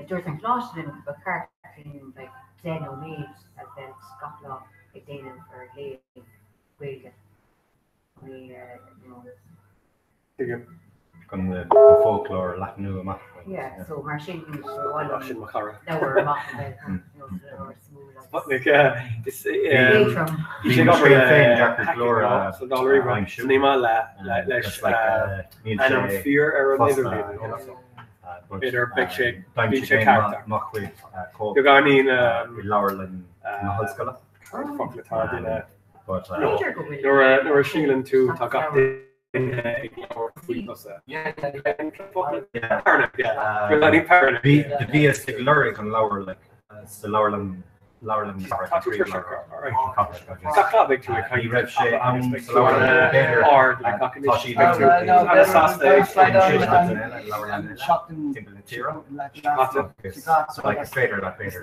dúirt an chláiste in ba cartún like den ó méid a bheith scapla ag déanamh ar léamh Gaeilge gon the folklore Latin amach so mar sin sin machara leabhar amach like it's so dollar cinema leis and fear ar Peter big shake machhuiid you're going Laurelin Hallscola but you're a Sheelan too talk up the vías ag lurig an leabhar like the Laurelin Laura Lynn Tá tú Trisha, alright. Tá Tá cá big tú ag Ní raibh sé an an Laura Better or like cocky tá sí big tú an sasta Laura Lynn shocking timp na tíra so like féidir le féidir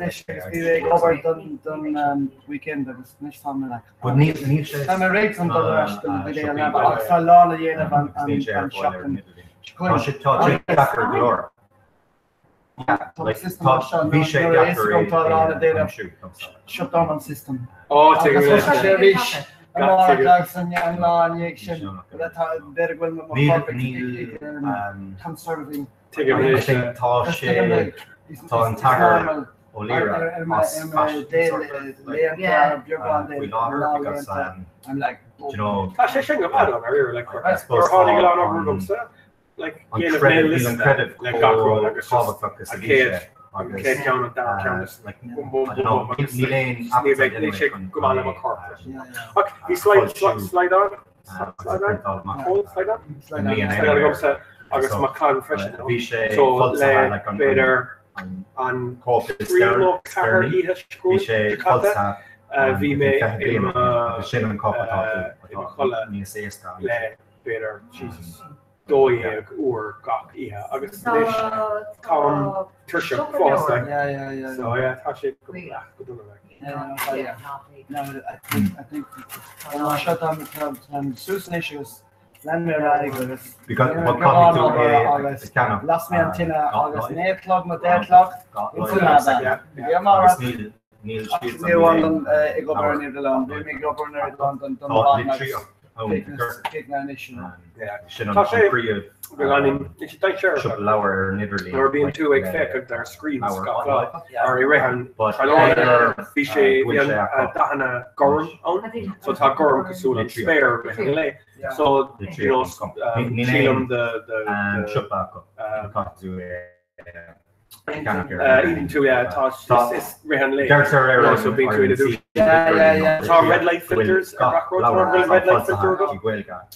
over done weekend agus next time like but ní sé I'm a rate on the video na ba lá a dhéanamh an shocking tá sé tá Dr. Glóra bhí sé shut down an system. Oh, take it. Conservative. Tá sé tá an tagar ó líra I'm like, you know, tá sé sin go bad on ar like or hánig lá over gomsa like an credit like gacro agus focus okay count down count like Níléon sé go má le car okay he slide on agus má can fresh bhí sé so le beidir an bhí sé bhí mé sin an cópatá níos éasta le beidir Jesus dóag uair gach ihe agus tám tuise fásta so tá sé go no, I think shut down Susan issues. Because what can't do kind of last me antenna August 8 o'clock, my 10 o'clock. Neil London, I go over near the London. We go over near London. Lower Niverley. There being two week fake their screens. Or Rehan, fi sé dahana Gorm on. So tá Gorm cosúil an spare. So you know, Sheelam even to tá Rehan Lake. So being to do. Tá red light filters. Red light filter.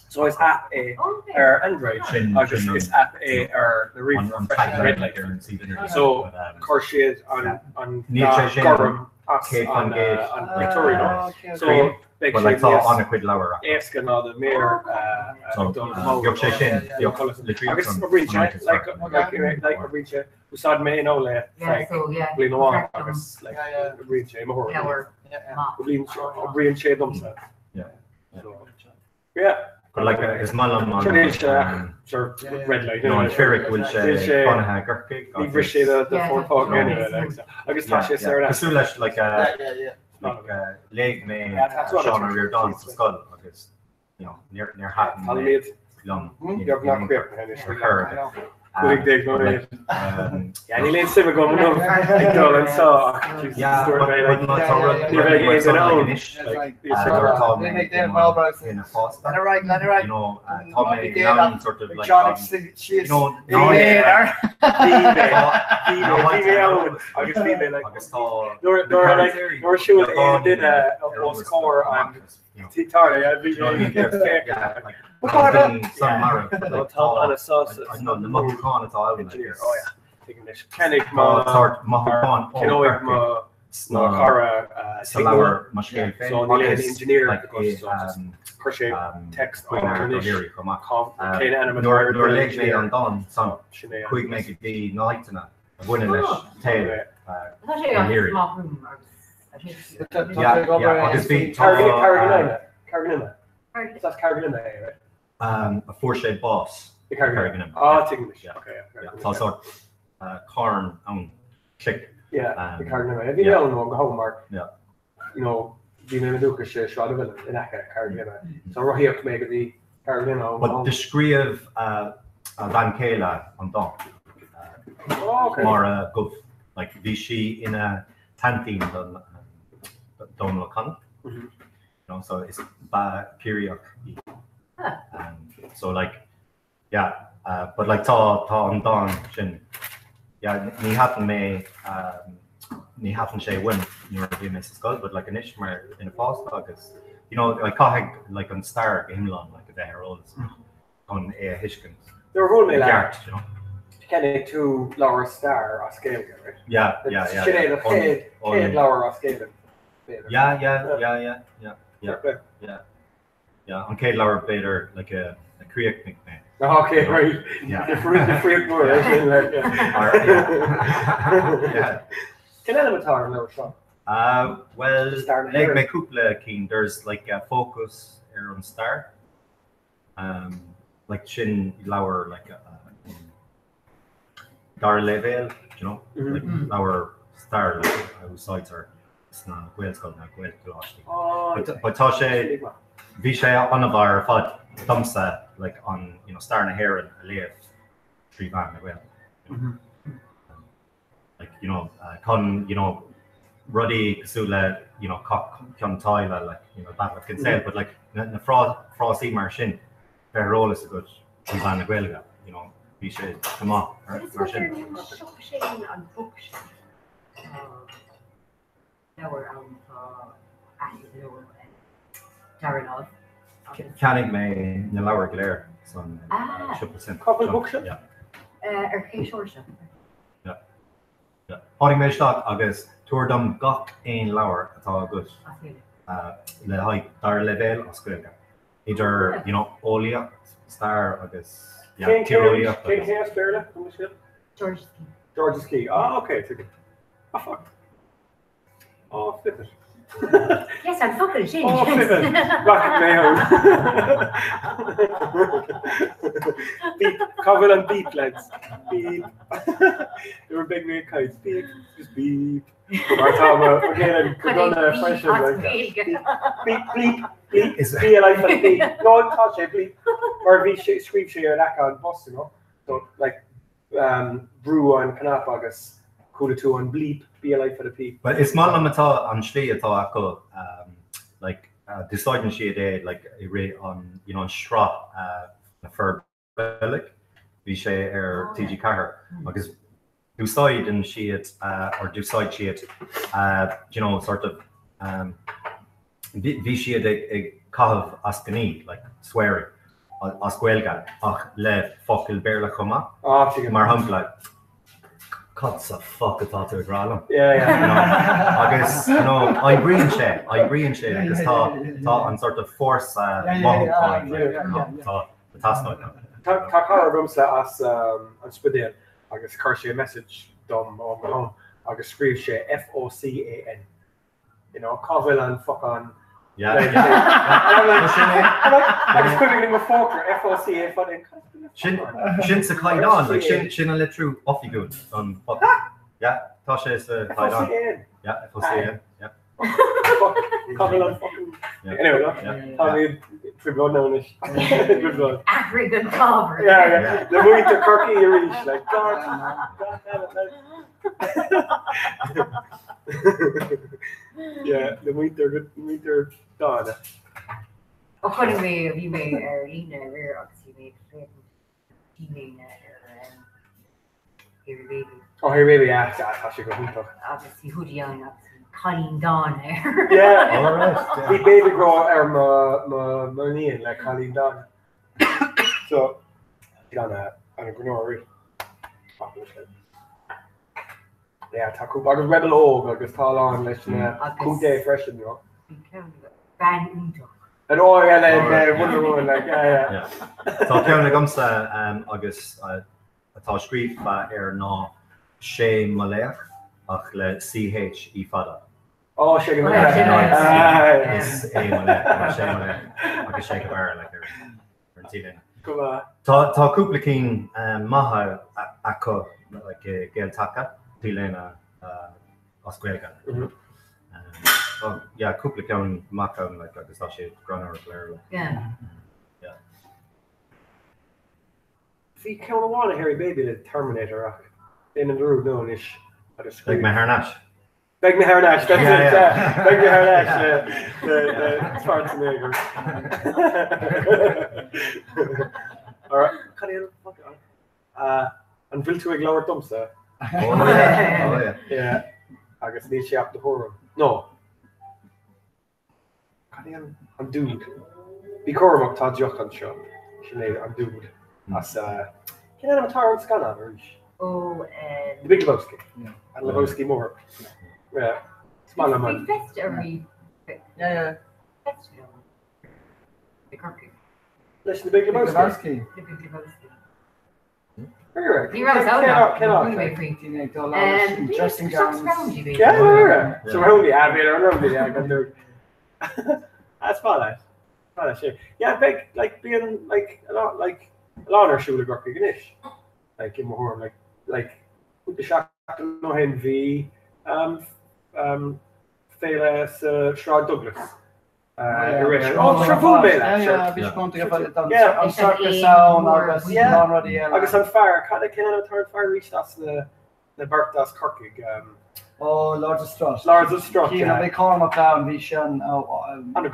So it's app A or Android. It's app A or the red light. So Corshid on Gorm on Victoria. So but like tá an quid lower Escan ná the mayor like a reach usad me no le blin wa agus like a reach mo blin brian che dom sa yeah but like is malam sure red light no Ferric will say on hacker the four talk anyway agus tá sé sarah like leg me Sean or your dance skull because you know near Hatton long you're not quick yeah ni len sim go no and so yeah you know Tommy sort of like you know nor shoot did a score on Titara on a sauce no the Mahukan at all engineer oh yeah Kennick Cara engineer crochet text quick make it be night tonight winning tail Carolina. That's Carolina, right? A four-shade boss. The Carolina. Oh, it's English. Okay. It's sort corn on click. Yeah, the Carolina. If you don't know, go home, Mark. Yeah. You know, being in a Lucas shot of it in that Carolina. So we're here to make the Carolina. But the degree of Van Kayla on Don. Okay. More good, like Vichy in a tantin Donald O'Connell. You know, so it's period. So like, yeah, but like ta on Don shin, yeah, ni happen say win your Mrs. Skull, but like an Ishmael in a past because you know like Kaheg like on Star Himlon like the hair rolls on a Hishkins. They're rolling like you know. Kenny to Laura Star or scale, right? Yeah. Sinead of Cade Laura or scale. Yeah. On Cade Laura Bader like a Creek nickname. Okay, right. Yeah. The fruit more. Yeah. Can Elementar know Sean? Well, like my couple keen, there's like a focus on Star. Like Shin Lower, like Dar Level, you know, like Lower Star, like outside her. It's not Wales called now, Wales Gloucester. But Tasha, Visha on a bar fod thumbsa like on Star na hair and Leah 3 van as well. Like con Ruddy Kasula, Con Tyler, like Battle of Kinsale, but like the Frosty Marshin, their role is a good van as well, Visha come on. Marshin. On bookshelf. Now we're on Darren Canning may na Laura Glare son Shupperson. Couple bookshelf? Yeah. Kate Shorsha. Yeah. Horing me stock agus tourdom gach ein Laura atá good. Le high Dar level or Squilga. Either Olia Star agus Tyrolia. King Chaos Berla from the ship? George's Key. Oh, okay. Oh, fuck. Oh, flip it. Yes, I'm fucking ashamed. Oh, flip it. Rocket Mayo. Beep. Cover and beep, lads. Beep. They were big red kites. Beep. Just beep. We're talking about, again, we're going to friendship like that. Beep, bleep, bleep. Be a life like beep. No, touch it, bleep. Or we scream share that on bus, So, like, brew on Canap August. Coda 2 on bleep, be a life for the peep. But it's not mata on Shlee at all, like deciding she did like a rate on Shra for Bellic, Vishay TG Carher, because decide and she it or decide she it, sort of Vishay a kav askani like swearing asquelga le fokil berla koma mar humpla. Cuts of fuck about to gralum. I guess I agree and share because thought on sort of force that's not now. Takara rumsa as an spidin I guess Karshi a message dom on my home I guess scream share FOCAN Covil and fuck on I just putting in a forker FOCA funny. Shin's a kite on, like Shin a let through off you good on fuck. Yeah, Tasha is a kite on. Yeah, FOCA, yeah. Covil and fucking anyway, I mean Tribune knownish. Good one. African cover. Yeah. The movie to Kirky you reach like God yeah, the winter done. According to you may Lena Rare, obviously you may Harry Baby. Oh, Harry Baby, yeah, I should go home. Obviously, Hoodie Young, obviously Colleen Dawn there. Yeah, all right. The baby girl, my name like Colleen Dawn. So, on a Grenora. Yeah, Taku Bag Rebel Og, I guess Tall on, let's Kunde fresh, Van Undo. And oh, yeah, Wonder Woman, like, yeah. So, Kevin Gumsa, August, atá scríb ná sé Malach ach le CH í fada. Oh, sé go Malach. Is é Malach, sé Malach, agus sé go bhar le ar tíine. Tá cúpla cín maithe acu géal taca tíléna oscuilga. Yeah, cúpla ceann maithe agus tá sé granar léir. Yeah. See, count one Harry Baby the Terminator in the room known ish. Beg me Harnash. Beg me Harnash, that's it. Beg me Harnash, the Schwarzenegger. Alright, can you fuck it on? And built to a glower dumpster. Oh yeah. Yeah. I guess need she up the horror. No. I'm dude. Be Cormac Todd Jock on show. I'm dude. As can I have a tar on scan on Oh, The Big Lebowski. Yeah. And Lebowski more. Yeah. Smaller man. Fest every. Yeah. Festival. The Kirky. Listen, The Big Lebowski. The Big Lebowski. You're dressing gowns. Yeah. So around the around the That's fun. Shit. Yeah, big like being like a lot of shule Gorky Ganesh. Like in more like with the shock no Henry Felas Shrod Douglas. Agus an fire third fire reached us the Bertas Kirkig. Lords of Strut. Yeah. They call him a clown, Vishan, and a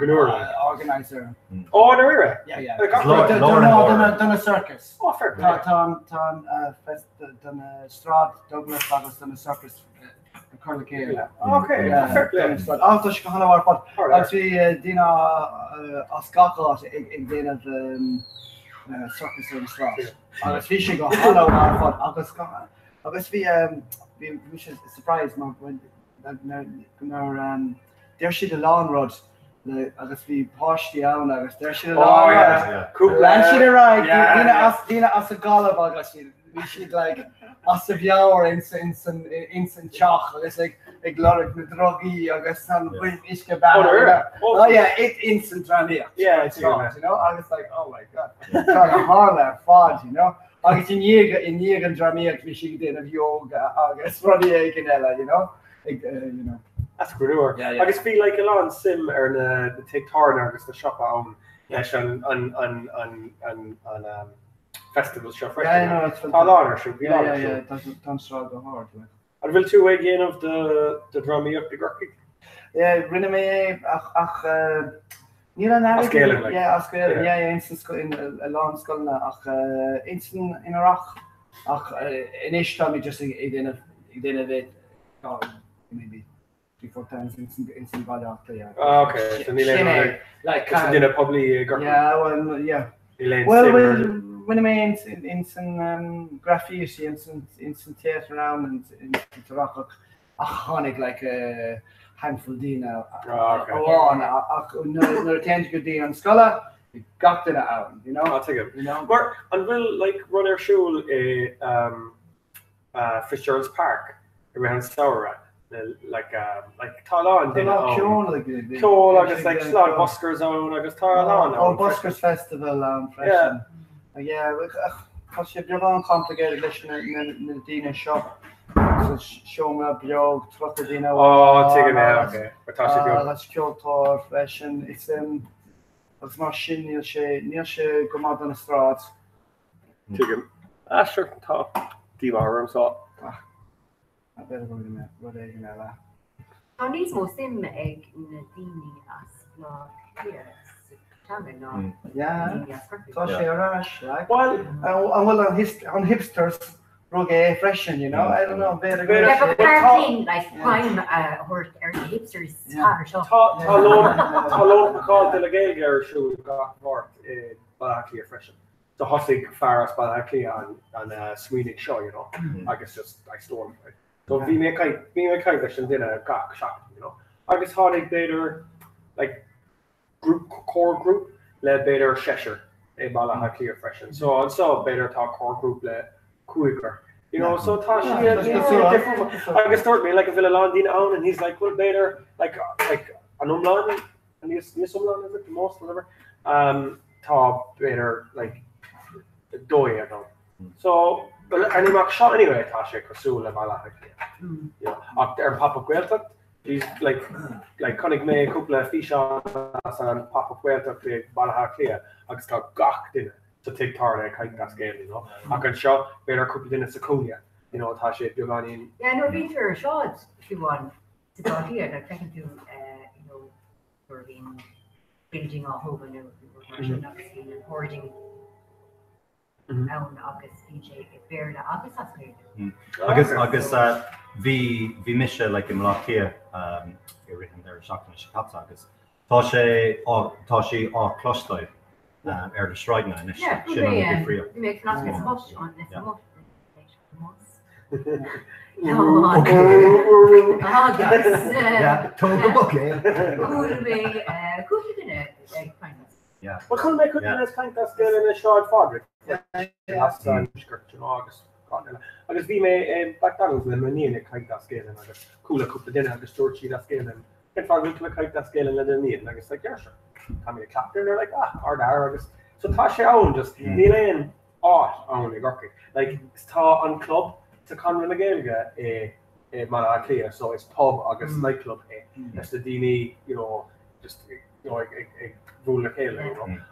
organizer. Oh, no, right. Yeah. Done a circus. Oh, fair. Done a Strad, Douglas, done a circus. Okay, fair play. After she can have what actually Dina Ascacot in Dina circus in Strad. Agus fishing go hollow what Agus we should surprise when there she the lawn rod. Agus we posh the own Agus there she the lawn rod. Cool. And she the right. Dina Ascacot Agus we should like as of your instant chocolate. It's like a glorious druggy. I guess some British kebab. Oh yeah, it's instant around here. Yeah, it's you know. I was like, oh my god, kind of hard fudge, you know. I guess in Yegan Dramia, we should do yoga. I guess for the Yeganella, you know. You know. That's good. Yeah. I just feel like a lot on sim or the take turn or the shop on festival shop. Yeah, it's should be yeah. Don't struggle hard. I will 2 again of the drummy up the Gorky. Yeah, rinne me instant in a long skull instant in Iraq. In Ishtam just in maybe 3-4 times instant bad after okay, so like dinner probably well, when I mean instant graffiti, instant theatre around and instant rock, a honic like a handful dina. No tend to go on scholar. You got to out, you know. I'll take it. You know, but and we'll like run our show Fitzgerald's Park around Soura. Like Talon did Cool, I guess like Slot Buskers on, I guess Talon. Buskers Festival yeah, because you're going complicated in the Dina shop. So show me up your truck the Dina. Oh, take it out, okay. That's Kyoto fresh and it's not shin near she come out on the straat. Take him. Sure, top. Devour so. I better go to the what are you gonna On these most in egg in the Dini as not here. Yeah, so she rush, right? Well, on hipsters, rogue freshen, you know. I don't know, better. But apparently, like prime or hipsters, Talon called the Legal shoe got work back here freshen. The Hussig Faras Balaki on Swedish show, you know. I guess just I stormed. So we make kind of did a cock shop, you know. I guess how they better like core group led better Cheshire a bala clear freshen. So better talk core group led quicker. You know, so Tashi different. I guess start me like a Villalon Dina own and he's like, well better like an umlan and this umlan is it the most whatever. Top better like doy, I know. So but and he mock shot anyway, Tashi Kasula bala yeah. Up there pop up Guelta. He's like Connick May, a couple of fish on and pop up where the Balaha clear. I just got gawked in it to take part in a kite gas game, you know. I can show better a couple in a Sakunia, you know, Tasha Giovanni. Yeah, no, Peter shot if you want to go here, like trying to you know, we're being building a home and we're and hoarding own August DJ Berna August has made. Agus vi misha like in Malakia written there shocking Chicago agus tá sé clostoi the Stridna and yeah, we make not get much on this Yeah. What can make this kind of skill in a short fabric? Agus bhí mé McDonald's le maníana caiint scéan agus coolla cúpla duine agus stúirtí a scéan an fáil le caiint scéan le níon agus le geir Tá mí captain ar ard agus so tá sé ann just ní léon áit ann I gcorcaigh. Like tá an club tá Conran na Gaeilge mana clear, so it's pub agus nightclub It's the daoine, just ag bhúil le chéile,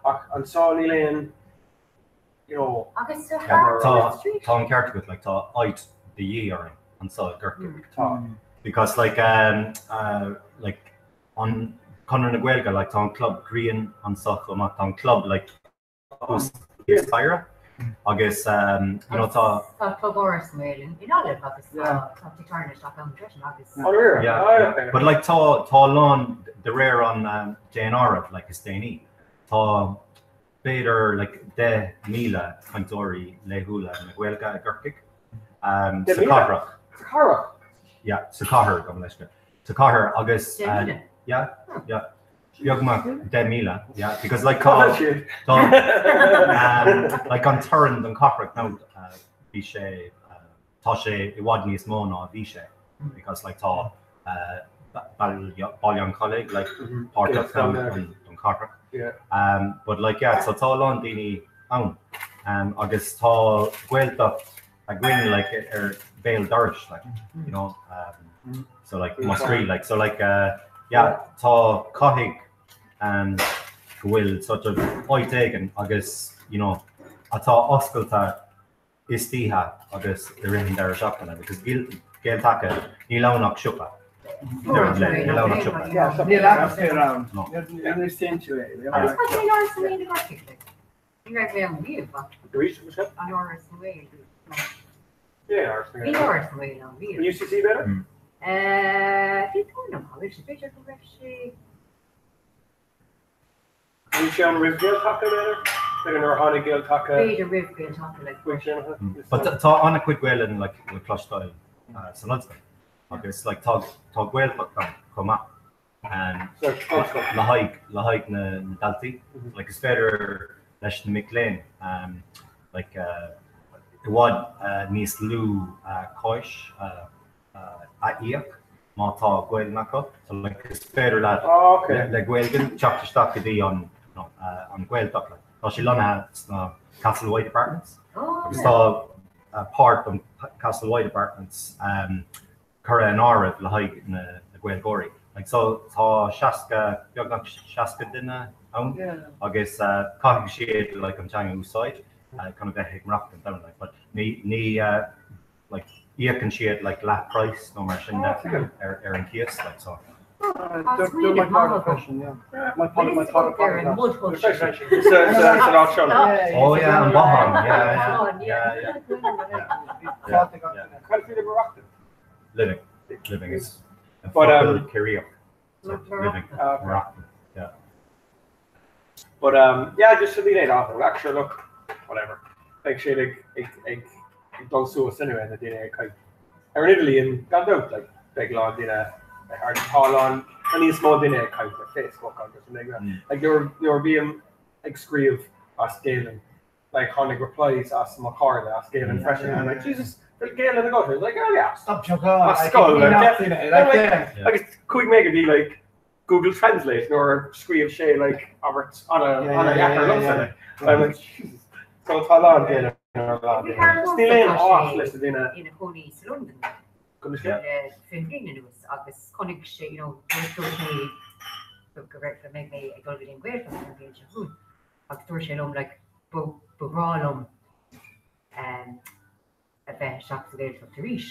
an sá ní léon Agus tá an ceart go like tá áit de dhé an sá gurcaigh. Because like on Conran na Gaeilge like tá an club Green an soch amach tá an club like Spire agus tá club oras mélin in all agus tá tarnish am nutrition agus but like tá lán de réir an JNR like is déine tá beidir like 10,000 cantóirí leithúla na Gaeilge gurcaigh sa Cathrach sa Cathair go leisce sa Cathair agus Yogma 10,000, because like like on turn and Cathrach now bhí sé tá sé I bhfad níos mó ná bhí sé because like tá Ballion College like part of town on Cathrach. But like so tá lán daoine ann agus tá Gaeltacht a gcuin like Béal Dorish like so like Musgree like so like tá caithfidh bhfuil sort of áit éigean agus atá oscailta is títhe agus I ritheann ar seachtainna because Gaeltacha ní lánach siúpa. Ní lánach siúpa. Ní lánach fé rán. You understand to it. Agus tá sé áras na mí gurcaigh. Ní raibh mé an bhíomh ba. An áras na mí. Ní áras na mí an bhíomh. UCC better? Bhí túnam, agus sé beidir go raibh sé Ní sé an rih Gaeltacha better? Like an Orhana Gaeltacha? Beidir rih Gaeltacha like But tá anna cuid Gaeilin like le clostáil san Ulster. Agus like tá Gaeltacha comá le haig na daltaí like is féidir leis na Mic Léinn like I bhfad níos lú cáis a íoc má tá Gaelnacha, so like is féidir le Gaelgan teachtasteach dí an Gaeltacht. Tá sé lonathe na Castlewhite Apartments. Agus tá part an Castlewhite Apartments cur an áibh le haig na Gaelgóirí. Like so tá beagnach 60 duine ann agus caithfidh siad like an teanga úsáid kind of bheith marachtain down like but ní like íocann siad like lap price nó mar sin ar an cíos like so. My part of question, my part of Oh yeah, and Bahan, living is a career. Living, yeah. But just to be laid off. Actually, look, whatever. Like she don't sue us anyway. That they kind of Italy and got out like big law did a hard call on any small dinner kind of Facebook or something like that. Like they were being like scream us Galen, like Honig replies us McCarthy, us Galen fresh and I'm like Jesus, Galen the gutter. Like oh yeah, stop chuckling. Skull like could make it be like Google Translate or scream Shay like Robert on a yakker. I'm like Jesus. So it's all on Galen. Still in off listed in a Honey London. Fin agus connig sé go me mé ag go in gweir hún agus dúir sé lom le borálum a bheith seach a géir fa ríis.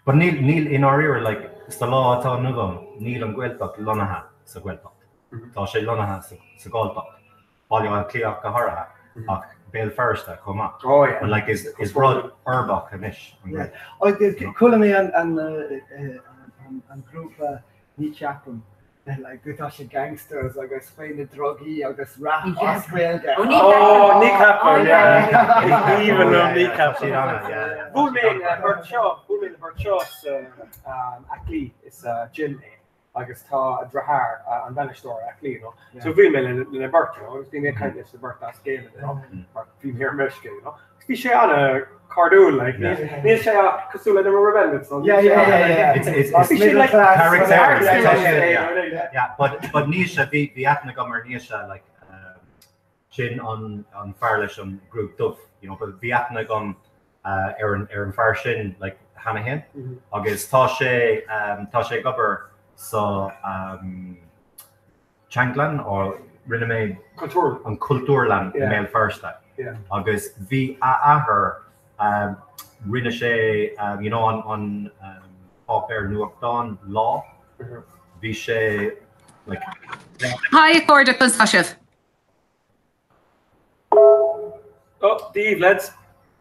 But níl in áíir like sta lá atá nugam níl an Gaeltacht lonathe sa Gaeltacht. Tá sé lonathe sa Gaeltacht. Báilú an clíoch go hátha ach Béal Fersta comá. Oh yeah. But like is broad Urbach an ish. I did call me and group Nietzsche like dútá sé gangsters agus féin drogi agus rap Yes. asfuilge. Oh, kneecap, even on kneecap. Yeah. Búlmén Burchos Ackley is Jim agus tá a drahar an Benistor Ackley, no. So bhí mé in Bert, no. It's been a kind of the Bert that game, no. Bhí here Michigan, no. Bhí sé an cardoon like ní sé cosúla de rebellion, so. Yeah. It's middle like class character. Yeah, but Nisha the Vietnam Nisha like chin on Farlish on group tough, you know, but Vietnam Aaron Farshin like Hanahan. August Tashe Gubber so Changlan or Riname on Kulturland mail first August V her Rinashe you know on Pop Air Newark Dawn Law Vishe like Hi Cordicus Hashiv. Oh, Dave, lads.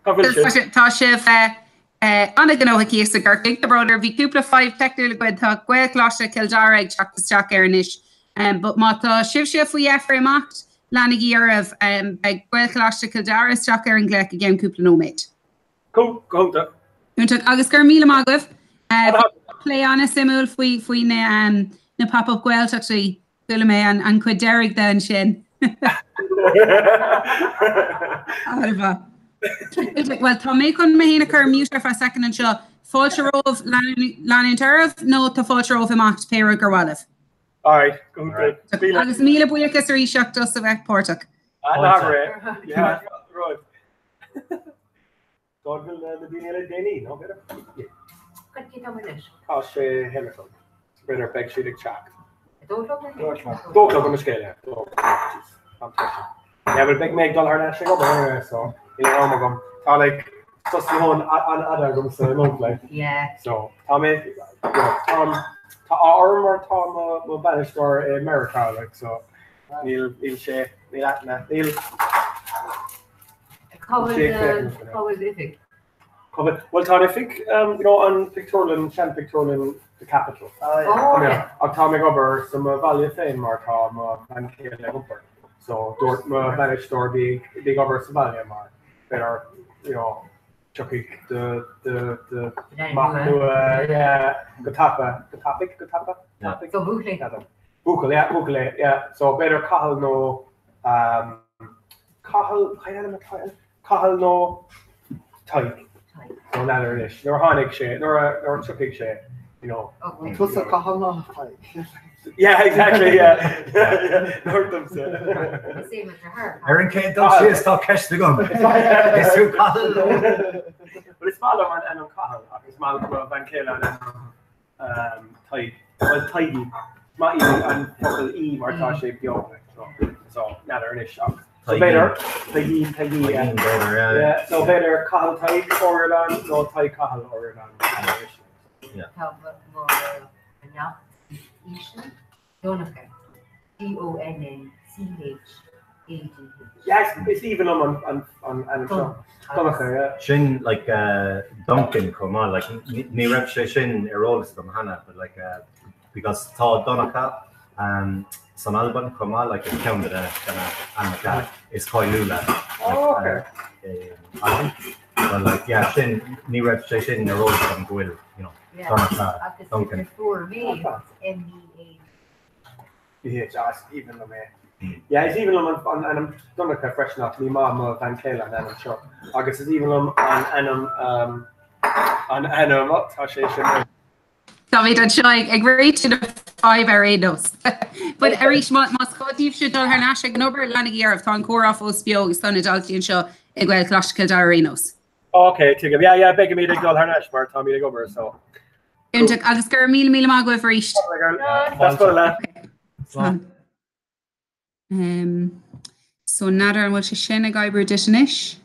Tashiv Anna Ganohaki is a Garkig the brother V Kupla 5 technical with Gwe Clasha Kildareg Jack Ernish but Mata Shiv we after macht Lanigi of Gwe Clasha Kildaris Jack Erin Glek again Kupla no mate. Go to Agus Garmila Magav play on a simul fui na pop up gwelt actually Gulame and Quid Derek then Shin. Well, Tommy couldn't make a cur mute for a second and show Fulcherov Lanin Turf, no to Fulcherov him act Pera Garwalev. Alright, go good. Agus Mila Buikas or Ishak just of Portak. Yeah, right. God will the Daniela Denny, no better. Could get over this. Tashe Hamilton. Better beg she chat. Don't look Don't look on the scale. Yeah, but big make dollar nash go there, so you know, like just the one on other gums so not like so Tommy Tom or Tom Banish for America like so he'll share he'll how is it? Well, Tom, I think you know on Shan Pictorial the capital. Tommy Gobber some value fame or Tom and Kayla so Dortmund managed store big over Somalia mark. There are you know Chucky the Gutapa. So Bukle, yeah. So better Kahal no Kahal no type. So Nalerish. Nor Hanik shade, nor Chucky shade, you know. It was a Kahal no type. Yeah, exactly. Yeah. Northam said. Same with her. Erin Kane don't see us talk cash to go. It's too Cahill. But it's smaller one and Cahill. It's smaller Van Kayla and Tide. Well, Tidy. Not even and Purple E Marta shape young. So now they're in a shock. So better. Tidy. Yeah. So better Cahill Tide or no Tide Cahill or Yeah. Donica. DONNCHAD. Yes, it's even on Donica, yeah. Shin like Duncan come on like ni rep shin erols from Hannah but like because Todd Donica San Alban come on like it's counted and it's quite Lula. Okay. But like yeah, Shin ni rep shin erols from Will, you know. Yeah. Duncan. For me, NBA. Even though yeah, it's even on and I'm Donica fresh enough. Me mom Van Kayla and I'm sure. August is even on Anam up Tasha. David and Shai agree to the 5 arenos. But Erish Moscow should do her Nash number Lanigir of Tonkora Fospio, Son Adalti and Shaw, Iguel Clash Kildarenos. Okay, yeah, begging me to go her Nash Mar Tommy to go over so. Untak Alisker Mil Mago for Ish. That's good lad. So Nadar and what she Shena Guyber Dishnish.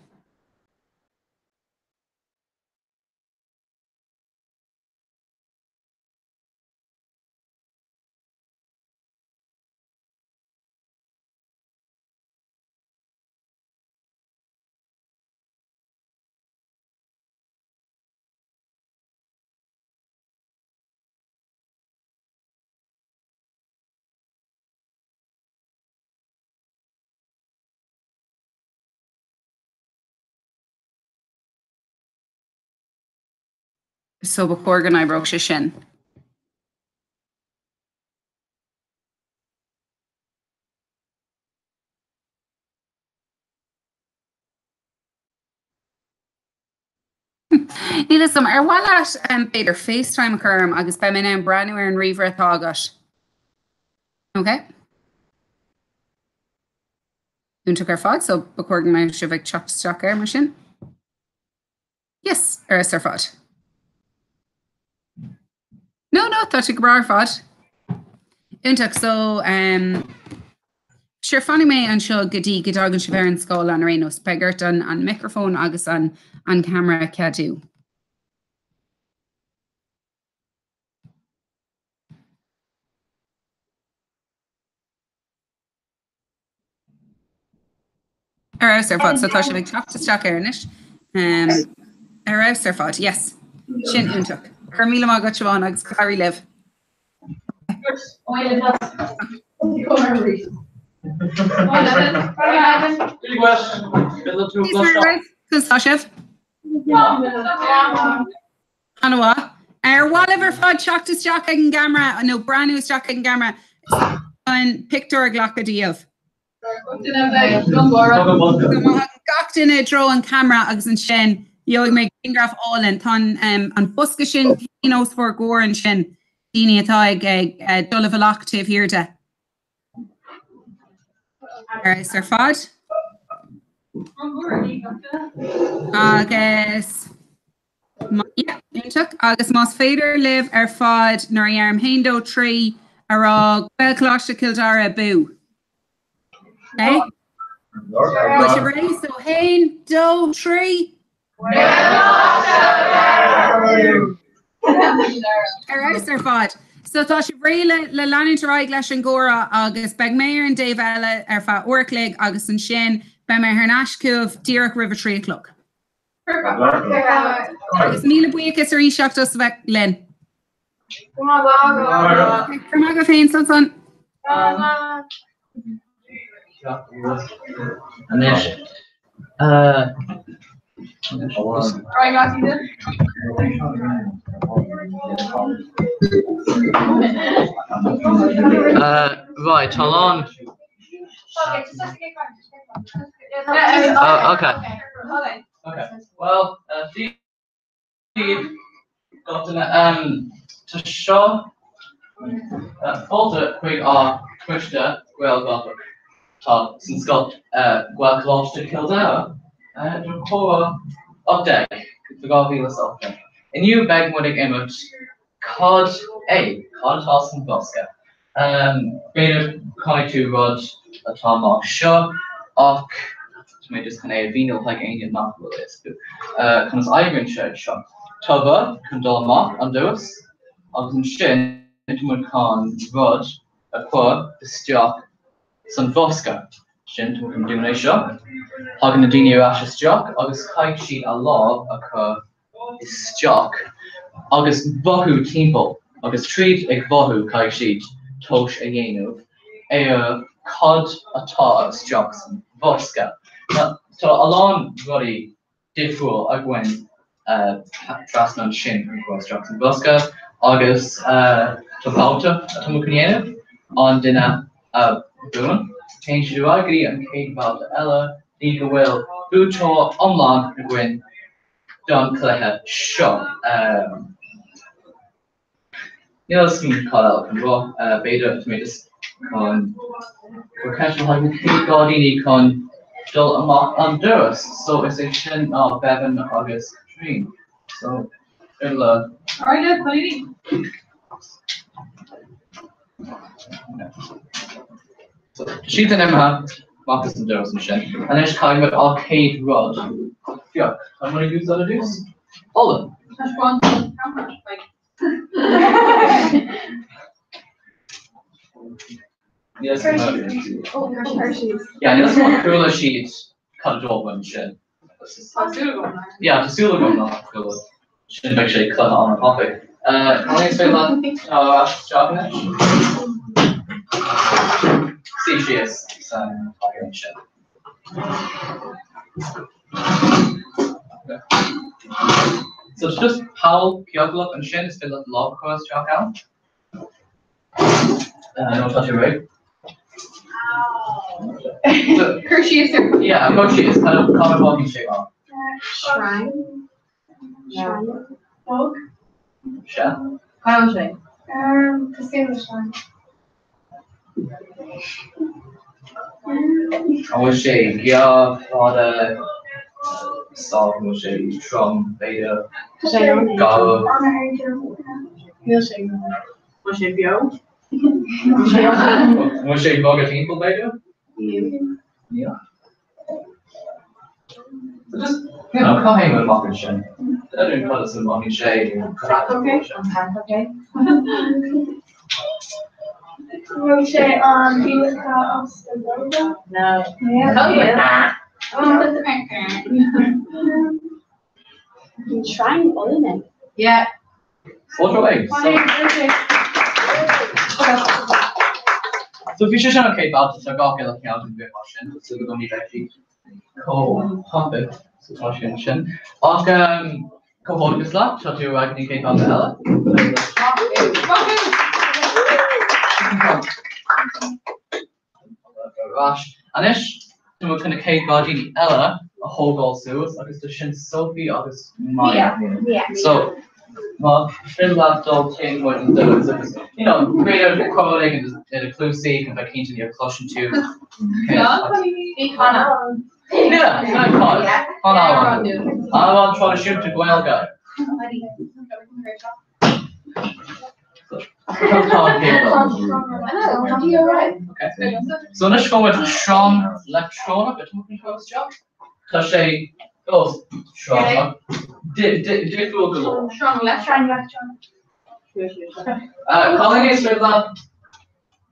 So ba chorgan I broke sin. Níl sam ar bhile beidir FaceTime chum agus be min an breú ar an riomhar atá agat. Okay? Únta ar fad, so ba chorgan me si bheith teach ar mar sin. Yes, ar is ar fad. No, tá si go bra ar fad. Úntaach so sure fanny me an seo gotí godagan si bhar an scóil an rénos pegart an microphone agus an camera ceadú. Ar aus ar fad, so tá si bheith teach ar inis. Ar aus ar fad, yes. Sin úntaach. Ar míle má gat siobhan agus carí liv. Anwa. Whatever fod shocked Jack an camera, no brand new Jack an camera. And picture glach a deal. Gacht in a draw and camera agus an sin. You make graph all and ton an buska sin pinos for gore and shin. Dini atá dul of active here de. Sir fod. Agus agus más féidir live ar fad nar arm héindó trí ará gwelcláiste Kildare bú. Okay? Which are ready, so héindó trí. Ar fad. So tá si brí le leanúntaráid leis an ggóra agus beag méir an Dave eile ar fa orclaigh agus an sin be mé ar nascúh díreach River 3 o'clock. Agus míle buchas ar íseachtas bheith linn. Cumá go féin san. Right, hold on. Okay. Well, Steve got to show Folter quick Twister well got talk since got well close to Kildare and Cora update the Garvey something. A new Bagmodic image called Toss and Bosca. Beta Kai to Rod a Tom Shaw och may just kind of venal like any not with this. Kind of Iron shirt shop. Toba Kundal Mark under us. Ogden Shin into Khan Rod a poor the stock Sun Bosca. Shin to him doing a shop. Hagen the Dini Ashes jock. August Kai sheet a law occur is stock. August Bohu Temple. August treat a Bohu Kai sheet. Tosh a Yenu. A cod a tar Jackson Bosca. So along Roddy Diffrul Agwen Trasman Shin across Jackson Bosca. August Topauta Tomukniena on dinner Bruin. Change to Agri and Kate about Ella. Nika will Butor Omlan Agwen Don Cleha Shaw. Some call out and raw beta tomatoes con professional having Gardini con still among Honduras, so it's a shin of Bevan August dream. So it'll alright, what do you need? So she's an Emma Marcus Honduras and shin. And then she's calling with arcade rod. Yeah, I'm gonna use other dudes. All of them. Yes, yeah, that's one cooler sheet cut it over and shit. Yeah, the silicone not cooler. Shouldn't actually cut it on a topic. Can I explain that? Sharpness? See, she is some fire and shit. So it's just Powell, Piogluk, and Shin is still at the log across Jock out. Don't touch your rig. So, Hershey is there. yeah, Hershey is kind of common walking shape off. Shrine. Shrine. Dog. Shan. Kyle Shay. Casino Shrine. I wish she Gia, Father, Song, wish she Trum, Beta, Go. Milkshake. Was je bio? Wish she Bogatin for Beta? Yeah. So just, come hang with Mock and Shin. I don't put us in Mock and Shay. Okay. Okay. Roche on Bianca of Stodoga. No. Yeah. You trying all Yeah. What away? So if you should okay about the Gawk looking out in the motion, so we're going to need actually pump it. So motion Shin. Och hold this lap, shut your right knee cake on the Ella. Rush. Anish, we're going to cake body Ella, a whole goal suit, like it's the Shin Sophie, August Maya. Yeah. So, Shin left all thing what you know, greater correlating in a clue C, and by keen to your caution to. Yeah, I call it. I want to try to shoot to Gwen guy. Okay. So let's go with strong left shoulder, but moving towards jump. Touche goes strong. Did do a good. Strong left. Calling it straight left.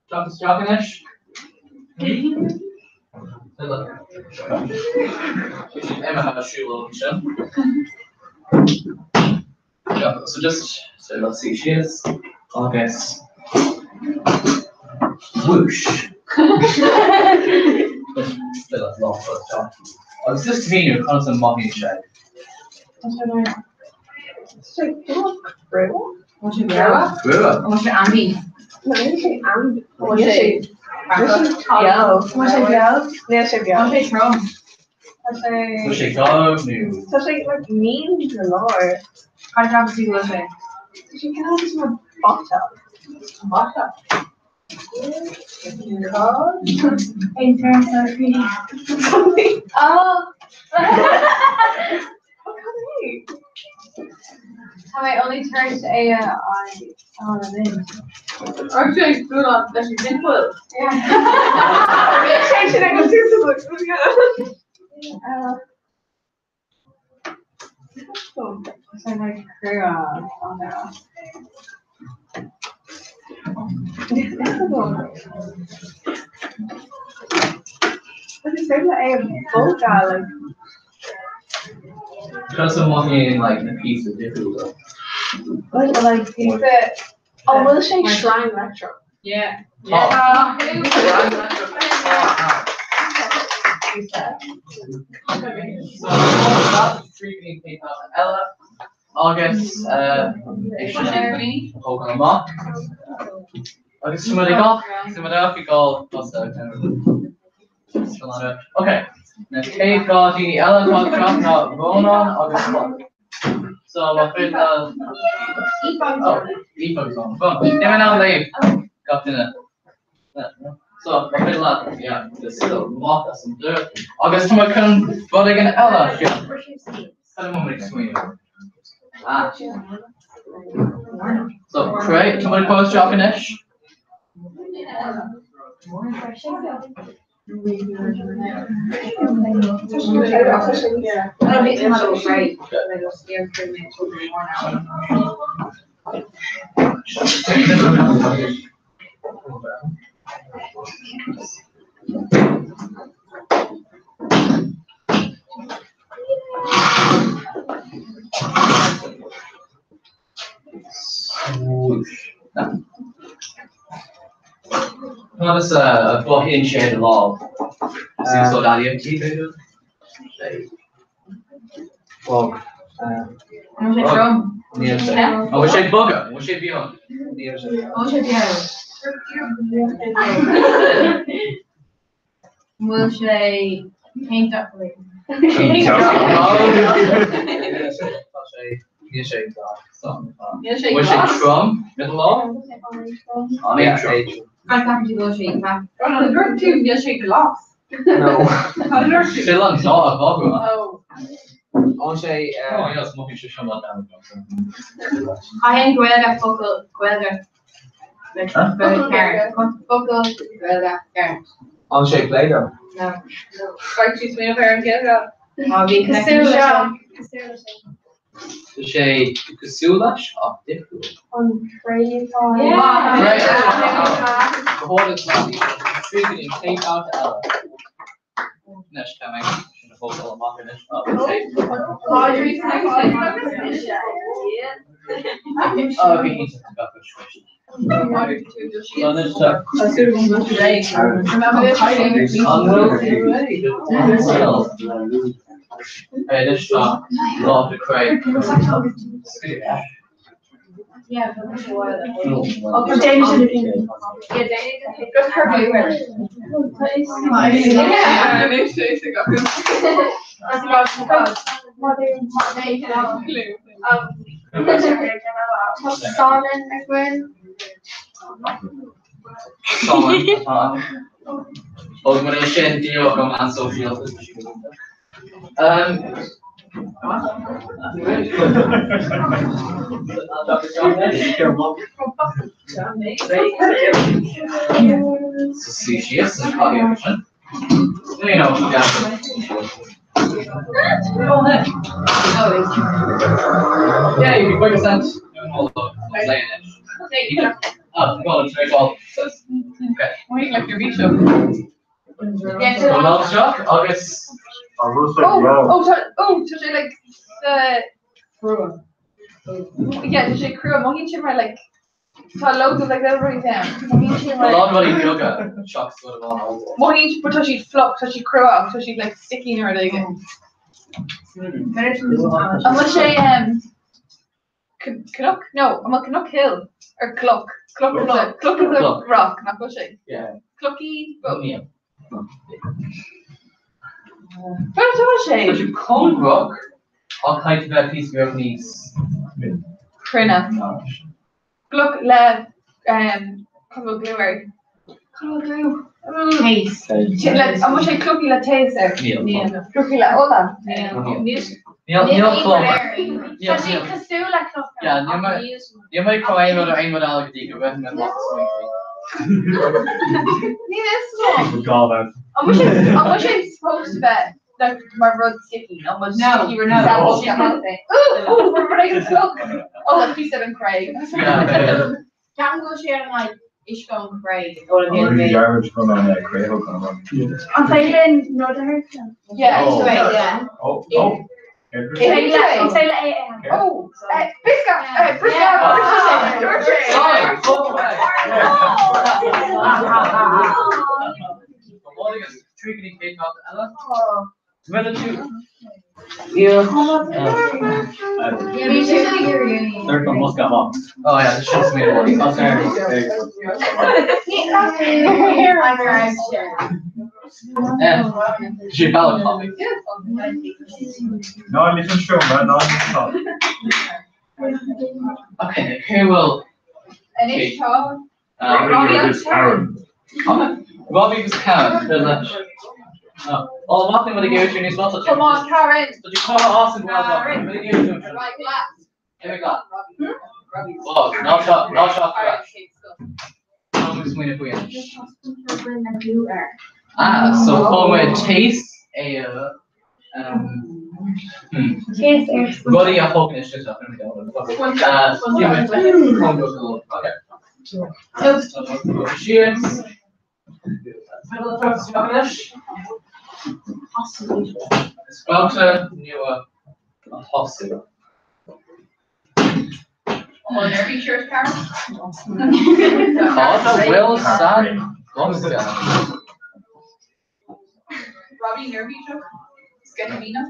Jump is jogging-ish. Emma had a shoe little chin. Yeah, so just so let's see, she is August. Whoosh. That's long for a job. It's just convenient, constant mocking check. What's your Brewer? Brewer. What's your Andy? What's your Trum? So she got new. So she like mean to the Lord. How do you have to do this? She can have some bottom. In terms of pretty. Oh. Have I only turned a on a min? Actually, good on that. You didn't put. Yeah. Changing it to So like her on there. It's like a boat guy, like. Just walking in like the piece of difficult. Like the we'll say Shrine Retro. Yeah. Yeah. So that's 3 PayPal Ella. August Pokemon Mock. August somebody off we go okay. Now Kate got the Ella got drop now Ronan August 1. So what bit Epoch's on. Boom. They went out late. Got in it. So what bit left? Yeah, this mock us some dirt. August somebody can but again Ella. Yeah. I don't want to swing. Ah. So great, somebody post Jock-ish. Notice a block-in shade log. So that empty. Log. Mo sé drum. Oh, she bugger. What she be on? Mo sé piano. Mo sé paint decorating. Was it drum? Middle law? Oh, yeah. Can't have to go shake back. Oh no, the girl too just shake glass. No. Still on not a bugger. Oh. Oh, she. Oh, yeah, smoking should come on down. I ain't Gwelga focal Gwelga. Focal Gwelga. Oh, she played her. No. Right, she's made a pair and get it up. I'll be connected. She Kasulash? Oh, difficult. On Brady Farm. The whole is not treated in take out to Ella. Next time I should have hold all of it. Oh, okay, he's a good question. So this this love the crate. Yeah, I'm sure. Okay, Danish and Indian. Yeah, just her favorite. Organization deal from unsocial. Sushi is a combination. You know, yeah, you can quick sense. Oh, go on, take all. Okay. Why you like your beach up? Love shock, August. So she like the crew. Yeah, she crew. Mohi chimmer like. So loads of like everybody's down. Mohi chimmer. A lot of money yoga shocks go to all. Mohi, but she flop, so she crew up, so she's like sticky in her leg. I'm gonna say Canuck? No, I'm a Canuck Hill or Cluck. Cluck is a rock, not Bushy. Yeah. Clucky. Yeah. Where's Bushy? But you cold rock, all kinds of bad piece of your knees. Krina. Cluck le Color Glue. Color Glue. Taste. I'm gonna say Clucky la taste there. Yeah. Clucky la Ola. Neil Clover. Yeah, she Casula Cluck. Yeah, you might call anyone or anyone else to go and lots of I'm supposed to bet like my road sticky. I'm much sticky or not. Oh, we're ready to look. Oh, like he said in Craig. Can't go share like Ishko and Craig. I'm playing Northern. Yeah, yeah. Oh. Taylor AM. Oh, Briscoe. Tricky cake out Ella. Whether to third one must come up. Oh yeah, the shit's made one. She ballot copy. No, I didn't show, man. No, Okay, here we'll. And it's called Robbie was Karen. Oh, nothing when they gave it to you in his bottle. Come on, Karen. Did you call it Austin well done? When they gave it to him. Right glass. Here we go. Oh, no shot for that. No between if we so come with taste a Buddy, I'm hoping it's just up and okay. Cheers. Sprouter, newer, hostel. Oh, nervy shirt, Karen. Well done. Robbie, nervy shirt. Scandinavia.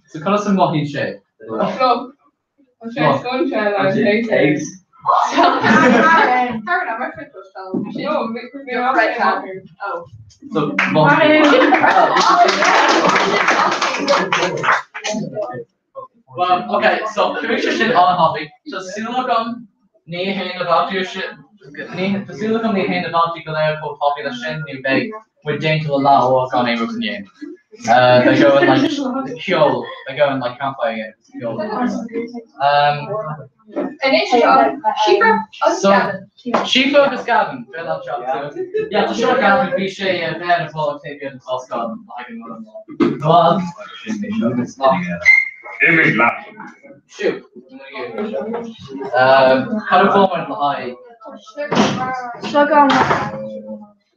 So call us a mohi shape. Flop. Okay, go and try that. Eggs. Oh. So mohi. Well, okay, so commission shit on hobby. So silicon knee hand about your shit. The silicon knee hand about you can have hobby the shin new bag with dainty la or on a routine. They go in like kill. They go in like campfire. So she focus Gavin. Yeah, the short Gavin be she and then follow take it all Scott. Well, shoot. How to form in the high. Slug on.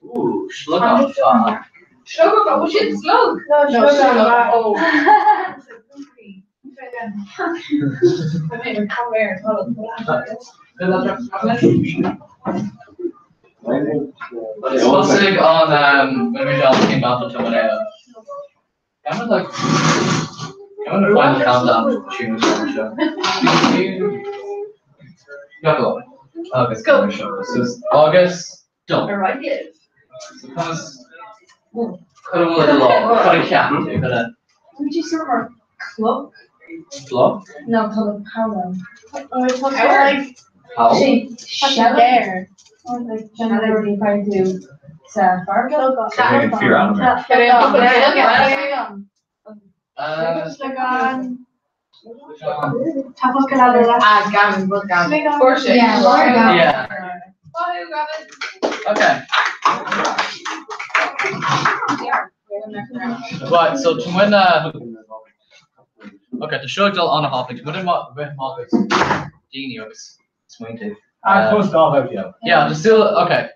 Ooh, slug on. Sugar, but we should slug. No, sugar. Oh. I mean, come here. Something on when we all came out of Tomato. I'm gonna find the countdown tunes on the show. August. Go. This is August. Don't. Alright, yes. Because could have let along. Could have kept it. Could have. Would you serve our club? Club? No, called a powder. Oh, it's like How? there. Or like generally trying to Fargo. Fear animal. Yeah. Okay. Right, so to win okay, the show deal on a half to win what with markets genius swing yeah, the still okay.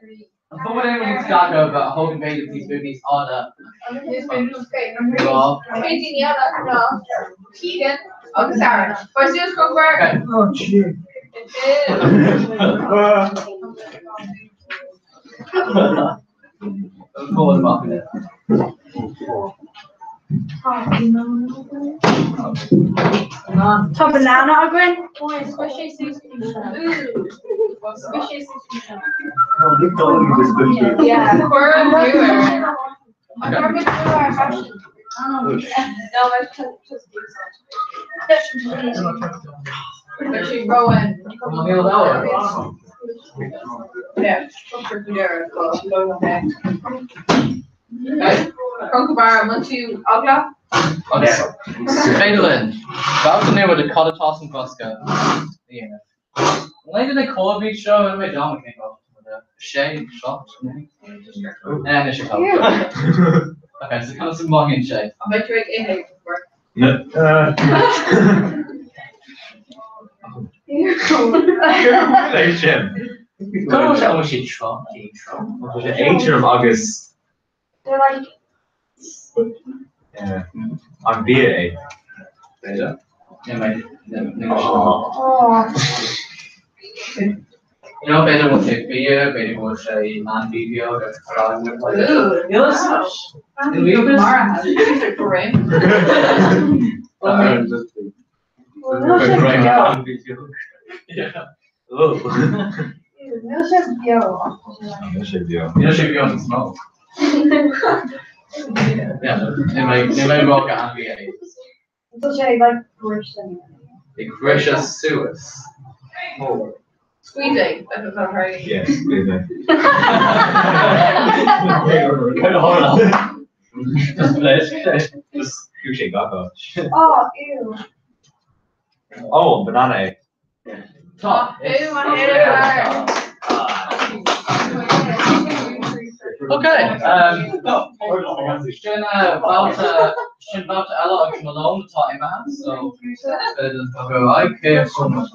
I'm forwarding with Chicago but holding baby these movies are Keegan. Oh, Sarah. First year's Kruger. Oh, shit. Top banana again? Squishy Yeah. We're actually growing. Yeah. Okay. Conqueror, once you Ogla. Okay. Fadelin. About to know what the Cotta Toss and Costco. Yeah. When did they call a beach show and my drama came up with a shade shot? And it's Chicago. Okay, so kind of some long in shade. I'll bet you like it work. Relation. Go tell me she Trump. The 8th of August. They're like. Yeah. On BA. Yeah, Oh. you know, better will take beer, better will say non video. Ooh, yes. Mara has it. These are great. Yeah. Oh. No shit, yo. You should be on the smoke. Yeah, they may well get NBA. It's okay, like, Christian. The gracious Suez. Oh. Squeezing, that's what I'm right. Yes, squeezing. Hold on. Just Kuche Gaga. Oh, ew. Oh, banana egg. Top. Ew, I hate it. Okay. Shin about Ella of Malone taught him out, so go I care so much.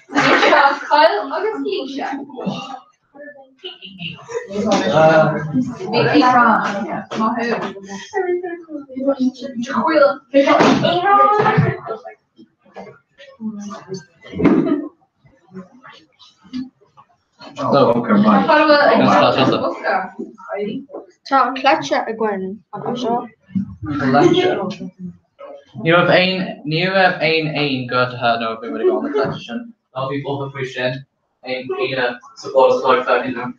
Kyle, August Keisha. Mickey Ron. Mahu. Tá cleite a gin a seo. Nu have ein got to have no everybody on the collection. I'll be both appreciate ein Peter supports like that, you know.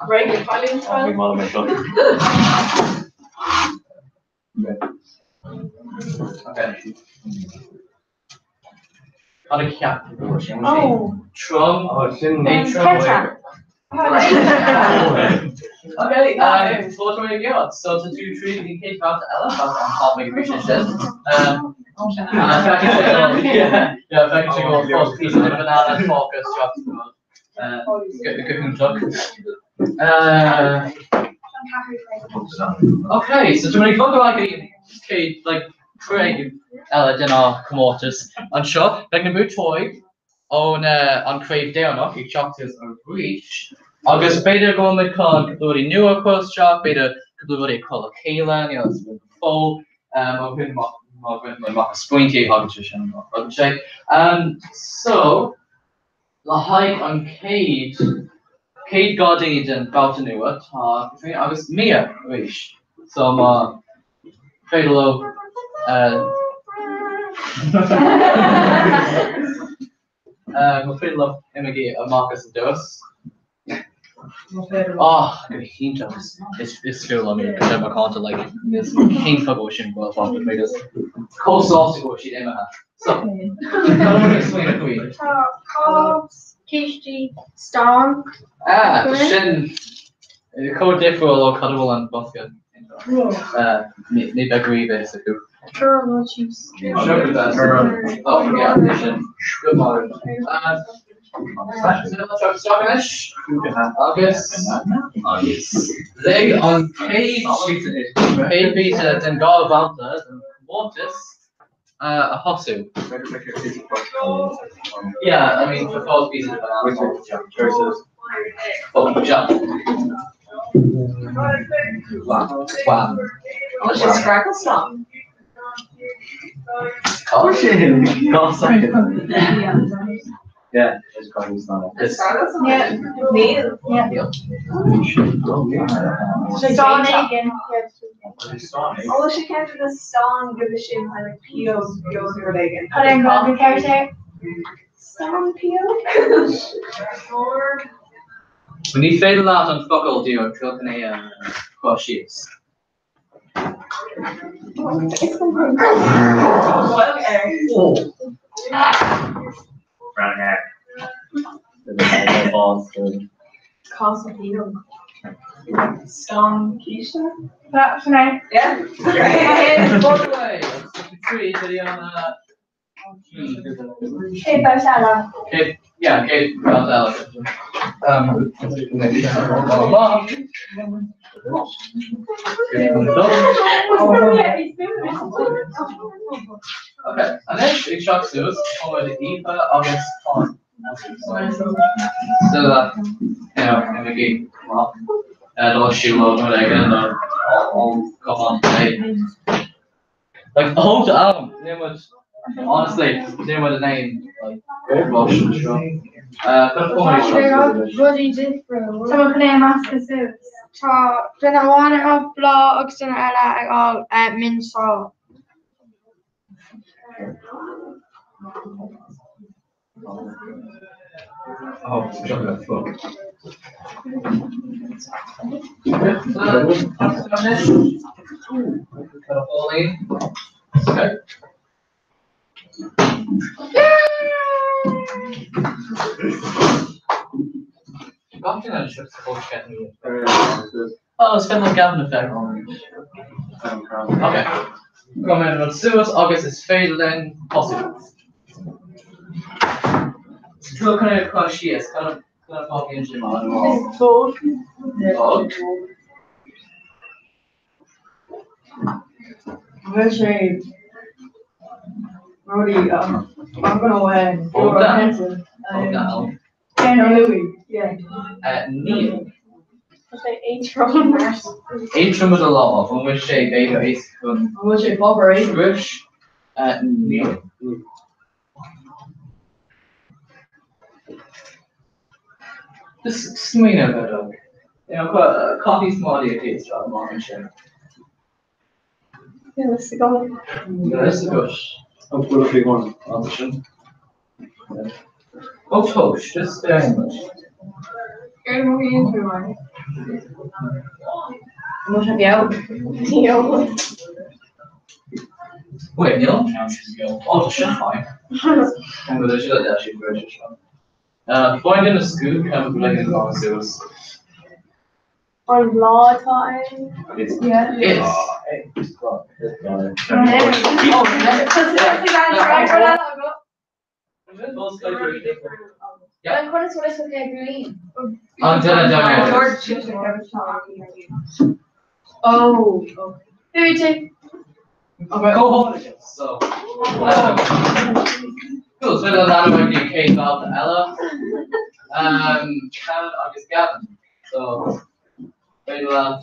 Right, you're probably in Okay. On a cap. Oh. Trump. Ketchup. Okay, so what do we got? So to do three, we can keep out the elephant on topic appreciation. Yeah, if I can go first piece of the banana focus chocolate. Good talk. Okay, so do we talk about like Craig Ella Dinner Commortus on shop, like the boot toy on Crave Down, okay, chocolate or breach. August beta go with con completely new across shop, beta completely call a Kayla, you know, it's been full, open mock squinty hoggish and check. So the height on Cade Goddard and about to new it, between August Mia wish. Some fatal we'll fill up Emily Marcus Dos. Oh, good hint of it's still I mean because I'm a counter like this hint for ocean well off the biggest cold sauce to she Emma. So I'm explain it to you. Cobbs, Kishi, Storm. Shin the code differ or cuddle and basket. Need agree basically. Sure, no cheese. Sure, that's oh yeah, Shin. Good morning. August. Leg on page pizza, then go about that and Mortis. A Hosu. Yeah, I mean for 4 pieces of choices. Oh, jump. Wow. What's your scraggle song? Caution. Yeah, it's probably not. Yeah, Neil. Yeah. Stone again. Oh, she can't do the stone, give a shit kind of peels or again. Put in the character. Stone peel. Or We need fatal out on fuck all do or cooking a sheets. Brown hair. Constantino. Stone Keisha. That's nice. Yeah. By the way, three video on Hey, Bashana. Kate, yeah, Kate got Alex. Okay, and then it shocks us over the Eva August on. So that you know, in the game, well, don't shoot over again, I'll come on today. Like the whole album, name was honestly, name was the name, like Rush, sure. Someone play Master Suits. Then I want to have blogs and all Minstrel. Oh, shut the fuck. Okay. Oh, it's kind of like Gavin effect. Okay. Come in with Suez, August is fatal then possible. Still kind of conscious, kind of talking into my own. Toad. Actually, Brody, I'm gonna Hold down. Hold down. Louis, yeah. Neil. Atrium. Atrium with a law, from which shape beta is from which shape popper is which Neil. Just swing a bit of, coffee small taste of mom and share. Yeah, let's go. Let's go. I'll put a big one on the show. Oh, toast, just very much. You're moving into one. Muszę biał. Wait, Neil? Oh, the shit, fine. I'm going to show that actually very short. Find in a scoop, kind of like in pharmaceuticals. On law time. It's Dan kon het wel eens wat green. Oh, okay. Go home. So, cool. So that's how I do Kate about Ella. Kevin, August, Gavin. So, very well.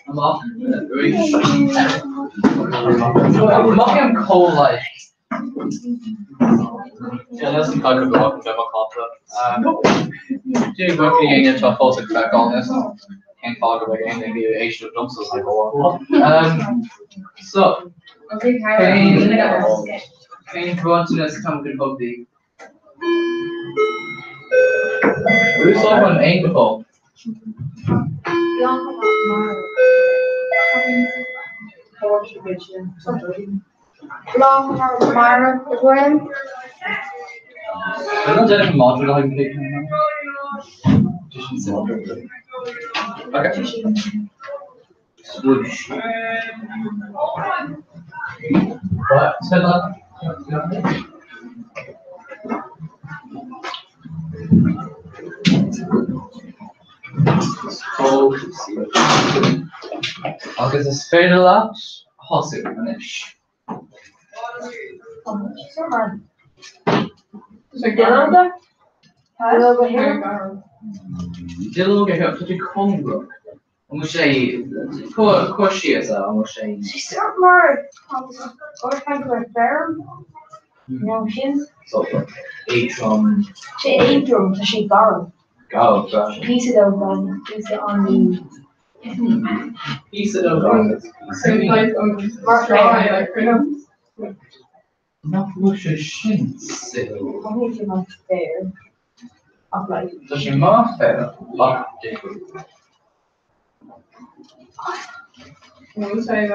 I'm off. I'm cold like. Yeah, let's talk about the Democrat. Doing working in a tough also crack on this. Can't talk about anything the Asian of jumps like so can go to this company of the who's like on ankle Long Mara Gwen. I'm not getting modular okay. Switch. Right, set up. I'll get this fade a lot. Hossie finish. Dillo get up to the Congo. I'm say, course she is. I'm saying. She's not more. Or trying to fair. No, she's. So, eight She ate drum, so she borrowed. Oh, gosh. Piece of them, piece it on me. Piece of them. Not much a shin. I think she must fair. Does she mark fair? No, sorry,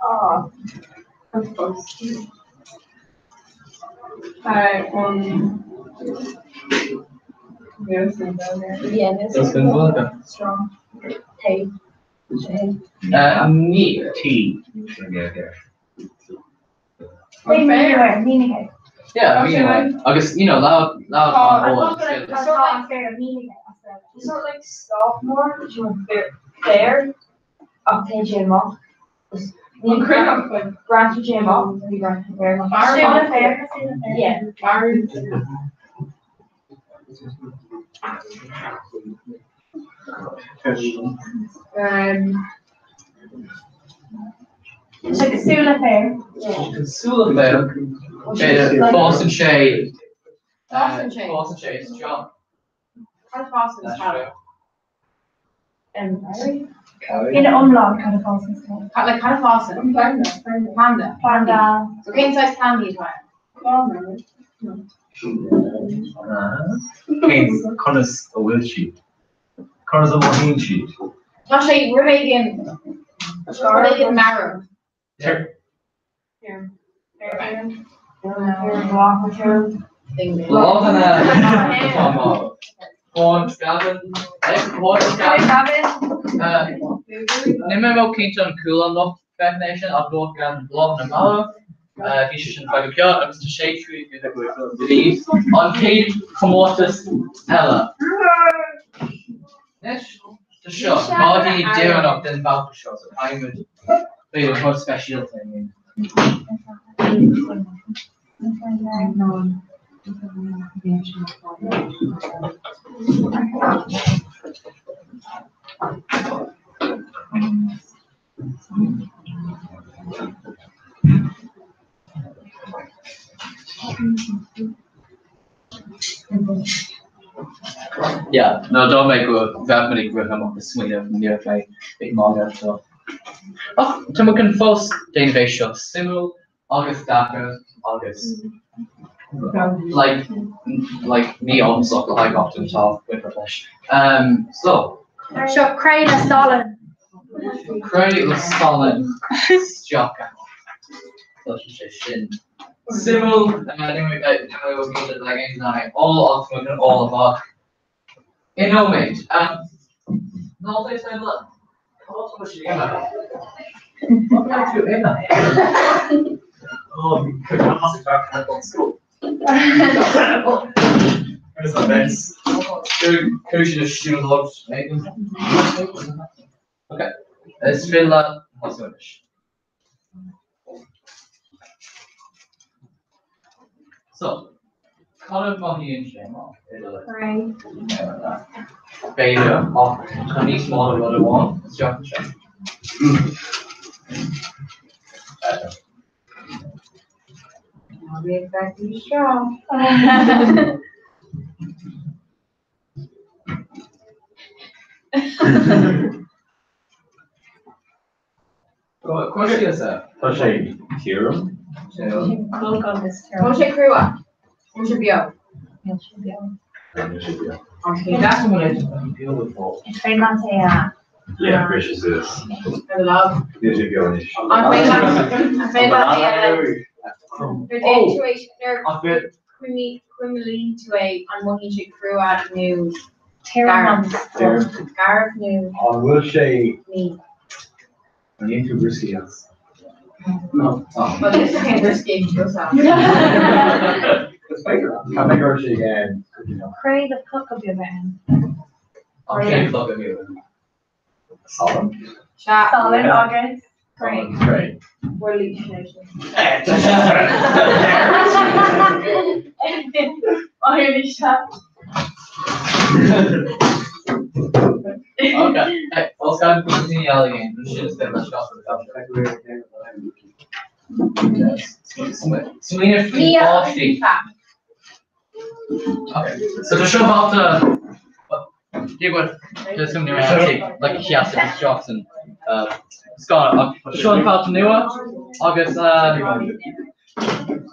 oh, of course. Yeah, that's been welcome. Strong. Hey. Neat tea. Yeah, I guess loud. It's not like sophomore, but you were fair. I'll take Jim off. Grant Jim off. Yeah. It's like a Sula fair. Sula fair. Boston Shade. Boston Shade. Boston Shade. John. How's Boston's called? In an umlaut, kind of Boston's called. Like kind of Boston. Panda. So king size panda is right. Connors a will sheet. Connors a Mohin sheet. Actually, we're making marrow. Sure. Here. Nimmer Kinton cool noch Nation of North Grand Blog and Mara. Vision by the Mr. Shade Tree, on Kate Commortus Ella. Yes, the shot. Marty Darren up then about the shot. I would be the most special thing. Yeah, no, don't make that many with him on the swing of the play big manga so. Oh, Tim can first Dane show simul August Dacker August. Like me also like often talk with the flesh. So Craig Stalin. Craig Stalin Jocka. So she says shin. Simul anyway I will put it like anytime all of all about Innomate. No they said look. What was she what can I do in that? Oh, you could not ask back at school. Where's the best? Who should have shoot out? Okay, let's fill that. What's the finish? So, Colin Mahi and Shema. Beta of 20 smaller than one. Let's jump and check. I'll be exactly strong. Question is that? Proszę Kieran. Proszę Krua. Proszę Bio. Okay, that's what I Beautiful. Mantea. Yeah, precious is. I love. Beautiful. They're criminally to a unwanted crew out of new Gareth new. I will say, Me. I need to risky us. No. But it's okay, risky to yourself. Can I go to again? Cray the cook of your band. Okay, look at you. Solid. Solid August. Cray. Great. We're Leech Nation. Irish shot. Okay, hey, let's go and put the yelling in. We should have said let's go for the top. Selena free all sheet. Okay, so to show off the you would just come near sheet like he has to be shots and Scott showing about the newer August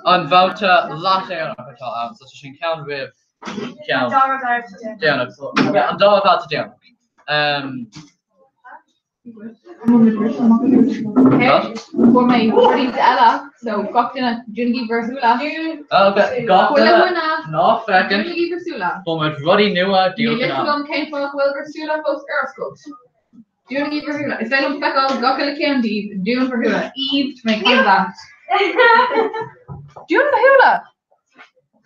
on Vouta Latte on a so she can count with count down so yeah and all about the down Okay, for my pretty Ella, so Goktina, Jungi Versula. Okay, Goktina, no fucking. Jungi Versula. For my Roddy Newer, Niliflum came for Will Versula post Earthscopes. Jungi Versula. Is that on Pekka, Gokila Candy, June Versula, Eve to make contact. June Versula.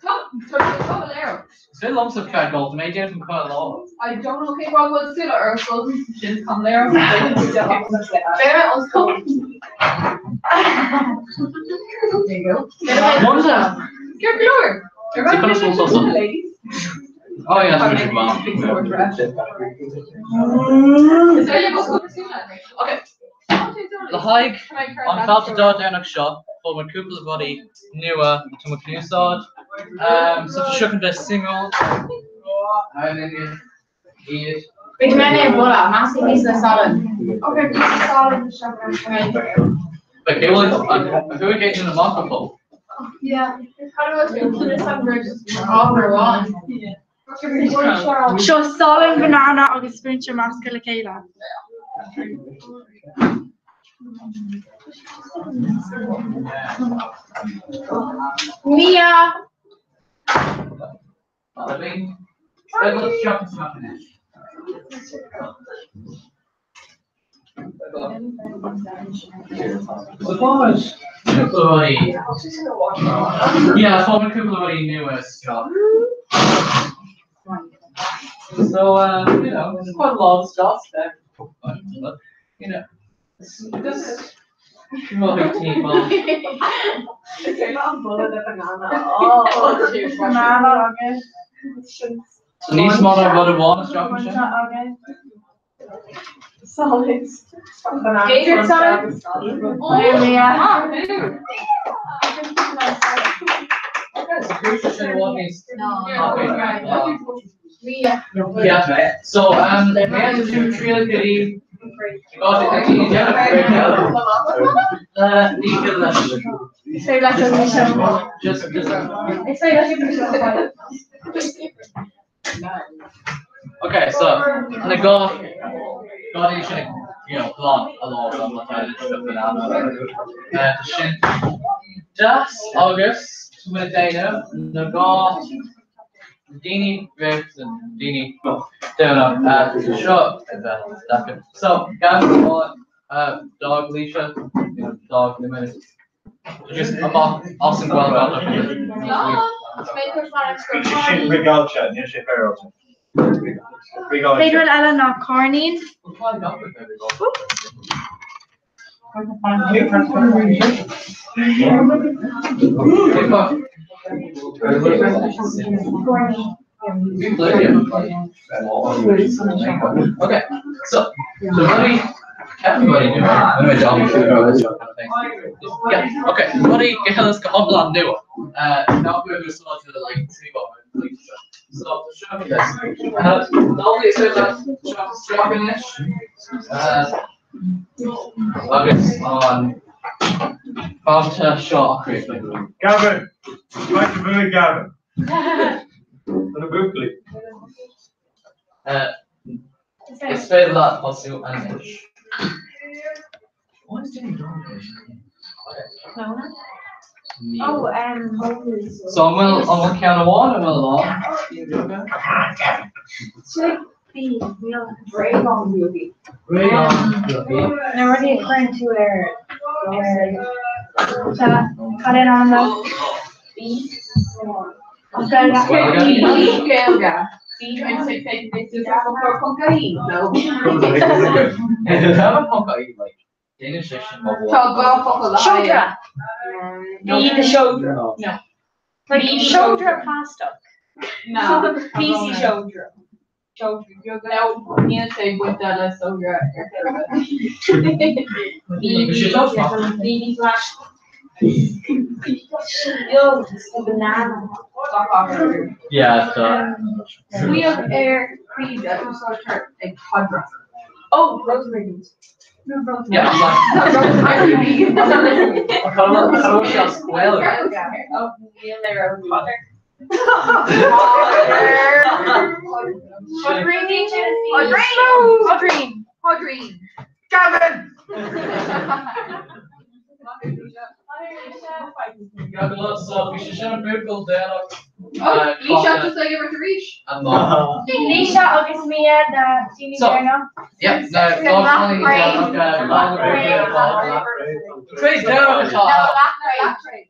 Come, Valero. Still lumps of cat gold, made you from quite a lot. I don't know, okay, well, what's still Earthscopes, shouldn't come there. There you go. What is that? Get lower. Ladies. Oh yeah, that's pretty well. Okay. The hike on top of the door down shop for my Cooper's body newer to my new sword. So to shook this single. And then you eat. Which man is Bola? Massive is the solid. Okay, solid. Okay, well, who are getting the microphone? Yeah. How do I do this? I'm just one. Sure, solid banana or the spinach mask Kayla. Mia. Let's jump in. Suppose Cooperly. Yeah, former Cooperly newest job. So you know, there's quite a lot of stuff there. But you know, this moving team well. So need smaller what one structure. Solids. Gator solid. Oh, yeah. Yeah. So we had to do trail kitty. Okay, so the golf you should plan a lot of just August with Dana, the golf Dini Rips and Dini down up shop so Gavin dog Leisha, dog limited. Just awesome well Pedro Allen or Cornyn. Okay, so everybody knew my job yeah, okay, everybody get us come up on new now we're going to start to like see what so show me this normally it says that shopping-ish August on Banta Shaw Creek. Gavin, like to move Gavin. On a booklet. It's very lot possible and push. Oh, so I'm gonna count a one and we'll should be real brave on beauty. Brave on beauty. Now we're referring to where cut it on the beat. Shoulder. Be the shoulder. No. Like shoulder pasta. No. PC shoulder. Shoulder. No. Need to say with that shoulder. Baby flash. Yo, the banana. Yeah, we have air cream that was like quadra. Oh, rosemary. No, rosemary. Yeah, I Oh, there water. Quadrine. Gavin! We should show Google there. Oh, Leisha just like ever to reach. Leisha, August Mia, the senior journal. Yeah, Trace down the top.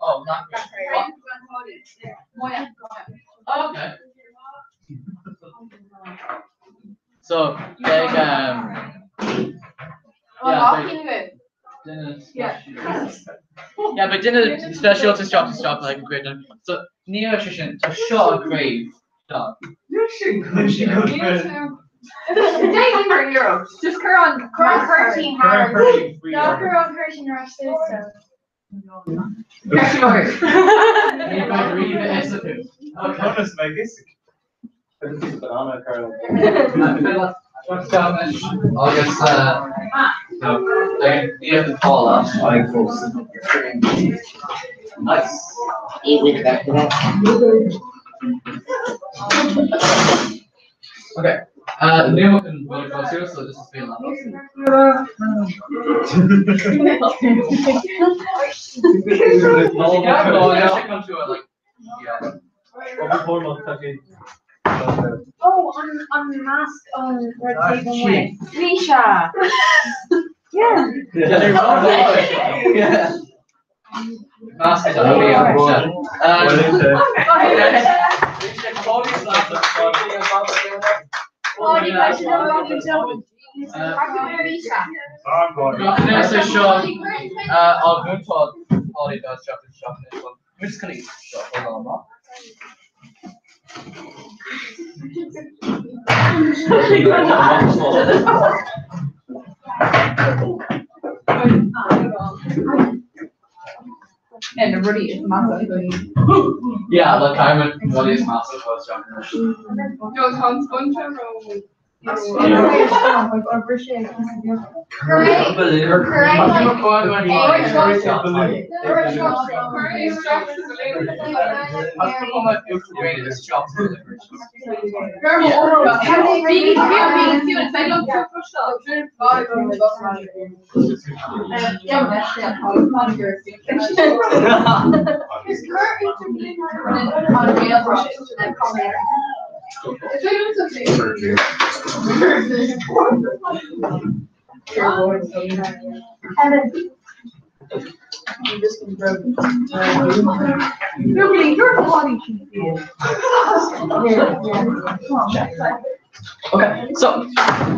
Oh, not okay. So, like, yeah, but dinner special to stop like a great dinner. So, nutrition to shot a grave. Stop. €. Just Curran 13 hours. No, Curran 13 hours. August, you have to call us. Nice. Okay. New and really go through, so this is being loud. Oh, on the mask on red table way. Leisha. Yeah. Yeah. Mask is on I'll go to Ollie does shop this one. We're just gonna eat shop hold on. And the Rudy is massive. Yeah, like I'm what is massive was No, Tom's going to roll. Okay, so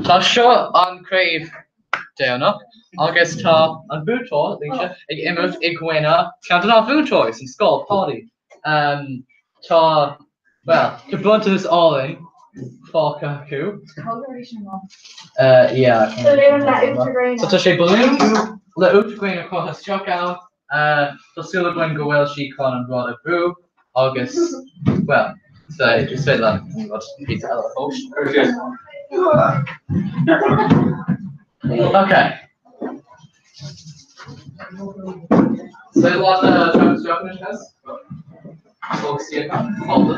tá seo an Crave déanach agus tá an bútá líte ag imimeh ag gcuine ceantar á bútáis an scóil pádaí. Tá well, go bunta is álainn fáca acu. Yeah. So tá sé balún le útgréine chu teach ann tásúla gin go bhfuil si chun an brád a bú agus well, so just say that pizza a host. Okay. So what Travis Jokic has? Folks here, hold it.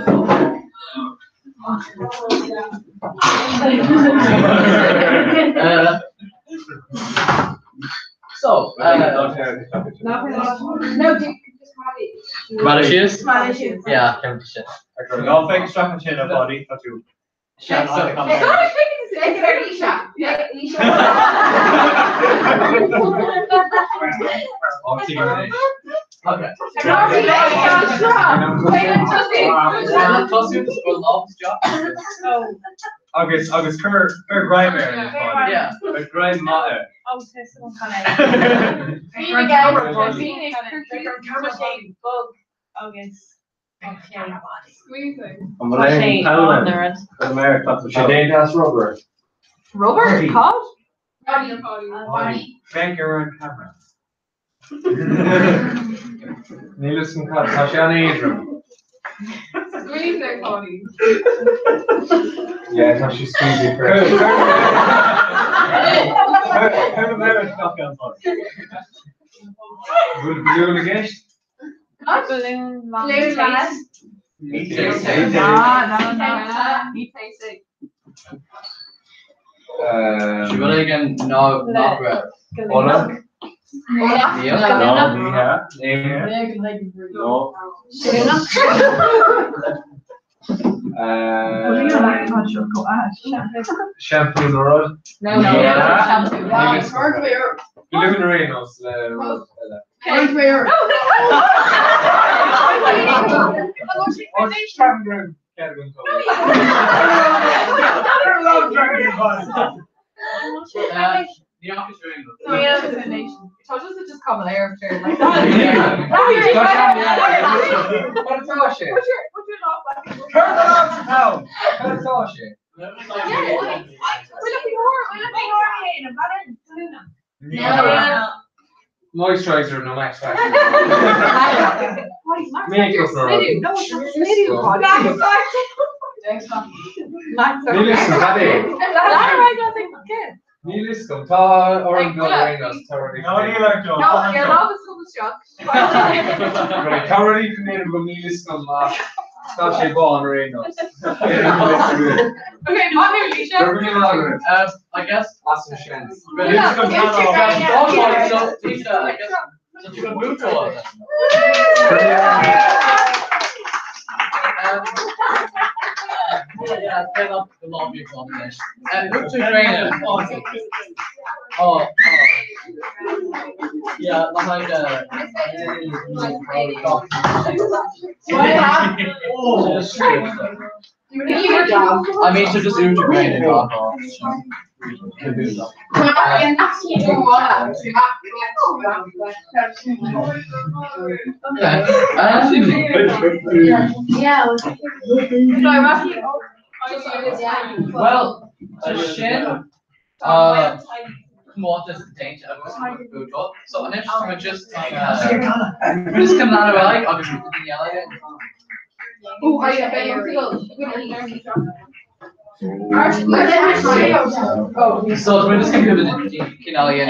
So, no, Radishes? Radishes. Yeah, can be shit. No fake structure chin of body, not you. Okay. August Kerr Grimer. Yeah. Grime Matter. Oh, someone kind of. August. Squeezing. I'm laying Talent. America. She didn't has rubber. Rubber? Hot? Thank you on camera. Needless and cut. Tashiana Adrian. Squeezing, Connie. Yeah, how she's squeezing for it. How the marriage shotgun for Good balloon again? Balloon man. Me No. She will again no not red. Ola? No. Shampoo in the road? No. Luminarinos. Touches it just common air after like Moisturizer, no max factor. Niliscum, tá orange Galerinos, Tarody. No, you like to. No, you're not a school shock. Right, Tarody can name go Niliscum, tá sé ball Renos. Okay, mother, Lisha. I guess Awesome chance. Such a good move to us. Yeah, fill up the lobby contest. Move to trainer. Yeah, behind I mean, to just integrate it off. Well, shin, what is the danger of this food up? So an instrument just come out of like obviously yellow. Oh, I So we're just gonna give it a kinalian.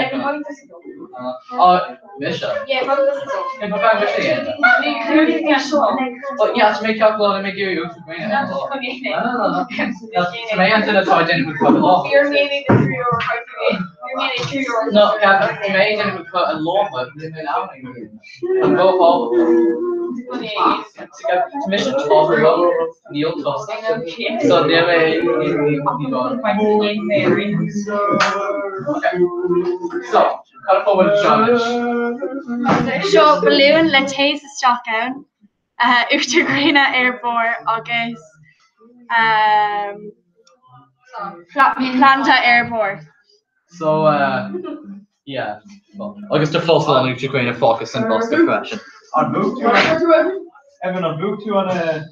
Misha. Yeah, but this is Hey, but I'm Misha. But yeah, to make up and make you green. No. To make until the toy didn't cut a law. You're meaning to your you're meaning to your No, yeah, to make didn't cut a law, but didn't out. And go home. To get permission to offer up Neil Tusk. So they may So, cut forward the challenge. Seo balún le taobh isteach ann uachtar gréine ar bord agus planta ar bord. So, yeah. Well, August the first one, you're going to focus on both the question. On book two. Evan, on book two on a.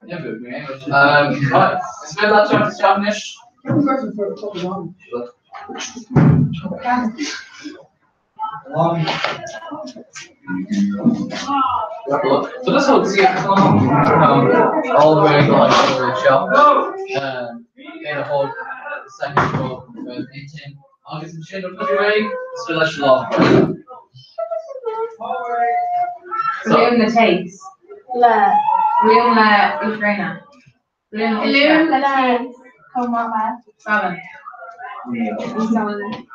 Yeah, book me. Right. Spell that chart to Spanish. So this whole all the way going to the shop. In the whole second row with 18 August and Shane of the way, so let's love. Balún le taobh. Balún le Ukraine. Balún le taobh. Seven.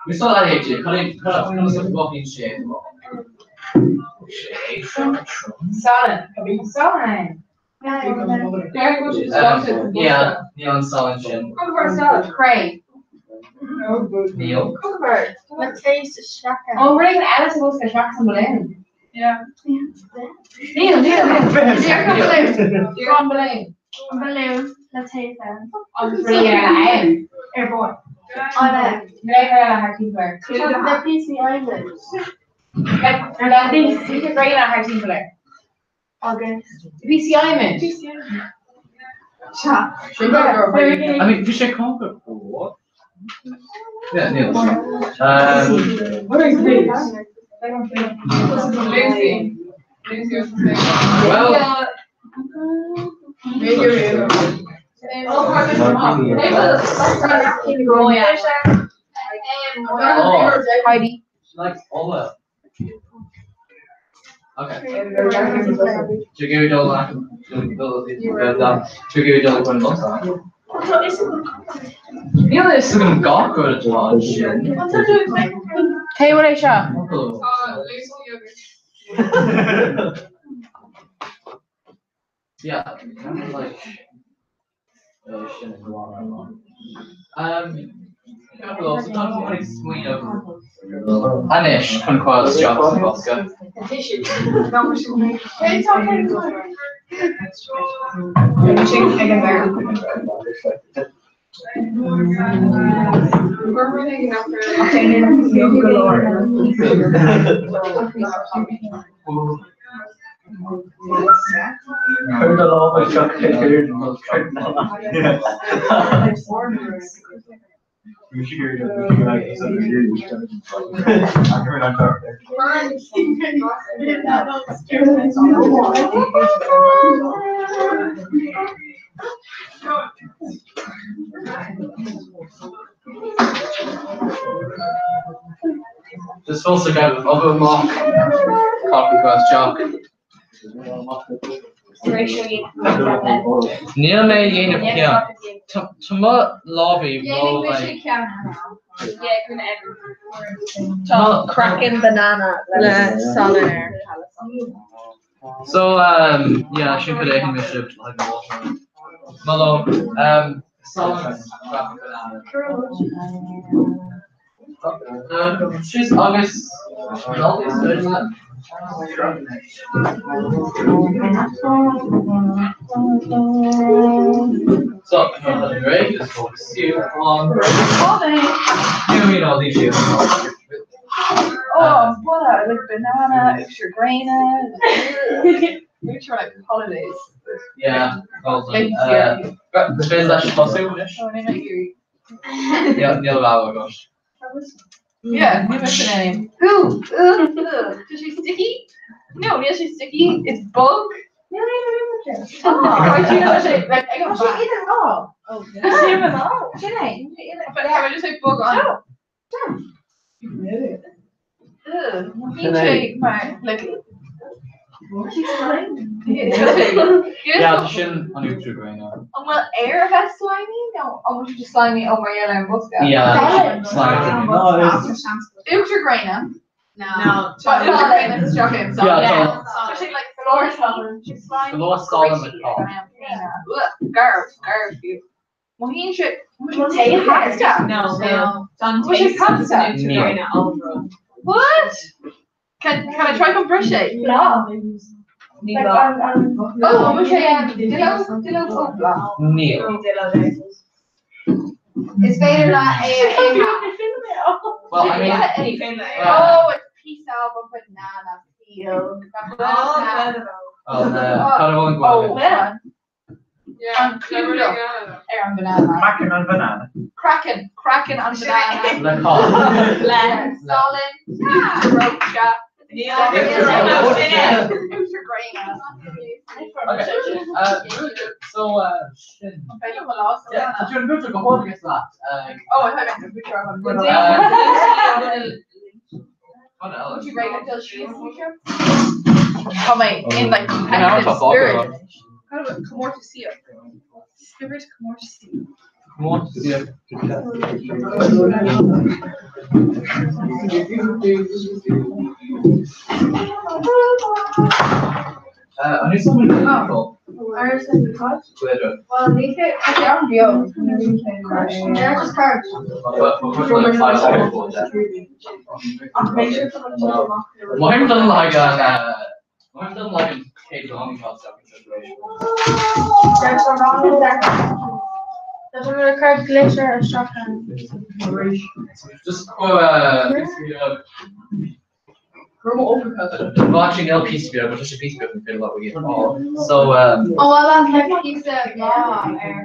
We saw that AJ, cut up some walking shape. Solid. Yeah, neon solid shit. Solid. Craig. Neil. Covered. Le taobh isteach ann. Oh, we're going to add it to those shots and balloon. Yeah. Neil. You're on balloon. Balún le taobh ann. Brilliant. Airborne. The PC Island. August. PC Island. I mean, you should conquer for what? Yeah, Neil. What is this? Lucy. Well. Heidi. Like all that. Okay. Cheguei já lá. Cheguei já lá quando lançar. Neil is going to go good to launch. Hey, what I shot? Yeah, kind of like shouldn't go on. Anish, conquers jobs in Oscar. Heard that all my truck here. We should hear it. Like this other year. I'm coming on top there. Just also got other mark copy first job. Near me in a piano. Tomorrow lobby will like Cracking banana. Solid air. so yeah, I should put it in mission like water. Malo solid cracking banana. She's August. So, great, just focus you on. You mean all these shit. Oh, what? Like banana, extra grain. We try like holidays. Yeah, probably. The face that she was so Oh, I know you. Yeah, Neil Rao, gosh. Yeah, give us a name. Who? Is she sticky? No, yes, she's sticky. It's bug. Oh, why do you know she like I got back. Oh, she even know. But can I just say bug on? Like. Yeah, sin an útrú goine. Well, air has slimy? No, I want you to slimy over yellow and buska. Yeah, slimy. Utragraina. No. Utragraina is joking. Yeah, especially like floor solid. She's slimy. Floor solid with top. Garf. Mohin should take pasta. No. What's your pasta? What? Can I try some brush it? No. Oh, moet jij Dillo opblazen? Nee. Is beter not Well, I mean, oh, it's pizza with banana peel. Banana. Kraken on banana. Kraken on banana. So, in like competitive spirit. Come more to see it. Spirit, come more to see it. More to see it. I need something to tackle. Iris and the cut? Later. Well, leave it down, yo. They're just cards. Mine doesn't like a Kate Long situation. There's a wrong in there. There's another card, glitter or shotgun. Just watching LP sphere, but just a piece of it and what we get. So oh well, I'm like he's a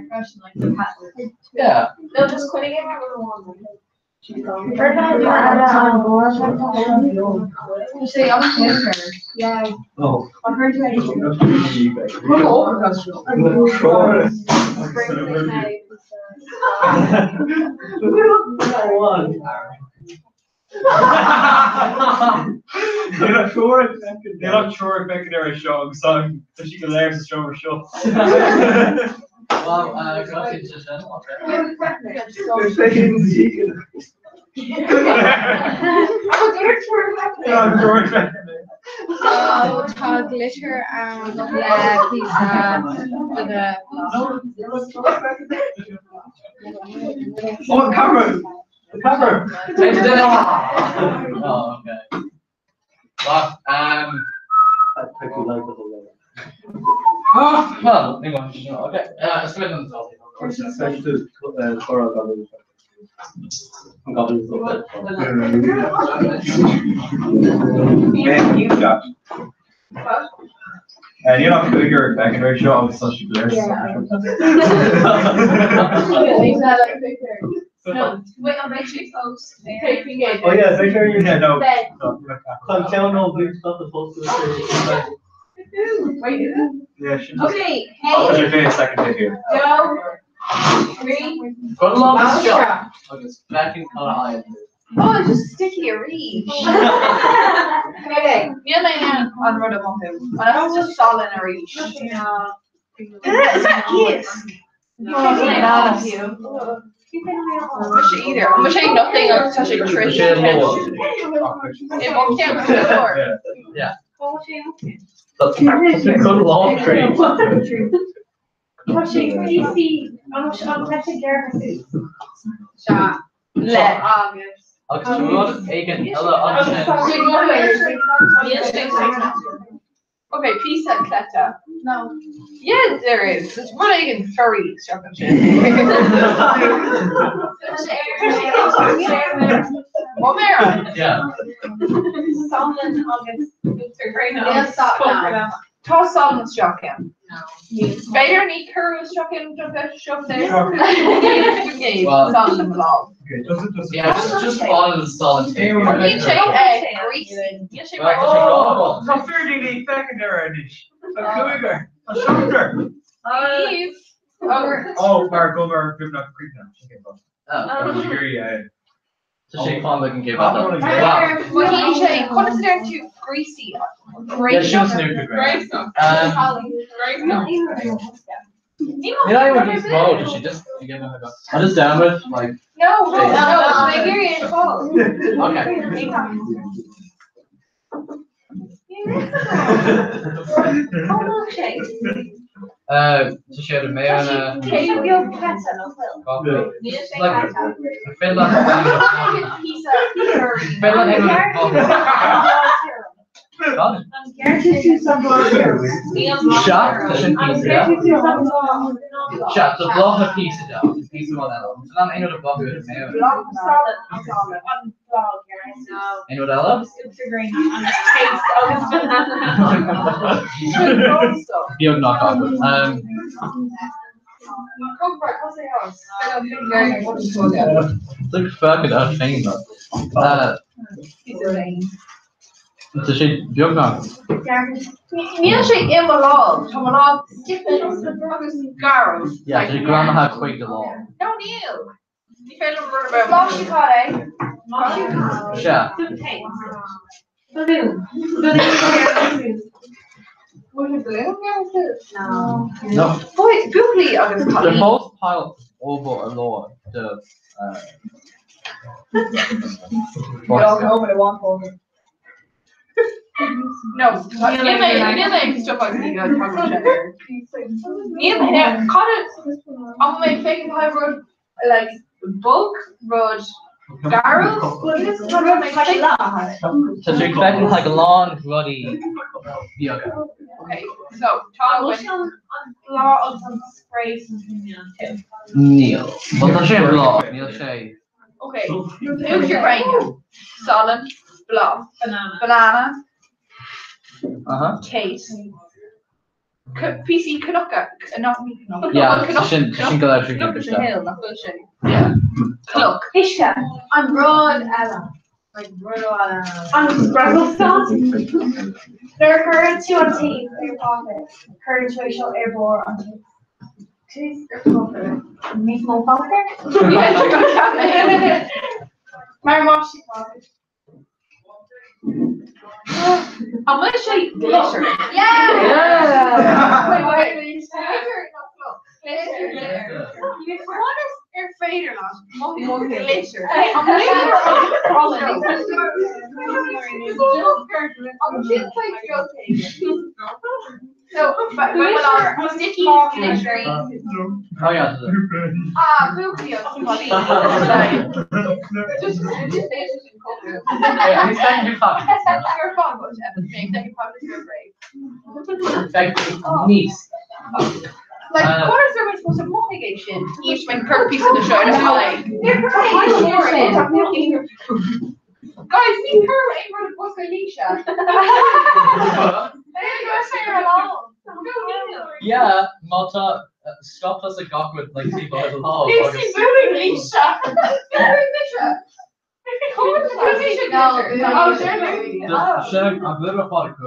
question like the pattern. Yeah. They'll just quit again. You say I'm here. Yeah. Oh. I've heard you. They're not sure if making her a show song, so she can learn to show her show. Well, gracias, Jen. So, glitter and pizza with a. Oh, camera! Oh, okay. Well, well, hang on. Okay. Split on the top. And you're not putting your secondary shot on such a glare. No, wait, I'll make sure you post. Oh yeah, make sure you know. I'm telling all big stuff is supposed to Wait, yeah, she just. okay, I'll put your hey, face second hit here. Joe, three. Good luck, shot. Okay, back in color eye. Oh, it's just sticky a reach. Okay, near my hand on road of him. But I was just solid a reach. Yeah. Yes. Not you. Much either. I'm saying nothing of such a trish. It won't count before. Yeah. That's a good long tree. Shot. Let August. Okay, peace and Cleta. No. Yeah, there is. It's what I can furry chocolate chip. Momera. Yeah. Solomon August. Yeah, Solomon. Toss Solomon's shock him. Vader ní curl struck in shove there. Well, Solid blob. Yeah, just follow the solid tape. You check greasy. You check Oh, so fair the secondary dish. So Kluiger, a shoulder. Eve. Oh, Gomer, good enough, quick now. Oh, yeah. So she can't look and give up. Wow. Well, he check. What is there too greasy? Yeah, she was new to Great. You know what he's small, did she just give him a go? I just down with like No, Nigerian call. okay. To share the mayo and coffee. Like I feel Shut the block a piece of dough, a piece of all that. So I'm in the block of it. You know what I love? You're not off. Look fucking out thing though. So she joke on. Níl sé imá tá lá agus garm. Yeah, so your grandma had quite a lot. No níl. Ní fé lá Yeah. No. Boy, googly agus They're both piled over a lot. The No, níl stuff like me go talk about it. Níl caught it on my fake hybrid like bulk road Garrow? So you're expecting like a long, bloody yoga. Okay, so Tom went on law of some sprays and Neil. Well, that's your law. Neil Shay. Okay, who's your brain? Solid, bluff, banana, Kate, PC Canucka, not me Canucka. Yeah, shouldn't go out drinking Canucka stuff. Hill, not bullshit. Yeah. Look, Ishka, I'm Broad Ella. Like Broad Ella. I'm Brazil Stone. There are current 2 on team for your pocket. Current racial airborne on team. Please, me small pocket? My mom, she pocket. I'm gonna show you glitter. Yeah! Wait, glitter. What is your favorite? More glitter. I'm so, but I'm sticky glittery. Oh yeah. I'm saying you fuck. You're fun, but everything that you probably do great. Like niece. Like, what is there supposed to motivation? Each my per piece of the show. Like, guys, me her ain't really what's Alicia. Yeah, Malta. Stop us a gawk with like people at law. She's moving Alicia. Oh, sure. I'm little part of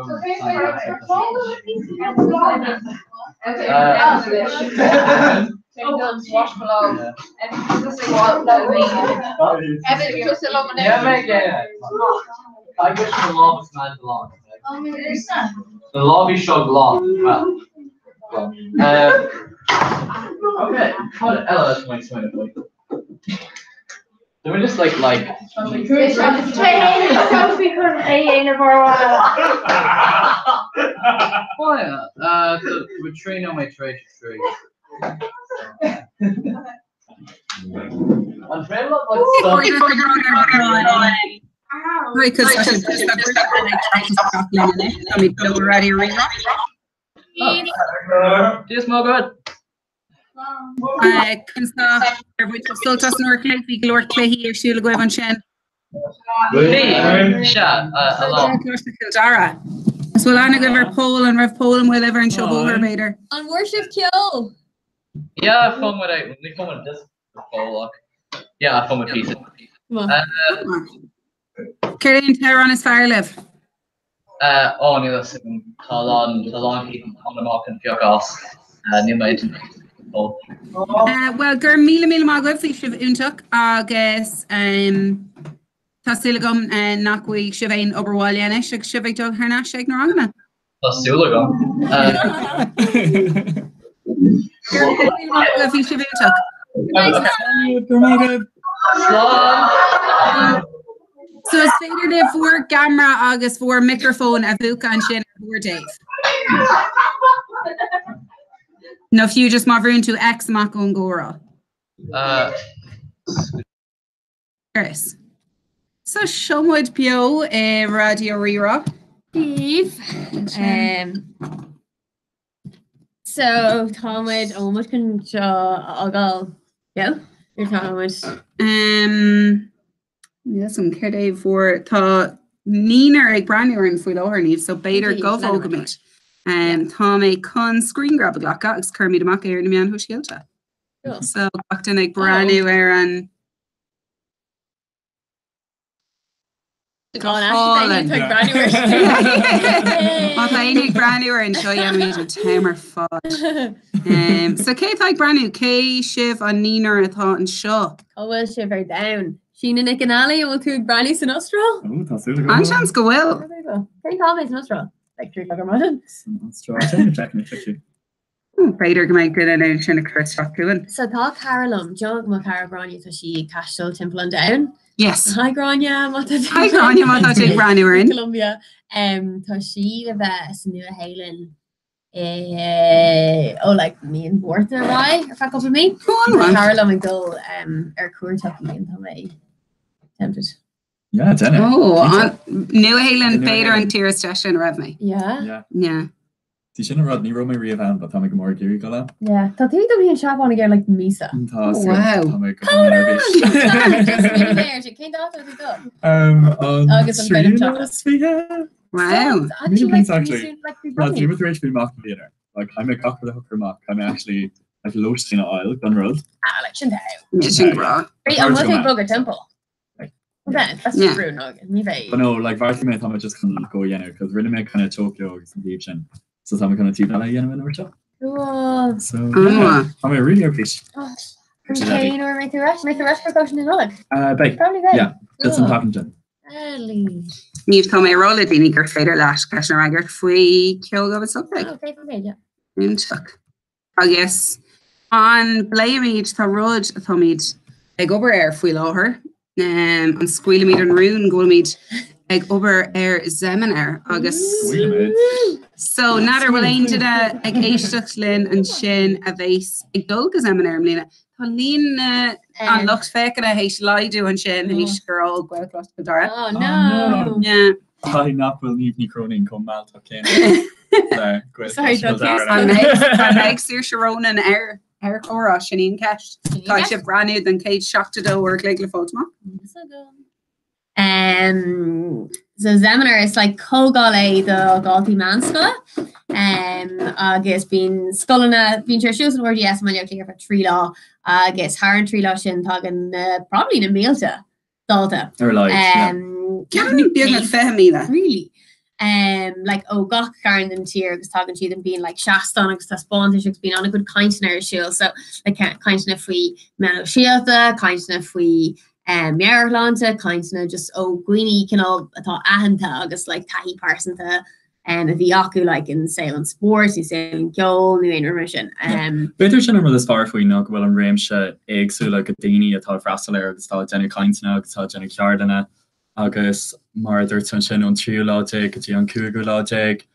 wash below. I guess the law was not long. The lobby showed long. Well. Okay. Ella, that's my swing. Do we just like? Oh yeah. With three no my trade three. I'm trying to like stop. Because I should just stop already ring. Do you smell good? Kunstaf, sultas nuair cléfi glóir cléhí ar siúla goibh an sin. Shut. Dara. So we'll anna give her poll and rev poll and we'll ever and show her later. On worship kill. Yeah, fun with it. We fun with this poll, look. Yeah, fun with pieces. Kieran Tyrone is fire live. Ní talán an amach an fiogás ní maid. Well, gur míle mágah fi sibh úntaach agus tásúla gom nachhui sibhéin oberháilíana ag sibhéh dul thna sé ná angna. Tásúla gom. Mágah fi sibh úntaach. So is féidir le fuair camera agus fuair microphone a bhuacha an sin fuair Dave. No fiú just má bhrún tú ex amach ón góra. Chris. So siomhaid bio Radio Rira. Steve. So Táid ómid chun seo agáil. Yeah, you're Táid. Yes, an céir é bhór tá níar ag breúir an foiil áníomh, so beidir go bhógamid. Tá mé chun screen grab a ghlacha agus chumíad amach ar na meán thuiscéilte. So achtain ag breú ar an Anig breúir an seo dhéanaid an téimar fád. So cé ag breú cé sibh an níar atá an seo? Bhfuil sibh ar down. Sheena Nick and Ali will cook brownies in Austral. And chance go well. Very common in Austral. Like 3 o'clock morning. Peter go make good and trying to Chris Rockwood. So Paul Carolum, Jog Macara Grania, so she Castle Temple and down. Yes. Hi Grania, Hi Grania, what take Grania in Colombia. So she the best new Halen. Like me and Bortha, right? If I couple me, Carolum and go Coor Tucky and Tommy. Tempted. Yeah, it's in it. Oh, New Halen, Peter and Tira Station, read me. Yeah. Yeah. Tí sin rod ní ro mé riamh ba tá go mór geí go le? Yeah, tá tú do bhíon shop on again like Misa. Wow. Actually, with Rich Mark Theater. Like I'm a cock for the hooker mark. I'm actually like lost in oil, gun road. Election day. Great, I'm with a Booger Temple. That's true, no. But no, like Varsity may Thomas just can go, you know, because really make kind of Tokyo some deep chin. So I'm gonna teach that, you know, in our Cool. So yeah, I'm a really appreciate. Okay, or make the rest precaution in Rolling. Bake. Probably bake. Yeah, that's some talking gin. Níomh tá mé róla daoine gur féidir leis cais na ragur faoi ceol go subject. Okay, for me, yeah. Úntaach. Agus an bléimiid tá rud atá míid ag obair ar faoi láthair. An scuilimid an rún ggóilmid ag obair ar Zeminar agus so nadidir bhfuil aontaide ag éisteach linn an sin a bhés ag dul go Zeminar mlína. Tá líon an lucht fécin a hééis leidú an sin hééis gurál gweilchlás go dara. Oh no. Yeah. Tá napfuil níomh ní cronín com máilta céin. Sorry, an ag siar Sharonan ar chorá sin ceist. Tá sé breanú den céad seachtadó ar léig le fótma. So Zeminar is like Kogal the Galti Manscola. Agus bín scolana bín shows an RDS man clear for tree law. Agus Haran tree law sin tagan probably in a mealta. Dalta. Can be a family really. Like gach Karen them tier because talking to them being like Shaston because the sponsorship's been on a good kindness shield. So like kindness we Mano Shielda, kindness we Maryland, kindness just Greeny can all thought Ahanta August like Tahi Parson to a Viaku like in Salem Sports, he's saying Joel, New Intermission. Better sin mar is far faoin nach bhfuil an réimse agsú le go daoine atá freistal agus tá Jenny Kindna agus tá Jenny Cardana agus mar dúirt san sin an tríú láteig go dtí an cúgu láteig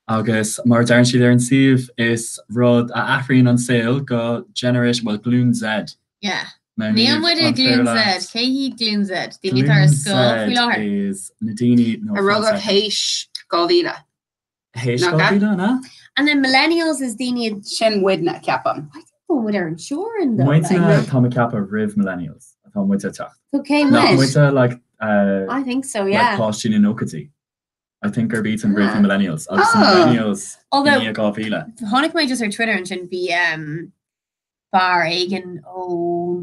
agus mar dairn si ar an siomh is rud a aithríonn an saoil go Generation well Gloon Z. Yeah. Níl muid Gloon Z, cé hí Gloon Z, daoine tar a scóil fi láthir. Is nadíine a rug of héis gávíle. And then millennials is daoine sin widna ceapam. I think with our insurance though. Muinte tá cap of riv millennials. Atá muinte teach. Okay, muinte like I think so, yeah. Like costume in Okati. I think are beating breaking millennials. Millennials. Although ní gá bhíle. Honnig may just her Twitter and shouldn't be bar igen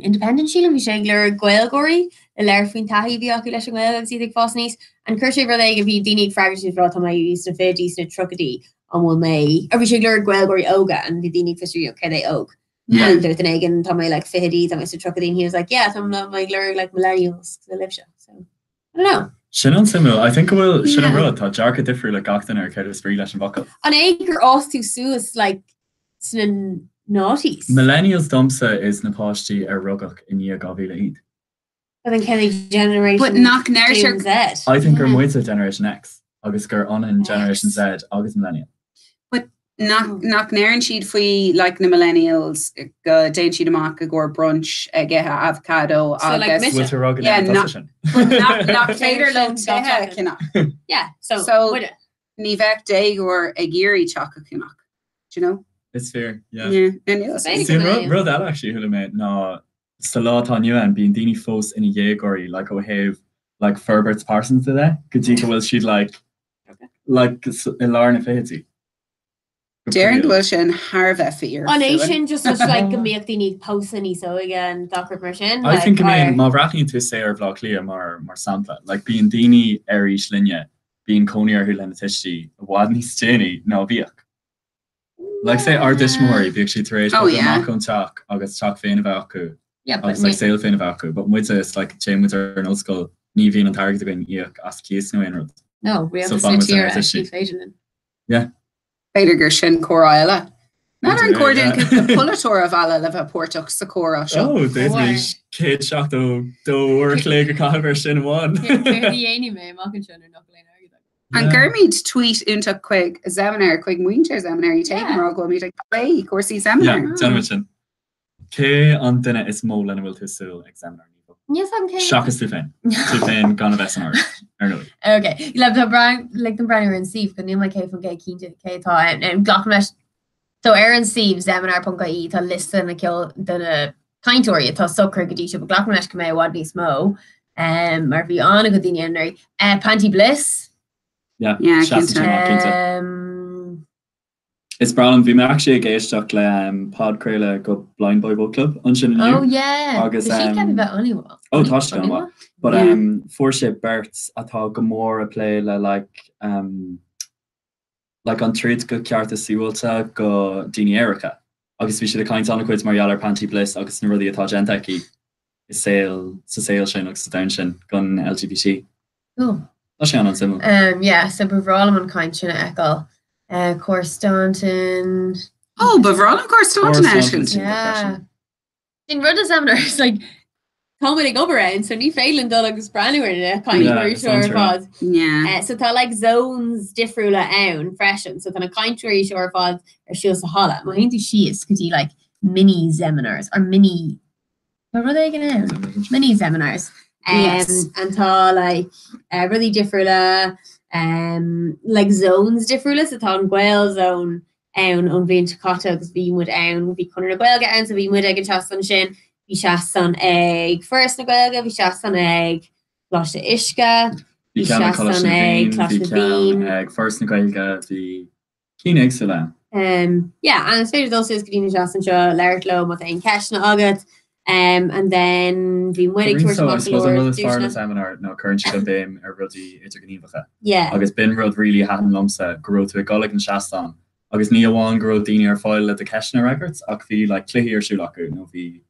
independent Sheila vi segler gwelgory a leir fin tahi vi leis gwel si fosnís an Kirsche ver ge vi dinig fragment bra ma is na fé na trokadi an will me every segler gwelgory oga and the dinig fi okay they og there's an egg and Tommy like fihidi that was trokadi and he was like yeah I'm not my learning like millennials the live show so I don't know. Sin an simú, I think bhfuil sin an rud tá dearcha difriú le gachtain ar ceir sprí leis an bhacail. An éigur os tú suas like sin naughties. Millennials domsa is na páistí ar rugach in ní gáhíle iad. But then Kenny generation but knock nurture Z. I think gur muid Generation X agus gur an Generation Z agus millennial. But knock nairn she'd fui like na millennials go dain she'd amach go brunch get avocado so like with her yeah knock later lo yeah so ní vec day or a geary chocolate kinach do you know it's fair yeah rud that actually who made no salat on you and being dini fos in a yegory like o have like Ferbert's Parsons today could you will she'd like a Larna Fahity Darren Bush and Harvey fear. On Asian just was like make the need post any so again Dr. Merchant. I think I mean ma ratting to say or vlog clear mar sample like being dini Irish linya being conier who len tishi wadni steny no biak. Like say Ardish Mori be actually trade on talk August talk fan about ku. Yeah, but like sale fan about ku but with it's like chain with her old school ni vin and target being iak ask keys no in. No, we have to sit here actually yeah. Beidir gur sin choráile. Na an cordin pullatóir of alla le Portach sa chora seo. Oh, there's kid shocked do work like a cover sin one. And Gurmid tweet into quick seminar quick winter seminar you take or go meet like play coursey seminar. Yeah, seminar. Ke an dinner is mole and will to still examiner. Yes, I'm okay. Shock is too fan. Too fan gone of SNR. Okay. You love the brand like the brand and Steve can name my K from K keen to K thought and Glockmesh. So Aaron Steve seminar.ie to listen and kill the kind story to so crickety but Glockmesh come out what these mo Murphy on a good thing Panty Bliss. Yeah. It's problem vi actually géisteach le podcréile go Blind Boy Book Club an sin oh yeah agus oh tá but for sé Berts atá gomór a play le like an tríd go cearta siúilta go Dini Erica agus vi sé a kaint an chuid mar Panty Bliss agus na rudí atá gentaici is sail sa sail sin agus sa down sin gon LGBT oh sé an sim yeah so bhrálam an kaint sin eáil Course Staunton. Oh, but we're on Course Staunton actually. Yeah. In Rudda seminars, like, comedy go around, so ni failing dollars brand new in a kind of sure pod. Yeah. So ta like zones differula own freshen. So then a kind of sure pod or she'll holla. My hindi she is could you like mini seminars or mini what were they gonna mini seminars. Yes. And ta like really differula like zones different so tá gwel zone on bhíon chata agus bhí mud ann bhí chun na gwelga an so bhí mud ag an chastan sin bhí seasan ag first na gwelga bhí seasan ag láiste isca bhí seasan ag láiste bhín ag first na gwelga bhí cínig sa le yeah and it's féidir dul is go dtína seasan seo leirt lo mat ein ceisna agat and then the wedding towards seminar no current bim er rudi intergnífacha. Yeah. Agus bin rud really had lumsa grow to a golig and shastan. Agus ní one grow dini or foil at the Keshner records. Ag fi like clihi or shulaku no fi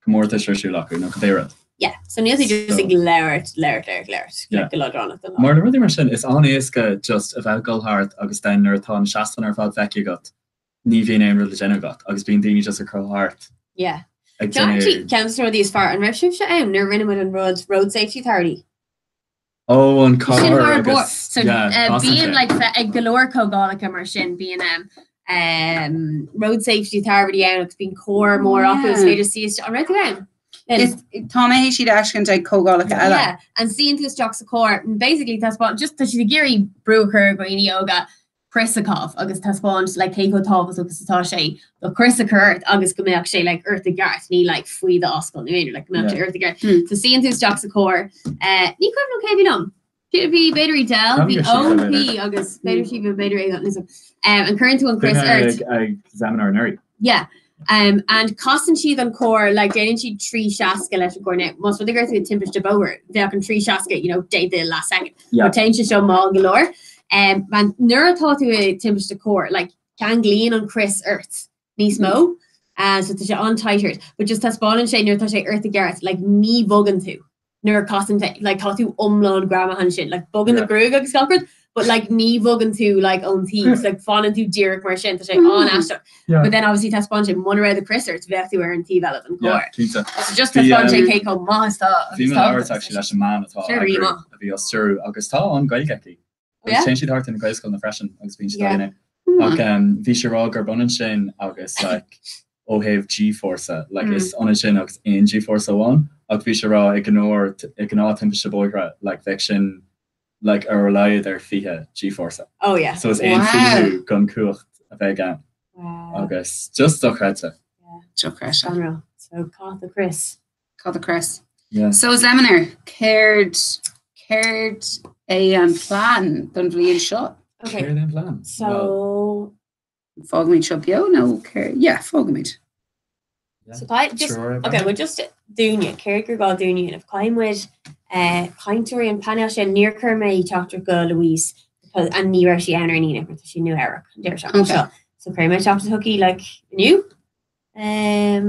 comorta or shulaku no kaderad. Yeah. So nearly just like lert. Yeah. Like More really marsin is on iska just of alcohol heart agus steiner ton shastan or fad veki got. Ní vi name religion got. Agus being dini just a curl heart. Yeah. Actually, Councillor these far and Ref near Rinnewood and road safety 30. Oh, and car. So being like a galore cogolica marsin being road safety 30 out it's been core more office they just see it on right around. Tommy she'd actually take cogolica yeah and seeing two stocks of core and basically that's what just that she's a geary brewer green yoga Chrisakov agus taspont like Keiko Thomas agus Satoshi but Chrisakurt agus go make she like Earth the Garth ni like fui the Oscar ni like not Earth the Garth so seeing two stocks of core ni could no KB long Bhí beidir del Come bhí your shit, come OP later. agus beidir si bh beidir listen. An current one Chris Earth. Examiner nerd. Yeah. And costing she on core like getting she tree shaska let go net. Most of the girls with Timpish de Bower. They can tree shaska, you know, day the last second. Yeah. Potential show mall galore. Man neuro thought to a Timpish de core like can glean on Chris Earth. Nice mo. So to on tighter. But just has ball and shade near touch Earth the Gareth like me bugging to. Neuro costing like thought to umlawn grandma and shit like bugging the grug like scalpert. But like me bugging to like own thieves, like falling to Derek Marchand to say on Ashton. But then obviously that's sponge one around the Christer to be actually wearing tea velvet and core. So just that's sponge cake on master. Female arts actually that's a man at all. Be us sure August on Gailgeki. Change the heart in the Gael school in the freshen August being in it. Visceral Garbonin Shin August like oh have G Force like it's on a chin August in G Force 1. Visceral ignore temperature boy like fiction. Like a relay their fiha G-force. Oh yeah. So it's in fihu gun court a vegan. August just so kreta. So Chris. So call the Chris. Yeah. So Leminer cared a plan don't really shot. Okay. Cared in plan. So Fogmeat Chubio, no care. Yeah, Fogmeat. So I just okay, we'll just doing it. Character got doing it. If Kaim with Kaintori and Panash and near Kermay Dr. Go Louise because and near she and Nina because she knew Eric. There so Kermay talked to Hooky like new. Like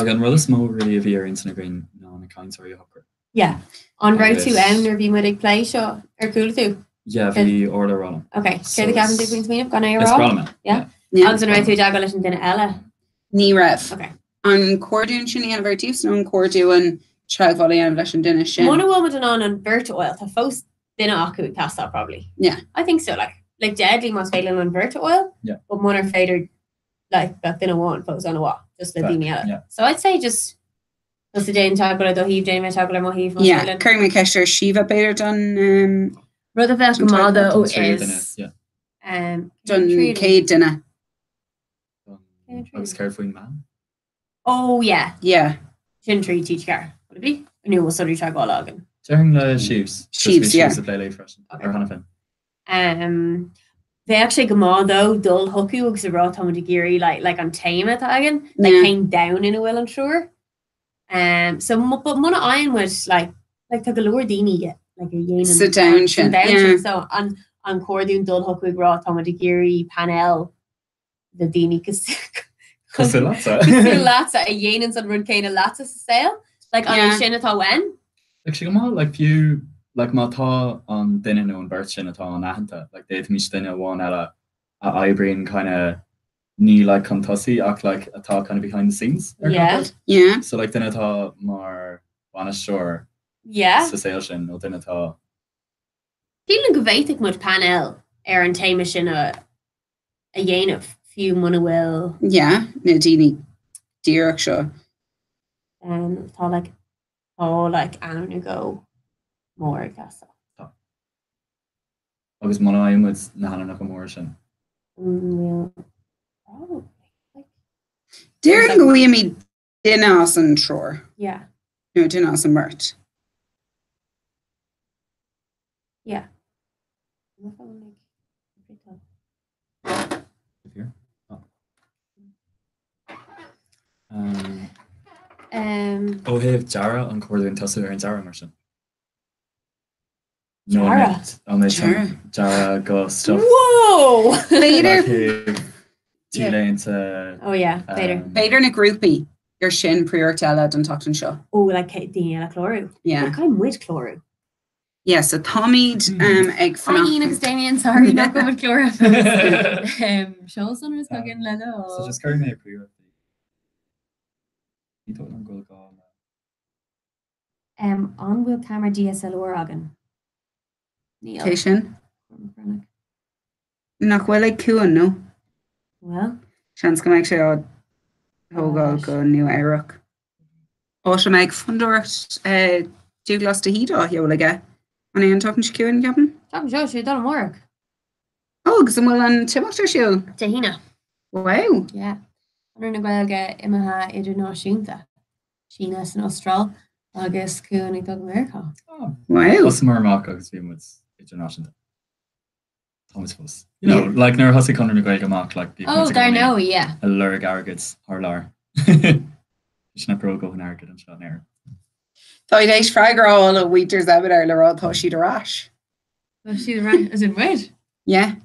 on Rilla Smo really of year into the green no on a Kaintori hooker. Yeah. On route to or be with a play show or cool too. Yeah, the order on. Okay. So the Gavin Dickens mean gone it's Parliament. Yeah. Alex and route to Dagalish and then Ella. Ní raibh. Okay. An cordún sinna an bhirtíos nó an cordún treagháil an leis an duine sin. One woman on Vert oil. Tá fós duine acu cast that probably. Yeah. I think so. Like deadly must fail on Vert oil. Yeah. But one are fader like that duine one fós on a walk. Just the dini out. Yeah. So I'd say just the day in chocolate, the heave, Jane chocolate, more heave. Yeah. Kerry McKesher, Shiva Bader done Brother Velcamado is done Cade dinner. I was careful man. Oh yeah. Yeah. Shouldn't teach car. Would it be? I knew it was sorry track all again. During the sheaves. Sheaves, yeah. To play late fresh. Or Hannafin. They actually come on though, dull hooky because the raw Tom Giri like on tame it again. Like came down in a well and sure. So but Mona Iron was like took a lower dini yet. Like a yen sit down chin. Yeah. So on Cordune dull hooky raw Tom Giri panel the dini because lots a yen and some run cane lots of sale. Like on a shin at all when? Like she come on like few like Mata on dinner no and birth shin at all on Ahanta. Like they me dinner one at a Ibreen kinda knee like Contussi act like a talk kind of behind the scenes. Yeah. So like dinner talk more on a shore. Yeah. So sale shin no dinner talk. Feeling govatic much panel Aaron Tamish in a yen of few money will. Yeah, Nadini Derek show. And like Anna go more castle. I was one I was Nahana Nakamorrishin. Probably. Derek go with me Dinas and Shore. Yeah. No, Dinas and Mert. Yeah. Here. Oh. Hey, Jara on Cordon Tussu and Jara Merchant. Jara. Jara go stuff. Whoa! Later. Oh yeah, later. Later in a groupie. Your shin prior tella and talked and show. Oh, like Daniela Cloru. Yeah. Like I'm with Cloru. Yeah, so Tommy'd egg for Hi, Enoch Damien, sorry, not going with Clora. Shows on his fucking leather. So just carry me a pre You don't know go on wheel camera DSLR again. Tation. Nach well like cool no. Well. Chance go make sure go new Eric. Osha make fundort Douglas to heat or you like and I'm talking to Kieran Gavin. Talking to she done work. Oh, because I'm well on Timothy Shield. Tahina. Wow. Yeah. I'm going to go get Imaha Iduna Shinta. Sheena and Austral. Agus cún ag America. Wow. What's more amach agus bhí mu international. Thomas was. You know, like near Hussey Conor McGuire amach like the Oh, there no, yeah. A lurg arrogance or lar. Isna pro go an arrogant and shot near. Tá I éis freigar all a winters ever le rá tá si de rash. Was she the right as in red? Yeah.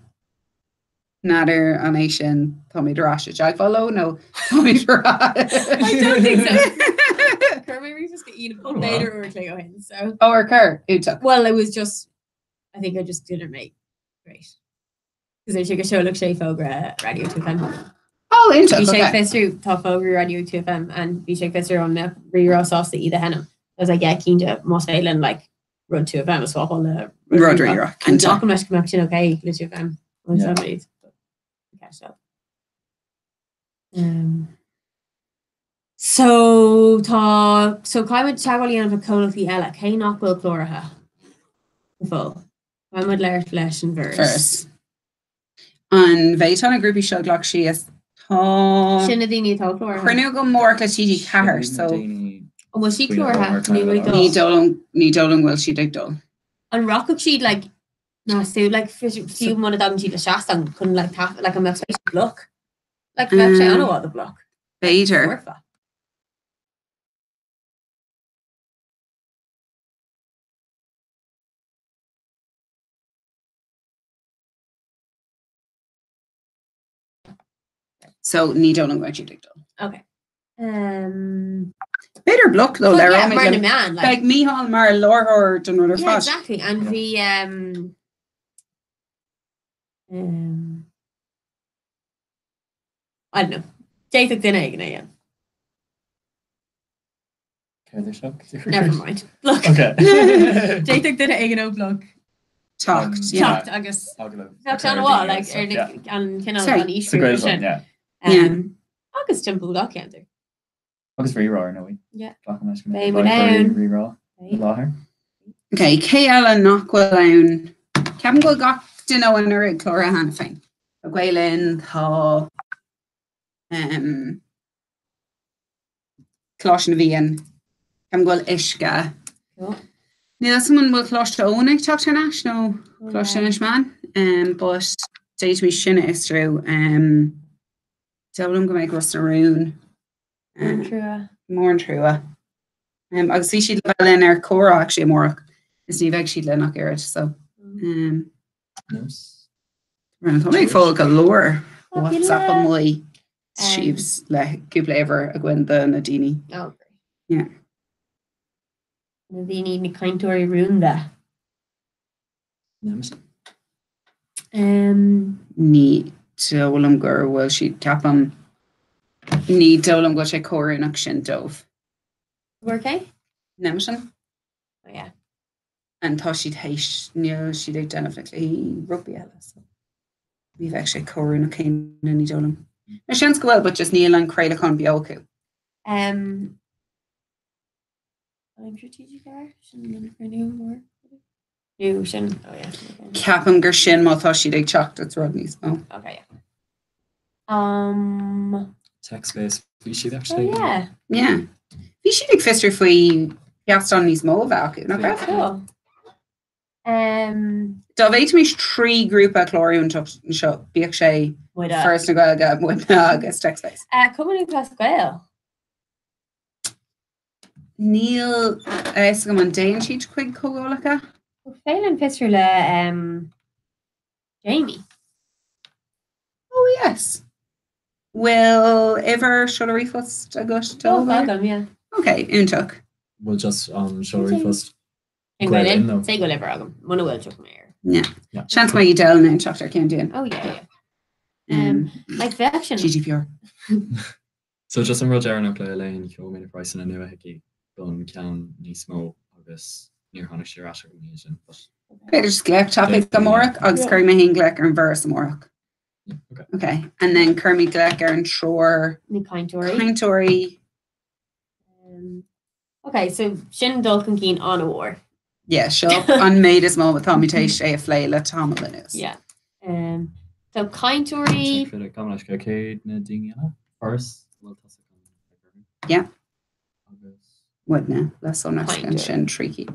Nadir an é sin tá mí de rash ag follow no tá mí de rash. I don't think so. Kermit Reeves was eat a later or Lego in so. Oh, or Kerr, who took? Well, it was just. I think I just didn't make great because I took a show look Shay Fogra Radio 2FM. Oh, interesting. Bishake Fister top over Radio 2FM and Bishake Fister on the Rero sauce the either henna. I was like, yeah, keen to Moss Island like run 2FM as swap on the Road Rero. And talking about connection, okay, Lit 2FM on somebody's catch up. So climate chagwali an vacolity ella, K knock will chloraha. Full. I would learn flesh and verse. An bheit an a grúpi seo ghlach si is tá Sinna daoine tá chlór. Chruinú go mór le tíí cethir so was she chlór ha ní dólan bhfuil siad ag dul. An rockach she'd like no so like few one of them she'd a shastan couldn't like tap like a milk space block. Like I don't know what the block. Beidir. So ní dólan bhfuil siad ag dul. Okay. Better block though there yeah, more than man like Mihal mar Laura don Ruther yeah, exactly and the I don't know Jake dinner yeah never mind look okay Jake dinner egg block talked I guess talked on a wall like and you know on each yeah August temple lock canter Agus re-raw, no we? Yeah. Baby down. Re-raw. Láthir. Okay, KL and nachhfuil ann. Ceapan go gach duine an ar chlóra hana féin. A ghailinn tá cláis na bhíon. Ceapan goil isce. Níl someone bhfuil cláiste ónnig teachtar náis nó cláiste náis man. But déit mí sinna is trú. Dólam go méid Russ Narún. Mór an trúa. Agus bhí siad le in ar córa actually mórach. Is ní bheith siad le nach airid so. Tá méid fáil go leor WhatsApp an mlí siobs le cúpla a gin de na daoine. Oh, yeah. Na daoine na caintóirí rúnda. Ní dólam gur bhfuil siad ceapam ní dólam go sé cóirnach sin dómh. Okay? Nemesin? Oh yeah. And tá siad héis níl siad ag denmh le rugby eile. Bhí bheith sé cóirnach céine ní dólam. Na sin go bhfuil, but just níl an creile chun beolcú. I'm strategic sin for new more. New sin. Oh yeah. Ceapam gur sin má tá siad ag teacht at Rodney's. Oh. Okay. Yeah. Text space. Bhí siad actually. Oh yeah. Yeah. Bhí siad ag fister faoi peastan níos mó bhealcú. Na bheith. Cool. Dá bhéit mís trí grúpa chlóriún seo bíoh sé first na gailge muid agus text space. Cumanú plus gail. Níl is go an déan siad chuig cógálacha? Félin fister le Jamie. Oh yes. Will ever Shullery first August? Oh, welcome, yeah. Okay, úntaach. We'll just Shullery first. Say go liver agam. Mona will chuck mayor. Yeah. Chance my del and chapter came in. Oh yeah. Like the action. GDPR. So just an Roger and Ocla Lane, you made a price in a new hickey. Don can ní smó agus níor hána sé ra sin. Okay, just glech topic amórach agus cur me hin glech an verse amórach. Okay, and then Kermi glech an tror ní caintóirí. Okay, so sin dul can keen on a war. Yeah, sure. Unmade is more with Tomitation a flail Tom Linus. Yeah. So caintóirí. First. Yeah. Wadna, las zonas Kind gan of. sin tríci.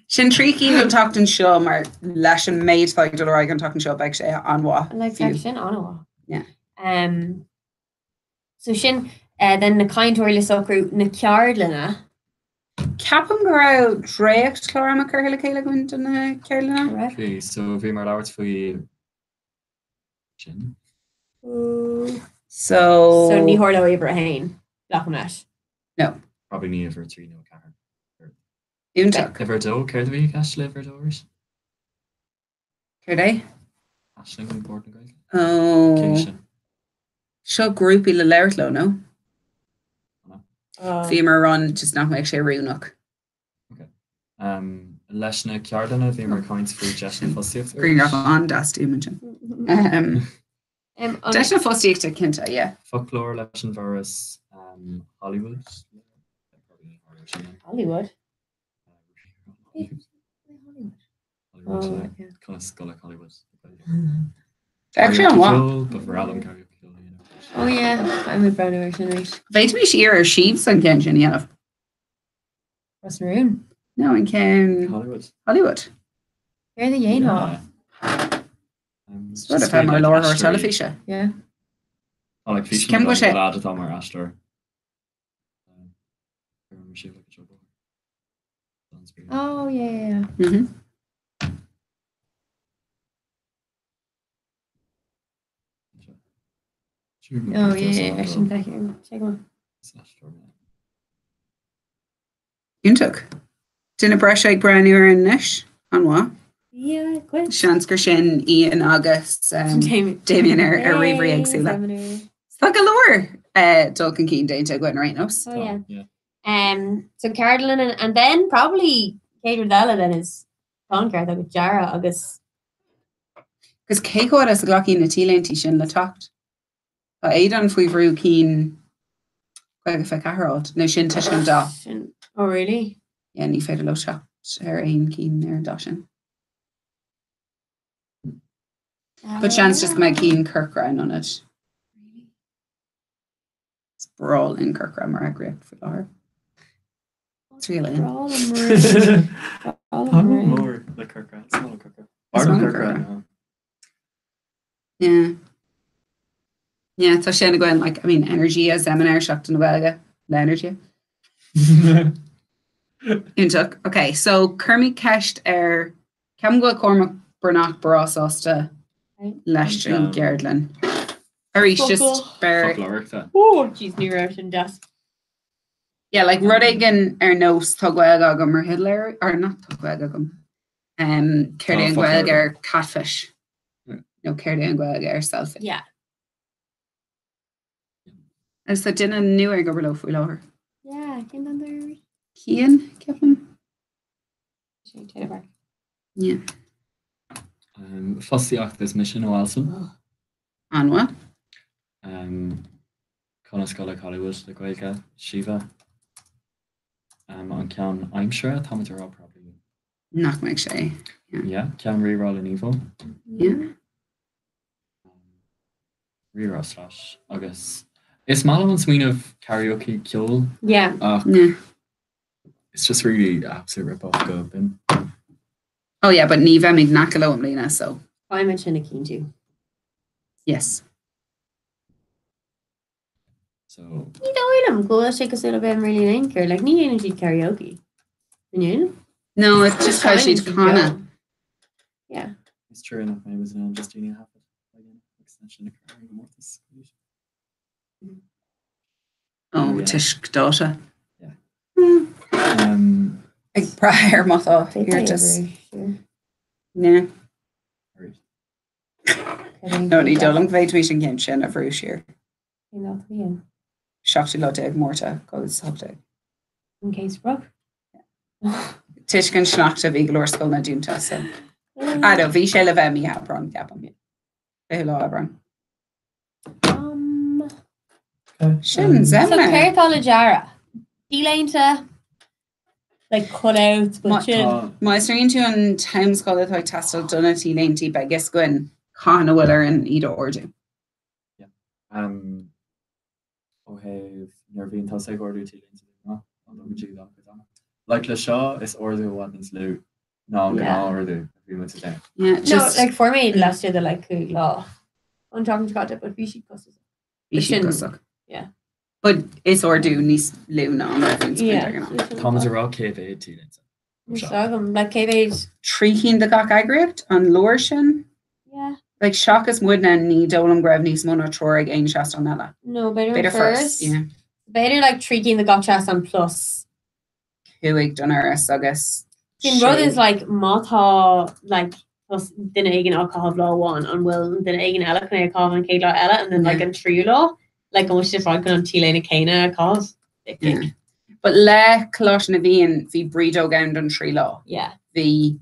Sin tríci nó tachtan seo mar leis an méid fáid do raig an tachtan seo beag sé anhá. Like section on Yeah. So sin then na kaintóir le socrú na ceardlanna. Ceapam go raibh dréocht chlár a chuir le chéile goin na cearlanna? Okay, so bhí mar leabhart faoi sin. So ní hórla Ibrahim Lachmash. No. Probably ní ever trí nó car. Úntaach. Ever do, céir bhí gas le verdóirs? Céir é? Ashling an board na gaig. Oh. Seo grúpi le leirló, no? Bhí mar run just nach meid sé riúnach. Leis na ceardanna bhí mar coins faoi deis na fosíocht. Green off an das imagine. Deis na fosíochta cinnte, yeah. Folklore leis an bharras Hollywood. Hollywood? Kind of skull like Hollywood. Actually, on what? But for Adam karaoke. Oh yeah, I'm a brown version right. Beit mi siar sheaves an ken sin yeah. What's the room? No, in Ken Hollywood. You're the Yale. Sort of have more lower or television. Yeah. I like fish. Can we say lad at our Astor. Oh yeah. Mhm. Oh yeah, I shouldn't back here. Check one. Úntaach. Duna breis ag breanúir in nish an what? Yeah, good. Seansgur sin Ian agus Damien ar riomhrí agsúla. Tá go leir dulcan cín déinte gin right nos. Oh yeah. So Carolyn and then probably Kate Della then is Concar agus Jara agus. Because céá is a gglachí na tíléntí sin le tacht. Tá éad an faoi bhrú cín chuige fe cathráid nó sin tuis an dá. Oh really? Yeah, ní féidir le seach ar aon cín ar dá sin. But chance just my keen Kirkran on it. It's brawl in Kirkran mar agree for her. It's really More like Kirkran. Small Kirkran. Yeah. Yeah, tá sé going like I mean energy as seminar shocked in the the energy. Intuk. Okay, so Kermit Kesht Cam go Cormac Bernach Bras Osta Lestrin Gerdlin. Arish just bear. Oh, jeez, new Russian dust. Yeah, like Rudigan nos Tugwagagum or Hitler or not Tugwagagum. Kerdy and Gwelger catfish. No Kerdy and Gwelger selfie. Yeah. Is that dinner newer go below for lower? Yeah, came down there. Kian, Kevin. Yeah. Fostiach this mission Wilson. On what? Conoscola Hollywood, the Quaker, Shiva. On Can I'm sure Tomato probably. Not make sure. Yeah, can reroll an evil. Yeah. Reroll slash August. It's Malawan Sween of karaoke kill. Yeah. Yeah. It's just really absolute rip off go bin. Oh yeah, but Neva Mignacalo Lena, so I mentioned a keen too. Yes. So you know I'm cool, take us a little bit really anchor. Like need energy karaoke. You know? No, it's just how she's kinda. Yeah. It's true enough, maybe it was an Justina happen. Again, extension of Mortis. Oh, Tishk daughter. Yeah. Ag prior motto. You're just yeah. No, ní dulum bheit tuisin céim sin a bhrú siar. Seachtaí le ag mórta go subte. In case broke. Tuiscin sneachta bhí glórscoil na dúnta so. Ado, bhí sé le bheith mí habran ceapam. Bhí le habran. Sin zemna. So Cairtá Jara. Dílainta like cut out but Mas rin tú an timescale that I tested donna tí leinti by guess gwyn Cana Willer and Ida Ordu. Yeah. Oh hey nervine tá sé gordu tí leinti. Like le seo is orú wat is lú ná Yeah. orú bhí mu dé. Yeah, No, like for me last year the like cool law. On talking to God, but we should cost us. Bhí siad cosach. Yeah. But is orú níos lúna an reference Yeah. Thomas ará céh tí. Like KV's Tríchin de gach agriacht an lúir sin. Yeah. Like seachas muidna ní dólam greibh níos mó troig aon seast an eile. No, better Better first. first, yeah. Better like treating the gotchas and plus. Cuig donaras agus. Sin brothers like mata like plus din egin alcohol law one and will din egin ella can alcohol and Kayla ella and then like an true law like almost just like on Tilena Kana cause. Yeah. But le closh na bhíon bhí brido gound an trí lá. Yeah. Bhí,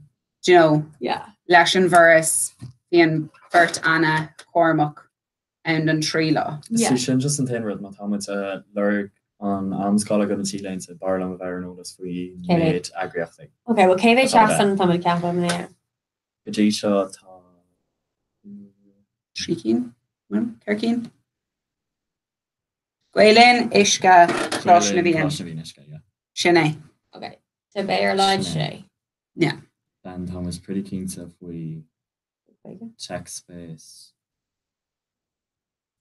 you know, yeah. leis an bhurras bhíon Bert Anna Cormac and an trí lá. Sí sin just an tain rud má táid le an amscala go na tílein sa barlam a bhar nólas faoi méid agriachtaigh. Okay, well KV Jackson tá cap am there. Gotí seo tá Trícin? Cercin? Gwaelin isca closh na bhíon. Sinné. Okay. So better like Shay. Yeah. Dan Thomas pretty keen to we check space.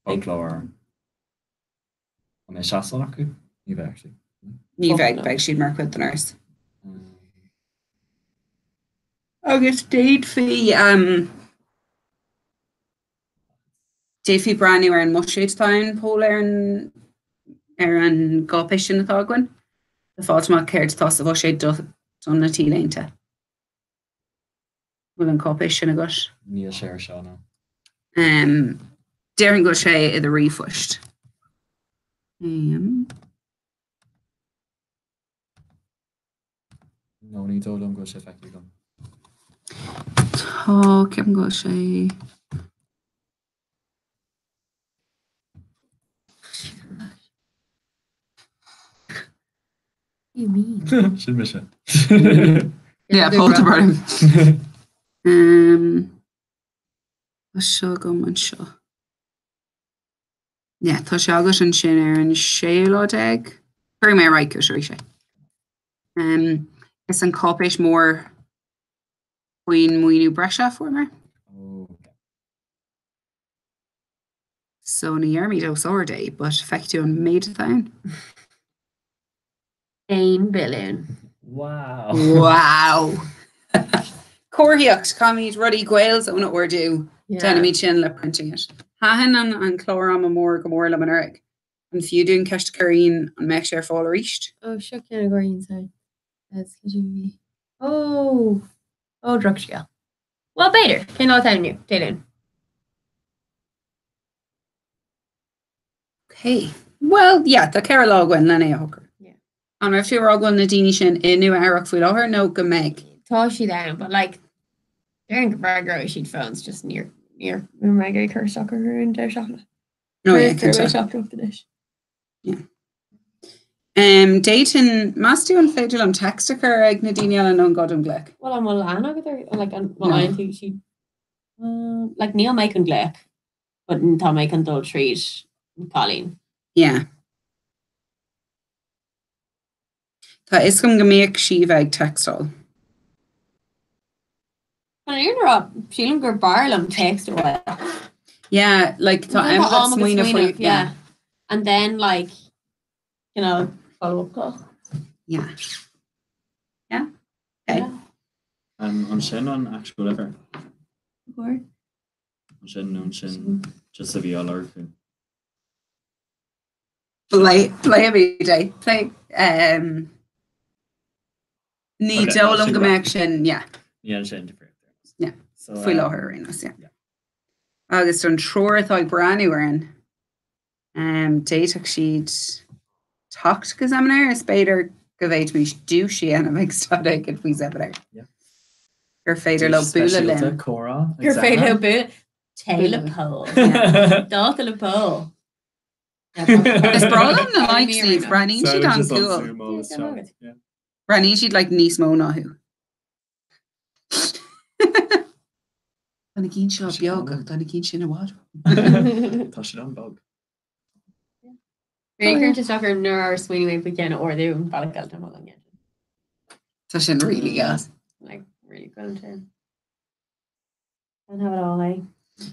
Folklore. On my shasal aku? You've actually. Ní bheith siad mar chud den nurse. Agus déad fi brandú ar an Mushroomstown pól ar an gápéis sin atá gin. The fáilteach céir tá sa bh sé don na tílénta. Bhfuil an cápéis sin agus. Níl sé seo ná. Déireann go sé i a rifuist. No ní dólam go sé feici gom. Tá ceapan go sé. You mean? Should miss it. Yeah, Paul to burn. Seo go man seo. Yeah, tá se agus an sin ar an séládeag. Chuir mé right go sé. Is an cápéis mór faoin muoinú breise former. So ní armí ó sorday, but feictú an méid tain. 1 billion. Wow. Wow. Cóíocht comíd rudí gwails óna orú. Denna míid sin le printing it. Hahan an chlóram a mór go mór le manuric. An fiúdún ceist carín an meich sé fáil ríist. Oh, sure can go inside. That's me. Oh, Drugsgale. Well, better. Can I tell you? Dylan. Okay. Well, yeah, the Carolá gwen lenne hooker. Yeah. And if you're all going to Dini sin inu arach food her no go meg. Toss she down, but like during the burger she'd phones just near my curse soccer and their chocolate. No, yeah, chocolate off the dish. Yeah. Dayton must do an féidir an textacha ag na daine an an godum glec. Well, I'm Lana with her like I think she like Neil make an glec, but Tom make an dull treat Colleen. Yeah. Tá is gom go méoch si bheith textile. Well, you're up. She'll go barlam text or what? Yeah, like tá emblem swing yeah. And then like you know follow up call. Yeah. Yeah. Okay. On sin on actual ever. Where? On sin just to be all our food. Play every day. Play ní dólam go meach sin, yeah. Yeah, sin different. Yeah. So Fuil láthir rinas, yeah. Agus an tror atá brandú arin. Déiteach siad tacht go examinar is beidir go bhéid mís dúsí an a bheith stadig go bhí zebra. Yeah. Gur féidir le búla lim. Gur féidir le búla. Taylor pole. Daughter le pole. Is bralam na like sleeve, Branny she'd on cool. Branny she'd like níos mó náhu. Donna cín seo beag ach donna cín sin a bhd. Tá sé an bog. Régur te stocker nuair swiningway begin orú an bailgal am an. Tá sin really gas. Like really good too. Don't have it all, eh?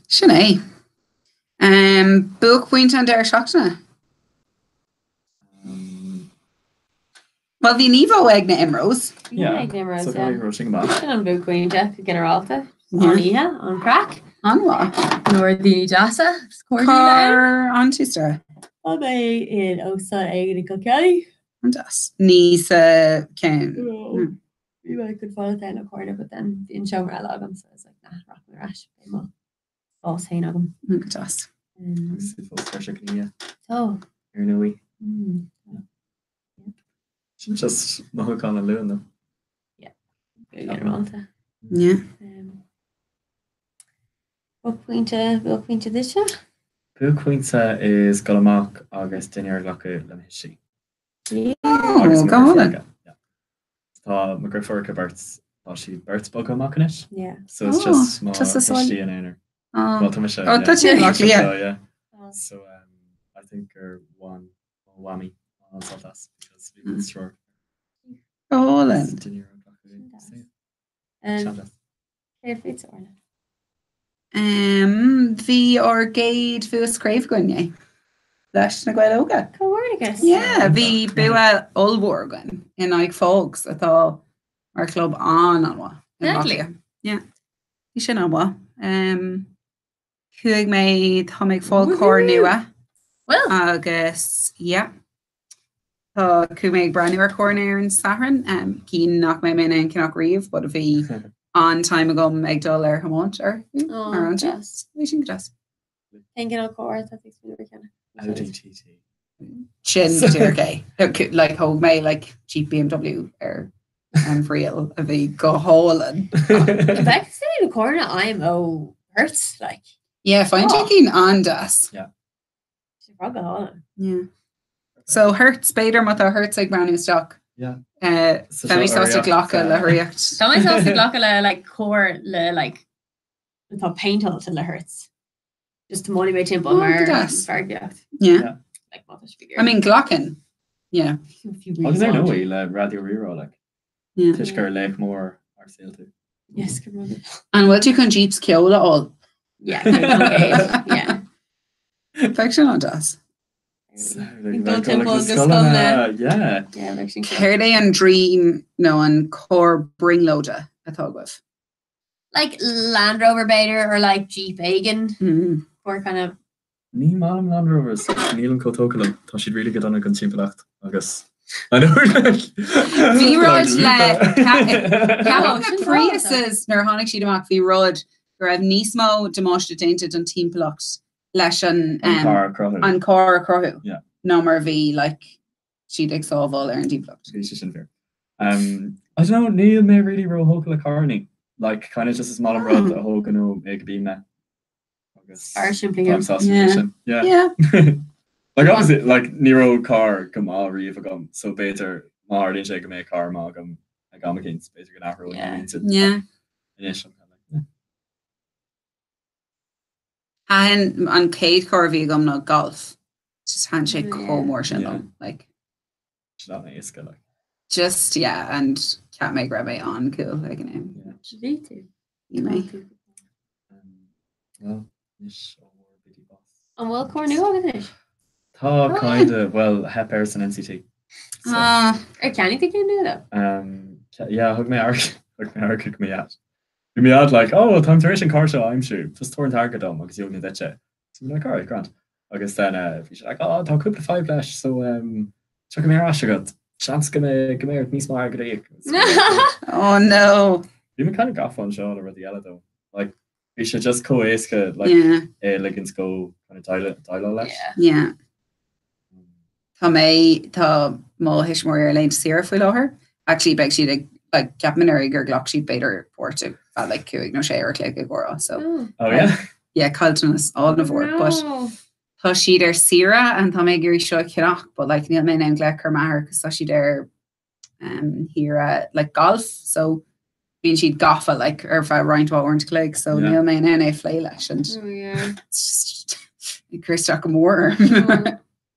Sinné. Book point an deir seachna. Well, bhí níomh ag na imrós. An bú cuinte generalta íthe an crack anhá nóir daoine deasa Car an tústra. Tá é in ósa ag go ceí an das. Níos cén. Bhí me could fáil na corda, but then bhíon seomar eile agam, so it's like, nah, rock na ras, bé má fás hain agam. Go das. So. Ar nuí. Just no gan leun though. Yeah. Generalta. Yeah. What pointe this year? Buúinte is goach agus duine lecha le hisí. Oh, go on. Tá me gur furca bert tá si bertbo goachis. Yeah. So it's just more hisí in einer. Oh, that's it. Yeah. So I think one whammy on that because we can sure. Oh, then. Bhí ar géad fuas craibh gonne leis na gcuilóga. Cohorgus. Yeah, bhí bua olbórgan in ag fógs atá ar club anha. Yeah. Bhí sin anha. Chuig mé tá méid fáil cór nua. Well. Agus, yeah. Tá chu méid breúar cóirnéir an saran, cín nach mé mena an cinach riomh, bud a bhí an time ago ag dul ar hamáint ar an just. Bhí sin gras. Thinking of course, I think it's really kind Chin TRK. Like hold me like cheap BMW or real a bhí go hálan. In fact, sitting in the corner, I'm hurts like. Yeah, fine taking on das. Yeah. Yeah. So hurts Bader mata hurts like brand new stock. Yeah. Femi sauce glacha le react. Femi sauce glacha le like core le like the paint all to le hurts. Just to motivate him on our Yeah. Like mother's figure. I mean Glocken. Yeah. How does I know he le radio rero like? Yeah. Tishker Lake more our sale too. Yes, good morning. And what you can jeeps kill all. Yeah. Yeah. Perfection on das. Yeah. Care and dream no and core bring loader I thought of. Like Land Rover Bader or like Jeep Agan or kind of Ní mám Land Rovers Neil and Kotokalam thought she'd really get on a consumpelacht I guess I know Bhí rud le Priuses nar tháinig siad amach bhí rud gur raibh níos mó demáiste dainted an timpplacht leis an car crothú. Yeah. No mar bhí like siad ag sábháil ar an timpplacht. I don't know Neil may really roll hocal a carney like kind of just a small rod a whole canoe make be me. Yeah. Like obviously like Nero car come all reef so better mar didn't shake me car magam like I'm against basically not really yeah initial and on Kate Corvey gum not golf just handshake more like just and cat make rabbi on cool like a name you may well and well cornu Tá kind of well het person NCT. Can you think you do that? Yeah, hook me kick me out. Give me out like, oh, time duration car show, I'm sure. Just torn target on because you'll get that shit. So I'm like, all right, grant. I guess then if you're like, oh, talk up to 5 flash, so check me out, got chance come here, me smart great. Oh no. You kind of got fun show over the yellow though. Like we should just co-ace like Liggins go kind of dial less. Yeah. Tá mé tá má hismór ar leint siar foiil láthair. Actually beg siad ag ceapman ar gur ghlach siad beidir pórte bheit le cuaig nó sé ar clé go gcóra so. Oh yeah? Yeah, caltanas all na bhór, but tá siad ar sira and tá mé gurí seo cinach, but like níl mé an glecur maithir cos tá siad ar here like golf, so bhíonn siad gafa like ar bheit roinntá orint cléig, so níl mé an é flé leis and it's just Chris mór.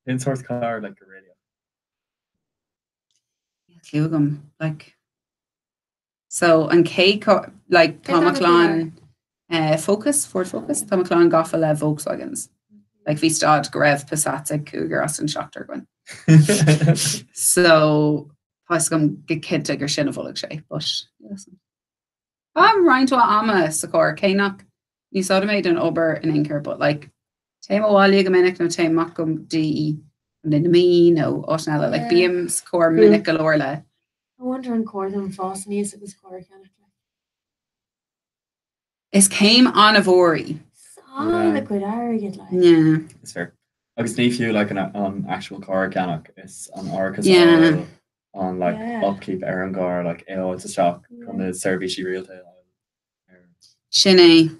In source car like a radio. Clúgam, like. So an cé like Tá Maclán Ford Focus, Tá Maclán gafa le Volkswagens. Like bhí stad go raibh Passat ag Cougar as an seachtar gin. So pas gom go cinnte gur sin a bhfuil sé, but yes. Roinnto ama sa cór cénach ní sáda méid an obair in incar, but like téim bháile go minic nó téim mac gom dí an mí nó osnella, like bíam sa cór minic go leir le. I wonder an cór an fás níos agus cór ceannach. Is céim an a bhórí. The good arrogant like. Yeah. It's fair. Agus ní fiú like an actual car canach is an arcus on like upkeep an gar like it's a shock on the service real tail. Sinné.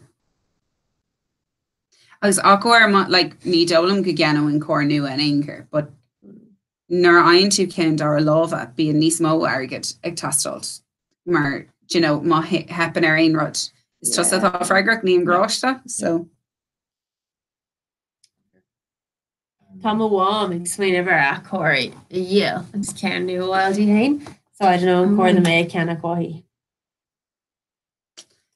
Agus aquar like ní dolam go gano in cór nu an incar, but nar ein tú cin dar a lova bí an níos mó agad ag tastalt. Mar, you know, má happen ein rud. It's just atá freigrach ní an gráiste, so. Tá bháim ag smaoine bhar a cóirí yeah, agus cean nu bhiltí hain, so I don't know an cóir na mé ceannach wahi.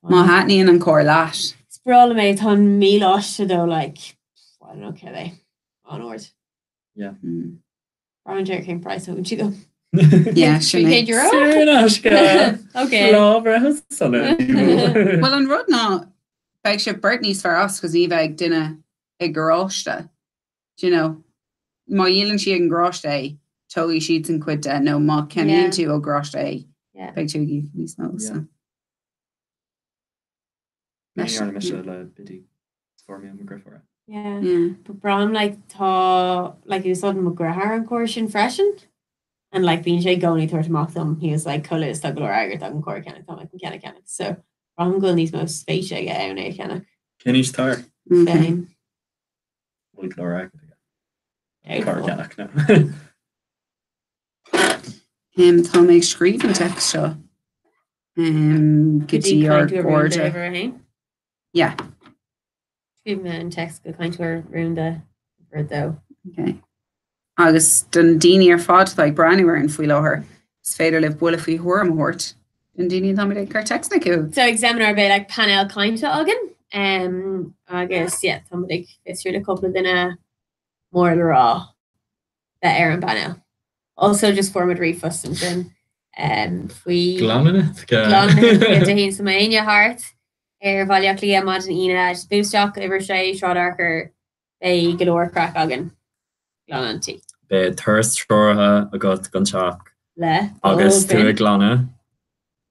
Má hatníon an cóir leis. Sprála mé tá mí láiste dó like, I don't know, ce onward. Yeah. Round Jerry came price haven't you though? Yeah, €3. Okay. Well, an rud ná beag sé Brittany's for us because ní bheith duine ag gráiste. You know, má dhéanann si an gráiste tóí siad an cuide nó má ceann tú ó gráiste beag tú níos mó. So. Yeah. But Bram like tá like he was sudden McGrath an cóir freshen and like being sé goni thuir amach them he was like colour is tug agur an cóir ceannach tá mechanic so Bram go níos mó spéise ag anna ceannach. Kenny's tar. Fine. Well, car ceannach no. Tá méid scríban text seo. Gotí ar gorda. Yeah. Scríban text go kind to room the bird though. Okay. Agus den daoine ar fád like braniúir an faoi láthair. Is féidir le bula faoi thuair am hort. Den daoine tá ag car text na cú. So examiner be like panel kind to agan. Agus yeah, tá ag fiú a couple duine mór le rá that Aaron panel. Also just formed refus and then we Glannet hén sa maine hart bhaile lí am an ine bústeach iwwer sé srádarchar é golóir crack agan glanantí. Be thirst trátha a got gunseach le agus tú glanne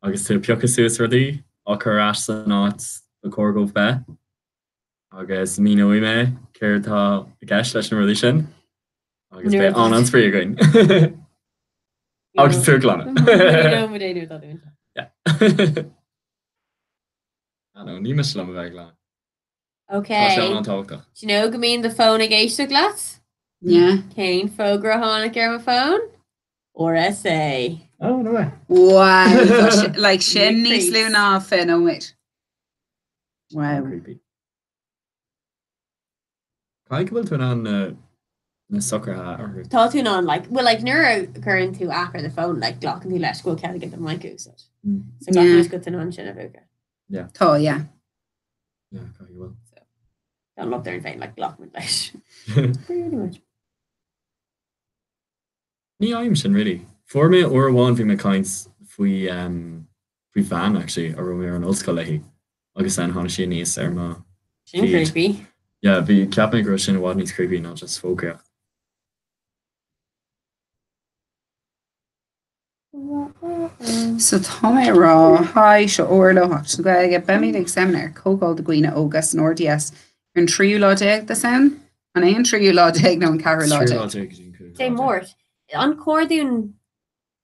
agus tú peochas suas ruí á chu as san áit a cór go be agus mí mé céir tá a gceis leis an ruí sin agus be an sprí going. Agus tú glanne. No, ní mis le bheith le. Okay. Do you know go mean the phone ag éiste glas? Yeah. Cain fógra hána ar my phone? Or SA? Oh, no way. Wow. Like sin níos lú ná fin ó mit. Wow. Creepy. Cai go bhfuil tú an na soccer hat or tá tú on like well like neuro current to after the phone like glock and leis go can get them like so glock go to on sin a yeah tá yeah you will so don't love there in vain like glock with leis pretty much ní aim sin really for me or one vi me kinds fui fan actually or we an old school lehi agus an han sin níos ma creepy yeah vi cap me gro sin wat níos creepy not just focus. So tá mé rá haid se óirlacht go ag bemid examiner cógáil de gcuoine ógus an RDS an tríú láideag de san an éon tríú láideag nó an ceair láideag. Sé mórt an cordún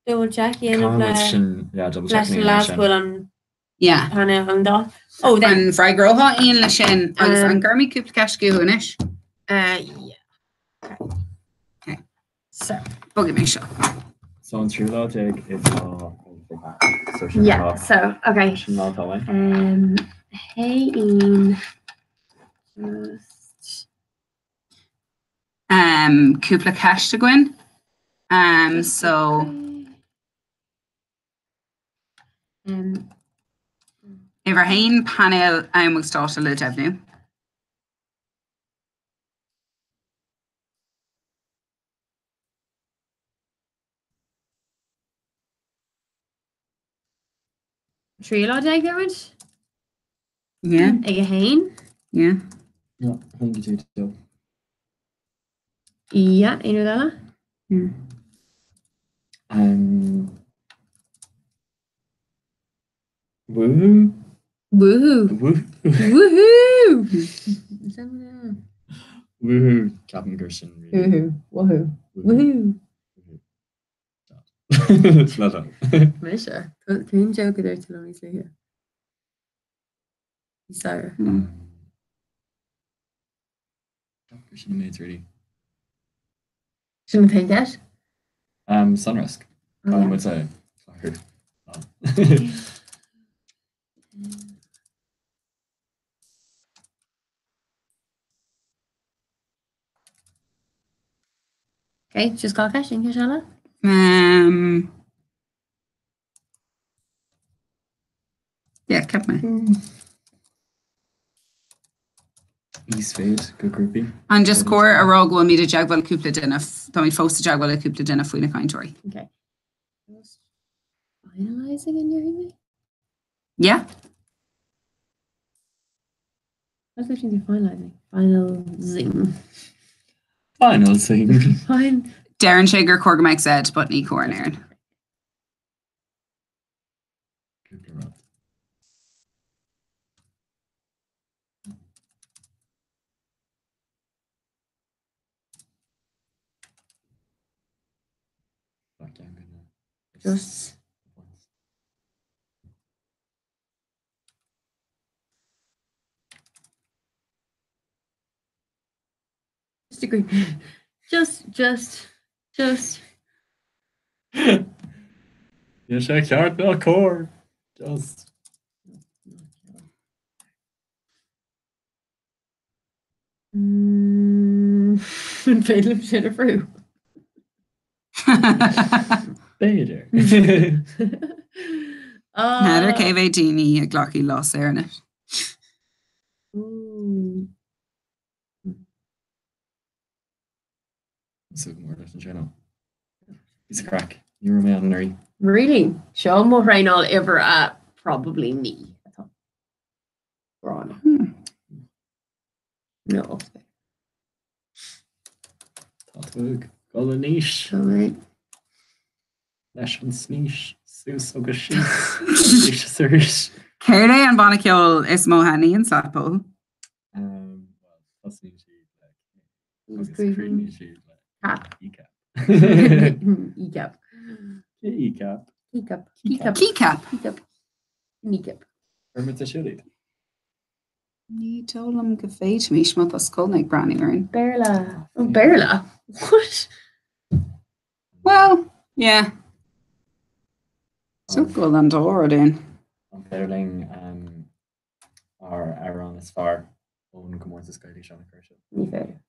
double Jackie leis an panna an dá. Oh an freigrotha íon le sin agus an gurmí cúpla ceisciú inis. Okay. So bugad mé seo. So true logic is yeah, so okay. Hey in just Cúpla ceiste gin. So Iver hain panel agus státa le defniú. Trí lá ag garid? Yeah. Ag a hain? Yeah. No, hain go tú. Yeah, inú dala? Woohoo. Woohoo. Woohoo. Woohoo. Woohoo. Captain Gershon. Woohoo. Woohoo. Woohoo. Slata. Misha. Cún joke there to lonely slay here. Sorry. Gershon made ready. Shouldn't take that? Sunrisk. Oh, yeah. Would say. Okay, just call question, Kishala. Yeah, kept me. East Fade, good groupie. And just score a rogue will meet a jagwell cúpla dina. Then we force a jagwell a cúpla dina for the cointory. Okay. Finalizing in your email? Yeah. What's the difference between finalizing? Finalizing. Fine. Darren Shager, Corgamac said, but Nico and Aaron. Just agree. Just. You should start the core. Just. Philip Jennifer. Bader. Nadir KV Dini a Glocky loss there in it. So more than channel. He's a crack. You were man, Really? Show more right now ever at probably me. Wrong. No. Tatug. Golanish. Alright. Nation sneesh. Sus Ogashi. Search. Kerde and Bonakiol is Mohani and Sapo. That's easy. Cap. E-cap. E-cap. E-cap. Keycap. Keycap. Kneecap. Permit should it. Ní tólam go féit mí má a scolnig braniúin. Berla. Oh, Berla? What? Well, yeah. So go an door then. On Berling are Aaron as far on Comortis Skyly Sean Kershaw. Ní fair.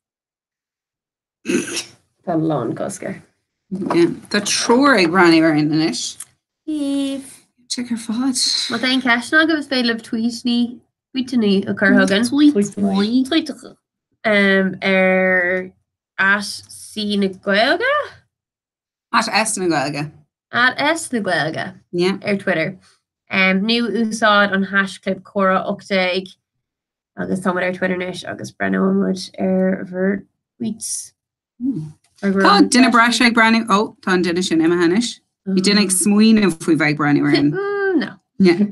Tá lán coscar. Yeah. The troig braniúin in it. Eve. Check her fod. Wat ein cashna go speel of tweetni. Tweetni a Carhogan. Tweet. At C na Gaelga? At S na Gaelga. At S na Gaelga. Yeah. Twitter. New úsáid an hasclip Cora Octag. Agus Tomar Twitter nish agus Brenna would ver tweets. Tá dinner brasig brand oh tá dinner sin Emma Hanish. You didn't smuin if we bike brand new. No. Yeah.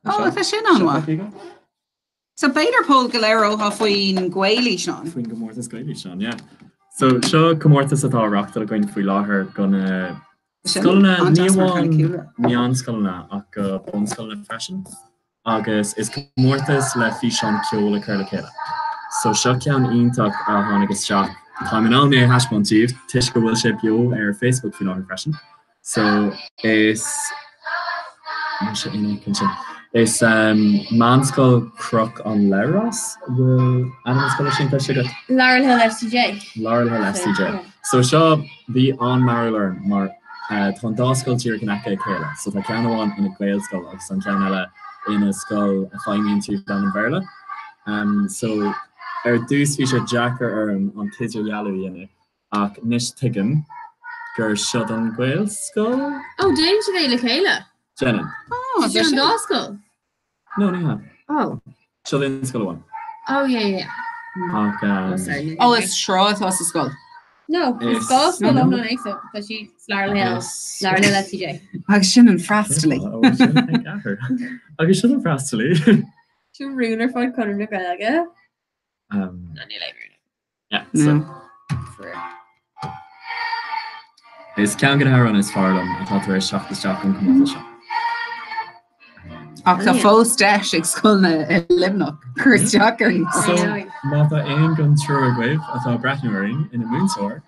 Tá sin anha. So beidir Paul Galero ha faoin gwaili Sean. Faoin Comortis Gaeli Sean, yeah. So seo Comortis atá rockta going faoi láthair gonna scolna níomháin meán scolna ach go bon scolna fashion. Agus is Comortis le fi Sean ceola chuirla céile. So seo ceann ionach a tháinig isteach. Tá min an é hasmontíomh, tuis go bhfuil sé bio ar Facebook faoi láthair fashion. So is Is Manskull Crook on Leros? Will Animal School sin go? Laurel Hill FCJ. Laurel Hill FCJ. So seo bhí an Maryland mar tá dáscoil tír connected chéile. So tá ceann amháin ina Gael School agus an ceann eile ina School a fáimíonn tú gan an Verla. So dús bhí sé Jackar an tiidir lealú dhéanamh ach níos tuigim gur siod an Gael School. Oh, déim sé bhéile chéile? Jenin. Oh, is an dáscoil? No, ní ha. Oh. Siod in School one. Oh, yeah. Oh, it's Shroud was the school. No, it's dáscoil am non éagsa, tá sí Laurel Hill FCJ. Agus sin an freastalí. Agus sin an freastalí. Tú rúnar fáid chunar na gaeilge? No, ní leibhre. Yeah, so. Is cean go an is farlam atá tar éis seachtasteach an cumata seo. Ach tá fós deis ag scoil na Limnach chuteach ar So má tá aon gon trúr a gcuibh atá breithniúiring ina múntóir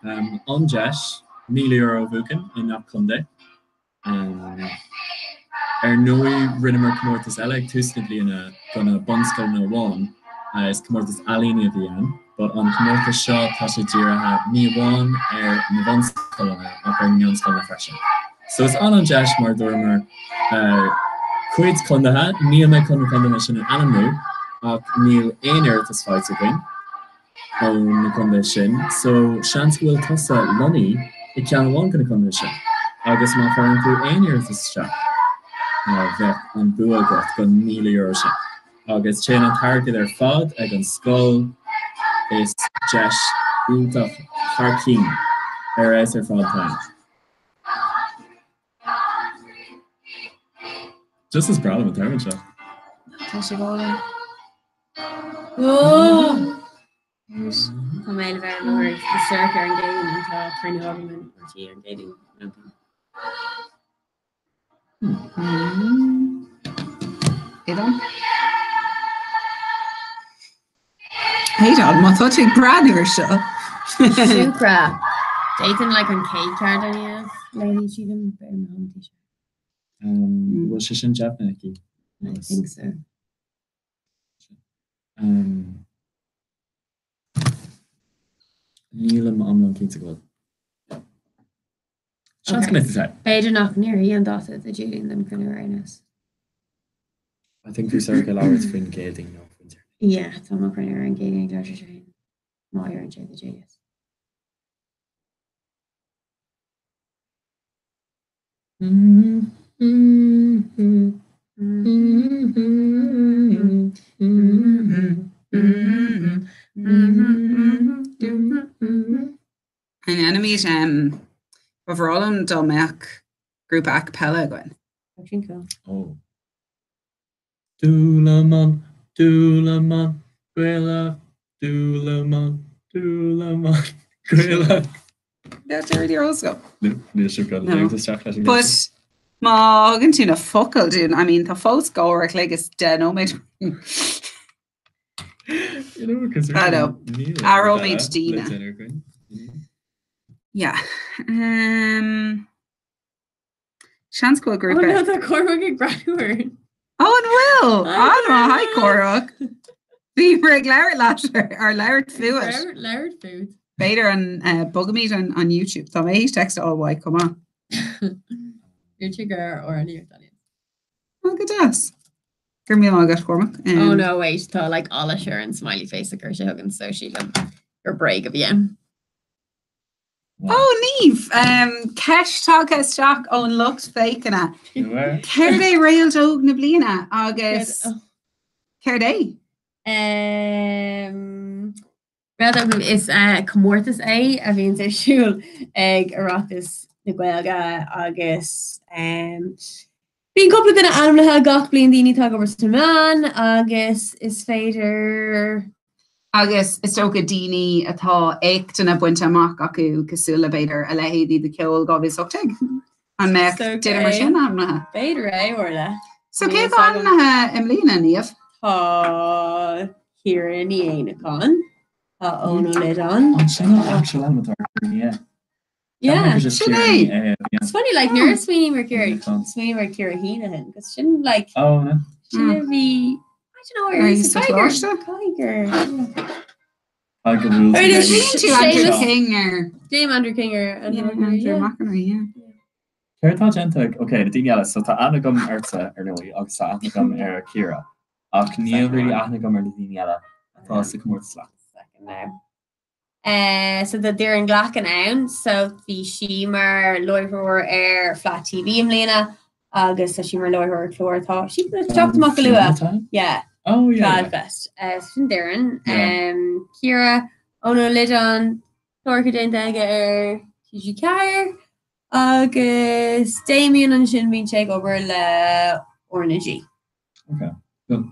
an deis €1,000,000 bhuacán in nach chunde. Nui rinnemer comórtas eile ag túsna bliana gona bonscoil na bháin is comórtas alíní a bhíon, but an comórtas seo tá sé díreatha ní bháin ar na bonscoilna ach ar neonscoil na freisin. So is an deis mar dúirmar cuid chundathe, níl me chunda sin an animú ach níl éonar is fáid a gin ón na chunda sin, so seans bhfuil tosa loní I ceann bháin gona chunda sin. Agus má fearann tú éonar is seach. Bheith an buagat go €1,000,000 sin. Agus sé an targad ar fad ag an scoil is deis últach charcín ar éis ar fad tain. Just as proud of a term shot. Tá sé bháin. Oh! Tá méile bhar nóir the circuit an gain an tá tríú argument or tí an gating. Édan? Édan, má tá ag braúir seo. Súcra. Déitan like an cake card an leí si them bear na home t-shirt. Well, she shouldn't Japanese. I think so. Nílam amlan cínta go. Sean Smith is out. Beidir nach níir an data the Julian them kind of awareness. I think through circle hours for engaging no. Yeah, it's almost kind of engaging Dr. Train. No, you're in the Julius. An enemies overall on Dolmac group a cappella going. I think so. Oh. Dulaman, Gwela, Dulaman, Gwela. That's already also. No. But má gan tú na focail dún, I mean, tá fós gáir le is den óid. I know. Arrow made Dina. Yeah. Sean's go group. Oh no, the Cormac graduate. Oh, and Will. Hi, Cormac. Bhí ag leir láir ar leir fuad. Leir food. Beidir an Bugamid on YouTube. Tá mé text all why come on. Your trigger or any of that. Oh, good ass. Gur mí agad Cormac. Oh no, wait, tá like all assurance smiley face like she hugging so she her break of you. Oh, Neve. Kesh tácha Stock on looks fake na. Ceir é réalt óg na bliana agus ceir é? Rather is comórtas a bhíonn sé siúil ag Oireachtas na Gaeilge agus bhíonn coppla duine anamlathe gach bliain daoine tá go man agus is féidir agus is tóga daoine atá éachtainna buinte amach acu cosúla beidir a lehéadí de ceol go bhís ochtaigh an me duine mar sin anamlathe. Beidir é orla. So cé anamlathe im lína níomh? Tá Ciaran ní aonachán. Tá ón lid an. An sin actual amateur, yeah. Yeah. It's funny, like near Sweeney Mercury Heenan, because shouldn't like shouldn't be I don't know where he's a tiger. Tiger rules. Or there's Andrew King or Dame Andrew King or Andrew McInerney, yeah. Ceirtá genteach, okay, na daine eile, so tá anagam airsa ar nuí agus tá anagam ar Ciara. Ach níl really anagam ar na daine eile atá sa cummór slá. So the Darren Glachan ann, so the Shimmer Loiver Air Flat TV Mlena, August so Shimmer Loiver Chlor thought she could have chopped Makalua. Yeah. Oh yeah. Fest. From Darren. Ciara, Ono Lidon, Torka Dentega Gigi Kyer, August Damien and Shin Bean Shake over Le Ornagy. Okay. Good.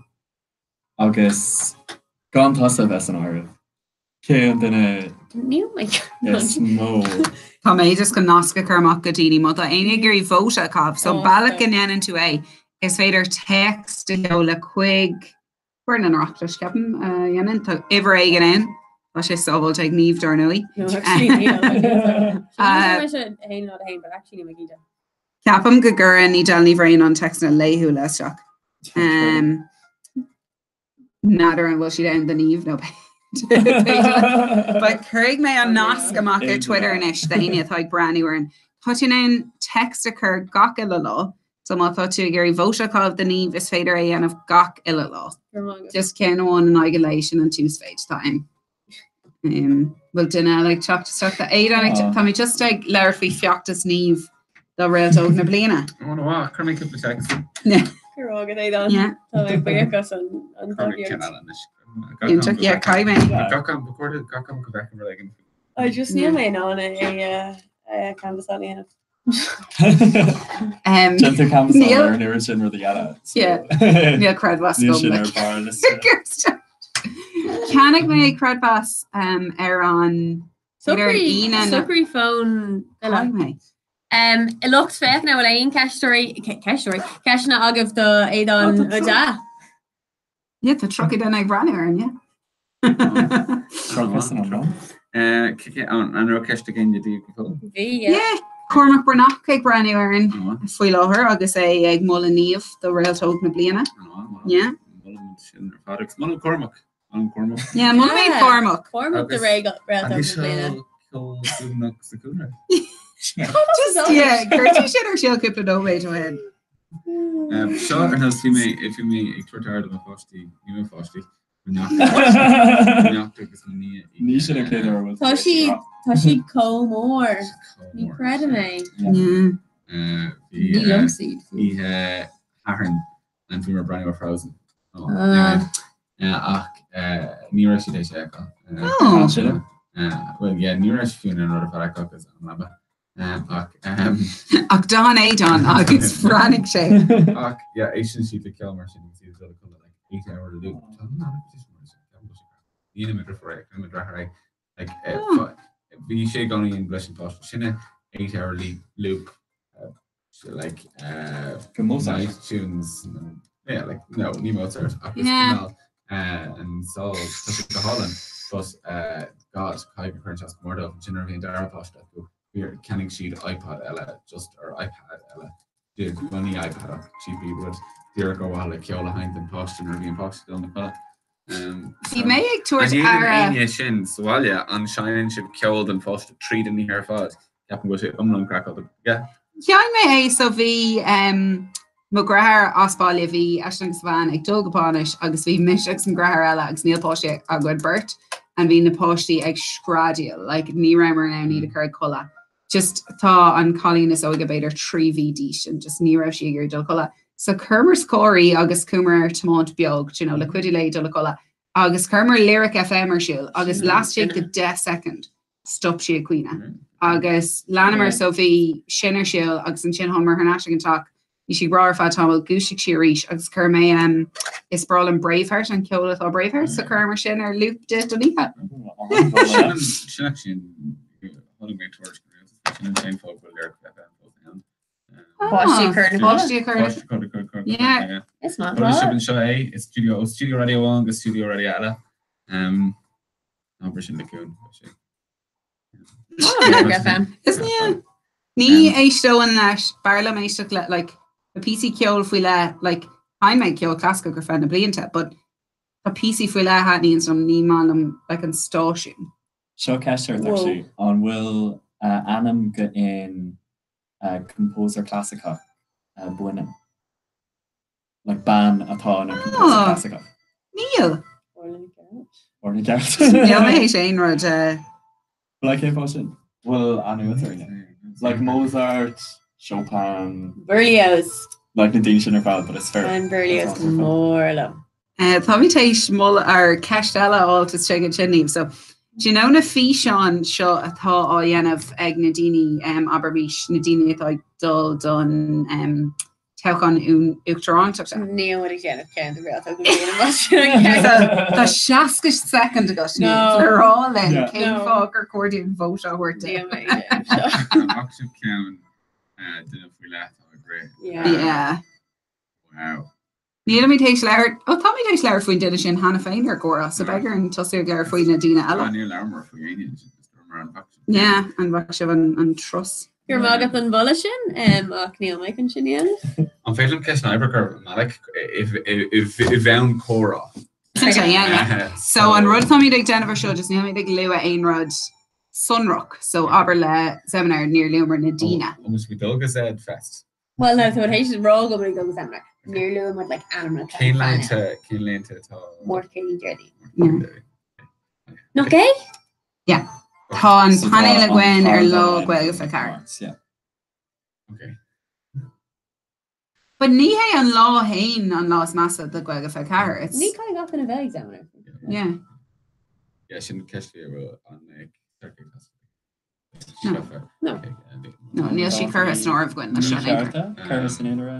August Gone Tossa Vesson Ireland. Cé duna Tá mé just go nasca chumach go daoine má tá aine gurí bhóta cabh so bailach in enan tú é is féidir text le chuig chuir an rachtas ceapan dhéanaan tá ibre éigen in tá sé sábháil ag níomh dar nuí. Ceapam go gcurann ní dealní bhraon an text na léithú leisteach. Nádar an bhfuil siad an den níomh nó But Craig may on nasca amach Twitter inis daine atá brandúin. Táin an text occur gach ile lá, so má tá tú gurí bhóseáh den níomh is féidir é anmh gach ile lá. Just ceanháin an isolation an túsfeid time. Well duine like teachta éidir tá mí just ag leir faoi feachtas níomh do réaltóg na bliana. Wow, chumé cúpla text. Yeah. Yeah. I just knew my on a canvas on the Neil Cradbas Canig me Cradbas an Suckery phone it looks fake now ein cash story cash na agah the Adon da. Yeah, the truck it ag brand yeah. An orchestra gin dí Yeah, Cormac Brenach ag brand foioi láthir agus é ag molla níomh do réaltóg na bliana. Yeah. Cormac. Yeah, molla mé Cormac. Cormac the réaltóg na bliana. Just yeah, Gertie shit or she'll keep it over to head. Sure, and if you may, it's retired of a fosty, you know fosty. Tashi co more. Me credit me. Young seed. He Harren and we were brand new frozen. Near she day well yeah, near she and another paracock Ach Don Adon agus frannic sé. Yeah, Asian sheet the Kelmer she can see the other color like 8 hours to do. You know me for I'm a drag like we she going in blushing post shinna 8-hour loop like most nice tunes yeah like no new Mozart and so the Holland plus God Kai Princess Mordo General Dara post we're canning sheet iPod Ella just or iPad Ella did money iPad cheap would dear go while like Kyola Hind and posture and being posted on the pot. He may ag towards Ara sin soália an Shine should killed and foster treat in the hair fast. Happen go to crack up. Yeah. Cean mé é so bhí McGrath ospáile bhí Ashling Svan ag dulgapáis agus bhí misach an Grahar eile agus nílpáiste agad Bert and bhí napáistí ag scradial like ní raimar now ní a cur colla. Just tá an Colleen is óga beidir 3 díis and just ní raibh si gur dul colla. So Kermer Scory August Coomer Tamont Biog, you know, liquidity dolacola. August Kermer Lyric FM or shield. August last week the 10 second stop she Queena. August Lanimer Sophie Shinner shield August and Chin Homer her national talk. You should bra fat Tomal Gushik Shirish August Kerme is Brawl and Braveheart and Kyola or Braveheart. So Kermer Shinner looped it Donika. Yeah, it's not it's studio radio 1 the studio radio version the Isn't it? Ní éistó an leis barla méisteach le like a PC ceol faoi le like hain méid ceol clasca gur fan na blianta, but a PC faoi le hatní som ní manam like an stáisiún. Seo ceisiart actually an bhfuil anam go in composer classica buinem. Like ban atá na composer classica. Níl. Orna Garrett. Níl mé sé rud like é fásin? Well, anu like Mozart, Chopin, Berlioz. like na daoine sin ar fád, but it's fair. And Berlioz mór Tá mí tééis mul ar ceistela áiltas te an sinníim, so do you know na fi seán seo atá á dhéanamh ag na daoine aberbís na daoine atá dul don teachan uachtaránachta. Níl ag déanamh cean a bhil Tá 60 second agat lerálinn cé fá gur cordún bót a huirta. Yeah. Wow. Níl mí tééis leir tá mí tééis leir faoin duine sin hena féin ar gcóra, so begur an tosaí leir faoin na daoine eile. Yeah, an bha sibh an trus. Gur mágad an bhla sin ach níl méid an sin íon. An féidir ceis na Ibercurve, Malik, if bhean córa. Yeah. So an rud tá mí ag Jennifer seo just níl mí ag lua aon rud sunrock, so aber le seminar near leumar na daoine. Almost we dulgus Ed Fest. Well, no, so hééis rá go go go seminar. Near leum with like animal. Cén leinta tá. Mór céin deirdi. No gé? Yeah. Tá an panel a gwen ar lo gwelga fa car. Yeah. Okay. But ní hé an lá hain an lás massa the gwelga fa car. It's Ní cai gach an a bheith examiner. Yeah. Yeah, sin ceisli an circuit class. No, níl si churras nor of gwen na sin. Churras in inra.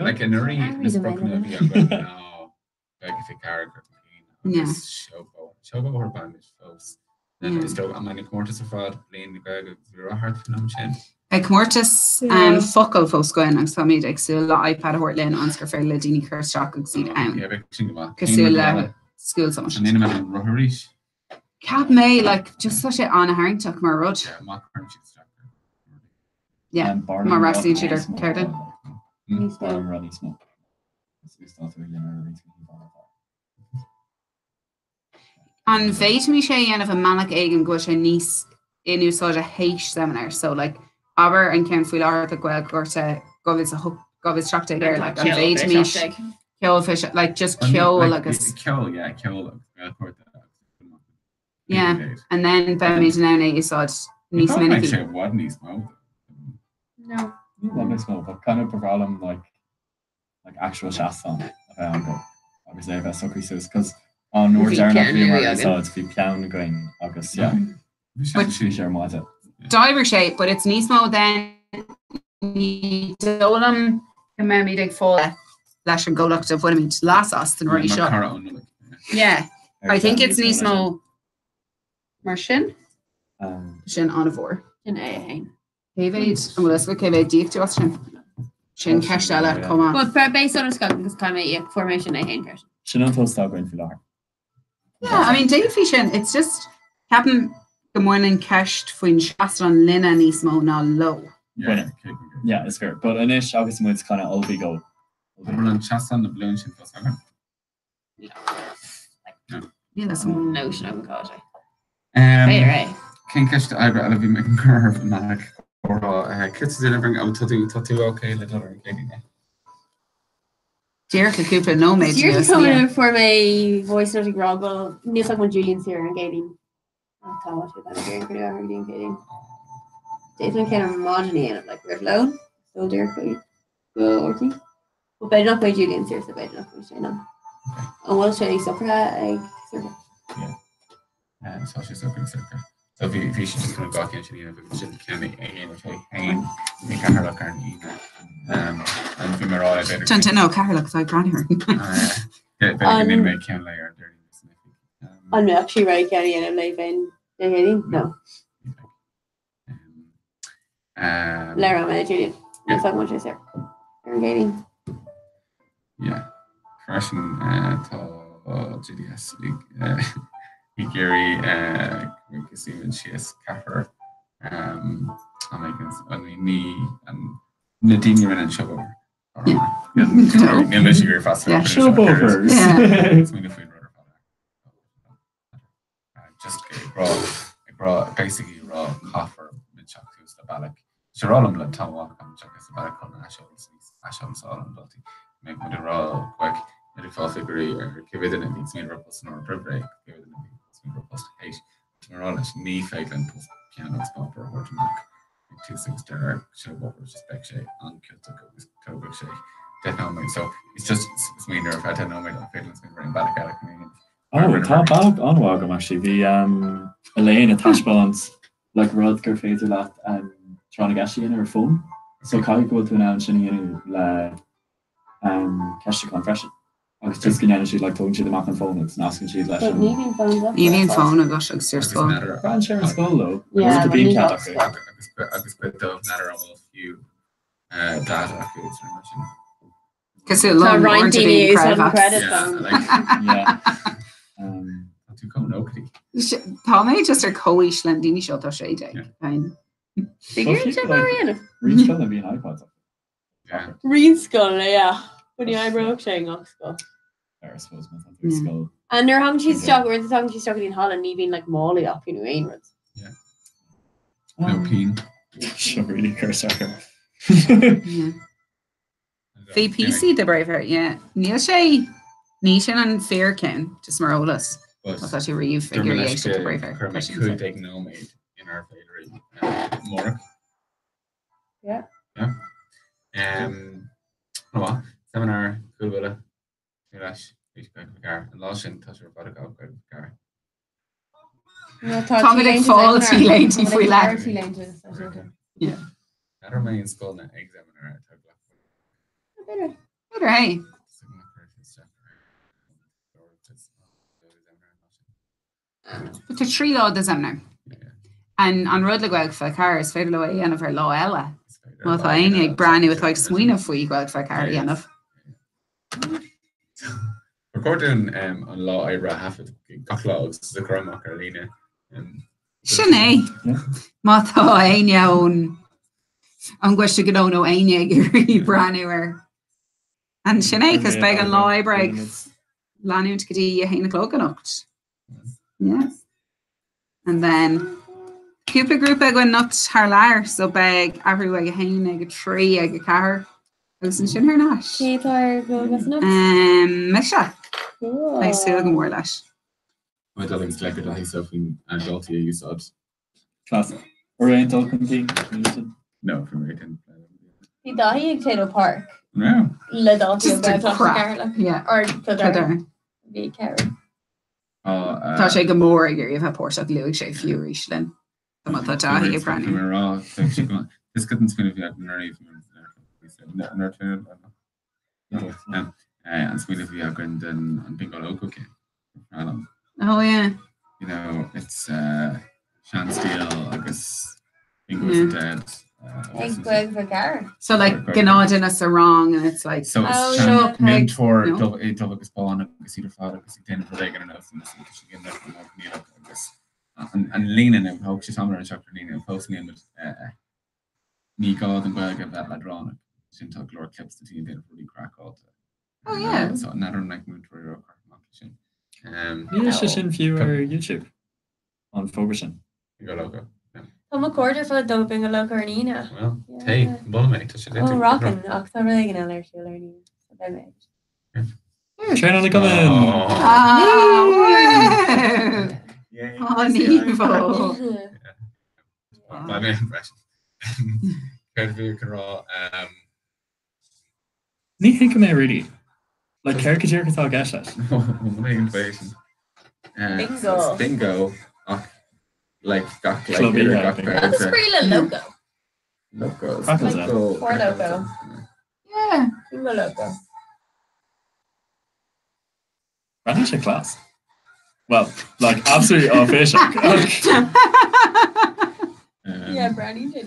Like an uri is book no no. Like if a character. Yeah. Shogo or bandage folks. Then it's still a many quarters of fraud playing the guy with a hard phenomenon. Ag cuartas focal fós goin agus tá míid agsú le iPad hort linn anscar fear le daoine chuteach ag siad ann. Cosú le school sama. An inime an rothríis. Cap mé like just such an haingteach mar rud. Yeah, mar rasí siidir ceirde. Running smoke. An bhéit mí sé dhéanamh a manach éigen go sé níos inúsáid a héis seminar, so like aber an cean fuil art a gweil gorta govis seachta air like an bhéit mí ceol fish like just ceol agus ceol, yeah, ceol yeah, and then bemid nana úsáid níos minicí. Actually, what níos mó? No. Not níos mó, but kind of problem like actual shastan obviously I guess okay so because on Northern so it's be piano going August yeah diver shape but it's níos then ní dolam mé ag fá leis an ggólacht a bhfuid las as an roí seo. Yeah, I think it's níos mó mar sin sin an bhór. Sin é hain. Céhéid an bhfuil go céhéid díobh as sin ceistile comá. But based on a scout agus caiim formation é hain person. Sin antóstá going fi lá. Yeah, I mean Dave Fishin, it's just happen good morning cashed for Shastran Lina Nismo now low. Yeah, it's fair. But Anish August it's kinda Ulvi go. Shastan the balloon ship was Yeah, that's some notion of cause. Right. Can catch the eyebrow of you making curve Mac or kids delivering out to do okay little Jerry Cooper no mate. You're coming for my voice noting Rob news like when Julian's here and gating. I'll tell what you're going to do and gating. Jason kind of homogeneous and like we're low. So dear go orty. But I don't play Julian's here, so I don't play Shane. And we'll show you supper egg circle. Yeah. So she's open circle. So if you should kind of go against you know can make her look and if you're all better. Don't know Carol looks like granny her. Yeah, but you make can layer dirty. I'm actually right Kenny and I'm leaving. No. Lara and Julian. That's how much is there. They're gating. Yeah. Crashing to GDS League. Gary we can see when she is Caffer I'm making me and Nadine you're in and show over. Yeah, you're fast. Yeah, show over. Just raw basically raw copper mid chuck to the balak. Sherolum la tam walk on chuck is the balak on ashels all and bloody. Make with the raw quick, the fall figure or give it an needs me repulse nor break, give it an needs me repulse hate. Tomorrow knee fake and piano spot or what to mark. 2-6 there, show over just back shape on Kiltook shape. So it's just it's me nerve. I don't know my feelings been very bad at comedians. Oh, tá bag anhagam actually. Bhí Elaine a taisbáint le Rudger féidir leat trána gasí in ar phone. So cai go tú ná sin inú le ceiste con freisin. Agus just gin energy like tógann siad amach an phone agus nascin siad leis. Níl phone agus agus tíir scóil. Brand share scóil though. Yeah, the bean cat agus bit of natter all few data accounts because it long Ryan Dini is on credit yeah. To come nobody. Tá mé just ar cóis le daoine seo tá sé ag. Figure to Mariana. Read skull and be an iPod. Yeah. Read skull, yeah. When the eyebrow saying off skull. I suppose my skull. And they're hung she's stuck or the tongue she's stuck in Holland, even like Molly up in Wainwright. Yeah. No peen. She'll really curse her. Yeah. Fé PC de braver, yeah. Níl sé ní sin an fear cin just marolalas. Tá she riomh figure de braver. Could take no made in our favorite Mork. Yeah. Yeah. Well, seminar cool with it. And last in touch with Buttercup with Gar. Tommy faulty lane if we lack. Yeah. That remains school na examiner. Better, hey. But the tree law does examiner. And on road like well for car is fair away and of her law Ella. Well, I ain't brand new with like swing of we go for car enough. Recording on law Ibra half it got logs the Grandma Carolina. Sinné má tá aine ón an gcuiste go nó aine gurí braúir. An sinné cos beag an láibre leút go dtí a héna clog an ocht. Yeah. And then cúpla grúpa go not haar leir so beag ahrú ag a héine ag a trí ag a car agus an sin ar náis. Cétar go gas nó? Me se. Ag sú go mór leis. My darling's like a himself in adulty you saw. Class. Oriental thing. No, from Oriental. He thought he had Tato Park. No. Le dulty Just a crap. Yeah. Or Kildare. Be Kerry. Tá sé go mór gur bh póach luigh sé fiúéis lin. Tá tá daí a brand. This couldn't spin if nerdy and spin if you have grand and bingo loco came. Oh yeah. You know, it's Sean Steele, I guess Bingo's dead. So like Ganadin us are wrong and it's like so Sean mentor double spawn because he thought because he didn't relate enough and she get that from me I guess and leaning and how she's on and chapter leaning and posting in with me god and well get that ladron since talk Lord clips the team didn't really crack all oh yeah so another like mentor or sin viewer YouTube on Ferguson. You got logo. I'm a quarter for doping a local arena. Well, hey, bullmate. Oh, rocking. October league and Eller Arena. Train on the coming. Oh, Nevo. My main impression. Kind of you can raw. Ní think of me really. Like caricature can talk gash that. My invasion. Bingo. Bingo. Like got like that's a pretty little logo. Logo. Poor logo. Yeah. Bingo logo. That's a class. Well, like absolutely official. Yeah, Brownie did.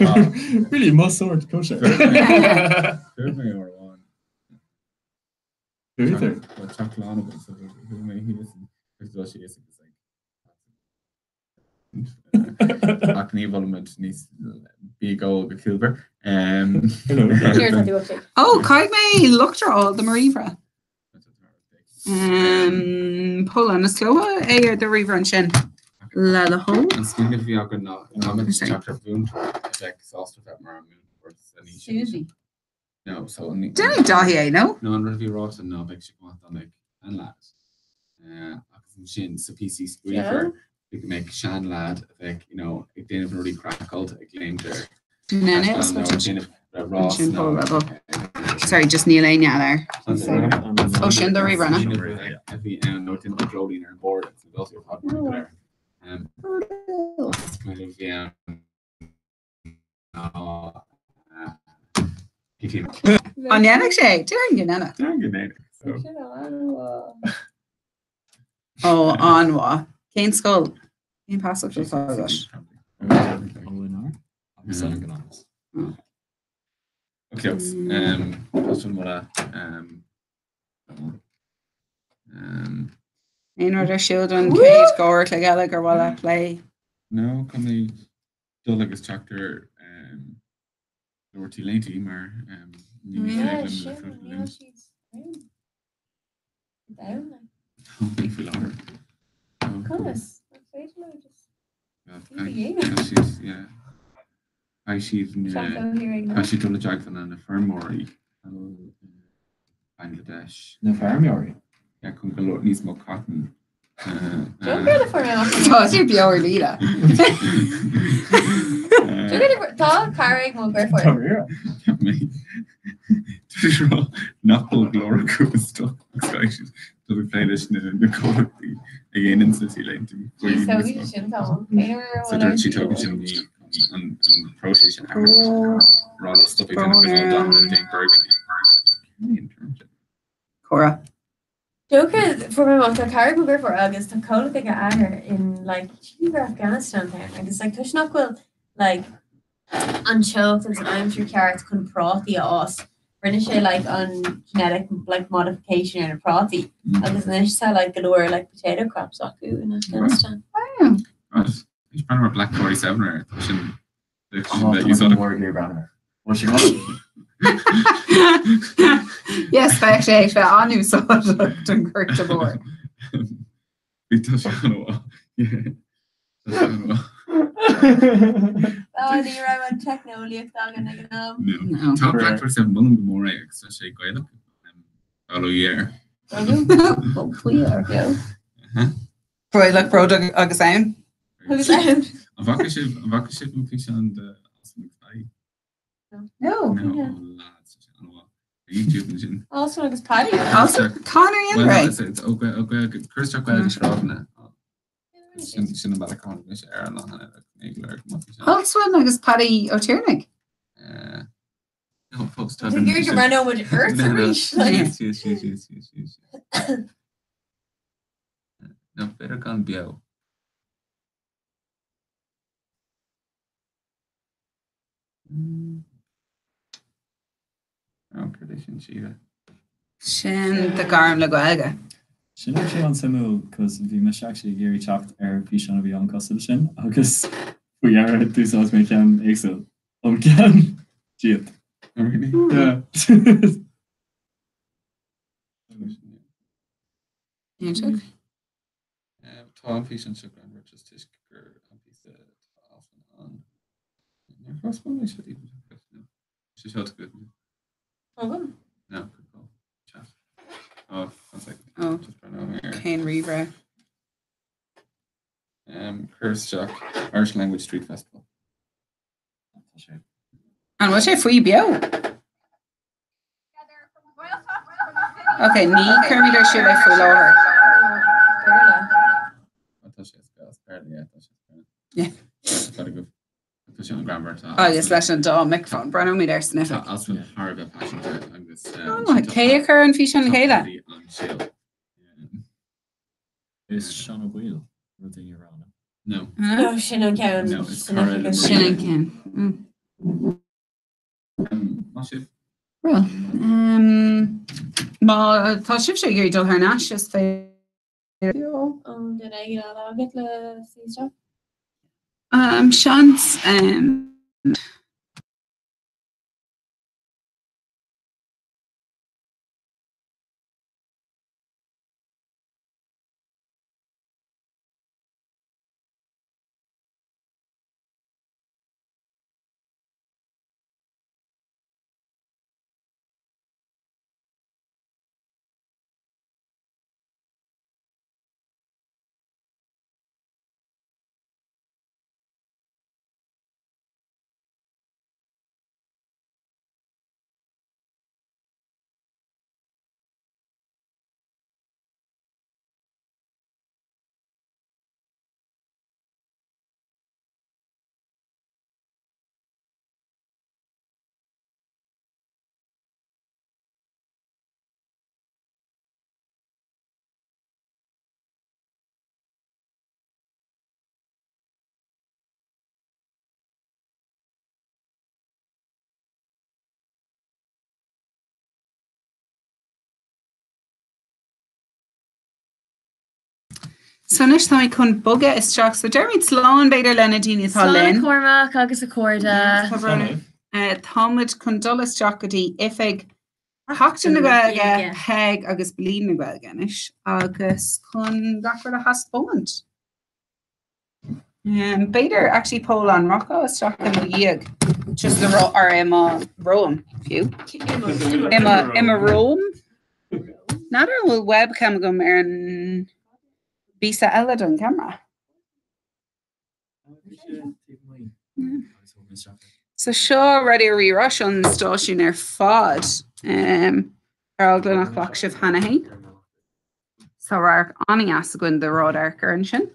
Really must sort kosher. Who may or one. Who is there? Chocolate. So who may he listen? Because she is like. ach ní bhfuil níos bígó go Kilber. Oh, caiig mé luchtar all the Marivra. Pull on a slow ar the river an sin. La la home. And speaking of you, I'm not chapter moon. Like exhausted at Mara Moon or Susie. No, so Danny Dahi, no? No, and review Ross and no, but she wants on like and lads. Shin so PC Squeaker. We can make Shan lad like it didn't really crackled it claimed there. Ross. Sorry, just Neil Anya there. Ocean the river. No, didn't the Jolene and board. It's also hot there. On Yannick Shay, Darren Yannick. Oh, Anwa. Kane Skull. Kane Passive to Fargosh. Okay, question what Ein order children, Kate, Gore, Gallagher while I play. No, can they do like a chapter Lord T. maar Yeah, shit. Yeah, she's down. Like veel langer. Goodness, She's yeah. She's done a job van een infirmary. Bangladesh. An infirmary? Ja, kom geloof niet meer cotton. Don't get it for me. Thought you'd be our leader. Tá carrig mo go for. Knuckle Glora Coastal. To be played in the court again in City Lane to so she took to me on procession rather stopping down Burgundy. Cora. Joker for my mother carried over for August to call it in like Afghanistan there. And it's like Tush will like on choked and I'm sure carrots couldn't protty us. British like on genetic like modification and a protty. And it's like galore like potato crops in Afghanistan. Wow. He's probably Black 47 or you saw the word here, Brandon. What's she called? Yes, actually, I knew so much to encourage the board. Oh, do you remember techno leak No. Top Black 47 one of the more especially quite up. All year. Hopefully, yeah. Probably like product Augustine. Augustine. Vakaship and fish and No. YouTube. Also, it's Paddy. Also, Connor and Ray. It's okay. Chris Chuck went to Robin. Shouldn't about a con this era long on it. Also, like is Paddy O'Tiernig. No, folks I think you're run over the earth to reach. Yes. No, better gone bio. Tradition Shiva. Shin the Garm Laguaga. Shin actually on Samuel because we must actually Gary chopped air fish on a beyond custom shin. August we are 2 sauce we can excel. Can shit. Really? Yeah. Tom fish and sugar and Richard's Tish Kicker and piece off and on. Your first one I should even she shot good. Oh, no, good call. Chat. Oh, that's like just run over here. Kane Reaver. Curse Jack, Irish Language Street Festival. And what's your free bio? Okay, knee Kermit should I full over? I thought she was barely, yeah. Gotta go. Grammar. Oh, yes, lesson dog microphone. Brano me there sniffing. I'll spend hard a passion to this. Oh, Kayakar and fish on Kayla. Is Sean Wheel everything around? No. No, Shannon Cowan. No, it's Shannon Cowan. Well, ma tá sib sé gurí dul haar náis is fé. Did I get all get the stuff? Sean's So nish tá chun boga isteach so Jeremy slán beidir lena daoine tá linn. Cormac agus a corda. Táid chun dul isteach go dtí ifig Haachtain na gaeilge peg agus blin na gaeilge inis agus chun gachar a has bóint. Beidir actually Paul an Rocco isteach in the iag just the or Emma Rome few. Emma Rome. Nadir will webcam go an Bisa Ella on camera. So sure ready a re-rush on the station ar fod. Ar glenach bach sif Hanahy. So our ani asagwin the rod archer and shin.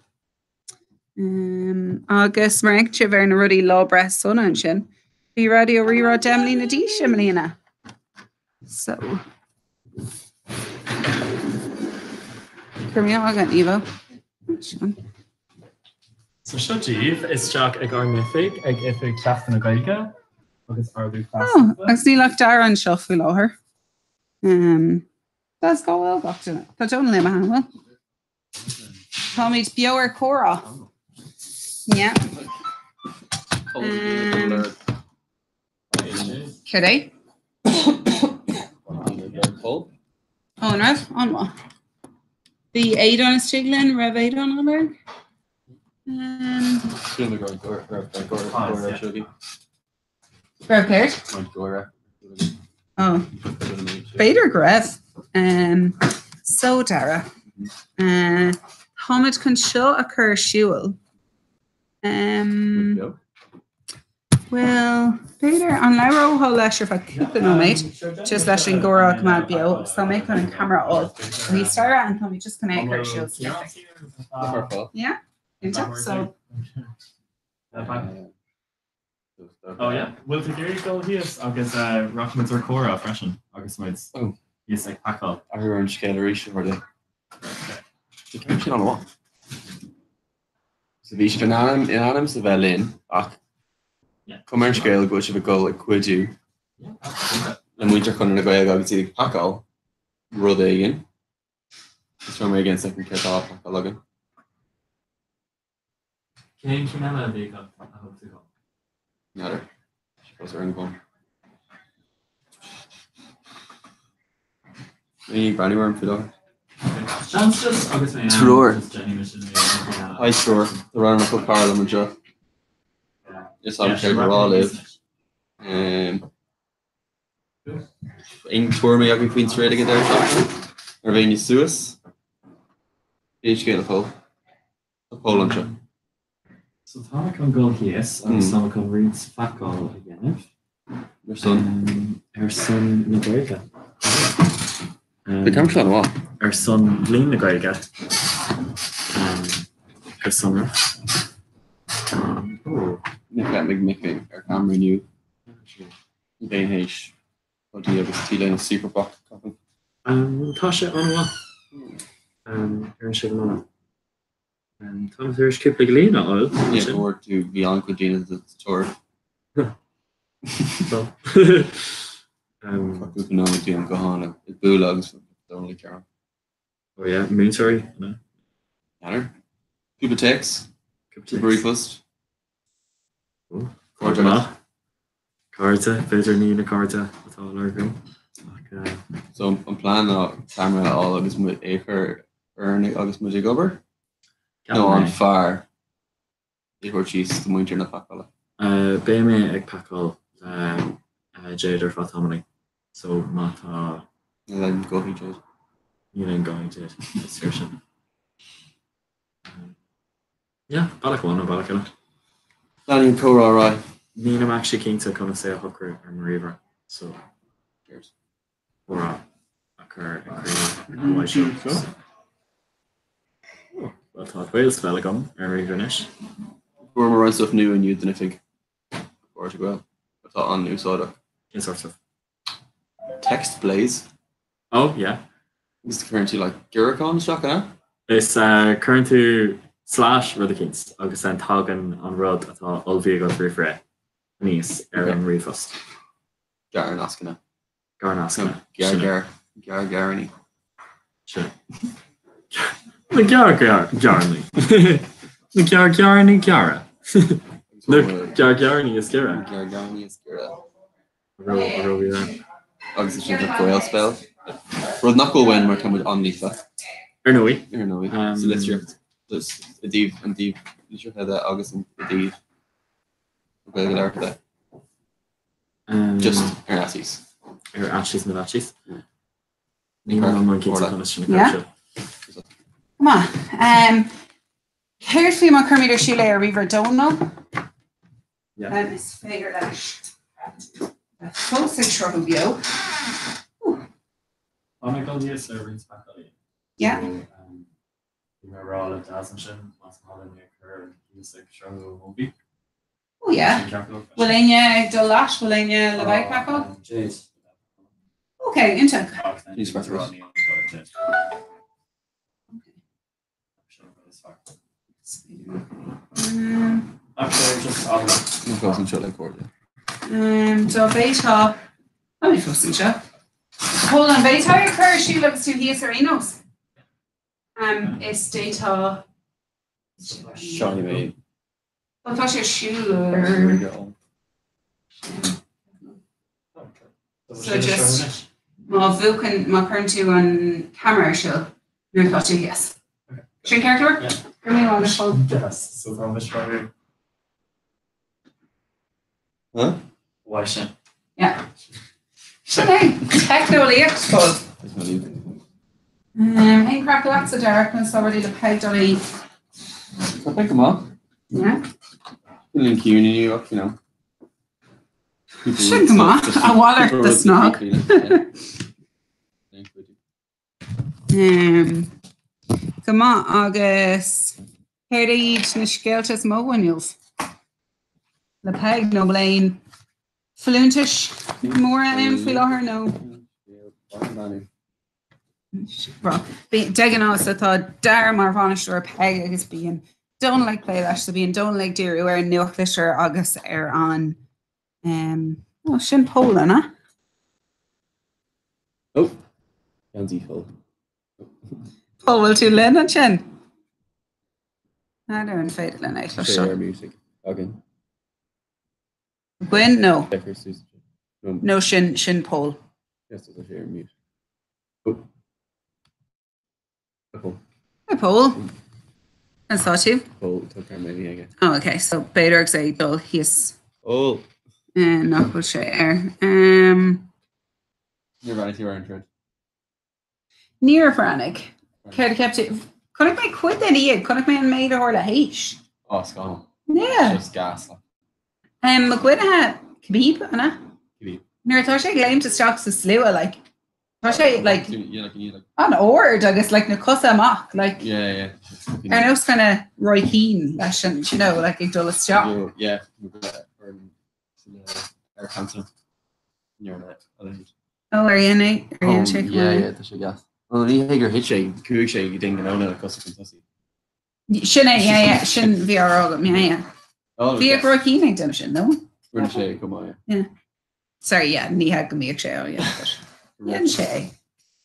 Agus marink chiver na ruddy law breast son and shin. Be ready a re-rod Emily na di Shimlina. So Kermia agan Evo. So Jeeve is Jack ag armifig ag ifig ceachtain na gaige agus ardú class. Oh, agus ní lech dar an seo fi láthir. That's go well back to it. Tá John le man well. Tommy's Biower Cora. Yeah. Could Oh no, on what? The 8 on Stiglin, Rev 8 on Alberg. Rev paired? Oh. Bader Grev. So Dara. Homage can show occur Shewell. Well, Peter an leiro ho leis fa cúpa nó mate just leis an gora má bio so make on camera all we start and we just connect her shields yeah so oh yeah will the Gary go hias agus Rockmans or Cora freshen agus mites oh yes like packle I heard on scaleration for the can on what so these banana in Adams the Berlin Cumar scéil go si bh go ag cuiidú le muintear chun na gaeilge agus iad pacal rud éigen. Is from mé gin second ceá pacal agan. Céim cinile a bhí go a thugtú go? Nadidir. Suppose ar an gcón. Ní brandywar an fudó. Chances agus mé Trúr. Ai trúr. The run of Parliament jo. Just I'm sure we're all live. In tour me ag Queen straight again there. Or being Suis. Each get a pole. A pole on show. So Tom can go yes, and some can read Fakal again. Her son. Her son Nagoiga. The camera on what? Her son Lean Nagoiga. Her son. Nick that big our camera new. Bain H. What do you have a T-Lane super box couple? Tasha on what? Aaron Shigmana. And Tom there's Kip Lena oil. Yeah, or to Bianca Gina the tour. So economically on Gohana. It's Bulldogs the only car. Oh yeah, Moon sorry. No. Matter. Cuba Tex. Briefest. Corta. Carta, better ní na carta atá go. So an plan camera all agus mu échar arnig agus mu gober? No an far. Ihor cheese the muintir na pakala. Bé mé ag pakal Jaidir fa tamani. So mata then go he Jade. You then going to assertion. Yeah, Balakwana Balakana. Danny Cora right. I'm actually keen to come and say a hooker or Mariva. So cheers. Or a occur and white show. Well thought Wales Velagum or Mariva. We're more stuff new and you than I think. Portugal. I thought on new soda. In sorts of text blaze. Oh yeah. Is the currency like Guricon shocking? It's current to / Rudikins. Agus an tagan on road atá Ulvi go through for níos an rifast. Garnaskana. Garnaskana. Garni. Sure. The Garni. The Garni Gara. The Garni is Gara. Garni is Gara. Agus is a Gael spell. Rud knuckle when mar come with Omnifa. Ernoe. So let's hear this Adiv and Div. You should have that August and Adiv. Okay, good after that. Just Ashes. Ashes and Ashes. Yeah. Come on. Carefully my Kermit Sheila or River Dono. Yeah. Let me figure that out. Close in trouble view. I'm going to use reads back on it. Yeah. You remember all of Dazenchen, last Holland occur, he's like struggle movie. Oh yeah. Willenia Dolash, Willenia Levi Paco. Okay, into. He's first row. Actually, just obviously. I'm closing shut like order. So beta. Let me closing shut. Hold on, beta occur. She looks to his arenos. Is data. Shiny mate. I thought your shoe. So just my Vulcan, my current two on camera show. You're thought you yes. Shin character? Yeah. Give me one phone. Yes. So from the show. Huh? Why Shin? Yeah. Okay. Technically exposed. Hey, crack lots of darkness already. The peg dolly. I'll pick them up. Yeah. Link you in New York, you know. Shouldn't come on. I waller the snog. Come on, August. Here they eat na skeltas mowanils. The peg no blame. Fluntish. More feel her no. Bro, digging us, I thought Dar Marvanish or peg is being don't like play that to being don't like dear where nuclear or August air on Shin Poland, huh? Oh, Ganzi full. Paul to Lena Chen. I don't fade the night. Share music. Okay. Gwen, no. No, no Shin Paul. Yes, it's a share music. Oh. Hi, Paul. I saw you. Paul took her maybe again. Oh, okay. So Bader say Bill, he's oh. No, we'll share. Near Vanik, you're in Near Vanik. Care to kept it. Could I make quit that here? Could I make made or the H? Oh, it's gone. Yeah. Just gas. McGuinn had Khabib, Anna. Khabib. Near Tasha claimed to stocks to slew like. Tasha like. Yeah, like you like. On ord, I guess like Nakusa mock like. Yeah. And I was kind of Roy Keane, lashing, you know, like a dullest job. Yeah. Air cancer. You're not. Oh, are you in it? Yeah, that's your gas. Oh, you take your hit shake, cool shake, you didn't know that because of Kentucky. Shouldn't yeah. Shouldn't be our yeah. Oh, Via Roy Keane, I don't shit, no? We're in shake, come on, yeah. Sorry, yeah, ni had me a chair, yeah. Yeah, Shay.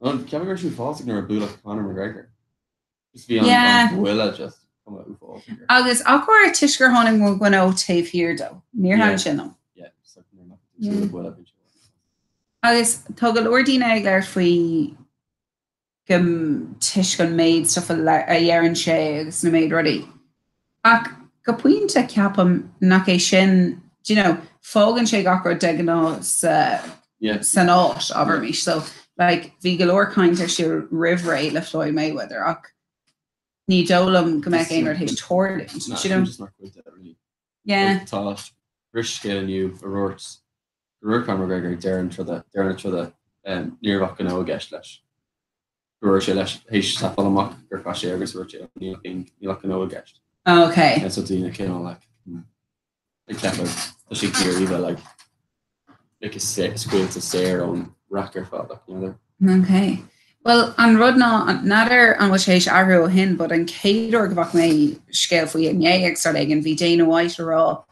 Oh, Kevin Gershon falls in a blue like Conor McGregor. Just be on Willa just. Agus ácóir tuisgur tháinig mó gin ó taobh hir do. Níor han sin nó. Agus tá go leordíine ag leir faoi gom tuis gon méid stuff a dhearann sé agus na méid rudaí. Ach go puinte ceapam nach é sin, fágann sé gachar de ná san áit aber mí. So bhí go leor cainte si rihré le Floyd Mayweather ach ní dólam go meid éonar hééis tóirlin. Tá riscé aniu a ruirt McGregor dearan tro níorhach an ó gceist leis. Ruir sé leis hééis tapach gur fa sé agus ruir ní an ó gceist. Okay. So dtíine cin cepa tá si clearíh le scuil a séir an racar fá. Okay. Well, an rud nadidir an bhil sééis ahrú hin, bud an céadúir go bhah mé scéal faoi an éag sar ag an bhí Dana White ará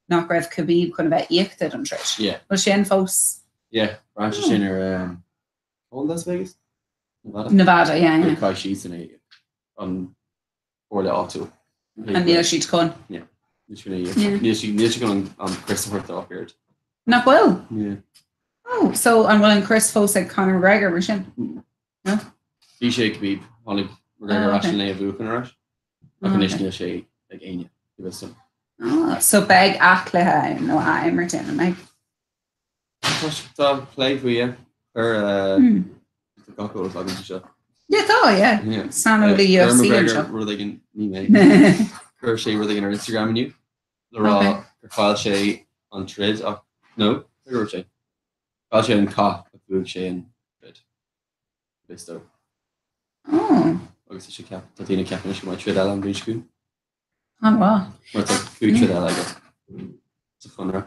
nach raibh Khabib chun bheith íochtad an tris. Bhil sin fós? Ran sin ar Las Vegas? Nevada, yeah. Cai sí san an orla áú. An níl siad chun? Níl si gon an Christopher Dockard. Nach bhfuil? Oh, so an bhfuil an Chris fós ag Conor McGregor mar sin? Bhí sé Khabib tháinig McGregor sin le a bhúchan arás. Ach an isníil sé ag aine. So beg achlathe nó aimmertin meg. Tá play faoi ar gaú agin se. Tá, sanolí UFC ru ní mé. Chir sé ru ar Instagram aniu. Le rá gur fáil sé an trid ach nó ru sé. Fáil sé an cá a bhúg sé an trid. Bistó. Agus sé cap tá tína ceapna sé mai trid eile an bríscún. Wow. Mar tá cútrid eile aige. Sa chunra.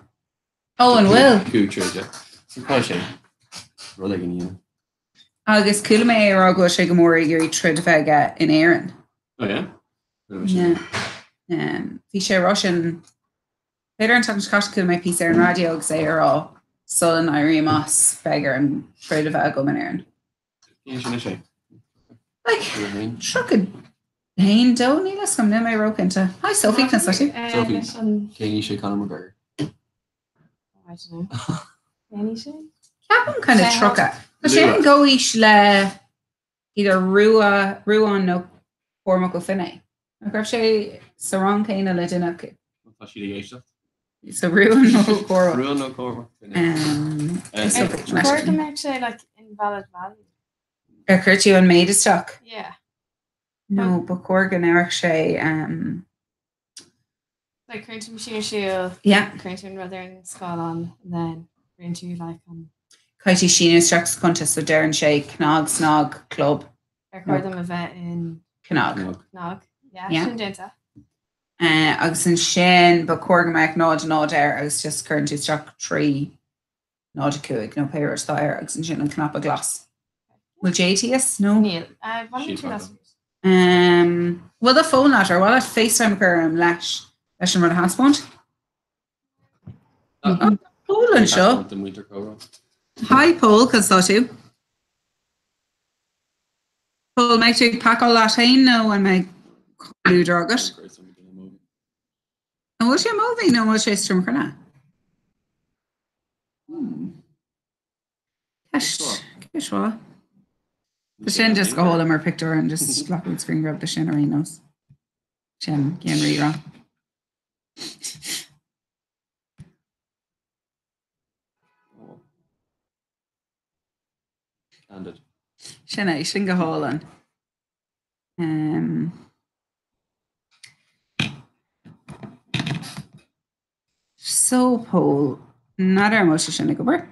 An bhfuil? Cútrid, sa fáil sé ru ag níana. Agus cúla mé ará go sé go mór gurí trid bheige in éan. Bhí sé Russian féidir an tan caiú mé pí ar an radio agus é ará sullan airí más begur an trid bheith go in éan. sé. Tro hain do ní leis gom nim mé rócinnta. Hi Sophie can sa tú? Sophie, céní sé Conor McGregor. Ceapam kind of trocha. Tá sé an ggóis le idir ruúán nó formach go finné. A raibh sé sa rang céine le duine acu. Tá si géisteach? So ruúan nó córa. Ruúan nó córa. Cuir go méid sé like invalid value. Ar chuirtú an méid isteach? Yeah. No, ba cuir gan airch sé like current machine shield. Yeah. Current rather in Scotland and then current like Kaiti Sheena Strax contest so Darren Shay Knog Snog Club. I heard them event in Knog. Knog. Yeah. Shinjenta. Agus an sin ba cuaga meach nád nád air agus just currently struck 3 nád cuaig no pair thair agus an sin an knap a glas. Will JTS? No? Neil. Well the phone letter, well at FaceTime gur leis an rud a haspont. Poland seo. Hi Paul, cos tá tú? Paul, meid tú pack all that hain no an meid clú drogat? And what's your movie? No, what's your strum crana? Kishwa. The shin just go hold him or picture and just slap with screen grab the shin arenas. Shin, can't read wrong. Shin, shin go hold on. So Paul, not our most shin go bar.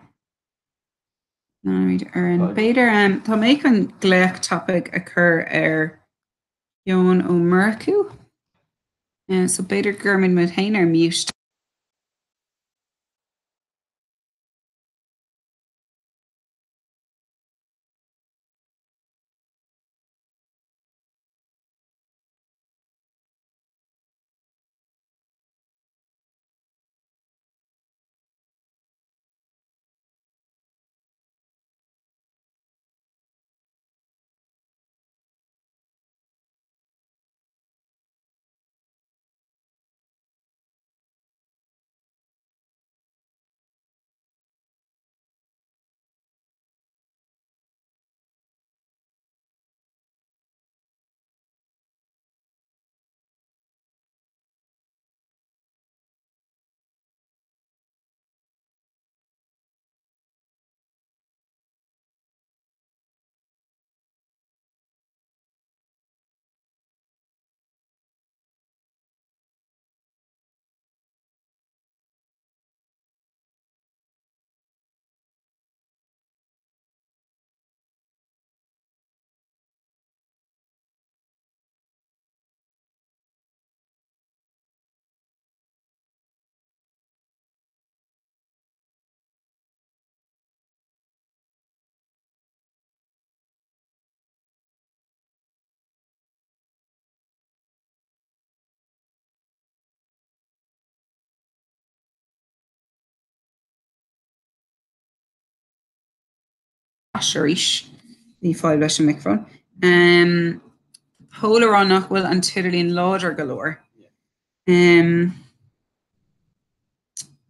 No, read Erin Bader tá méid an gléach topic occur Jon O'Mercu. So Bader Gurman with hain mute. Asherish, the file leis microphone. Polar on Nachwell and Tiddling Lauder galore.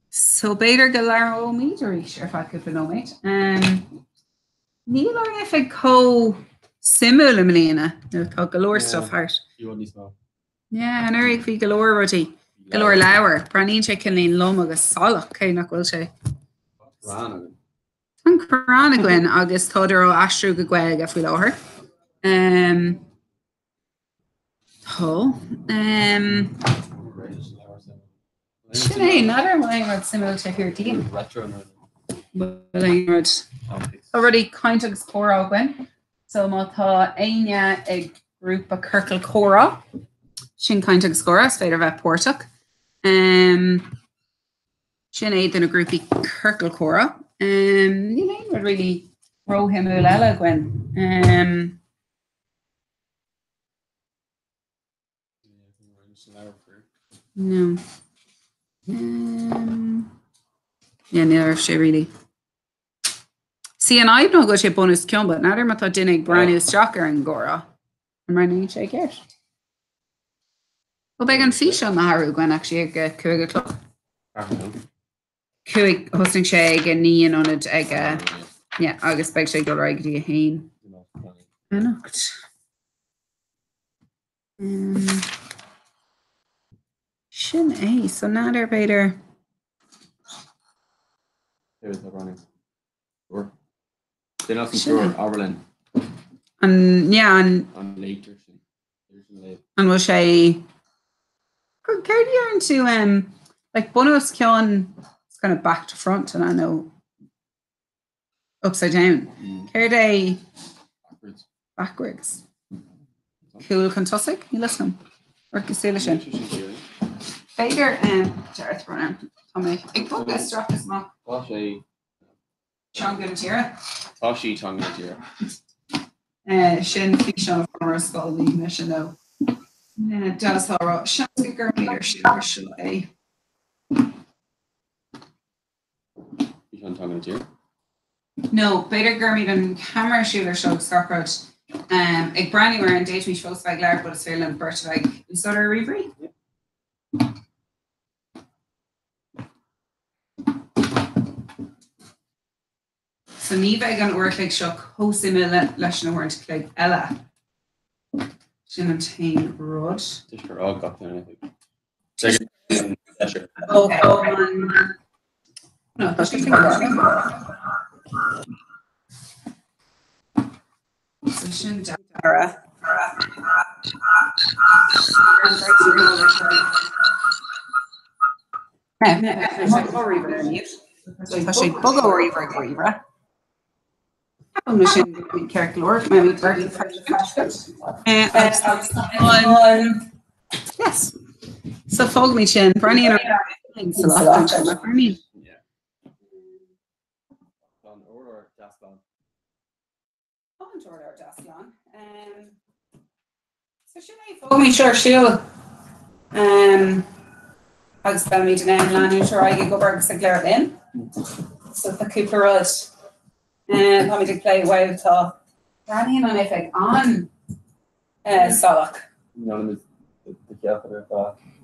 So Bader Galaro Meterish, if I could know mate. Neil or if I co similar Melina, no galore stuff heart. You want these now? Yeah, and Eric fi galore ruddy. Galore Lauer, Branin chicken lean lum agus solach, okay, Nachwell say. An Coránagwin agus Todder o Astru Gagweg if we know her. Sinead, another language similar to your team. Already kind of score open. So Mata Anya a group of Kirkle Cora. Shin kind of score us, Vader Vet Portuk. Sinead in a group of Kirkle Cora. You know, would really row him Ulela Gwen. No. Yeah, neither she really. See, and I've not got a bonus kill, but now I'm thought dinnig brand new stalker and Gora. I'm running check it. Well, they can fish on the Haru Gwen actually a Kuga Club. Kuig hosting shag and Nian on it egg. Yeah, August beg shag go right to Hain. I knocked. Shin A, so now they're better. There's the running. Sure. They're not sure Oberlin. And yeah, and later. And we'll say Cardier into like Bonus Kion is kind of back to front and I know upside down. Carday backwards. Cool Contusic, you listen. Or Castellation. Vader Jareth Runner. Tommy. Ik book a strap is ma. Toshi. Chongatira. Toshi Chongatira. Shin Fiction from our skull league mission though. Does horror. Shantiger meter shooter shall a. Fiction Chongatira. No, Vader Gurmid and camera shooter shall Scarcroach. Ik brand new and date me shows by Larry, but it's feeling birch like is that a reverie? So Neva gan work like shock hosting a lesson word to click Ella. Shinantain Rod. Just for all got there, I think. Oh, no, that's just Position Dara. Actually, Buggo Reaver. I'm machine Kirklore, maybe 30 yes. So fog me chin, Branny and things a lot. So should I fog me sure she'll I'll spell me today and land sure I can go back to Claire then. So the Cooper Road. And how me to play wild talk. Running on if like on Solok. No, the catheter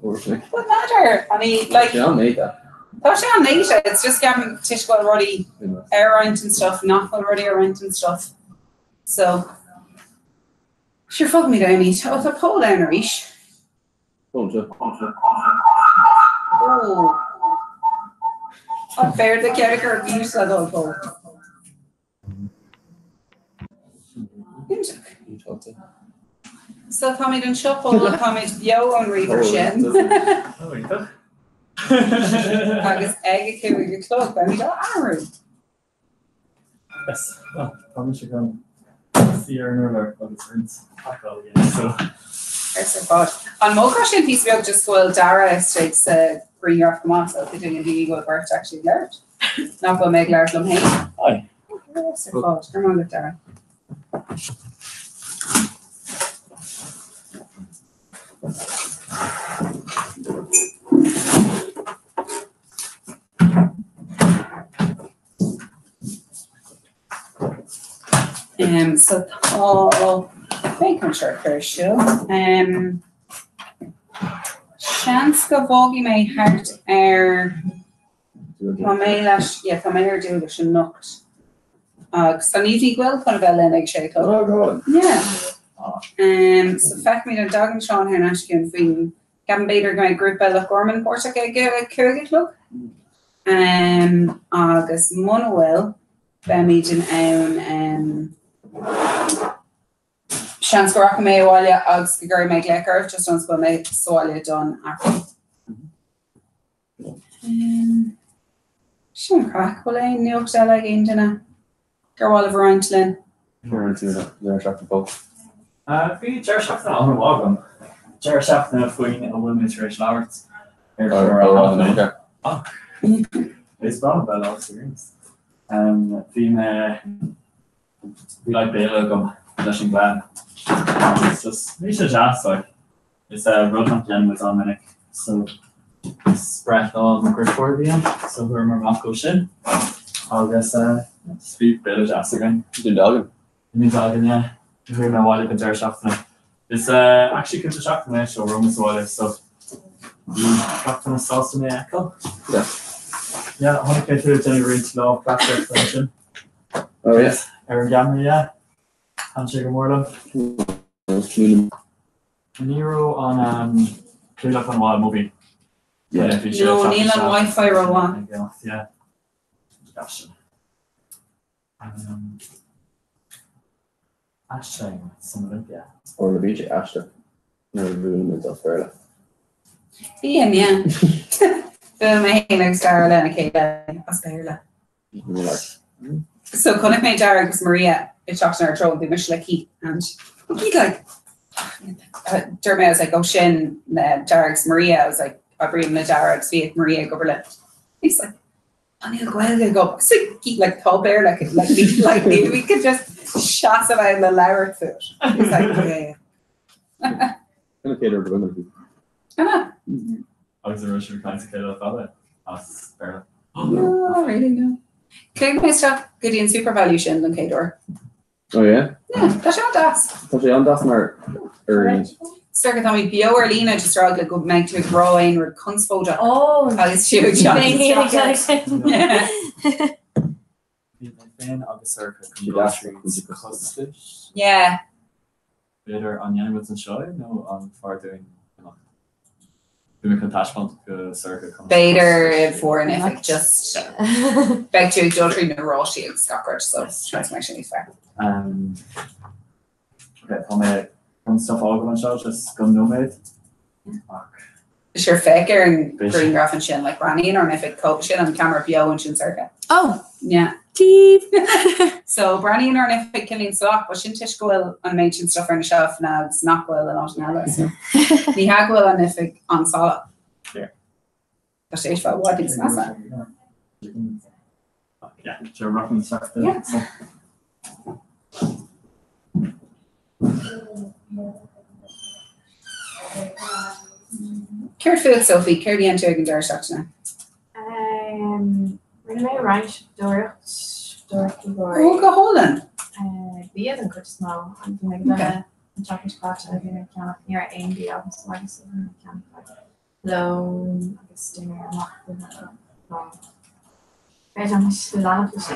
What matter? I mean like don't need that. That's not need it. It's just getting Tish got already air rent and stuff, not already air rent and stuff. So sure fuck me down me. Oh, the pole down a reach. Oh. I'm fair the character abuse that all pole. So Tommy didn't shop all the Tommy yo on Reaver Shin. Agus egg a with your cloak, and we got Aaron. Yes, well, Tommy should come see her another of his friends. So. There's a thought. On Mokrashin piece of just well Dara states bring your come on, so if they're doing a legal birth actually large. Not gonna make large them hate. Aye. There's a thought. Come on with Dara. So tá bacon sure first show. Chance go bógi mé hart tá mé leis dúla sin nocht. Sa nídí gwil chun bheith lin ag sé clog. Yeah. So fech mí an dagan seán her nasciún faoin Gavin Bader go grúpa le Gorman Porta cúige clog. Agus Monowell bemid in ann Sean go racha mé bháile agus go gur méid lecar just an go mé sáile don after. Sin crack bhfuil é nuach le aon duna gur bháil bhráint linn. Bhí deir seachna an bhágam. Deir seachna faoin a bhfuil éis labhart. It's bad bell experience. We like Bela gum flashing glad. It's just we should just like it's a road up gen with on minute. So spread all the grip for the end. So we're more Moscow shin. I'll guess speed Bela just again. The dog. Me dog yeah. We're my wallet and there shop now. It's actually comes a shop from show room as well so shop from a sauce to me echo. Yeah. Yeah, I want to get through Jenny Reed's law plaster explanation. Oh yes. Aaron Gamma, yeah. Handshake Morlon. Nero on Clean Up on Wild movie. Yeah. No, Neil on Wi-Fi row one. Yeah. Gosh. Ashton, some of it, yeah. Or the beach Ashton. No, doing it off fairly. Ian, yeah. Film my next Darla and Kayla as Darla. So Connick made Darla's Maria, it's talking her throat, the Michelin and he's like Dermot was like, oh Shin Darla's Maria. I was like, I bring the Darla's Viet Maria Goberlet. He's like, I'll go so keep like tall bear like we could just shot it out of the lower foot. He's like, yeah. Gonna cater to women. I was a Russian kind of kid of father. That's fair. Oh, really? No. Craig my stuff, Gideon super value shin and Kador. Oh yeah? Yeah, that's on das. That's on das mar Started on me bio or Lena just struggle like good make to grow in or kunstfoda. Oh, it's huge. Yeah. Better on young with show, no on far doing. We can touch on the circuit. Better for an effect just back to adultery neurosis and Scotland, so transmission is fair. Okay, from a stuff all on show, just gun nomad. Sure, faker and green graph and shin like Ronnie or if it cope shin on camera bio and shin circuit. Oh, yeah. Teeth. So Branny and if it killing sock, but shin tish go and mention stuff on the shelf now it's not well and not now. So the hag will and if it on solid. Yeah. The stage for what is that? Yeah, so rocking stuff there. Yeah. Care food, Sophie. Care the answer in Darsh now. We're gonna ranch door. Oh, go hold on. We haven't got small. I'm gonna chocolate pot. I'm gonna count near Andy. I was like, so I'm gonna count low. I guess dinner. Long. I don't see a lot of this. I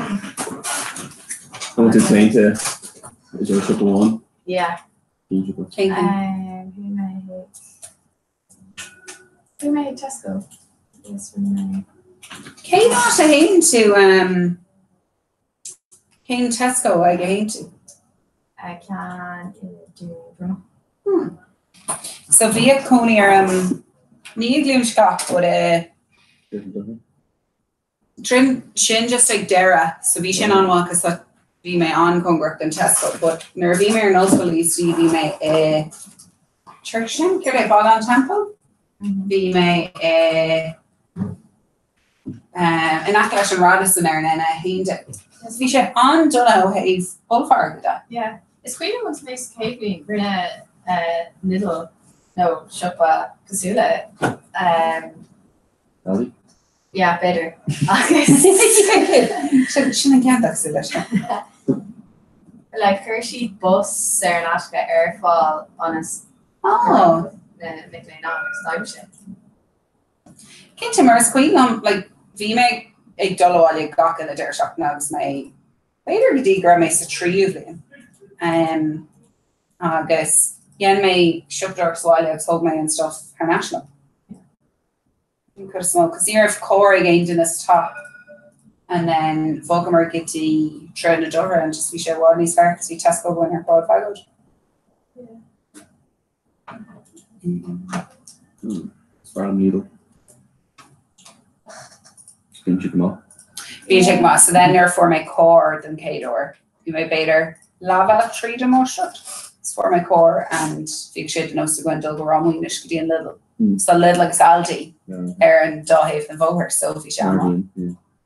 want to say to is there triple one? Yeah. We made Tesco. Yes, we made. Came out to Came Tesco, I gained to. I can do Bruno. So via Coney Ní gloom scott but trim shin just like Dara, so vi shin on walk as vi me on Congress and Tesco, but ner vi me no police vi me church shin could I ball on temple vi me an aclash and Radisson there and then hinde vi shin on dunno he's full far with that. Yeah, it's quite a much nice cake Brina little no shoppa Kasula. Yeah, better. Shouldn't get that Kasula. Like Hershey bus ar an asca airfáil anas Nickléán Cinnte mar cuilam like bhí mé ag dulháil gach in a deir seach agus mé beidir go dtí gur mé sa tríú bhíon. Agus dhéan mé siúptar sáile agus thug mé an stuff ar national. Because you're of core again in this top, and then Vogamar get to try the door and just be sure what he's fair because we Tesco going her qualified. Start needle. Can you come up? You check them so then therefore my core than Kador. You may better lava tree the more shut. It's for my core and big shit knows to go and double wrong we nish a little. So little like salty. Aaron Dahave and Voher, Sophie Shamrock.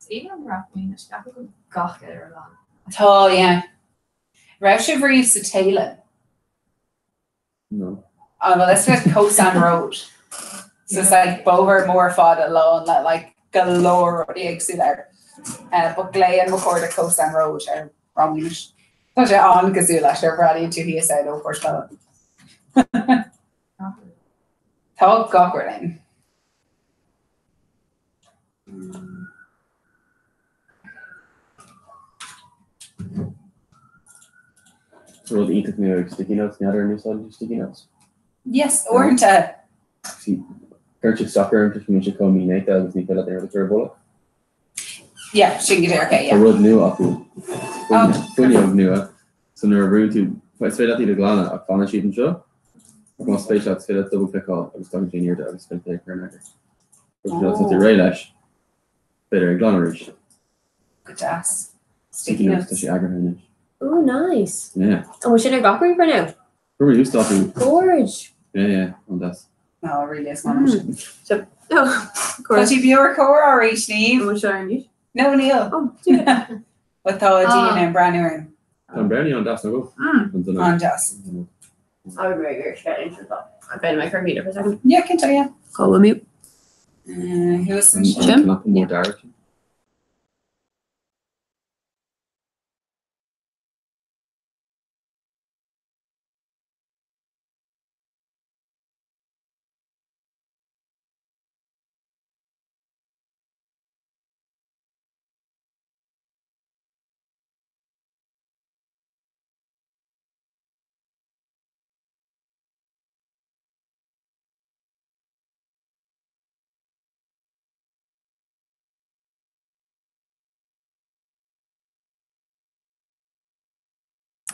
Even rock me nish gach or long. Oh yeah. Rausch Reeves to Taylor. No. Oh well that's with Cosan Road. So it's like Bover more fought alone that like galore the exit there. But Glay and McCord at Cosan Road are wrong nish. Such a on Gazula, sure Brady to he said oh for spell. Talk Gawkerling. So the eat me sticky notes, the other new side sticky notes. Yes, or to see Gertrude Soccer and just call me Nate that was Nicola there with her bullet. Yeah, she can get her okay, yeah. I would new up funny of new so near room to if I say that the glana a fan sheet and show. I'm going to space shots fit double click all. I was talking to you I was going to take her necker. But it's a relish. Better glana good ass. Sticky notes to she aggravated. Oh, nice. Yeah. And we're sitting at Gawker for now. Who were you talking? Gorge. Yeah, on that. No, it really is not. So, of course. Did you your core or each Neve? Which are you? No, Neil. Oh, yeah. With the Dean and Branner. I'm Brandy on Das, no go. On Das. I would very good get into that. I've been in my computer for a second. Yeah, can tell you. Call with mute. Who was Jim? More direction.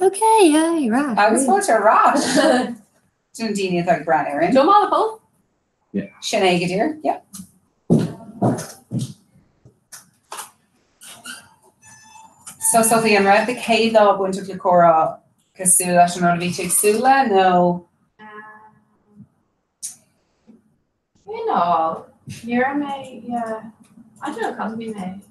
Okay, yeah, you're right. I was supposed to rush. Didn't Dean like Branner in? Joe Malapole? Yeah. Sinead Gadir, yeah. So Sophie, I'm right. The K log went to Clicora Casula, Shanora Vita Sula, no. You know, you're me, yeah. I don't know, can't be me.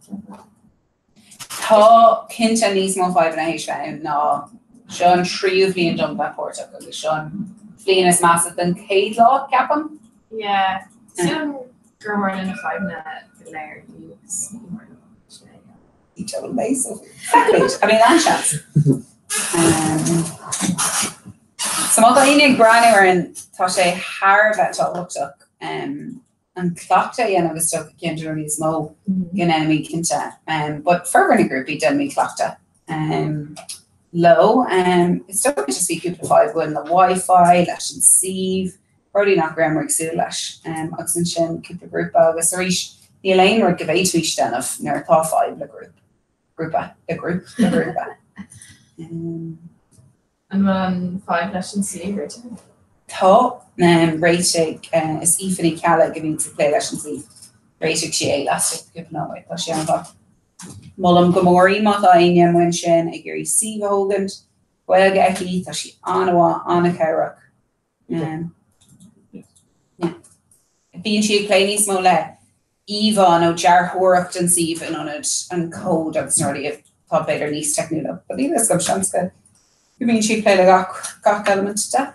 Tá cinnte níos mó 5 na hééis fein ná Sean tríú bhíon dom ba Porto agus Sean bhíon is massa den céad lá ceapan? Yeah. Soon Gurmar in a 5 na layer use. Each other base. I mean that chance. So má daoine Branner an tá sé Harbh tá luchtach an clockta agus sto cinnte is mó gan enemy cinnte. But for running group he done me clockta. Low it's still just be cúpla 5 go in the Wi-Fi leis an sieve probably not grammar exú leis agus an sin cúpla group agus rís ní lein ru gobéit tuis den of near tá 5 le group. And when 5 lessons see her too. Tá réitig is ifany cala giving to play lessons leave. Réitig sé elastic good no way tá sé an bach. Mullam gomori má aine when sin ag gurí Steve Hogan well geki tá si anwa anna Carrock. Bíonn si play níos mó le Eva no jar horacht an Steve on it and code agus nóí tá beidir níos techniúla. But í this go seanska. You mean she play le gach element da?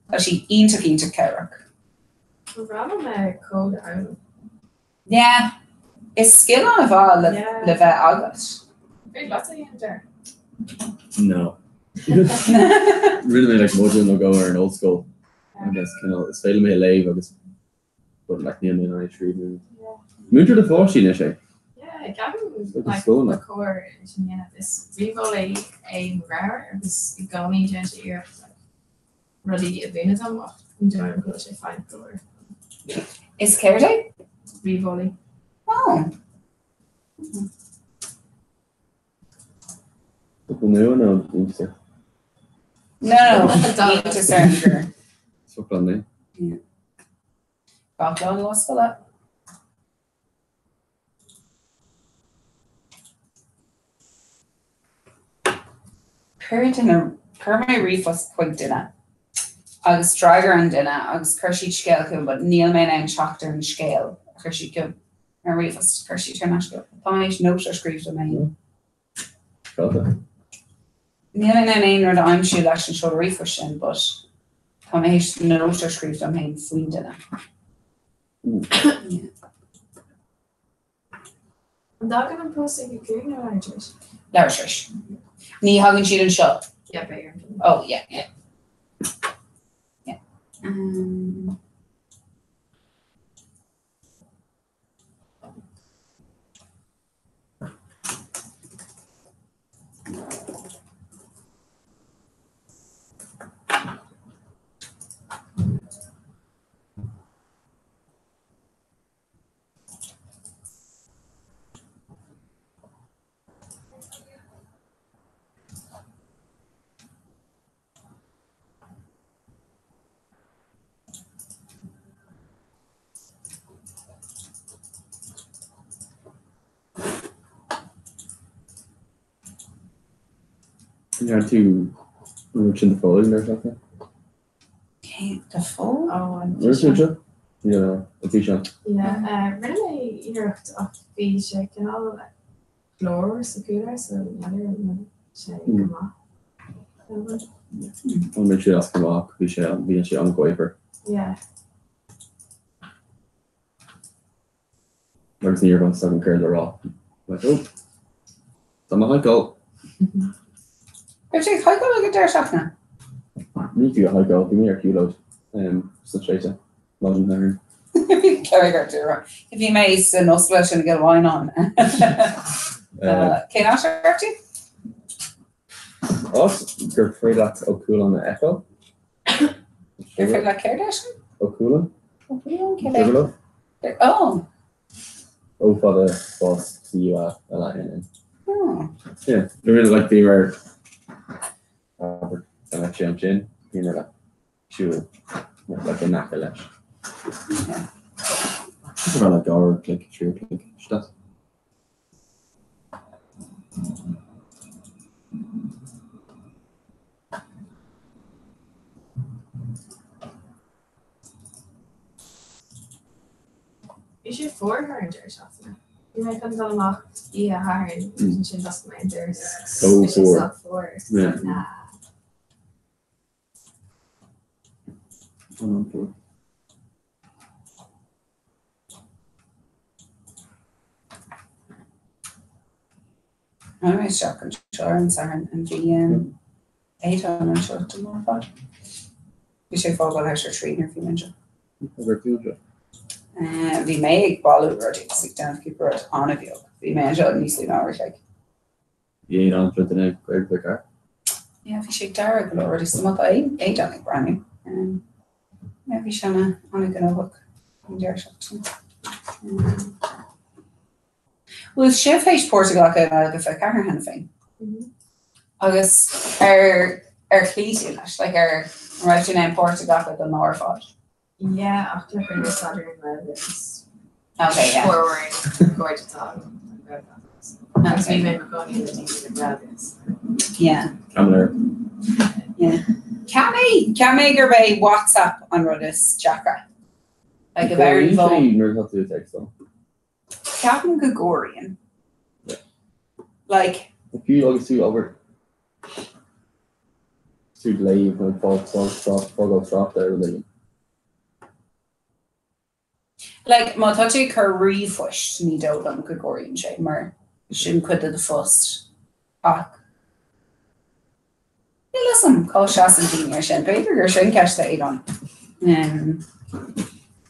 Tá si ionta Carrock. Rather my code out. Yeah. Is skill on a bhá le bheith agat. Very lots of you there. No. Really like modern no go or an old school. I guess kind of it's failing me alive. I guess, but like nearly 93. Moved to the 14 is she? Yeah, Gavin was Like a like school, the like. core engineer. This Rivoli a rare. This going into here like really a bit of what enjoying good. I find good. Is Kerry? Rivoli. Oh. No, no, Easter. No, Easter Center. Fuck on me. Yeah. Background lost a lot. Permé rifos quig dina. Agus dragar an dina, agus cursi scale cum, but Neil Main an choctor and scale, cursi cum. And rifos cursi turn scale. Thomas notes or script of main. Neil Main ein rud I'm should actually show rifos in, but Thomas notes or script of main fwyn dina. I'm not gonna post a good no Irish. Larish. Ní hagann siad an seo. Yeah, bigger. Oh, yeah. Yeah. You are too rich in the following or something. Okay, the full. Oh, Where's Richard? Yeah, a t-shirt. Yeah, really, you're up the shake and all that. Floor, secure, so another shake come off. I'll make sure that's come off. We should be actually on Quaver. Yeah. Next year, I'm stuck in Curl the Raw. Like, oh, it's on my high goal. Actually, how go look at their shop now? Need to get high goal. Give me your kilo. Such a legendary. Kerry got to right. If you may, it's no splash and get wine on. Can I start you? Us, you're afraid that's cool on the echo. You're afraid like Kardashian? O'Coolan. O'Coolan. Oh. Oh, for the boss, see you a lot in. Oh. Yeah, they really like the where and I jumped in, you know, like shoe, like a knackalash. Yeah. It's around like hour click, true click, stuff. You should for her in Jersey. You might come to lock, yeah, her and she just made theirs. Oh, She's not for. Yeah. Nah. Anyway, shock insurance and VM 8 on insurance tomorrow. We should follow how to treat if you mention. We may follow already, sit down to keep it on a view. We may enjoy easily now, like. Yeah, you don't put the name quick. Yeah, if you shake Derek already, some of I don't think brand new. Maybe Shanna on a good look in their shop too. Well, Chef H Portugal go agus a car hand thing. Agus cleating like right in Portugal the Norfod. Yeah, after bring the Saturday levels. Okay, yeah. Forward, going to talk. And we may going in the brothers. Yeah. I'm there. Yeah. Can make her by WhatsApp on this Jacker. Like a very involved. You know how to do text though. Captain Gregorian. Yeah. Like. If you always do over. To leave and fall stop there really. Like má tá sé chu riomhfuist ní dó an Gregorian sé mar sin cuid the first ach listen, call Shas and Dean sin, Baker gur sin ceiste Éadán.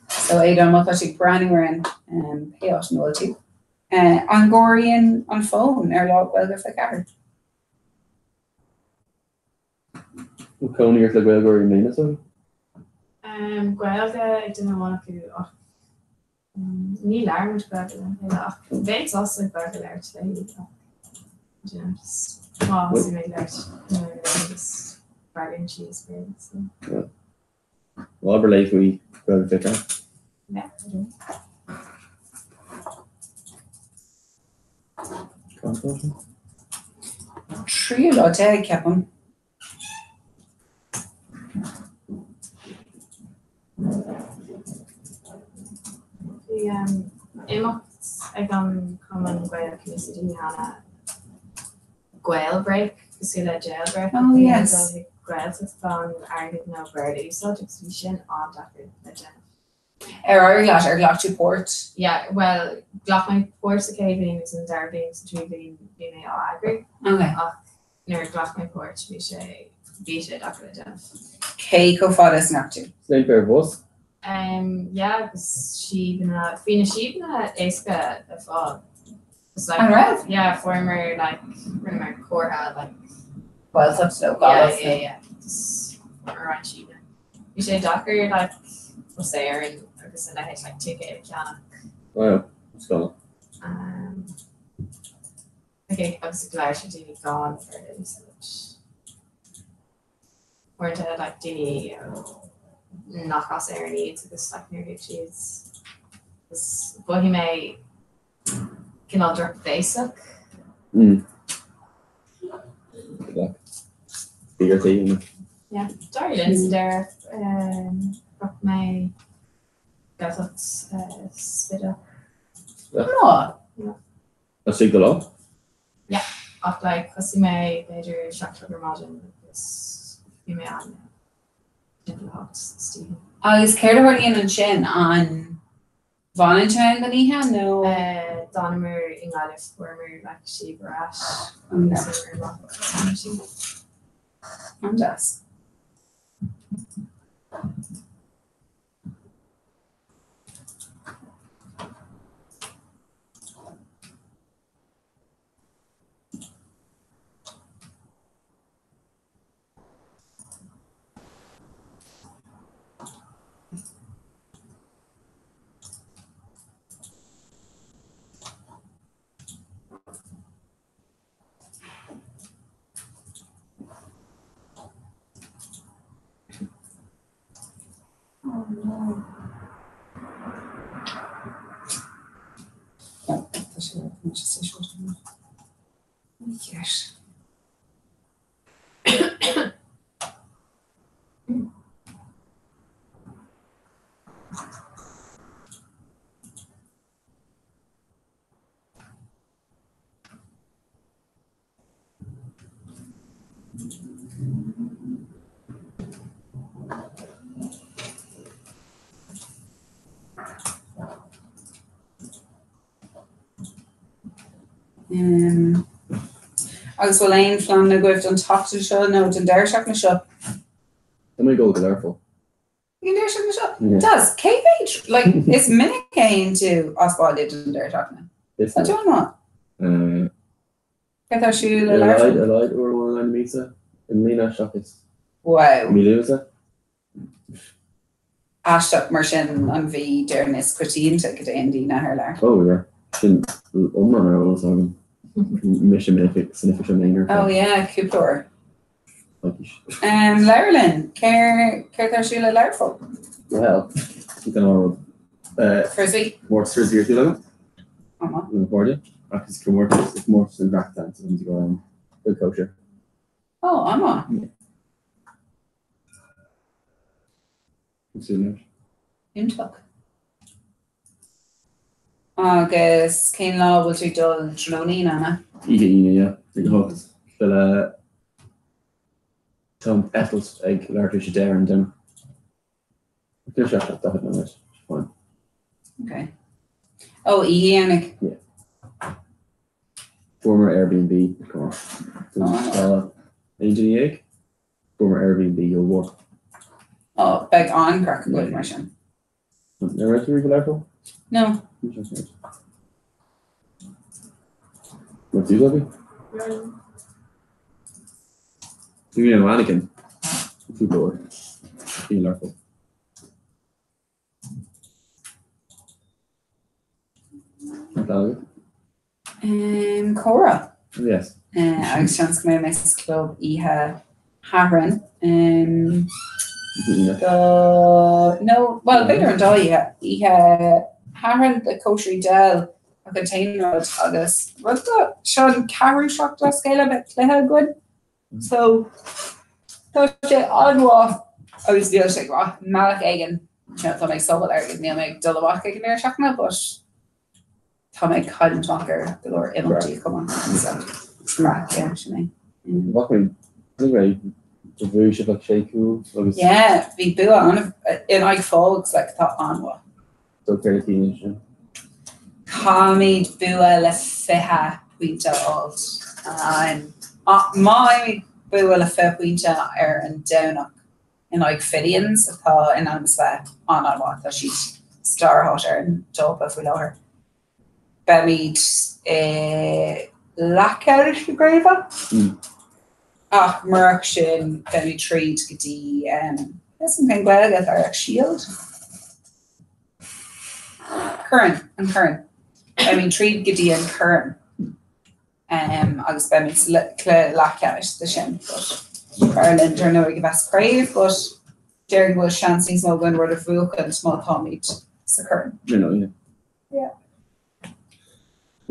So Éadán má tá si brandúir in péás nóil tú. An Gorian an phone lá bhfuil fe ceair. Coney ar le bhfuil goir ména so? Gweilge ag duna bhána acu ach ní learmid gweilge ach bhéit as ag gweilge leir lé má si mé leir bargain cheese bread. Well, aber leif we go to pick Yeah, Trí lá te ceapam. Imacht ag an common gweil community hana gweil break, so that jail break. Oh, yes. Gweil is fan argued no birdie, so exhibition on Dr. Legend. Glach to port. Yeah, well, Glach my port caving is in Derby, so being all agree. Okay. Near Glach my port, we say beat it Dr. Legend. Kay co-fathers not to. Same pair of us. Yeah, because she Eska the fall. It's like Alright. yeah, former like remember Corha like well up so yeah. Around she. You say Docker like was there and because I had like ticket can. Wow, what's going on? Okay, obviously glad she didn't gone for it so much. Or to like Dini knock us air needs this like near cheese. But he may can all drop basic. Good luck. Bigger team. Yeah, sorry, it's there. Rock my got it spit up. No. Yeah. That's the law. Yeah, after like because he may major shock sugar margin this you may on Stephen. Is Cairdeholíon an sin an Valentine den ihe no Donimir in Galif former like she brash and das. Oh no. Yes. Agus bhfuil éon flan na goibh an tata seo nó den deir seach na seo. Am I go careful? You can deir seach na seo? It does. KH, like, it's minic came to Oswald did den deir seach na. I don't know. Get our shoe the large. I lied or one line pizza. And Lena Shockets. Wow. Me lose it. Ashtok mar sin an bhí dearnas cotínta go Andy na her lar. Oh yeah. Sin omman ar all sagen. Mission significant mainer. Oh yeah, Cooper. Lerlin, care tar siúla leirfo. Well, you can all Frisbee. More frisbee or two in the party. Because can work it's more than back time so to go on good kosher. Oh, I'm on. Intuck. Agus céim lá bhfuil tú dul tróní anna. Yeah. Big hugs. But Tom Ethel's egg larger she dare and them. Good shot at that nice. Fine. Okay. Oh, Ianic. Yeah. Former Airbnb. Come on. Agent egg. Former Airbnb you'll work. Oh, beg on crack a good immersion. Never had to read the level? No. Interesting. What's you, Abby? You know, Anakin. Two door. In level. Cora. Yes. Agus seans go mes club ihe Haran. No, well, bigger an dá ihe Haran the Coterie Del a container agus rud Sean Carú seach le scéile bit cléthe good. So tá sé anhá agus bhío sé malach aigen tá méid sobal ar ní méid dulhhaach ag mé seachna bush. Tá méid chuintachar go leir imtí cum yeah, bhí bu an in ag fógs le tá anha. So teenage. Tá méid bua le fithe puinte áit. Má bua le fé puinte ar an donach in ag fidians atá in an bheith anhá tá si starthát ar an job a bhfuil láthir. Ba míid laceir go gréibh ach marach sin ba míid tríd go dtí is an pen gweilge ar ag shield. Curran an curran. Ba míid tríd go dtí an curran. Agus ba míid laceir de sin. Ireland ar nó ag bheith crave, but deir bhfuil seansí nó gin rud a bhuacha an smá táid sa curran. You know, yeah. Yeah.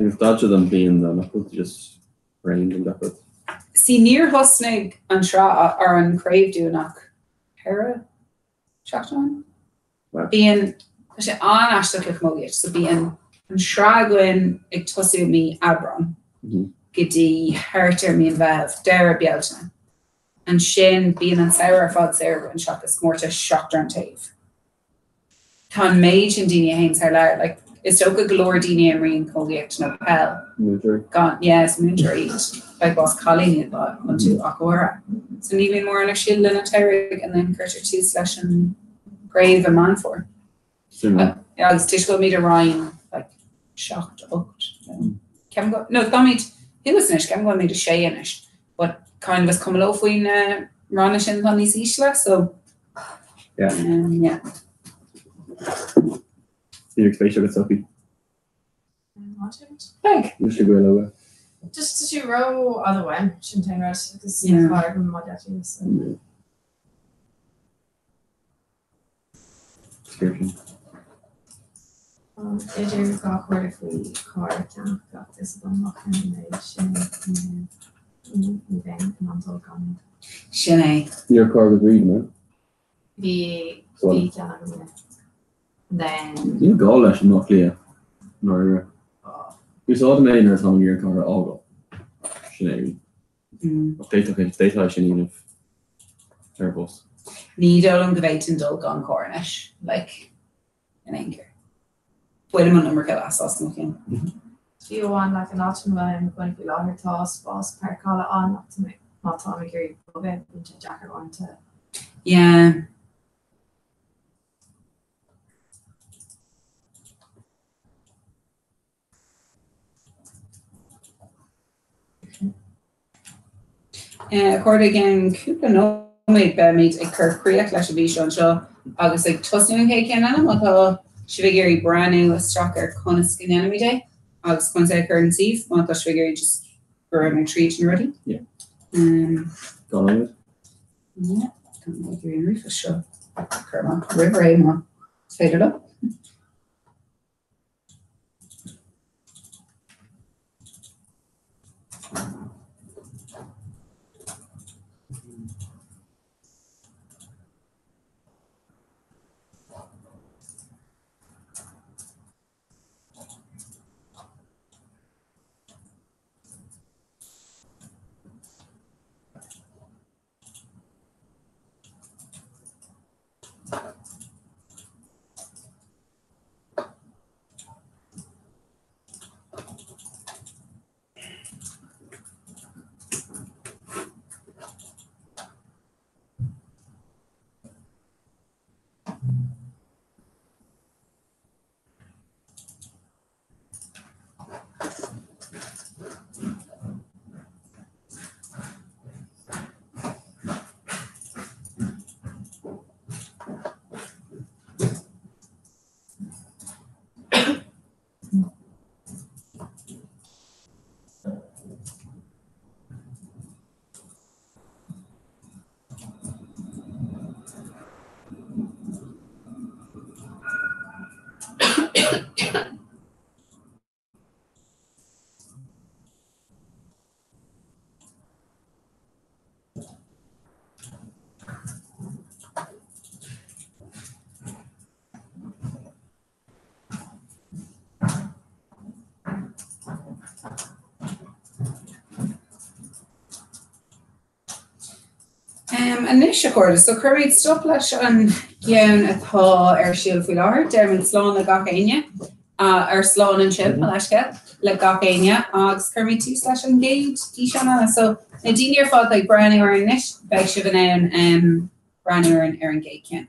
If that's them being then I could just range and that. See near husnig an shra or an crave dunach Hera Shachton being an ashtuk mogit so being an shra gwyn ag tosu mi abron gidi herter mi vev dera bieltna and shin being an sour fod sour and shock is more to shock dran tave Tan mage and dini hains her like it's so good glory dini and ring cogiect no pel. Gone, yes, Moontree. Like was calling it but onto Aquara. So even more on a shield and a terrig and then Curter 2/ and grave a man for. Yeah, I was tishko me to Ryan like shocked up. Kem go no Tommy he was nish Kem go me to Shay inish, but kind of was coming off when Ranish and Tony's Ishla, so yeah. You expect to get Sophie? Big. You should go over. Just to row other way, shouldn't I rush because it's hard and my dad is. Idir gá chuir faoi cá ceannach gat is an machchan méid sin bhéin an antó gan. Sin Your car was reading, man. Bhí ceannach then You go leis an nach lia. No. We saw the main or something your car all go. Sinead. Update sin of Airbus. Ní dul an govéit an dul gan Cornish like in anger. Wait a minute, number get asas looking. Fiú an like an option when going to be láthir tá spás percála an not to make má tá me gurí bobé into Jacker on to. Yeah. According again, cúpla nóid be míid ag cur críoch leis a bhí seán seo agus ag tosnú cé ceanna má si bh géirí brandú a straach ar conas cin enemy day agus chun sé chur an síh má tá si géirí just gur an treat and ready. Yeah. Gone on it. Yeah. Don't make you in reef for sure. River A more. Fade it up. And this record, so curried stop leis an gian atá siúl fi láir, dermid slán le gach aine, slán an sin leisce le gach aine, agus curmid tú leis an géid dí seanna, so na daine ar fád like brand new ar an nish, beg si an brand new ar an géid cin